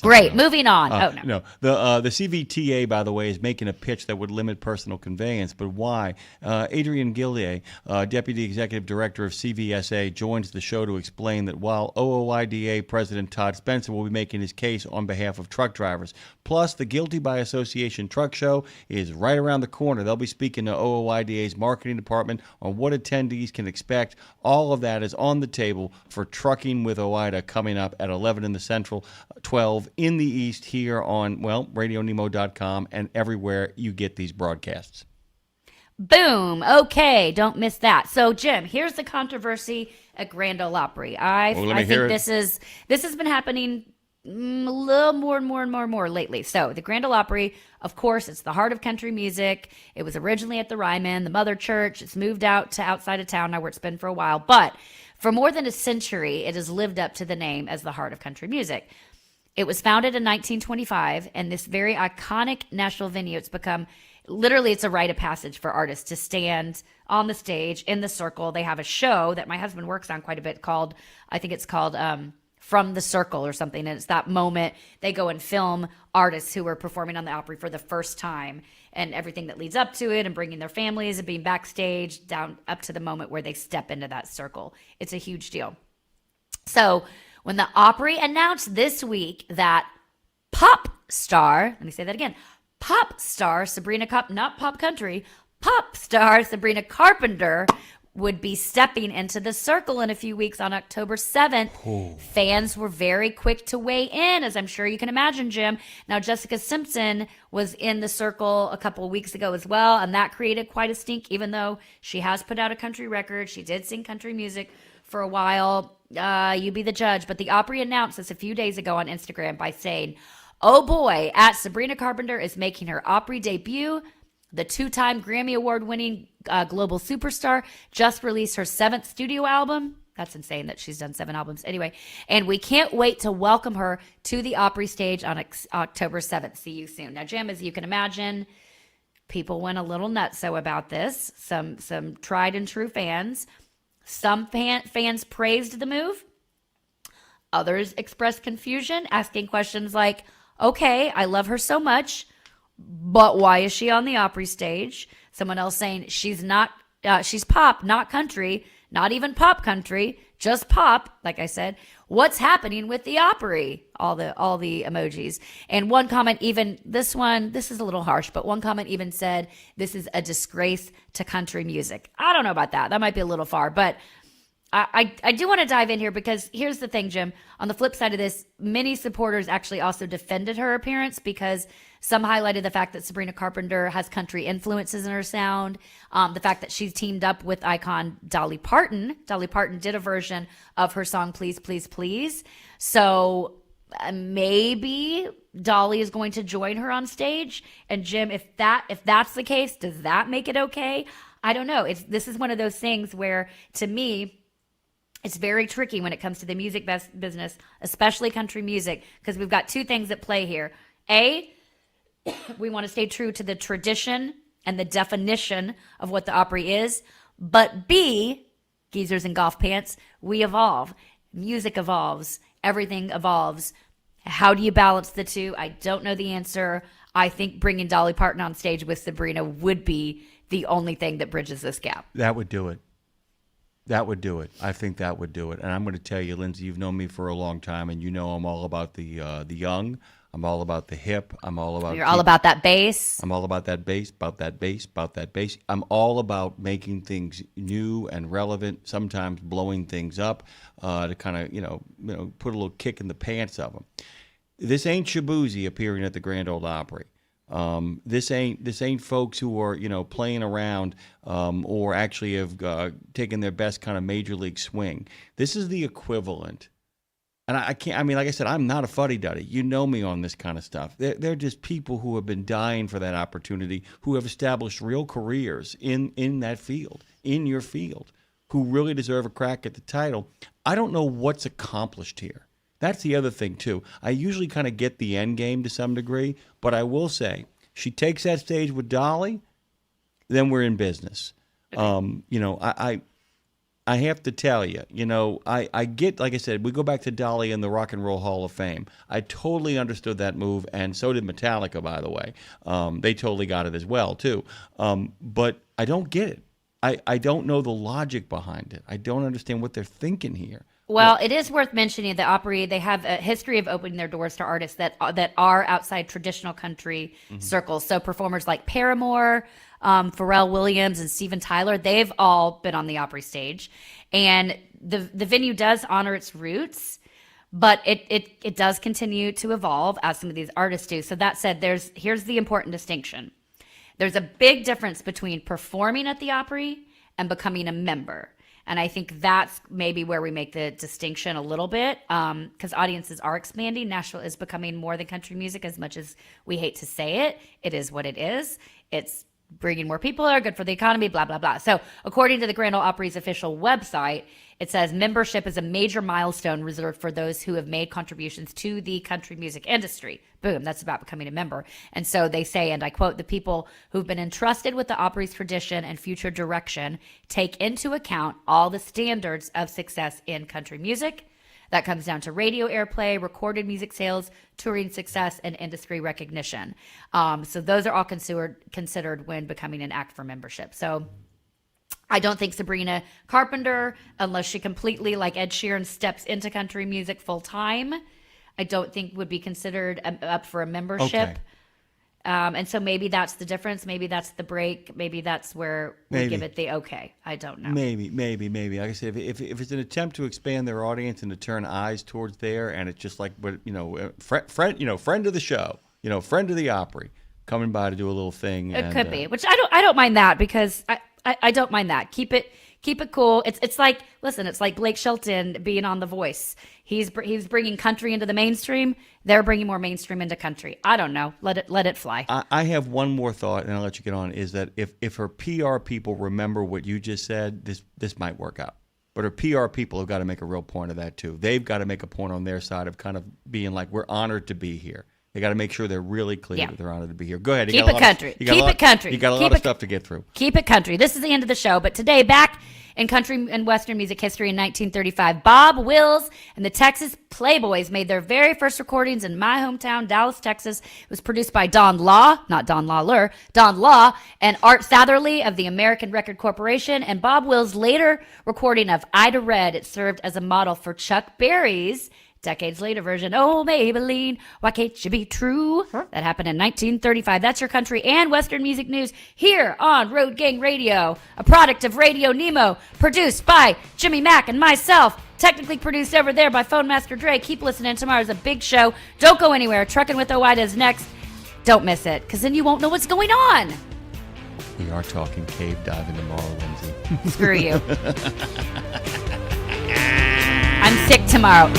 Great. Else. Moving on. No. The CVTA, by the way, is making a pitch that would limit personal conveyance. But why? Adrian Gillier, Deputy Executive Director of CVSA, joins the show to explain that while OOIDA President Todd Spencer will be making his case on behalf of truck drivers, plus the Guilty by Association Truck Show is right around the corner. They'll be speaking to OOIDA's marketing department on what attendees can expect. All of that is on the table for Trucking with OOIDA coming up at 11 in the Central, 12 in the East, here on, RadioNemo.com and everywhere you get these broadcasts. Boom. Okay, don't miss that. So, Jim, here's the controversy at Grand Ole Opry. I think this has been happening a little more and more lately. So, the Grand Ole Opry, of course, it's the heart of country music. It was originally at the Ryman, the mother church. It's moved out to outside of town now, where it's been for a while. But for more than a century, it has lived up to the name as the heart of country music. It was founded in 1925, and this very iconic Nashville venue, it's become, literally, it's a rite of passage for artists to stand on the stage in the circle. They have a show that my husband works on quite a bit called From the Circle or something, and it's that moment they go and film artists who are performing on the Opry for the first time, and everything that leads up to it, and bringing their families and being backstage down up to the moment where they step into that circle. It's a huge deal. So when the Opry announced this week that pop star, let me say that again, pop star Sabrina not pop country, pop star Sabrina Carpenter would be stepping into the circle in a few weeks on October 7th. Fans were very quick to weigh in, as I'm sure you can imagine, Jim. Now, Jessica Simpson was in the circle a couple of weeks ago as well, and that created quite a stink, even though she has put out a country record. She did sing country music for a while. You be the judge. But the Opry announced this a few days ago on Instagram by saying, oh boy, Sabrina Carpenter is making her Opry debut. The two-time Grammy Award-winning global superstar just released her 7th studio album. That's insane that she's done 7 albums. Anyway, and we can't wait to welcome her to the Opry stage on October 7th. See you soon. Now, Jim, as you can imagine, people went a little nutso about this. Some tried and true fans. Some fans praised the move. Others expressed confusion, asking questions like, okay, I love her so much, but why is she on the Opry stage? Someone else saying she's pop, not country, not even pop country, just pop. Like I said, what's happening with the Opry? All the emojis. And one comment even, this is a little harsh, but one comment even said, this is a disgrace to country music. I don't know about that. That might be a little far, but I do want to dive in here because here's the thing, Jim. On the flip side of this, many supporters actually also defended her appearance because some highlighted the fact that Sabrina Carpenter has country influences in her sound, the fact that she's teamed up with icon Dolly Parton. Dolly Parton did a version of her song Please, Please, Please. So maybe Dolly is going to join her on stage. And Jim, if that's the case, does that make it okay? I don't know. This is one of those things where, to me, it's very tricky when it comes to the music business, especially country music, because we've got 2 things at play here. A, we want to stay true to the tradition and the definition of what the Opry is. But B, geezers and golf pants, we evolve. Music evolves. Everything evolves. How do you balance the 2? I don't know the answer. I think bringing Dolly Parton on stage with Sabrina would be the only thing that bridges this gap. That would do it. That would do it. I think that would do it. And I'm going to tell you, Lindsay, you've known me for a long time, and you know I'm all about the young. I'm all about the hip. I'm all about. You're all about that bass. I'm all about that bass, about that bass, about that bass. I'm all about making things new and relevant. Sometimes blowing things up to kind of put a little kick in the pants of them. This ain't Shabuzi appearing at the Grand Ole Opry. This ain't folks who are playing around or actually have taken their best kind of major league swing. This is the equivalent. And I can't. I mean, like I said, I'm not a fuddy-duddy. You know me on this kind of stuff. They're just people who have been dying for that opportunity, who have established real careers in that field, in your field, who really deserve a crack at the title. I don't know what's accomplished here. That's the other thing, too. I usually kind of get the end game to some degree, but I will say, she takes that stage with Dolly, then we're in business. I have to tell you, I get, like I said, we go back to Dolly and the Rock and Roll Hall of Fame. I totally understood that move, and so did Metallica, by the way. They totally got it as well, too. But I don't get it. I don't know the logic behind it. I don't understand what they're thinking here. Well, it is worth mentioning that Opry, they have a history of opening their doors to artists that are outside traditional country circles. So performers like Paramore, Pharrell Williams, and Steven Tyler, they've all been on the Opry stage. And the venue does honor its roots, but it does continue to evolve as some of these artists do. So that said, here's the important distinction. There's a big difference between performing at the Opry and becoming a member. And I think that's maybe where we make the distinction a little bit, because audiences are expanding. Nashville is becoming more than country music, as much as we hate to say it. It is what it is. It's bringing more people are good for the economy, blah, blah, blah. So according to the Grand Ole Opry's official website, it says membership is a major milestone reserved for those who have made contributions to the country music industry. Boom, that's about becoming a member. And so they say, and I quote, the people who've been entrusted with the Opry's tradition and future direction take into account all the standards of success in country music. That comes down to radio airplay, recorded music sales, touring success, and industry recognition. So those are all considered when becoming an act for membership. So I don't think Sabrina Carpenter, unless she completely, like Ed Sheeran, steps into country music full time, I don't think would be considered up for a membership. Okay. And so maybe that's the difference. Maybe that's the break. Maybe that's where we give it the okay. I don't know. Maybe. Like I said, if it's an attempt to expand their audience and to turn eyes towards there, and it's just like, friend of the show, friend of the Opry, coming by to do a little thing. It could be, which I don't mind that, because I don't mind that. Keep it cool. It's like, listen, it's like Blake Shelton being on The Voice. He's bringing country into the mainstream. They're bringing more mainstream into country. I don't know. Let it fly. I have one more thought, and I'll let you get on, is that if her PR people remember what you just said, this might work out. But our PR people have got to make a real point of that, too. They've got to make a point on their side of kind of being like, we're honored to be here. They got to make sure they're really clear that they're honored to be here. Go ahead. Keep it country. Keep it country. You got a lot of stuff to get through. Keep it country. This is the end of the show. But today, back in country and western music history in 1935, Bob Wills and the Texas Playboys made their very first recordings in my hometown, Dallas, Texas. It was produced by Don Law, not Don Lawler, Don Law, and Art Satherley of the American Record Corporation. And Bob Wills' later recording of Ida Red, it served as a model for Chuck Berry's decades later version, Oh Maybelline, Why Can't You Be True? That happened in 1935. That's your country and western music news here on Road Gang Radio, a product of RadioNemo, produced by Jimmy Mack and myself, technically produced over there by Phone Master Dre. Keep listening. Tomorrow's a big show. Don't go anywhere. Trucking with Oida is next. Don't miss it, because then you won't know what's going on. We are talking cave diving tomorrow, Lindsay. Screw you. I'm sick tomorrow.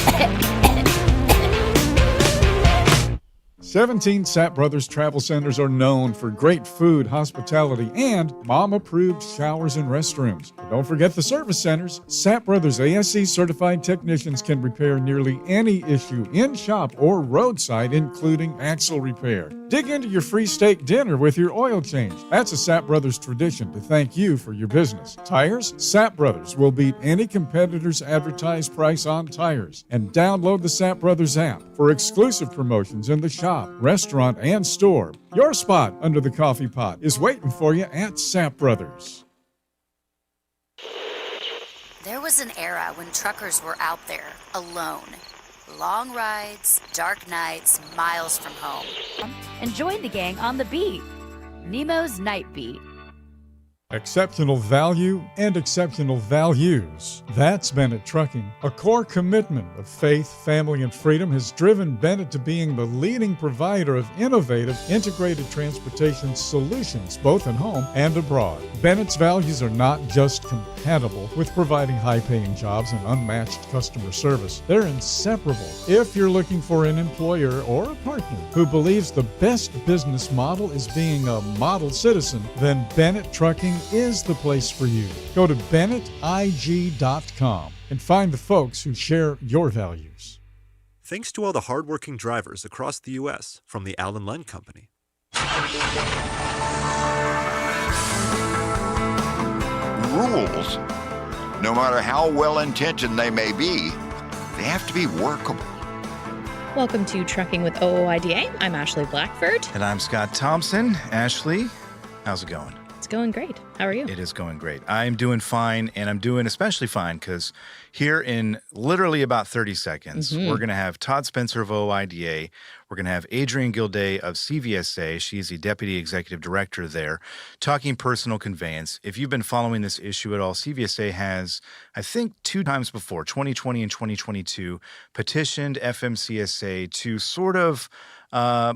17 Sapp Brothers Travel Centers are known for great food, hospitality, and mom-approved showers and restrooms. But don't forget the service centers. Sapp Brothers ASC certified technicians can repair nearly any issue in shop or roadside, including axle repair. Dig into your free steak dinner with your oil change. That's a Sapp Brothers tradition to thank you for your business. Tires? Sapp Brothers will beat any competitor's advertised price on tires. And download the Sapp Brothers app for exclusive promotions in the shop, restaurant, and store. Your spot under the coffee pot is waiting for you at Sapp Brothers. There was an era when truckers were out there alone. Long rides, dark nights, miles from home. And join the gang on the beat. Nemo's Night Beat. Exceptional value and exceptional values. That's Bennett Trucking. A core commitment of faith, family, and freedom has driven Bennett to being the leading provider of innovative, integrated transportation solutions, both at home and abroad. Bennett's values are not just compatible with providing high-paying jobs and unmatched customer service. They're inseparable. If you're looking for an employer or a partner who believes the best business model is being a model citizen, then Bennett Trucking is the place for you. Go to BennettIG.com and find the folks who share your values. Thanks to all the hardworking drivers across the U.S. from the Allen Lund Company. Rules, no matter how well-intentioned they may be, they have to be workable. Welcome to Trucking with OOIDA. I'm Ashley Blackford. And I'm Scott Thompson. Ashley, how's it going? It's going great. How are you? It is going great. I'm doing fine, and I'm doing especially fine because here in literally about 30 seconds, we're going to have Todd Spencer of OIDA. We're going to have Adrienne Gilday of CVSA. She's the Deputy Executive Director there, talking personal conveyance. If you've been following this issue at all, CVSA has, I think, 2 times before, 2020 and 2022, petitioned FMCSA to sort of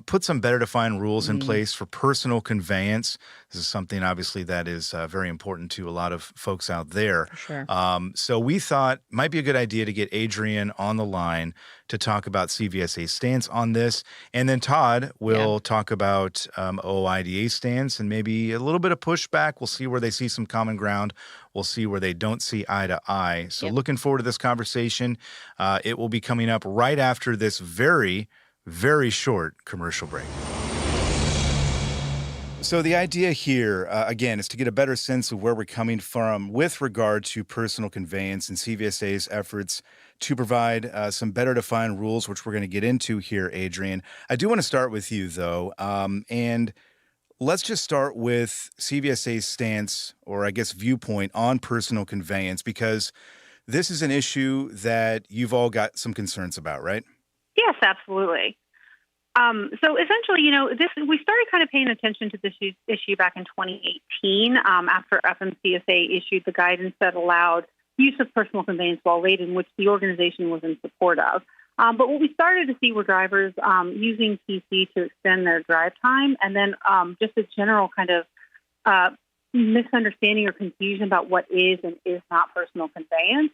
put some better defined rules in place for personal conveyance. This is something, obviously, that is very important to a lot of folks out there. Sure. So we thought it might be a good idea to get Adrienne on the line to talk about CVSA's stance on this. And then Todd will talk about OIDA's stance and maybe a little bit of pushback. We'll see where they see some common ground. We'll see where they don't see eye to eye. So looking forward to this conversation. It will be coming up right after this very short commercial break. So the idea here, again, is to get a better sense of where we're coming from with regard to personal conveyance and CVSA's efforts to provide some better defined rules, which we're going to get into here, Adrienne. I do want to start with you, though, and let's just start with CVSA's stance, or I guess viewpoint, on personal conveyance, because this is an issue that you've all got some concerns about, right? Yes, absolutely. So essentially, we started kind of paying attention to this issue back in 2018 after FMCSA issued the guidance that allowed use of personal conveyance while laden, which the organization was in support of. But what we started to see were drivers using PC to extend their drive time, and then just a general kind of misunderstanding or confusion about what is and is not personal conveyance.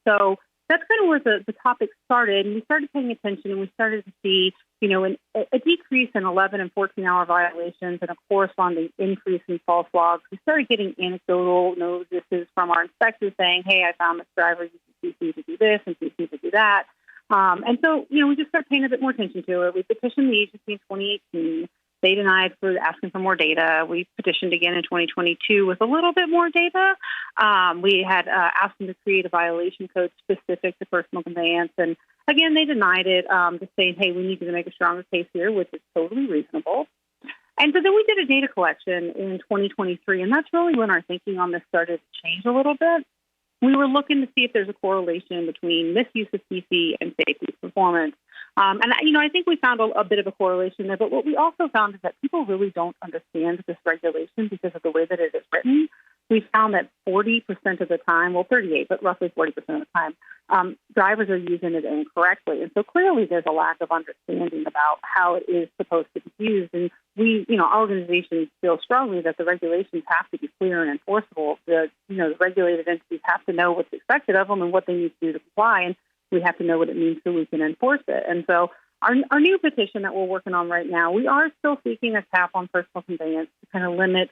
So that's kind of where the topic started. And we started paying attention, and we started to see, a decrease in 11 and 14-hour violations and a corresponding increase in false logs. We started getting anecdotal notices from our inspectors saying, hey, I found this driver using CC to do this and CC to do that. And so, we just started paying a bit more attention to it. We petitioned the agency in 2018. They denied for asking for more data. We petitioned again in 2022 with a little bit more data. We had asked them to create a violation code specific to personal conveyance. And again, they denied it, just saying, hey, we need to make a stronger case here, which is totally reasonable. And so then we did a data collection in 2023, and that's really when our thinking on this started to change a little bit. We were looking to see if there's a correlation between misuse of CC and safety performance. I think we found a bit of a correlation there, but what we also found is that people really don't understand this regulation because of the way that it is written. We found that 40% of the time, 38, but roughly 40% of the time, drivers are using it incorrectly. And so clearly there's a lack of understanding about how it is supposed to be used. And we, our organization feel strongly that the regulations have to be clear and enforceable. The regulated entities have to know what's expected of them and what they need to do to comply. And we have to know what it means so we can enforce it. And so our new petition that we're working on right now, we are still seeking a cap on personal conveyance to kind of limit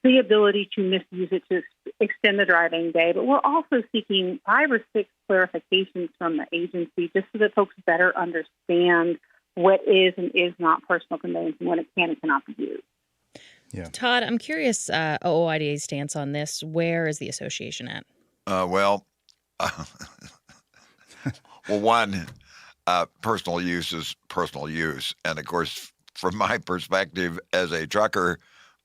the ability to misuse it to extend the driving day. But we're also seeking 5 or 6 clarifications from the agency just so that folks better understand what is and is not personal conveyance and when it can and cannot be used. Yeah. Todd, I'm curious, OOIDA's stance on this. Where is the association at? One, personal use is personal use. And, of course, from my perspective as a trucker,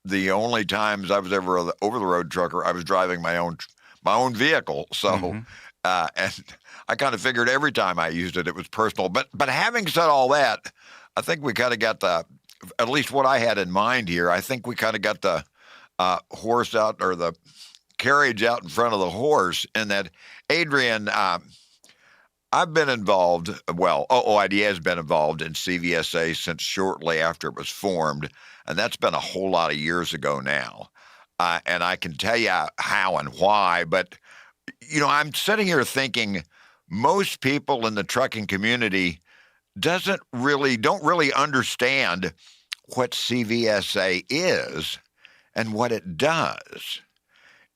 the only times I was ever an over-the-road trucker, I was driving my own vehicle. So, and I kind of figured every time I used it, it was personal. But having said all that, I think we kind of got at least what I had in mind here, I think we kind of got the horse out, or the carriage out in front of the horse, and that, Adrian, I've been involved, OOIDA has been involved in CVSA since shortly after it was formed, and that's been a whole lot of years ago now. And I can tell you how and why, but, I'm sitting here thinking most people in the trucking community don't really understand what CVSA is and what it does.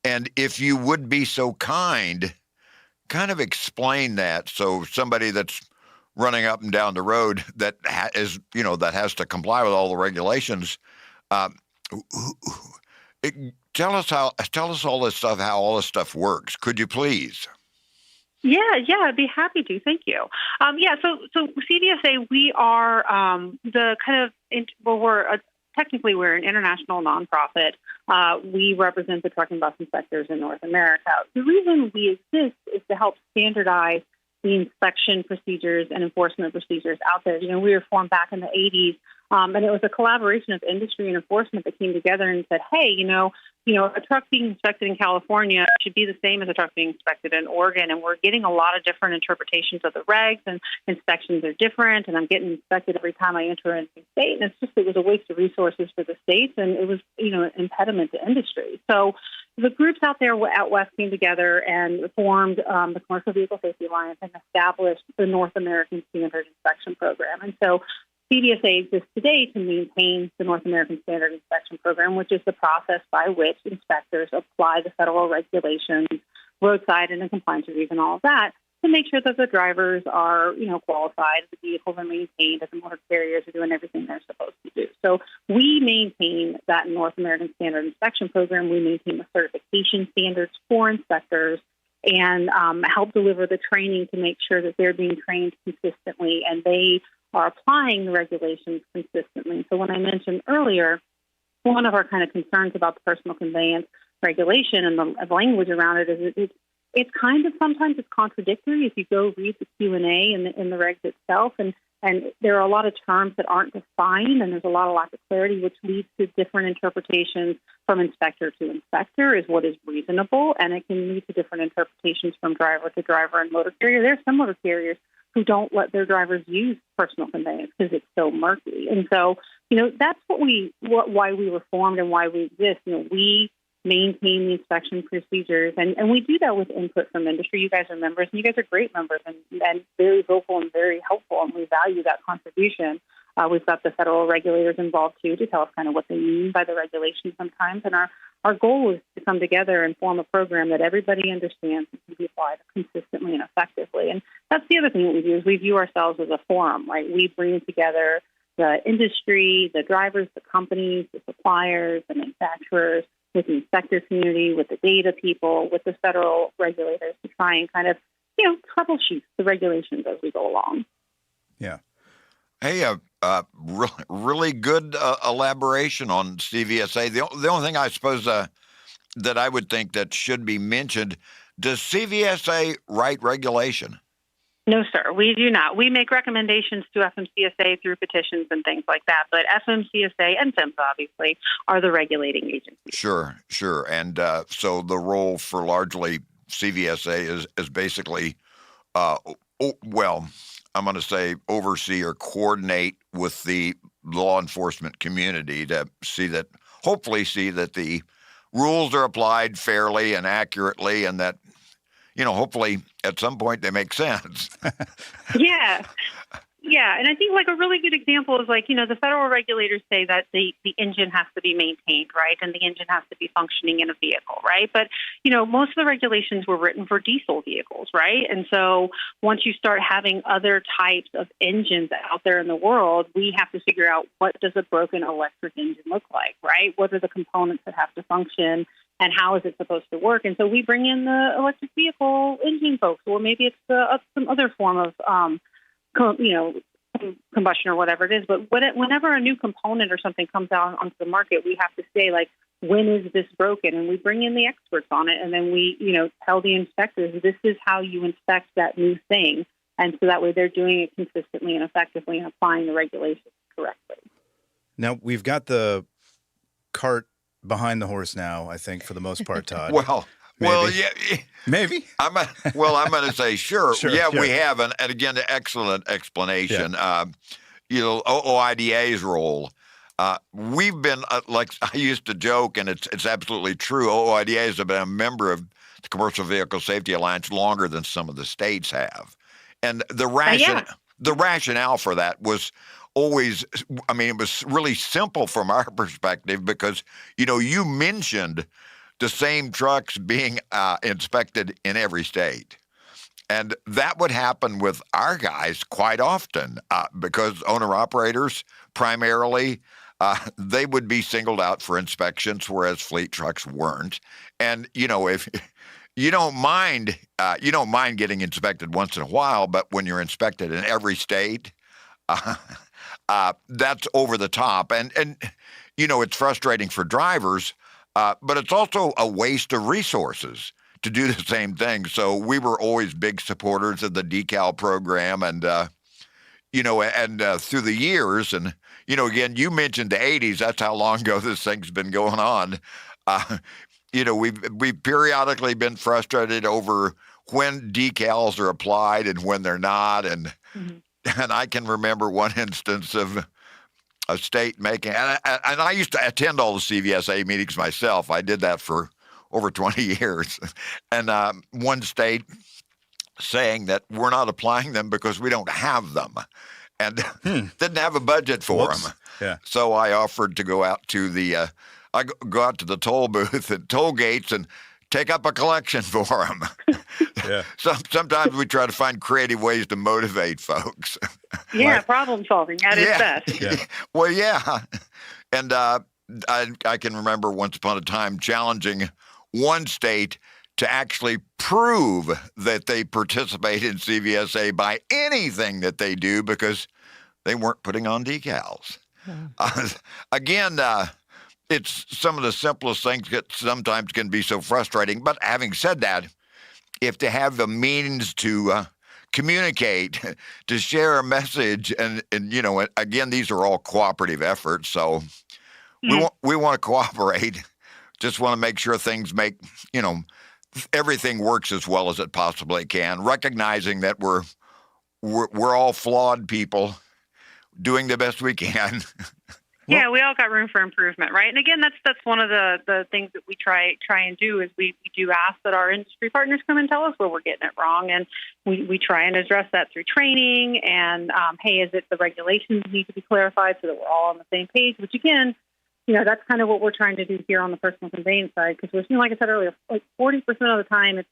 And if you would be so kind of explain that, so somebody that's running up and down the road that that has to comply with all the regulations, tell us all this stuff, how all this stuff works. Could you please? Yeah, I'd be happy to. Thank you. So CVSA, we are technically we're an international nonprofit. We represent the truck and bus inspectors in North America. The reason we exist is to help standardize the inspection procedures and enforcement procedures out there. We were formed back in the 80s, and it was a collaboration of industry and enforcement that came together and said, hey, a truck being inspected in California should be the same as a truck being inspected in Oregon. And we're getting a lot of different interpretations of the regs, and inspections are different. And I'm getting inspected every time I enter a new state. And it was a waste of resources for the states, and it was, an impediment to industry. So the groups out there out west came together and formed the Commercial Vehicle Safety Alliance and established the North American Standard Inspection Program. And so CVSA exists today to maintain the North American Standard Inspection Program, which is the process by which inspectors apply the federal regulations, roadside and compliance reviews and all of that, to make sure that the drivers are, qualified, the vehicles are maintained, that the motor carriers are doing everything they're supposed to do. So we maintain that North American Standard Inspection Program. We maintain the certification standards for inspectors and help deliver the training to make sure that they're being trained consistently and they are applying the regulations consistently. So when I mentioned earlier, one of our kind of concerns about the personal conveyance regulation and the language around it is it's kind of sometimes it's contradictory if you go read the Q&A in the regs itself, and there are a lot of terms that aren't defined, and there's a lot of lack of clarity, which leads to different interpretations from inspector to inspector is what is reasonable, and it can lead to different interpretations from driver to driver and motor carrier. There are some motor carriers who don't let their drivers use personal conveyance because it's so murky. And so, that's why we were formed and why we exist. We maintain the inspection procedures. And we do that with input from industry. You guys are members, and you guys are great members and very vocal and very helpful, and we value that contribution. We've got the federal regulators involved, too, to tell us kind of what they mean by the regulations sometimes. And our goal is to come together and form a program that everybody understands and can be applied consistently and effectively. And that's the other thing that we do is we view ourselves as a forum, right? We bring together the industry, the drivers, the companies, the suppliers, the manufacturers, with the inspector community, with the data people, with the federal regulators to try and kind of, troubleshoot the regulations as we go along. Yeah. Hey, really good elaboration on CVSA. The only thing I suppose that I would think that should be mentioned, does CVSA write regulation? No, sir, we do not. We make recommendations to FMCSA through petitions and things like that, but FMCSA and PHMSA, obviously, are the regulating agencies. Sure. And so the role for largely CVSA is basically, I'm going to say oversee or coordinate with the law enforcement community to hopefully see that the rules are applied fairly and accurately, and that, hopefully at some point they make sense. Yeah. And I think like a really good example is like, the federal regulators say that the engine has to be maintained, right? And the engine has to be functioning in a vehicle, right? But, most of the regulations were written for diesel vehicles, right? And so once you start having other types of engines out there in the world, we have to figure out what does a broken electric engine look like, right? What are the components that have to function? And how is it supposed to work? And so we bring in the electric vehicle engine folks, or maybe it's some other form of, combustion or whatever it is. But whenever a new component or something comes out onto the market, we have to say, like, when is this broken? And we bring in the experts on it. And then we, tell the inspectors, this is how you inspect that new thing. And so that way they're doing it consistently and effectively and applying the regulations correctly. Now, we've got the cart behind the horse now, I think, for the most part, Todd. Maybe. I'm going to say sure. We have, and again, an excellent explanation. OIDA's role. We've been like I used to joke, and it's absolutely true. OIDA has been a member of the Commercial Vehicle Safety Alliance longer than some of the states have, and the rationale for that was always, it was really simple from our perspective because, you mentioned the same trucks being inspected in every state. And that would happen with our guys quite often because owner-operators primarily, they would be singled out for inspections, whereas fleet trucks weren't. And, if you don't mind getting inspected once in a while, but when you're inspected in every state, that's over the top. And it's frustrating for drivers, but it's also a waste of resources to do the same thing. So we were always big supporters of the decal program and, through the years, and, again, you mentioned the 80s. That's how long ago this thing's been going on. We've periodically been frustrated over when decals are applied and when they're not. And I can remember one instance of a state making, and I used to attend all the CVSA meetings myself. I did that for over 20 years. And one state saying that we're not applying them because we don't have them and didn't have a budget for them. Yeah. So I offered to go out to the toll booth at toll gates and take up a collection for them. Yeah. Sometimes we try to find creative ways to motivate folks. Yeah, problem solving at its best. Yeah. Well, yeah. And I can remember once upon a time challenging one state to actually prove that they participate in CVSA by anything that they do because they weren't putting on decals. Again, it's some of the simplest things that sometimes can be so frustrating. But having said that, if they have the means to communicate, to share a message, and again, these are all cooperative efforts. So we want to cooperate. Just want to make sure things everything works as well as it possibly can. Recognizing that we're all flawed people, doing the best we can. Yeah, we all got room for improvement, right? And again, that's one of the things that we try and do is we do ask that our industry partners come and tell us where we're getting it wrong, and we try and address that through training. And hey, is it the regulations need to be clarified so that we're all on the same page? Which again, that's kind of what we're trying to do here on the personal conveyance side, because we're seeing, like I said earlier, like 40% of the time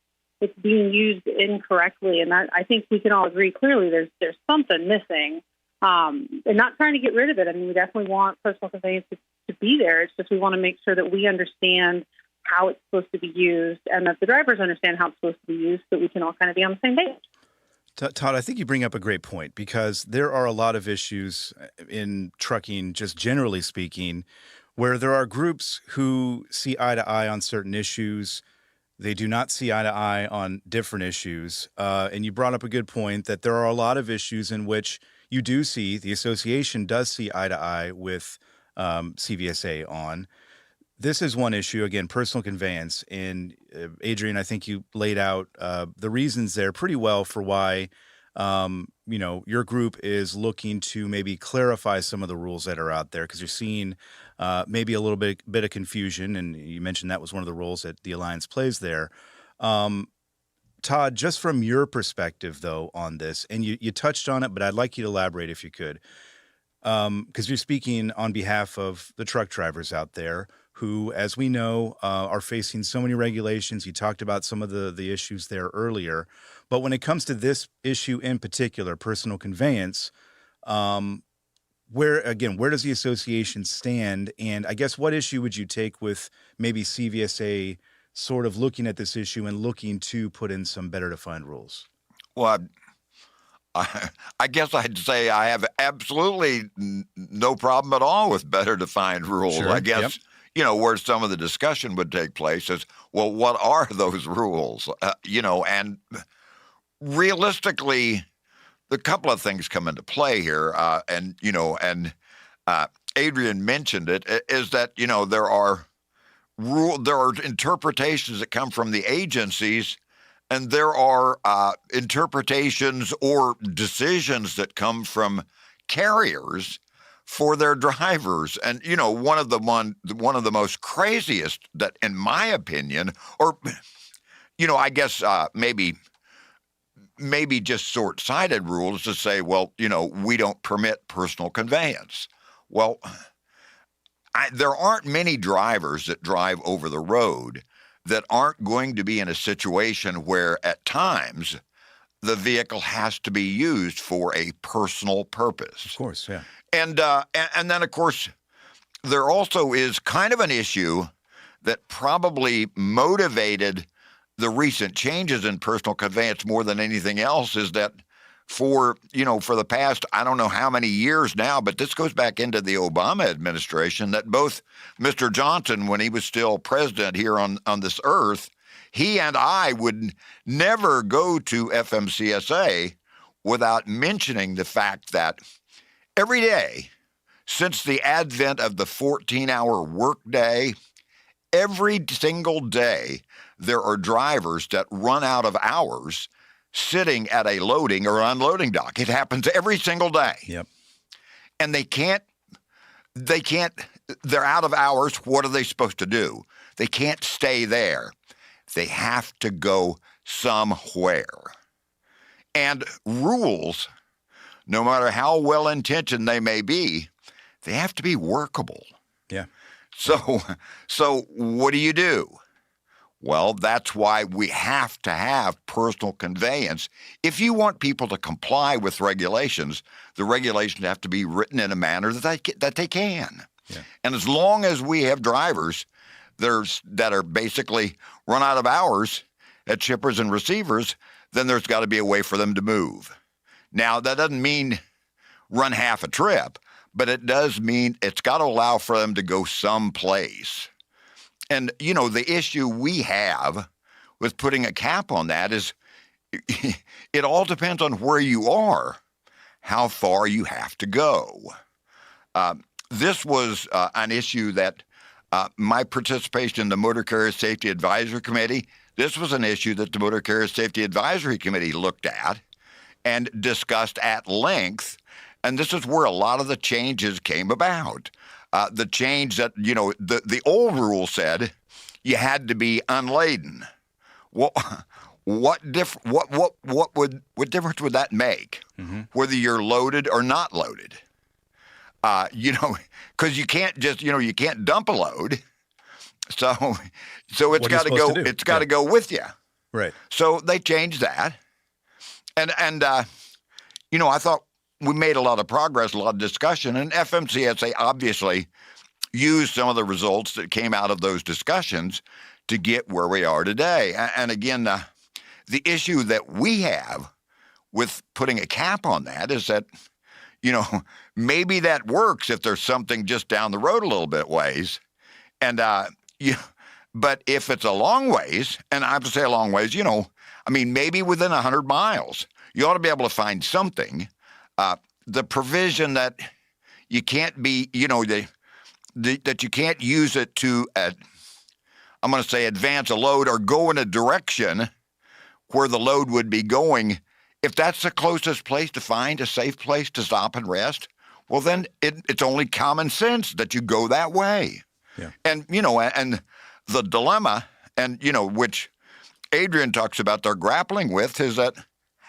it's being used incorrectly, and I think we can all agree clearly there's something missing. And not trying to get rid of it. I mean, we definitely want personal conveyance to be there. It's just we want to make sure that we understand how it's supposed to be used and that the drivers understand how it's supposed to be used so that we can all kind of be on the same page. Todd, I think you bring up a great point because there are a lot of issues in trucking, just generally speaking, where there are groups who see eye to eye on certain issues. They do not see eye to eye on different issues. And you brought up a good point that there are a lot of issues in which you do see, the association does see eye to eye with CVSA on. This is one issue, again, personal conveyance. And Adrian, I think you laid out the reasons there pretty well for why, your group is looking to maybe clarify some of the rules that are out there because you're seeing maybe a little bit of confusion. And you mentioned that was one of the roles that the Alliance plays there. Todd, just from your perspective, though, on this, and you touched on it, but I'd like you to elaborate if you could, because you're speaking on behalf of the truck drivers out there who, as we know, are facing so many regulations. You talked about some of the issues there earlier. But when it comes to this issue in particular, personal conveyance, where does the association stand? And I guess what issue would you take with maybe CVSA sort of looking at this issue and looking to put in some better defined rules? Well, I guess I'd say I have absolutely no problem at all with better defined rules. Sure. I guess, where some of the discussion would take place is, well, what are those rules? And realistically, a couple of things come into play here. Adrian mentioned it, is that, there are interpretations that come from the agencies, and there are interpretations or decisions that come from carriers for their drivers. And one of the most craziest that, in my opinion, or I guess maybe just short-sighted rules to say, well, we don't permit personal conveyance. Well, there aren't many drivers that drive over the road that aren't going to be in a situation where at times the vehicle has to be used for a personal purpose. Of course, yeah. And then, of course, there also is kind of an issue that probably motivated the recent changes in personal conveyance more than anything else is that for the past, I don't know how many years now, but this goes back into the Obama administration, that both Mr. Johnson, when he was still president here on this earth, he and I would never go to FMCSA without mentioning the fact that every day since the advent of the 14-hour workday, every single day there are drivers that run out of hours sitting at a loading or unloading dock. It happens every single day. Yep. And they're out of hours. What are they supposed to do? They can't stay there. They have to go somewhere. And rules, no matter how well-intentioned they may be, they have to be workable. Yeah. So what do you do? Well, that's why we have to have personal conveyance. If you want people to comply with regulations, the regulations have to be written in a manner that they can. Yeah. And as long as we have drivers that are basically run out of hours at shippers and receivers, then there's got to be a way for them to move. Now, that doesn't mean run half a trip, but it does mean it's got to allow for them to go someplace. And, the issue we have with putting a cap on that is it all depends on where you are, how far you have to go. This was an issue that my participation in the Motor Carrier Safety Advisory Committee, this was an issue that the Motor Carrier Safety Advisory Committee looked at and discussed at length. And this is where a lot of the changes came about. the change that, the old rule said you had to be unladen. What difference would that make, whether you're loaded or not loaded? Because you can't just, you can't dump a load. So it's got to go. It's got to go with you. Right. So they changed that, and I thought we made a lot of progress, a lot of discussion, and FMCSA obviously used some of the results that came out of those discussions to get where we are today. And again, the issue that we have with putting a cap on that is that, maybe that works if there's something just down the road a little bit ways. And, but if it's a long ways, and I have to say a long ways, maybe within 100 miles, you ought to be able to find something. The provision that you can't be, that you can't use it to, I'm going to say, advance a load or go in a direction where the load would be going. If that's the closest place to find a safe place to stop and rest, well, then it's only common sense that you go that way. Yeah. And, and the dilemma, and, which Adrian talks about they're grappling with, is that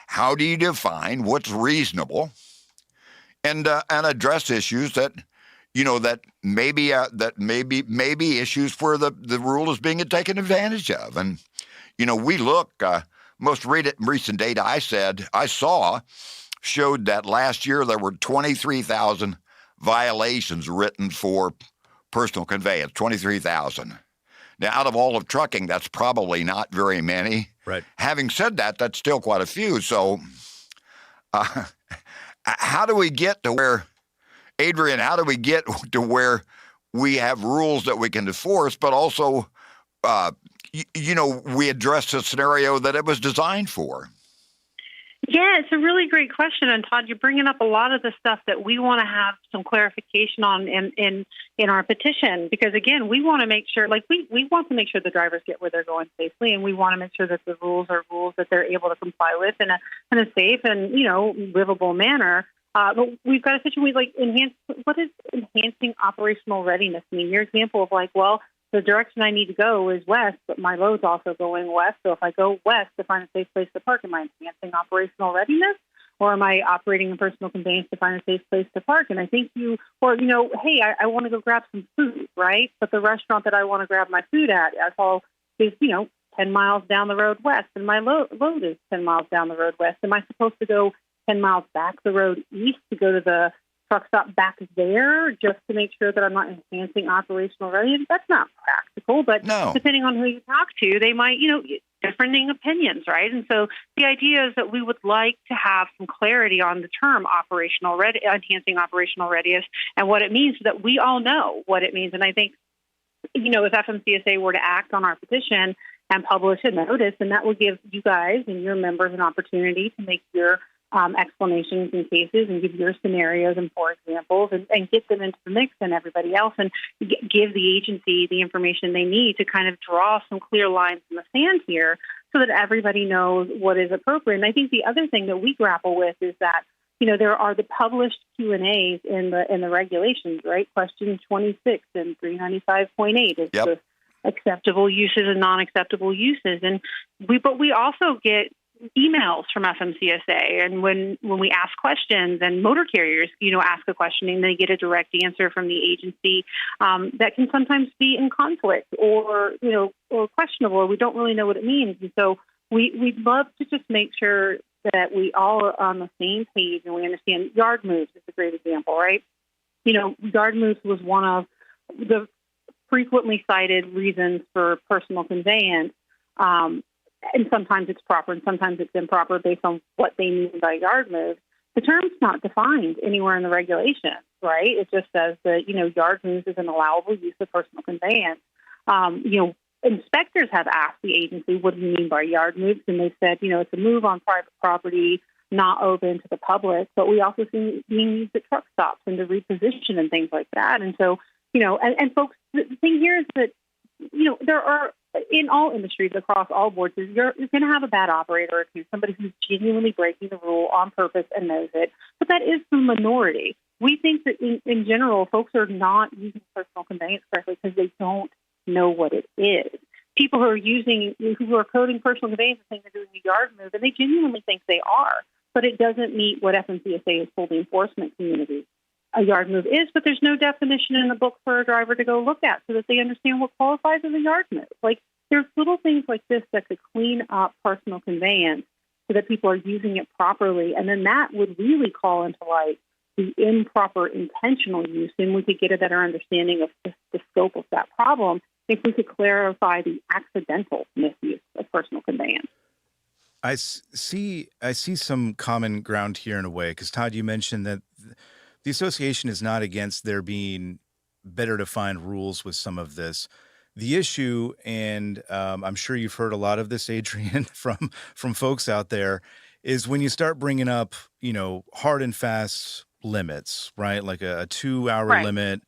how do you define what's reasonable and address issues that, that maybe issues where the rule is being taken advantage of. And, we look, most recent data I saw showed that last year there were 23,000 violations written for personal conveyance, 23,000. Now, out of all of trucking, that's probably not very many. Right. Having said that, that's still quite a few. So how do we get to where, Adrian, how do we get to where we have rules that we can enforce, but also, we address the scenario that it was designed for? Yeah, it's a really great question. And Todd, you're bringing up a lot of the stuff that we want to have some clarification on in our petition, because again, we want to make sure, we want to make sure the drivers get where they're going safely, and we want to make sure that the rules are rules that they're able to comply with in a safe and, livable manner. But we've got a situation what does enhancing operational readiness mean? Your example of the direction I need to go is west, but my load's also going west. So if I go west to find a safe place to park, am I enhancing operational readiness? Or am I operating a personal conveyance to find a safe place to park? And I think hey, I want to go grab some food, right? But the restaurant that I want to grab my food at is 10 miles down the road west, and my load is 10 miles down the road west. Am I supposed to go 10 miles back the road east to go to the truck stop back there just to make sure that I'm not enhancing operational readiness? That's not practical, but depending on who you talk to, they might, differing opinions, right? And so the idea is that we would like to have some clarity on the term enhancing operational readiness and what it means, so that we all know what it means. And I think, if FMCSA were to act on our petition and publish a notice, and that would give you guys and your members an opportunity to make your explanations and cases and give your scenarios and for examples and get them into the mix and everybody else, and give the agency the information they need to kind of draw some clear lines in the sand here so that everybody knows what is appropriate. And I think the other thing that we grapple with is that, there are the published Q&As in the regulations, right? Question 26 and 395.8 is the acceptable uses and non-acceptable uses. And we also get emails from FMCSA, and when we ask questions and motor carriers, ask a question and they get a direct answer from the agency that can sometimes be in conflict or questionable, or we don't really know what it means. And so we'd love to just make sure that we all are on the same page and we understand. Yard moves is a great example, right? Yard moves was one of the frequently cited reasons for personal conveyance. And sometimes it's proper and sometimes it's improper based on what they mean by yard moves. The term's not defined anywhere in the regulations, right? It just says that, yard moves is an allowable use of personal conveyance. Inspectors have asked the agency, what do you mean by yard moves? And they said, it's a move on private property, not open to the public. But we also see being used at truck stops and to reposition and things like that. And so, and folks, the thing here is that, there are, in all industries across all boards, you're going to have a bad operator or two, somebody who's genuinely breaking the rule on purpose and knows it. But that is the minority. we think that in general, folks are not using personal conveyance correctly because they don't know what it is. People who are coding personal conveyance and saying they're doing a yard move, and they genuinely think they are, but it doesn't meet what FMCSA has told the enforcement community a yard move is, but there's no definition in the book for a driver to go look at so that they understand what qualifies as a yard move. Like, there's little things like this that could clean up personal conveyance so that people are using it properly, and then that would really call into light the improper intentional use, and we could get a better understanding of the scope of that problem if we could clarify the accidental misuse of personal conveyance. I see some common ground here in a way, because Todd, you mentioned that the association is not against there being better defined rules with some of this. The issue, and I'm sure you've heard a lot of this, Adrian, from folks out there, is when you start bringing up, hard and fast limits, right? Like a 2-hour limit,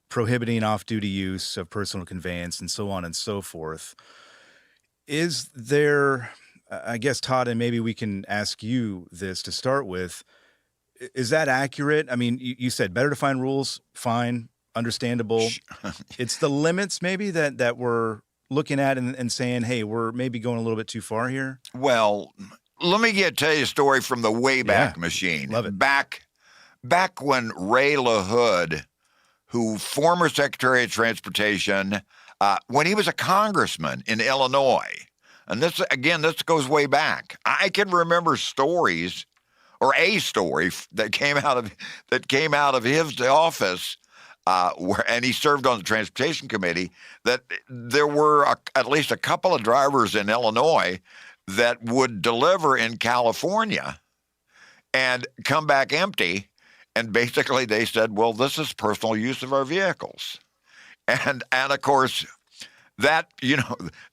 prohibiting off-duty use of personal conveyance and so on and so forth. Is there, I guess, Todd, and maybe we can ask you this to start with, is that accurate? I mean, you said better defined rules, fine, understandable. It's the limits maybe that we're looking at and saying, hey, we're maybe going a little bit too far here? Well, let me tell you a story from the Wayback Machine. Love it. Back when Ray LaHood, who former Secretary of Transportation, when he was a congressman in Illinois, and this goes way back. I can remember stories, or a story that came out of his office, and he served on the Transportation Committee, that there were at least a couple of drivers in Illinois that would deliver in California and come back empty. And basically they said, well, this is personal use of our vehicles. And of course, that,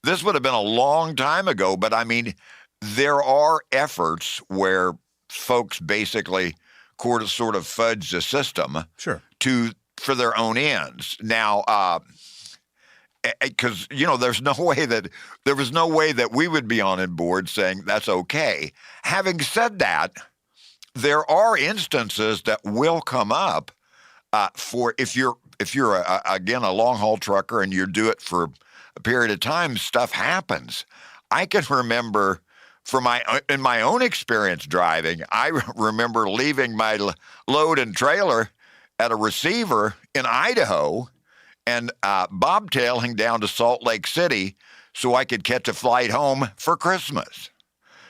this would have been a long time ago, but I mean, there are efforts where folks basically sort of fudge the system for their own ends. Now, because there was no way that we would be on board saying that's okay. Having said that, there are instances that will come up for if you're again a long haul trucker and you do it for a period of time, stuff happens. I can remember in my own experience driving, I remember leaving my load and trailer at a receiver in Idaho and bobtailing down to Salt Lake City so I could catch a flight home for Christmas.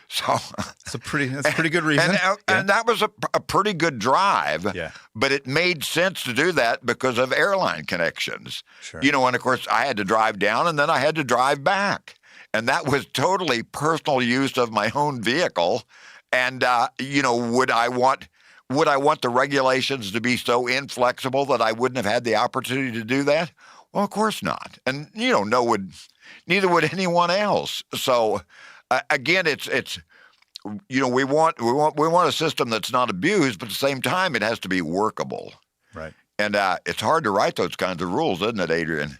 So that's a pretty good reason. And that was a pretty good drive. Yeah. But it made sense to do that because of airline connections. Sure. And of course I had to drive down and then I had to drive back. And that was totally personal use of my own vehicle. And would I want the regulations to be so inflexible that I wouldn't have had the opportunity to do that? Well, of course not. And neither would anyone else. So again, it's we want a system that's not abused, but at the same time it has to be workable. Right. And it's hard to write those kinds of rules, isn't it, Adrian?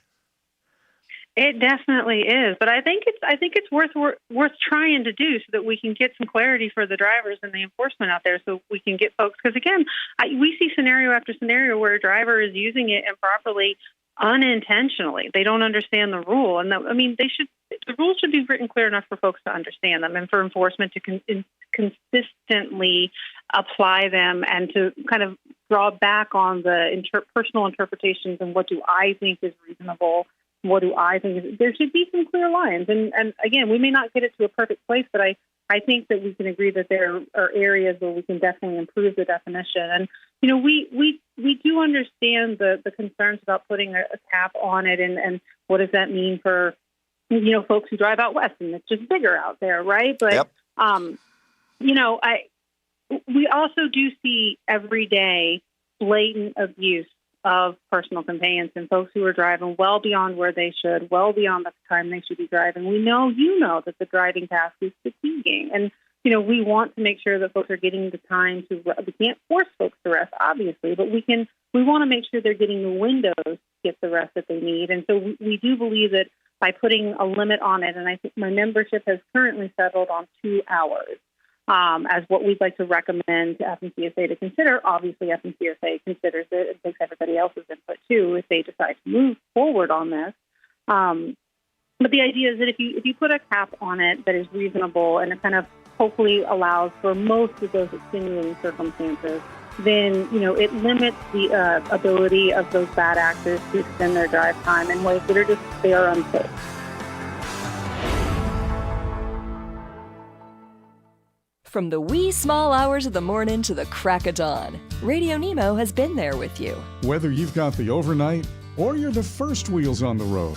It definitely is, but I think it's worth trying to do so that we can get some clarity for the drivers and the enforcement out there, so we can get folks. Because again, we see scenario after scenario where a driver is using it improperly, unintentionally. They don't understand the rule, and the rules should be written clear enough for folks to understand them and for enforcement to consistently apply them and to kind of draw back on the personal interpretations and what do I think is reasonable. What do I think? There should be some clear lines. And again, we may not get it to a perfect place, but I think that we can agree that there are areas where we can definitely improve the definition. And, we do understand the concerns about putting a cap on it and what does that mean for, folks who drive out west and it's just bigger out there, right? But, yep. We also do see every day blatant abuse of personal conveyance and folks who are driving well beyond where they should, well beyond the time they should be driving. We know, that the driving task is fatiguing. And, we want to make sure that folks are getting the time to, we can't force folks to rest, obviously, but we want to make sure they're getting the windows to get the rest that they need. And so we do believe that by putting a limit on it, and I think my membership has currently settled on 2 hours. as what we'd like to recommend to FMCSA to consider. Obviously, FMCSA considers it and takes everybody else's input too if they decide to move forward on this. But the idea is that if you put a cap on it that is reasonable and it kind of hopefully allows for most of those extenuating circumstances, then it limits the ability of those bad actors to extend their drive time in ways that are unsafe. From the wee small hours of the morning to the crack of dawn, RadioNemo has been there with you. Whether you've got the overnight or you're the first wheels on the road,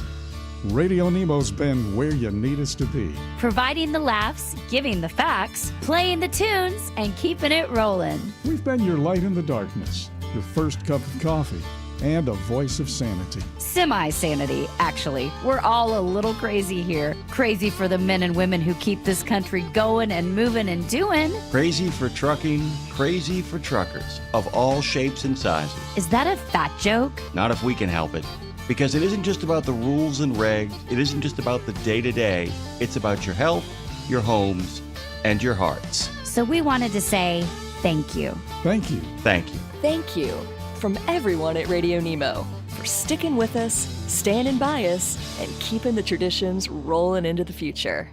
RadioNemo's been where you need us to be. Providing the laughs, giving the facts, playing the tunes, and keeping it rolling. We've been your light in the darkness, your first cup of coffee, and a voice of sanity. Semi-sanity, actually. We're all a little crazy here. Crazy for the men and women who keep this country going and moving and doing. Crazy for trucking, crazy for truckers of all shapes and sizes. Is that a fat joke? Not if we can help it. Because it isn't just about the rules and regs. It isn't just about the day-to-day. It's about your health, your homes, and your hearts. So we wanted to say thank you. Thank you. Thank you. Thank you from everyone at RadioNemo for sticking with us, standing by us, and keeping the traditions rolling into the future.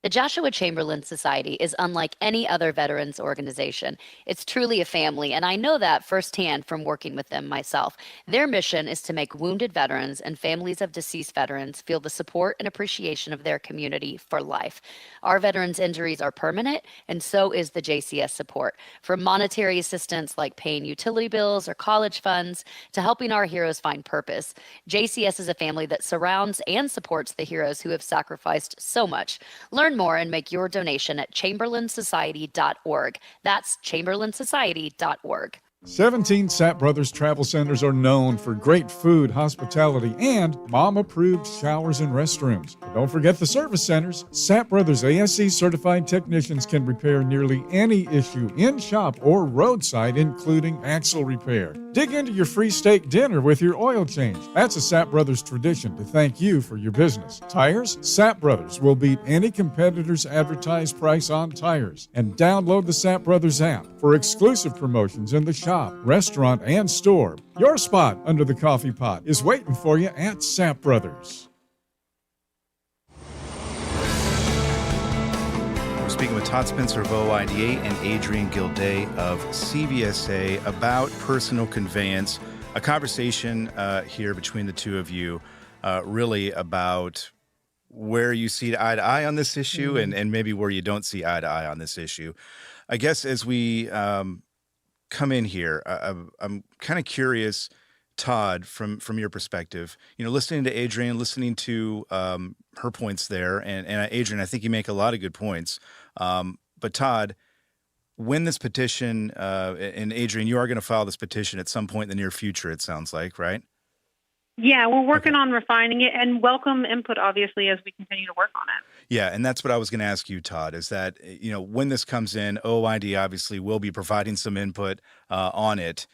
The Joshua Chamberlain Society is unlike any other veterans organization. It's truly a family, and I know that firsthand from working with them myself. Their mission is to make wounded veterans and families of deceased veterans feel the support and appreciation of their community for life. Our veterans' injuries are permanent, and so is the JCS support. From monetary assistance like paying utility bills or college funds to helping our heroes find purpose, JCS is a family that surrounds and supports the heroes who have sacrificed so much. Learn more and make your donation at chamberlainsociety.org. That's chamberlainsociety.org. 17 Sept Brothers Travel Centers are known for great food, hospitality, and mom-approved showers and restrooms. But don't forget the service centers. Sept Brothers ASC certified technicians can repair nearly any issue in shop or roadside, including axle repair. Dig into your free steak dinner with your oil change. That's a Sept Brothers tradition to thank you for your business. Tires? Sept Brothers will beat any competitor's advertised price on tires. And download the Sept Brothers app for exclusive promotions in the shop, restaurant, and store. Your spot under the coffee pot is waiting for you at Sept Brothers. We're speaking with Todd Spencer of OIDA and Adrian Gilday of CVSA about personal conveyance. A conversation here between the two of you, really about where you see eye to eye on this issue and maybe where you don't see eye to eye on this issue. I guess as we come in here, I'm kind of curious, Todd, from your perspective, listening to Adrian, listening to her points there, and Adrian, I think you make a lot of good points. But Todd, when this petition, and Adrian, you are going to file this petition at some point in the near future, it sounds like, right? Yeah, we're working on refining it and welcome input, obviously, as we continue to work on it. Yeah, and that's what I was going to ask you, Todd, is that, when this comes in, OID obviously will be providing some input on it.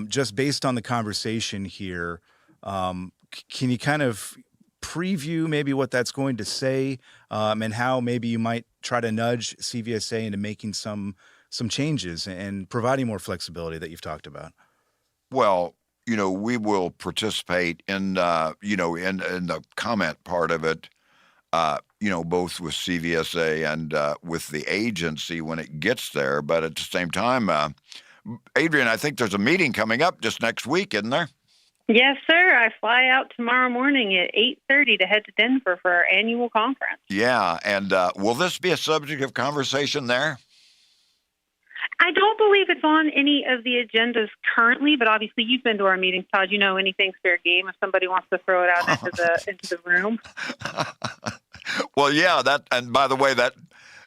Just based on the conversation here, can you kind of preview maybe what that's going to say and how maybe you might try to nudge CVSA into making some changes and providing more flexibility that you've talked about? Well, we will participate in, in the comment part of it, both with CVSA and with the agency when it gets there. But at the same time, Adrian, I think there's a meeting coming up just next week, isn't there? Yes, sir. I fly out tomorrow morning at 8:30 to head to Denver for our annual conference. Yeah, and will this be a subject of conversation there? I don't believe it's on any of the agendas currently, but obviously you've been to our meetings, Todd. Anything's fair game if somebody wants to throw it out into the room. Well, yeah, and by the way, that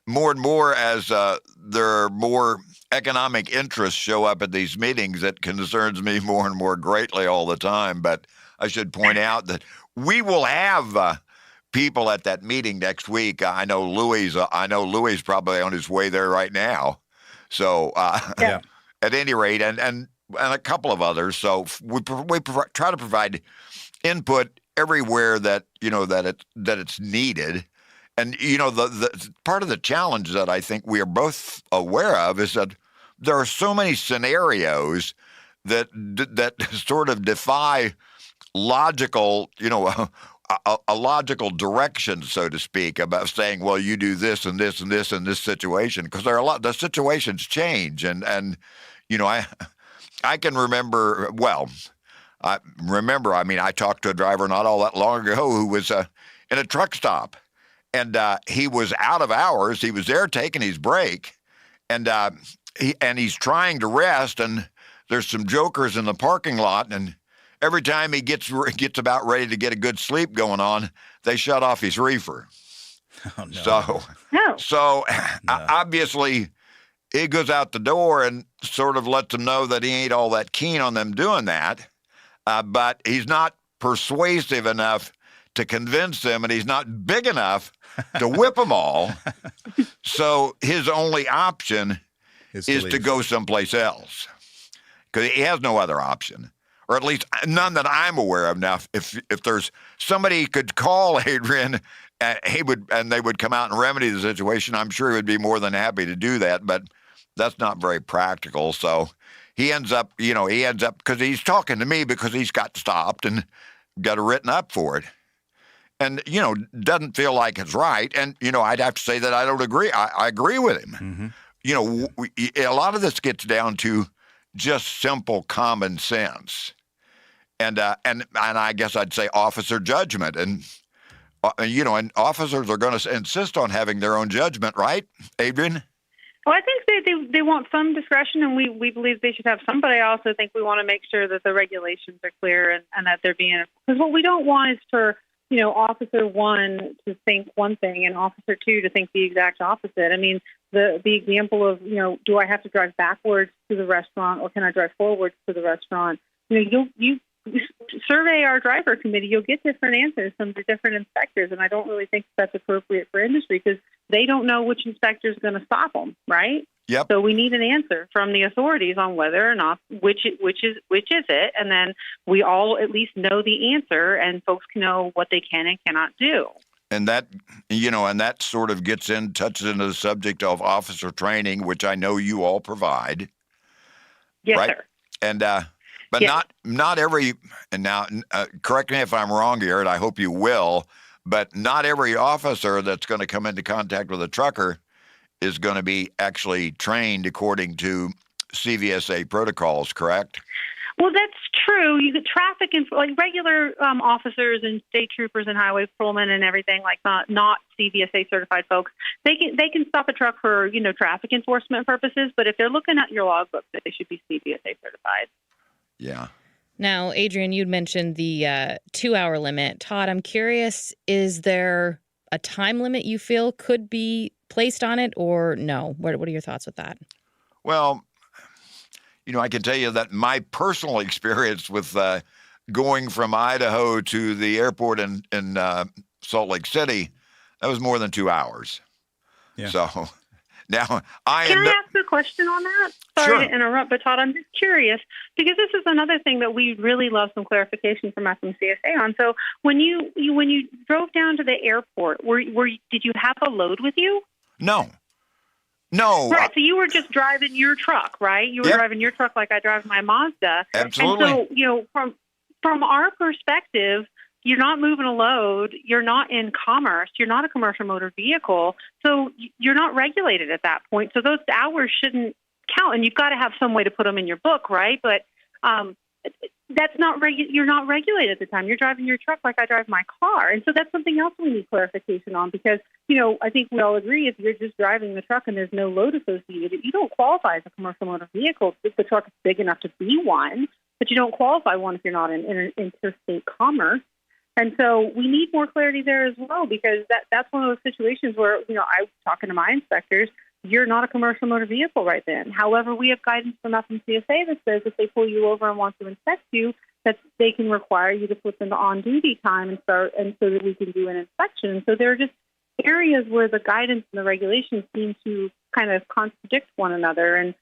more and more as there are more economic interests show up at these meetings, it concerns me more and more greatly all the time. But I should point out that we will have people at that meeting next week. I know Louis probably on his way there right now. So at any rate, and a couple of others. So we try to provide input everywhere that that it's needed, And the part of the challenge that I think we are both aware of is that there are so many scenarios that sort of defy logical, a logical direction, so to speak, about saying, well, you do this and this and this in this situation, because the situations change, and I can remember well. I talked to a driver not all that long ago who was in a truck stop, and he was out of hours. He was there taking his break, and he's trying to rest, and there's some jokers in the parking lot, and every time he gets about ready to get a good sleep going on, they shut off his reefer. Oh, no. So obviously he goes out the door and sort of lets them know that he ain't all that keen on them doing that. But he's not persuasive enough to convince them, and he's not big enough to whip them all. So his only option is to go someplace else, because he has no other option, or at least none that I'm aware of. Now, if there's somebody who could call Adrian, and they would come out and remedy the situation, I'm sure he would be more than happy to do that. But that's not very practical. So he ends up because he's talking to me because he's got stopped and got written up for it. And, doesn't feel like it's right. And, I'd have to say that I don't agree. I agree with him. Mm-hmm. A lot of this gets down to just simple common sense. And I guess I'd say officer judgment. And, and officers are going to insist on having their own judgment, right, Adrian? Well, I think they want some discretion, and we believe they should have some, but I also think we want to make sure that the regulations are clear and that they're being, because what we don't want is for, Officer 1 to think one thing and Officer 2 to think the exact opposite. I mean, the example of, do I have to drive backwards to the restaurant or can I drive forwards to the restaurant? You survey our driver committee, you'll get different answers from the different inspectors, and I don't really think that's appropriate for industry because they don't know which inspector is going to stop them, right? Yep. So we need an answer from the authorities on whether or not which is it, and then we all at least know the answer, and folks can know what they can and cannot do. And that, and that sort of touches into the subject of officer training, which I know you all provide. Yes, right? Sir. And but yes. not every. And now, correct me if I'm wrong here, and I hope you will. But not every officer that's going to come into contact with a trucker is going to be actually trained according to CVSA protocols, correct? Well, that's true. You get traffic and regular officers and state troopers and highway patrolmen and everything like that, not CVSA certified folks. They can stop a truck for traffic enforcement purposes, but if they're looking at your logbook, they should be CVSA certified. Yeah. Now, Adrian, you'd mentioned the 2-hour limit. Todd, I'm curious, is there a time limit you feel could be placed on it, or no? What are your thoughts with that? Well, I can tell you that my personal experience with going from Idaho to the airport in Salt Lake City, that was more than 2 hours. Yeah. So now Can I ask a question on that? Sorry to interrupt, but Todd, I'm just curious because this is another thing that we really love some clarification from FMCSA on. So when you drove down to the airport, did you have a load with you? No. Right. So you were just driving your truck, right? You were driving your truck like I drive my Mazda. Absolutely. And so, from our perspective, you're not moving a load. You're not in commerce. You're not a commercial motor vehicle. So you're not regulated at that point. So those hours shouldn't count. And you've got to have some way to put them in your book, right? But that's not you're not regulated at the time. You're driving your truck like I drive my car. And so that's something else we need clarification on because, I think we all agree if you're just driving the truck and there's no load associated, you don't qualify as a commercial motor vehicle if the truck is big enough to be one, but you don't qualify one if you're not in interstate commerce. And so we need more clarity there as well because that's one of those situations where, I was talking to my inspectors, you're not a commercial motor vehicle right then. However, we have guidance from FMCSA that says if they pull you over and want to inspect you, that they can require you to put them on-duty time and so that we can do an inspection. And so there are just areas where the guidance and the regulations seem to kind of contradict one another. And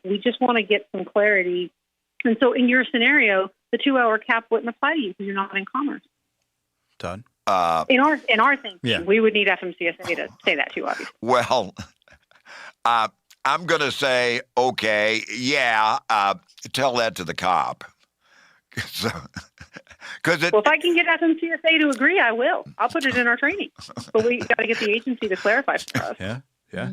we just want to get some clarity. And so in your scenario, the 2-hour cap wouldn't apply to you because you're not in commerce. Todd? In our thinking, Yeah. we would need FMCSA to say that too, obviously. Well, I'm going to say, okay, yeah, tell that to the cop. So, Well, if I can get FMCSA to agree, I will. I'll put it in our training. But we got to get the agency to clarify for us. Yeah.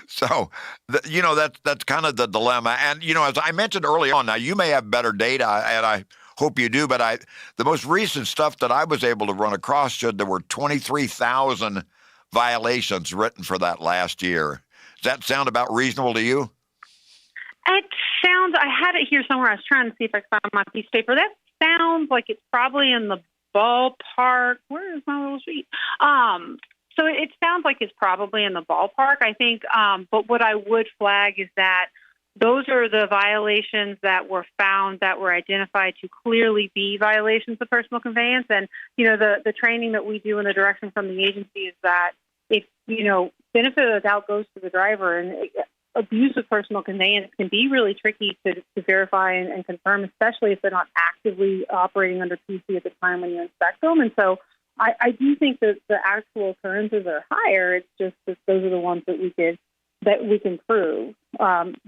So, that's kind of the dilemma. And, as I mentioned early on, now you may have better data, and I hope you do, but the most recent stuff that I was able to run across showed there were 23,000 violations written for that last year. Does that sound about reasonable to you? It sounds, I had it here somewhere. I was trying to see if I could find my piece of paper. That sounds like it's probably in the ballpark. Where is my little sheet? So it sounds like it's probably in the ballpark, I think. But what I would flag is that those are the violations that were found, that were identified to clearly be violations of personal conveyance. And, the training that we do and the direction from the agency is that if, benefit of the doubt goes to the driver, and abuse of personal conveyance can be really tricky to verify and confirm, especially if they're not actively operating under PC at the time when you inspect them. And so I do think that the actual occurrences are higher. It's just that those are the ones that we can prove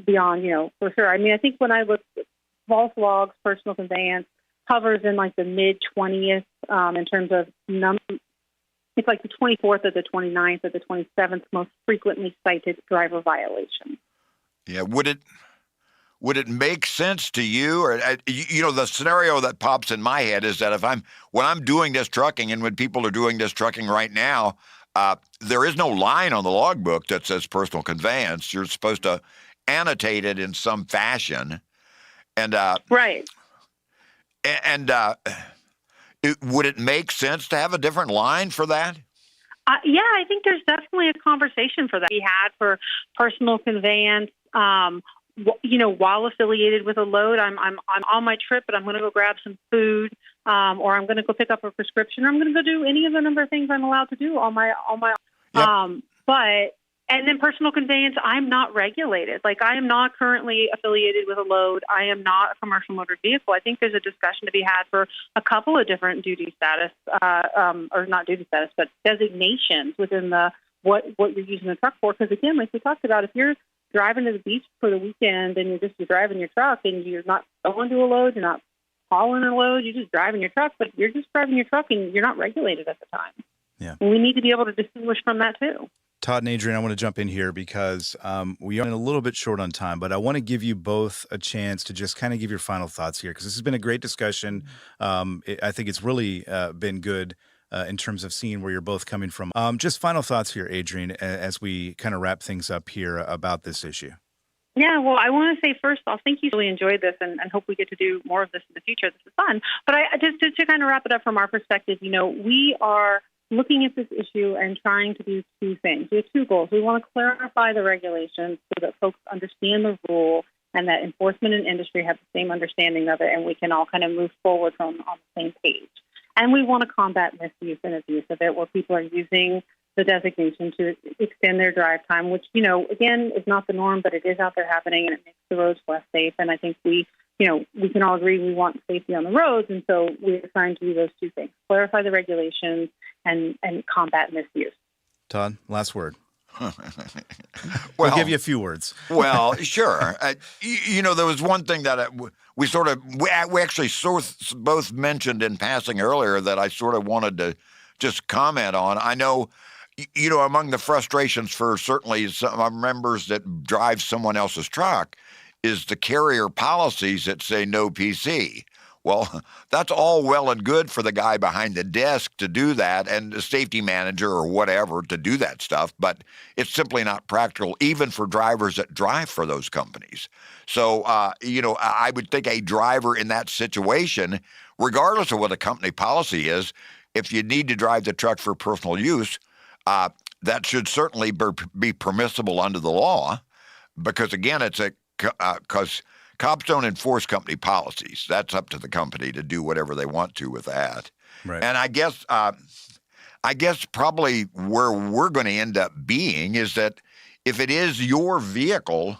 beyond, for sure. I mean, I think when I look at false logs, personal conveyance hovers in like the mid-20th in terms of number. It's like the 24th or the 29th or the 27th most frequently cited driver violation. Yeah, would it make sense to you, or the scenario that pops in my head is that when I'm doing this trucking, and when people are doing this trucking right now, there is no line on the logbook that says personal conveyance. You're supposed to annotate it in some fashion, and right. And would it make sense to have a different line for that? Yeah, I think there's definitely a conversation for that. We had for personal conveyance, while affiliated with a load. I'm on my trip, but I'm going to go grab some food, or I'm going to go pick up a prescription, or I'm going to go do any of the number of things I'm allowed to do on my. Yep. And then personal conveyance, I'm not regulated. Like, I am not currently affiliated with a load. I am not a commercial motor vehicle. I think there's a discussion to be had for a couple of different duty status, or not duty status, but designations within what you're using the truck for. Because again, like we talked about, if you're driving to the beach for the weekend and you're driving your truck and you're not going to a load, you're not hauling a load, you're just driving your truck, but you're just driving your truck and you're not regulated at the time. Yeah. And we need to be able to distinguish from that too. Todd and Adrian, I want to jump in here because we are a little bit short on time, but I want to give you both a chance to just kind of give your final thoughts here, because this has been a great discussion. I think it's really been good in terms of seeing where you're both coming from. Just final thoughts here, Adrian, as we kind of wrap things up here about this issue. Yeah, well, I want to say first off, thank you. Really enjoyed this, and hope we get to do more of this in the future. This is fun. But just to kind of wrap it up from our perspective, we are looking at this issue and trying to do two things. We have two goals. We want to clarify the regulations so that folks understand the rule and that enforcement and industry have the same understanding of it, and we can all kind of move forward on the same page. And we want to combat misuse and abuse of it, where people are using the designation to extend their drive time, which, again, is not the norm, but it is out there happening, and it makes the roads less safe. And I think we can all agree we want safety on the roads, and so we're trying to do those two things: clarify the regulations and combat misuse. Todd, last word. We'll give you a few words. Well, sure. There was one thing that we actually both mentioned in passing earlier that I sort of wanted to just comment on. I know, among the frustrations for certainly some members that drive someone else's truck is the carrier policies that say no PC. Well, that's all well and good for the guy behind the desk to do that and the safety manager or whatever to do that stuff, but it's simply not practical even for drivers that drive for those companies. So, I would think a driver in that situation, regardless of what a company policy is, if you need to drive the truck for personal use, that should certainly be permissible under the law, because again, because cops don't enforce company policies. That's up to the company to do whatever they want to with that. Right. And I guess probably where we're going to end up being is that if it is your vehicle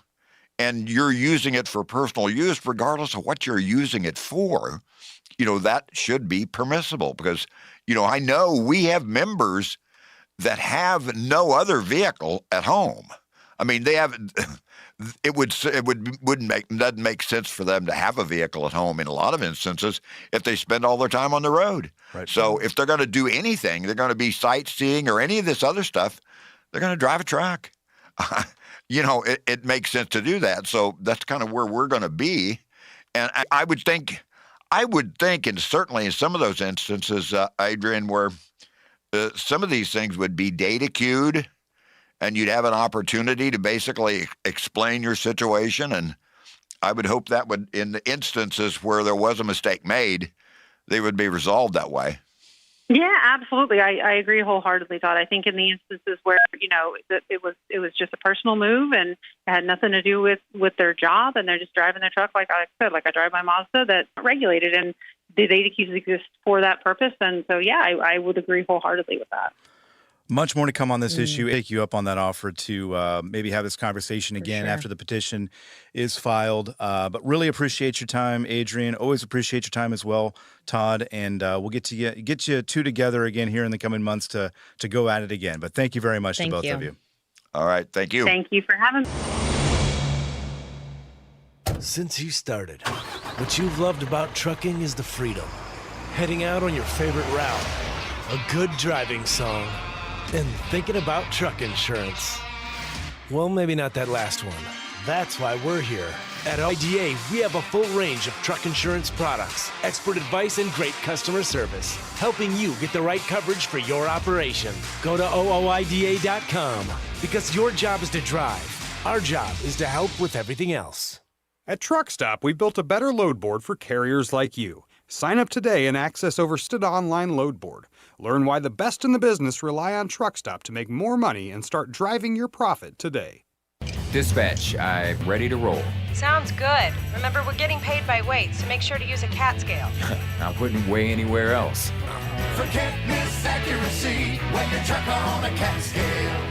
and you're using it for personal use, regardless of what you're using it for, that should be permissible because, I know we have members that have no other vehicle at home. I mean, they have. Doesn't make sense for them to have a vehicle at home in a lot of instances if they spend all their time on the road. Right. So if they're going to do anything, they're going to be sightseeing or any of this other stuff, they're going to drive a truck. It makes sense to do that. So that's kind of where we're going to be. And I would think, and certainly in some of those instances, Adrian, where some of these things would be data queued, and you'd have an opportunity to basically explain your situation. And I would hope that would, in the instances where there was a mistake made, they would be resolved that way. Yeah, absolutely. I agree wholeheartedly, Todd. I think in the instances where, it was just a personal move and it had nothing to do with their job, and they're just driving their truck, like I said, like I drive my Mazda, that's regulated, and the data queues exist for that purpose. And so, yeah, I would agree wholeheartedly with that. Much more to come on this issue. Take you up on that offer to maybe have this conversation again after the petition is filed. But really appreciate your time, Adrian. Always appreciate your time as well, Todd. And we'll get you two together again here in the coming months to go at it again. But thank you very much to both of you. All right. Thank you. Thank you for having me. Since you started, what you've loved about trucking is the freedom. Heading out on your favorite route, a good driving song, and thinking about truck insurance. Well, maybe not that last one. That's why we're here. At IDA, we have a full range of truck insurance products, expert advice, and great customer service, helping you get the right coverage for your operation. Go to ooida.com, because your job is to drive. Our job is to help with everything else. At Truck Stop, we built a better load board for carriers like you. Sign up today and access Overstood Online Load Board. Learn why the best in the business rely on Truck Stop to make more money and start driving your profit today. Dispatch, I'm ready to roll. Sounds good. Remember, we're getting paid by weight, so make sure to use a CAT scale. I wouldn't weigh anywhere else. Forget misaccuracy when you truck on a CAT scale.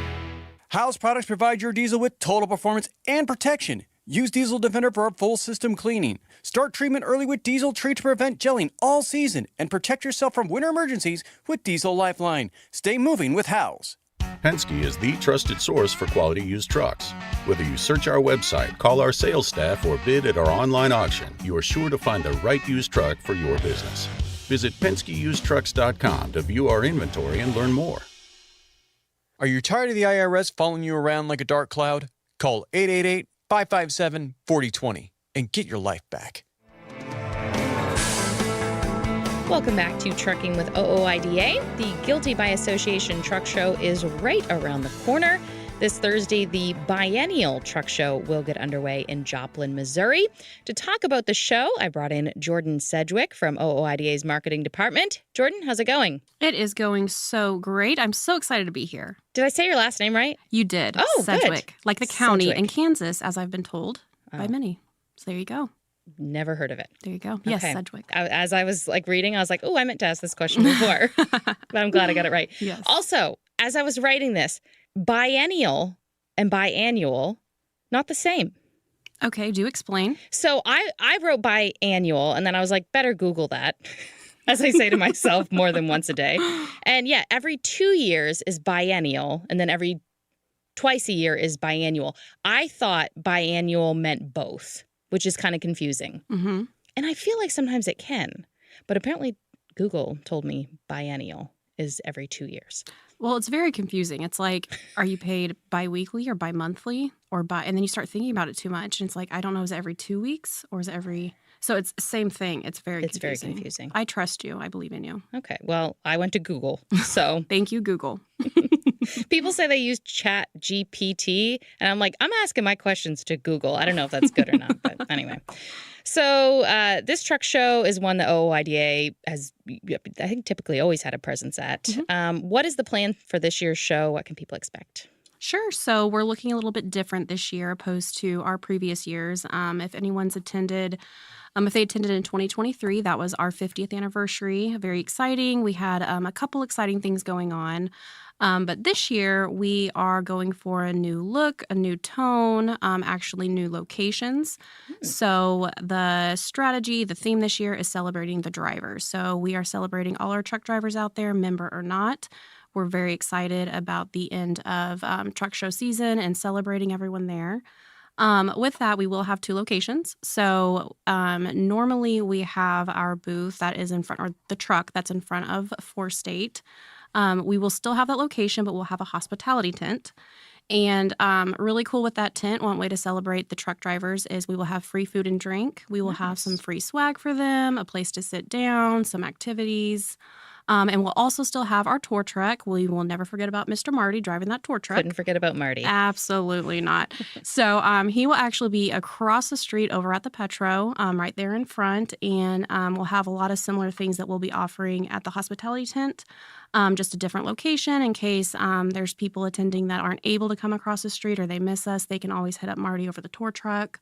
House products provide your diesel with total performance and protection. Use Diesel Defender for a full system cleaning. Start treatment early with Diesel Treat to prevent gelling all season and protect yourself from winter emergencies with Diesel Lifeline. Stay moving with House. Penske is the trusted source for quality used trucks. Whether you search our website, call our sales staff, or bid at our online auction, you are sure to find the right used truck for your business. Visit PenskeUsedTrucks.com to view our inventory and learn more. Are you tired of the IRS following you around like a dark cloud? Call 888-557-4020 and get your life back. Welcome back to Trucking with OOIDA. The Guilty by Association Truck Show is right around the corner. This Thursday, the biennial truck show will get underway in Joplin, Missouri. To talk about the show, I brought in Jordan Sedgwick from OOIDA's marketing department. Jordan, how's it going? It is going so great. I'm so excited to be here. Did I say your last name right? You did. Oh, Sedgwick. good. Like the county Sedgwick. in Kansas, as I've been told by many. So there you go. Never heard of it. There you go. Yes, Okay. Sedgwick. As I was reading, I was like, oh, I meant to ask this question before. But I'm glad I got it right. Yes. Also, as I was writing this, biennial and biannual, not the same. Okay, do explain. So I wrote biannual, and then I was like, better Google that, as I say to myself more than once a day. And yeah, every 2 years is biennial, and then every twice a year is biannual. I thought biannual meant both, which is kind of confusing. Mm-hmm. And I feel like sometimes it can, but apparently Google told me biennial is every 2 years. Well, it's very confusing. It's like, are you paid bi-weekly or bi-monthly or and then you start thinking about it too much. And it's like, I don't know, is it every 2 weeks or is it every... So it's the same thing. It's very confusing. I trust you. I believe in you. Okay. Well, I went to Google, so. Thank you, Google. People say they use Chat GPT, and I'm like, I'm asking my questions to Google. I don't know if that's good or not, but anyway. So this truck show is one that OOIDA has, I think, typically always had a presence at. Mm-hmm. What is the plan for this year's show? What can people expect? Sure. So we're looking a little bit different this year opposed to our previous years. If anyone's attended... if they attended in 2023, that was our 50th anniversary. Very exciting. We had a couple exciting things going on. But this year, we are going for a new look, a new tone, actually new locations. So the strategy, the theme this year is celebrating the drivers. So we are celebrating all our truck drivers out there, member or not. We're very excited about the end of truck show season and celebrating everyone there. With that, we will have 2 locations. So normally we have our booth that is in front, or the truck that's in front of 4 State. We will still have that location, but we'll have a hospitality tent. And really cool with that tent, one way to celebrate the truck drivers is we will have free food and drink. We will have some free swag for them, a place to sit down, some activities. And we'll also still have our tour truck. We will never forget about Mr. Marty driving that tour truck. Couldn't forget about Marty. Absolutely not. So he will actually be across the street over at the Petro, right there in front. And we'll have a lot of similar things that we'll be offering at the hospitality tent. Just a different location in case there's people attending that aren't able to come across the street or they miss us. They can always hit up Marty over the tour truck.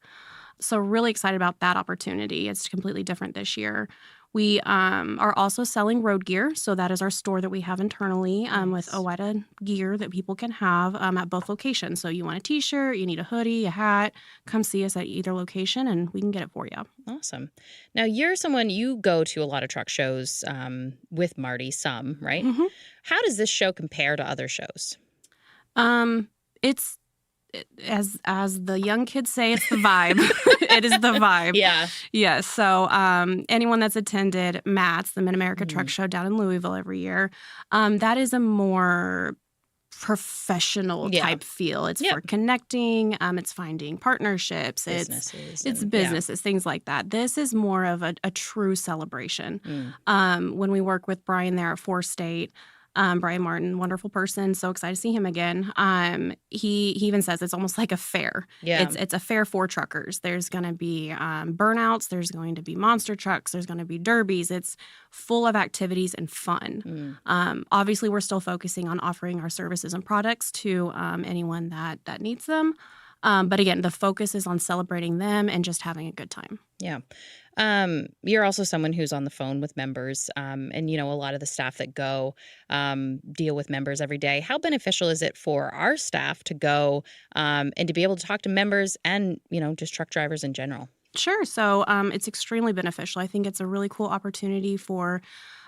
So really excited about that opportunity. It's completely different this year. We are also selling road gear. So that is our store that we have internally with OOIDA gear that people can have at both locations. So you want a T-shirt, you need a hoodie, a hat, come see us at either location and we can get it for you. Awesome. Now, you're someone, you go to a lot of truck shows with Marty, some, right? Mm-hmm. How does this show compare to other shows? It's as the young kids say, it's the vibe. It is the vibe. Yeah. Yeah. So anyone that's attended MATS, the Mid-America Truck Show down in Louisville every year, that is a more professional type feel. It's for connecting. It's finding partnerships. It's businesses, things like that. This is more of a true celebration. When we work with Brian there at 4 State, Brian Martin, wonderful person. So excited to see him again. He even says it's almost like a fair. Yeah. It's a fair for truckers. There's going to be burnouts. There's going to be monster trucks. There's going to be derbies. It's full of activities and fun. Obviously, we're still focusing on offering our services and products to anyone that needs them. But again, the focus is on celebrating them and just having a good time. Yeah. You're also someone who's on the phone with members, and, you know, a lot of the staff that go deal with members every day. How beneficial is it for our staff to go and to be able to talk to members and, you know, just truck drivers in general? Sure. So it's extremely beneficial. I think it's a really cool opportunity for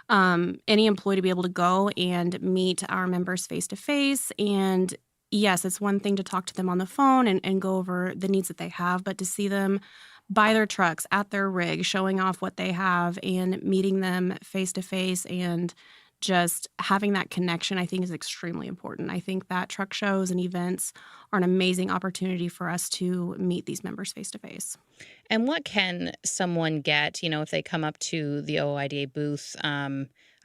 any employee to be able to go and meet our members face to face. And yes, it's one thing to talk to them on the phone and go over the needs that they have, but to see them by their trucks, at their rig, showing off what they have and meeting them face to face and just having that connection, I think is extremely important. I think that truck shows and events are an amazing opportunity for us to meet these members face to face. And what can someone get, you know, if they come up to the OOIDA booth?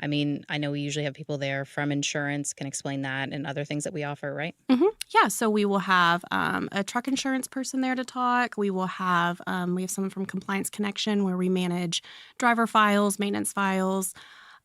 I mean, I know we usually have people there from insurance, can explain that, and other things that we offer, right? Mm-hmm. Yeah, so we will have a truck insurance person there to talk. We will have someone from Compliance Connection where we manage driver files, maintenance files.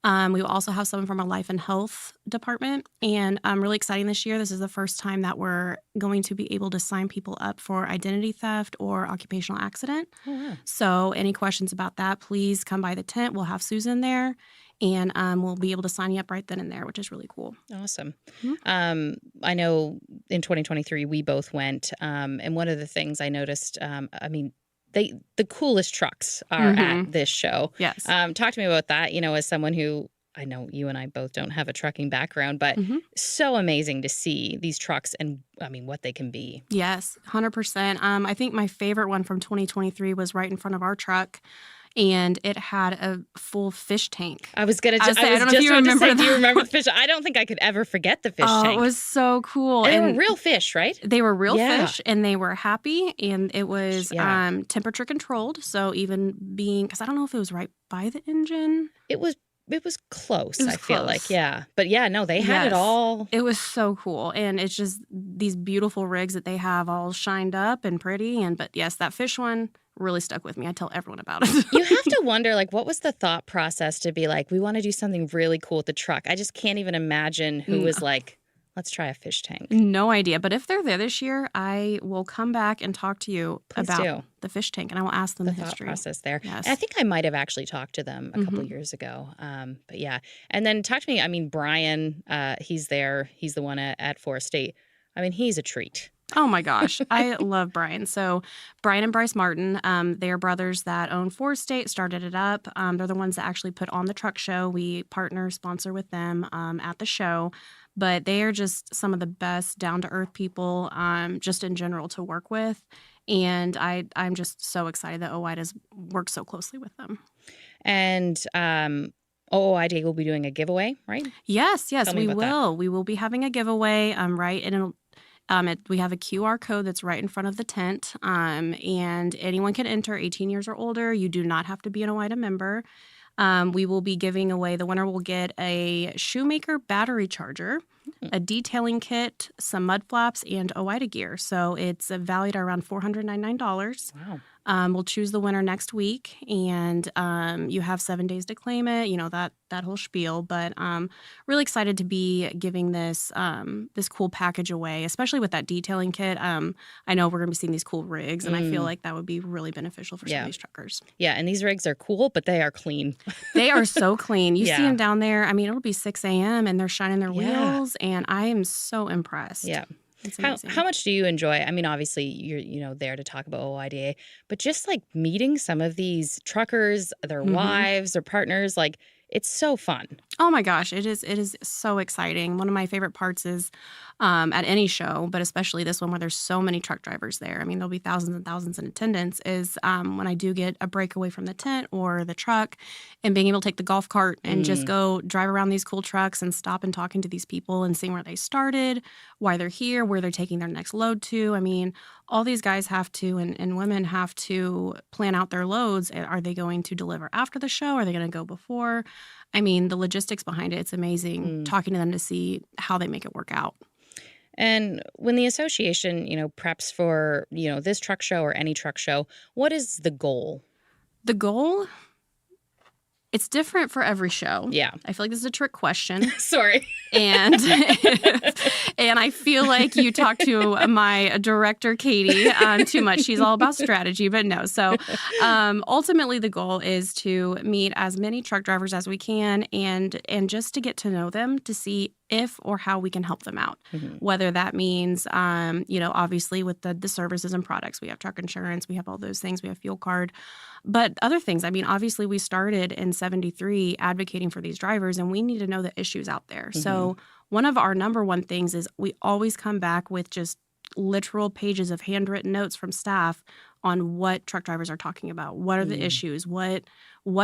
We will also have someone from our life and health department. And really exciting this year, this is the first time that we're going to be able to sign people up for identity theft or occupational accident. Oh, wow. So any questions about that, please come by the tent. We'll have Susan there. And we'll be able to sign you up right then and there, which is really cool. Awesome. Mm-hmm. I know in 2023 we both went, and one of the things I noticed, I mean, the coolest trucks are at this show. Yes. Talk to me about that. You know, as someone who, I know you and I both don't have a trucking background, but so amazing to see these trucks and, I mean, what they can be. Yes, 100%. I think my favorite one from 2023 was right in front of our truck. And it had a full fish tank. I was going to say, I don't know if you remember that. Do you remember the fish? I don't think I could ever forget the fish tank. It was so cool. And they were real fish, right? They were real fish, and they were happy, and it was temperature controlled. So even being, because I don't know if it was right by the engine. It was close, I feel like. Yeah. But yeah, no, they had it all. It was so cool. And it's just these beautiful rigs that they have all shined up and pretty. But yes, that fish one really stuck with me. I tell everyone about it. You have to wonder, like, what was the thought process to be like, we want to do something really cool with the truck? I just can't even imagine who was like, Let's try a fish tank. No idea. But if they're there this year, I will come back and talk to you about the fish tank, and I will ask them the history. Process there. Yes. And I think I might have actually talked to them a couple years ago. But yeah. And then talk to me. I mean, Brian, he's there. He's the one at Forest State. I mean, he's a treat. Oh my gosh. I love Brian. So Brian and Bryce Martin, they are brothers that own Forest State, started it up. They're the ones that actually put on the truck show. We sponsor with them at the show. But they are just some of the best down-to-earth people just in general to work with. And I'm just so excited that OOIDA has worked so closely with them. And OOIDA will be doing a giveaway, right? Yes, we will. That. We will be having a giveaway, right? And it'll we have a QR code that's right in front of the tent, and anyone can enter 18 years or older. You do not have to be an OOIDA member. We will be giving away, the winner will get a Shoemaker battery charger, a detailing kit, some mud flaps, and OOIDA gear. So it's valued at around $499. Wow. We'll choose the winner next week, and you have 7 days to claim it, that whole spiel. But really excited to be giving this cool package away, especially with that detailing kit. I know we're going to be seeing these cool rigs, and I feel like that would be really beneficial for some of these truckers. Yeah, and these rigs are cool, but they are clean. They are so clean. You see them down there. I mean, it'll be 6 a.m., and they're shining their wheels, and I am so impressed. Yeah. How much do you enjoy? I mean, obviously you're there to talk about OOIDA, but just like meeting some of these truckers, their wives, their partners, like it's so fun. Oh my gosh, it is so exciting. One of my favorite parts is at any show, but especially this one where there's so many truck drivers there. I mean, there'll be thousands and thousands in attendance, is when I do get a break away from the tent or the truck and being able to take the golf cart and just go drive around these cool trucks and stop and talking to these people and seeing where they started, why they're here, where they're taking their next load to. I mean, all these guys have to, and women have to plan out their loads. Are they going to deliver after the show? Are they going to go before? I mean, the logistics behind it, it's amazing talking to them to see how they make it work out. And when the association, preps for, this truck show or any truck show, what is the goal? The goal? It's different for every show. Yeah. I feel like this is a trick question. Sorry. And I feel like you talked to my director, Katie, too much. She's all about strategy, but no. So ultimately the goal is to meet as many truck drivers as we can and just to get to know them, to see if or how we can help them out. Whether that means, obviously with the services and products, we have truck insurance, we have all those things, we have fuel card, but other things. I mean, obviously we started in 73 advocating for these drivers, and we need to know the issues out there. So one of our number one things is we always come back with just literal pages of handwritten notes from staff on what truck drivers are talking about. What are the issues? What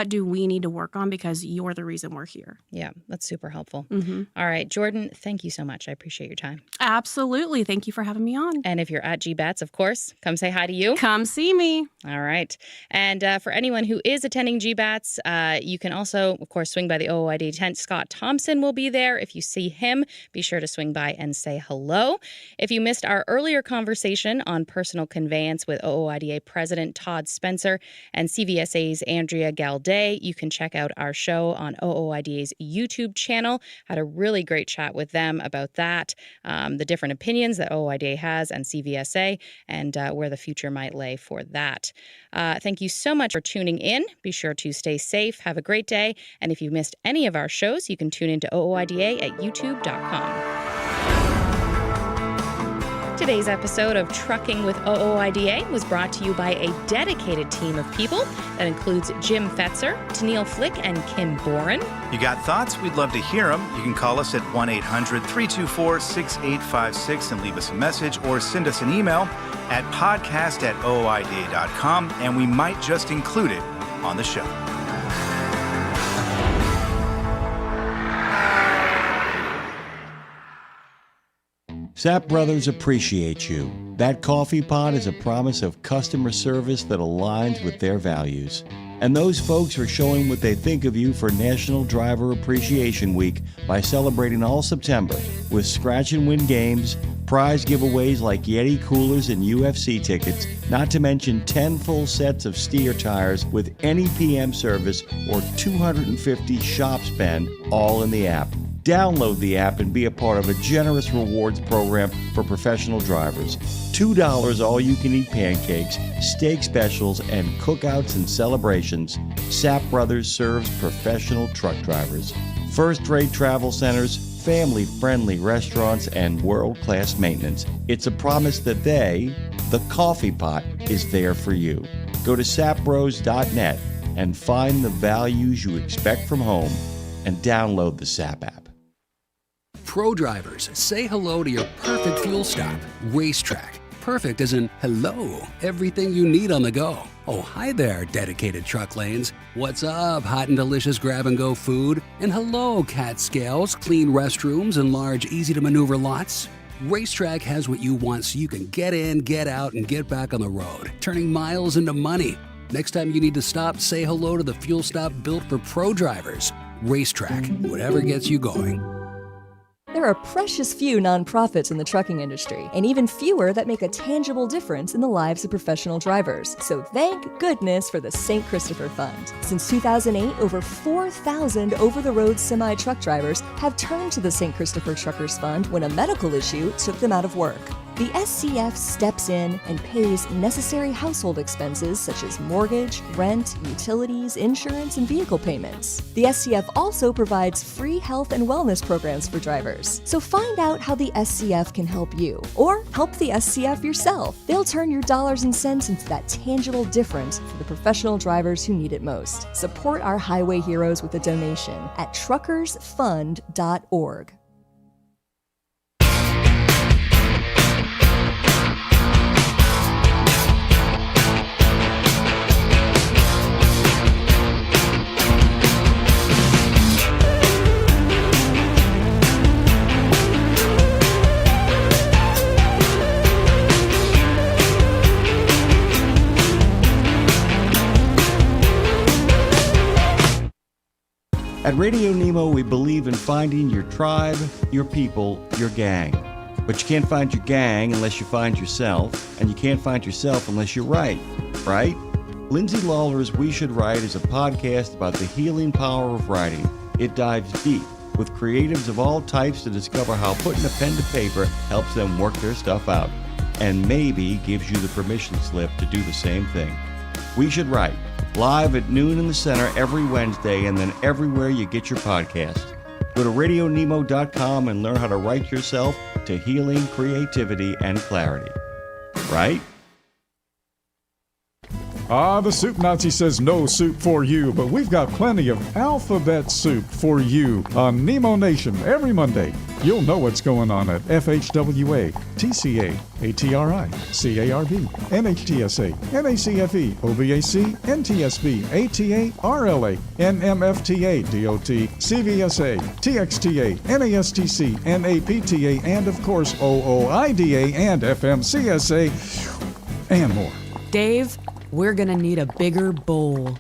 do we need to work on, because you're the reason we're here? Yeah, that's super helpful. All right, Jordan, thank you so much. I appreciate your time. Absolutely. Thank you for having me on. And if you're at GBATS, of course, come say hi to you. Come see me. All right. And for anyone who is attending GBATS, you can also, of course, swing by the OOIDA tent. Scott Thompson will be there. If you see him, be sure to swing by and say hello. If you missed our earlier conversation on personal conveyance with OOIDA President Todd Spencer and CVSA's Andrea Galday, you can check out our show on OOIDA's YouTube channel. Had a really great chat with them about that, the different opinions that OOIDA has and CVSA, and where the future might lay for that. Thank you so much for tuning in. Be sure to stay safe. Have a great day. And if you missed any of our shows, you can tune into OOIDA at youtube.com. Today's episode of Trucking with OOIDA was brought to you by a dedicated team of people that includes Jim Fetzer, Tennille Flick, and Kim Boren. You got thoughts? We'd love to hear them. You can call us at 1-800-324-6856 and leave us a message, or send us an email at podcast@ooida.com, and we might just include it on the show. Sept Brothers appreciate you. That coffee pot is a promise of customer service that aligns with their values. And those folks are showing what they think of you for National Driver Appreciation Week by celebrating all September with scratch and win games, prize giveaways like Yeti coolers and UFC tickets, not to mention 10 full sets of steer tires with any PM service or 250 shop spend, all in the app. Download the app and be a part of a generous rewards program for professional drivers. $2 all-you-can-eat pancakes, steak specials, and cookouts and celebrations. Sept Brothers serves professional truck drivers. First-rate travel centers, family-friendly restaurants, and world-class maintenance. It's a promise that they, the coffee pot, is there for you. Go to sapbros.net and find the values you expect from home and download the Sept app. Pro drivers, say hello to your perfect fuel stop, Racetrack. Perfect as in hello, everything you need on the go. Oh, hi there, dedicated truck lanes. What's up, hot and delicious grab-and-go food? And hello, cat scales, clean restrooms, and large, easy-to-maneuver lots. Racetrack has what you want so you can get in, get out, and get back on the road, turning miles into money. Next time you need to stop, say hello to the fuel stop built for pro drivers. Racetrack, whatever gets you going. There are precious few nonprofits in the trucking industry, and even fewer that make a tangible difference in the lives of professional drivers. So thank goodness for the St. Christopher Fund. Since 2008, over 4,000 over-the-road semi-truck drivers have turned to the St. Christopher Truckers Fund when a medical issue took them out of work. The SCF steps in and pays necessary household expenses such as mortgage, rent, utilities, insurance, and vehicle payments. The SCF also provides free health and wellness programs for drivers. So find out how the SCF can help you, or help the SCF yourself. They'll turn your dollars and cents into that tangible difference for the professional drivers who need it most. Support our highway heroes with a donation at truckersfund.org. At RadioNemo, we believe in finding your tribe, your people, your gang. But you can't find your gang unless you find yourself, and you can't find yourself unless you write, right? Lindsay Lawler's We Should Write is a podcast about the healing power of writing. It dives deep with creatives of all types to discover how putting a pen to paper helps them work their stuff out, and maybe gives you the permission slip to do the same thing. We Should Write, live at noon in the center every Wednesday, and then everywhere you get your podcast. Go to RadioNemo.com and learn how to write yourself to healing, creativity, and clarity. Right? The Soup Nazi says no soup for you, but we've got plenty of alphabet soup for you on Nemo Nation every Monday. You'll know what's going on at FHWA, TCA, ATRI, CARB, NHTSA, NACFE, OVAC, NTSB, ATA, RLA, NMFTA, DOT, CVSA, TXTA, NASTC, NAPTA, and of course OOIDA and FMCSA, and more. Dave, we're gonna need a bigger bowl.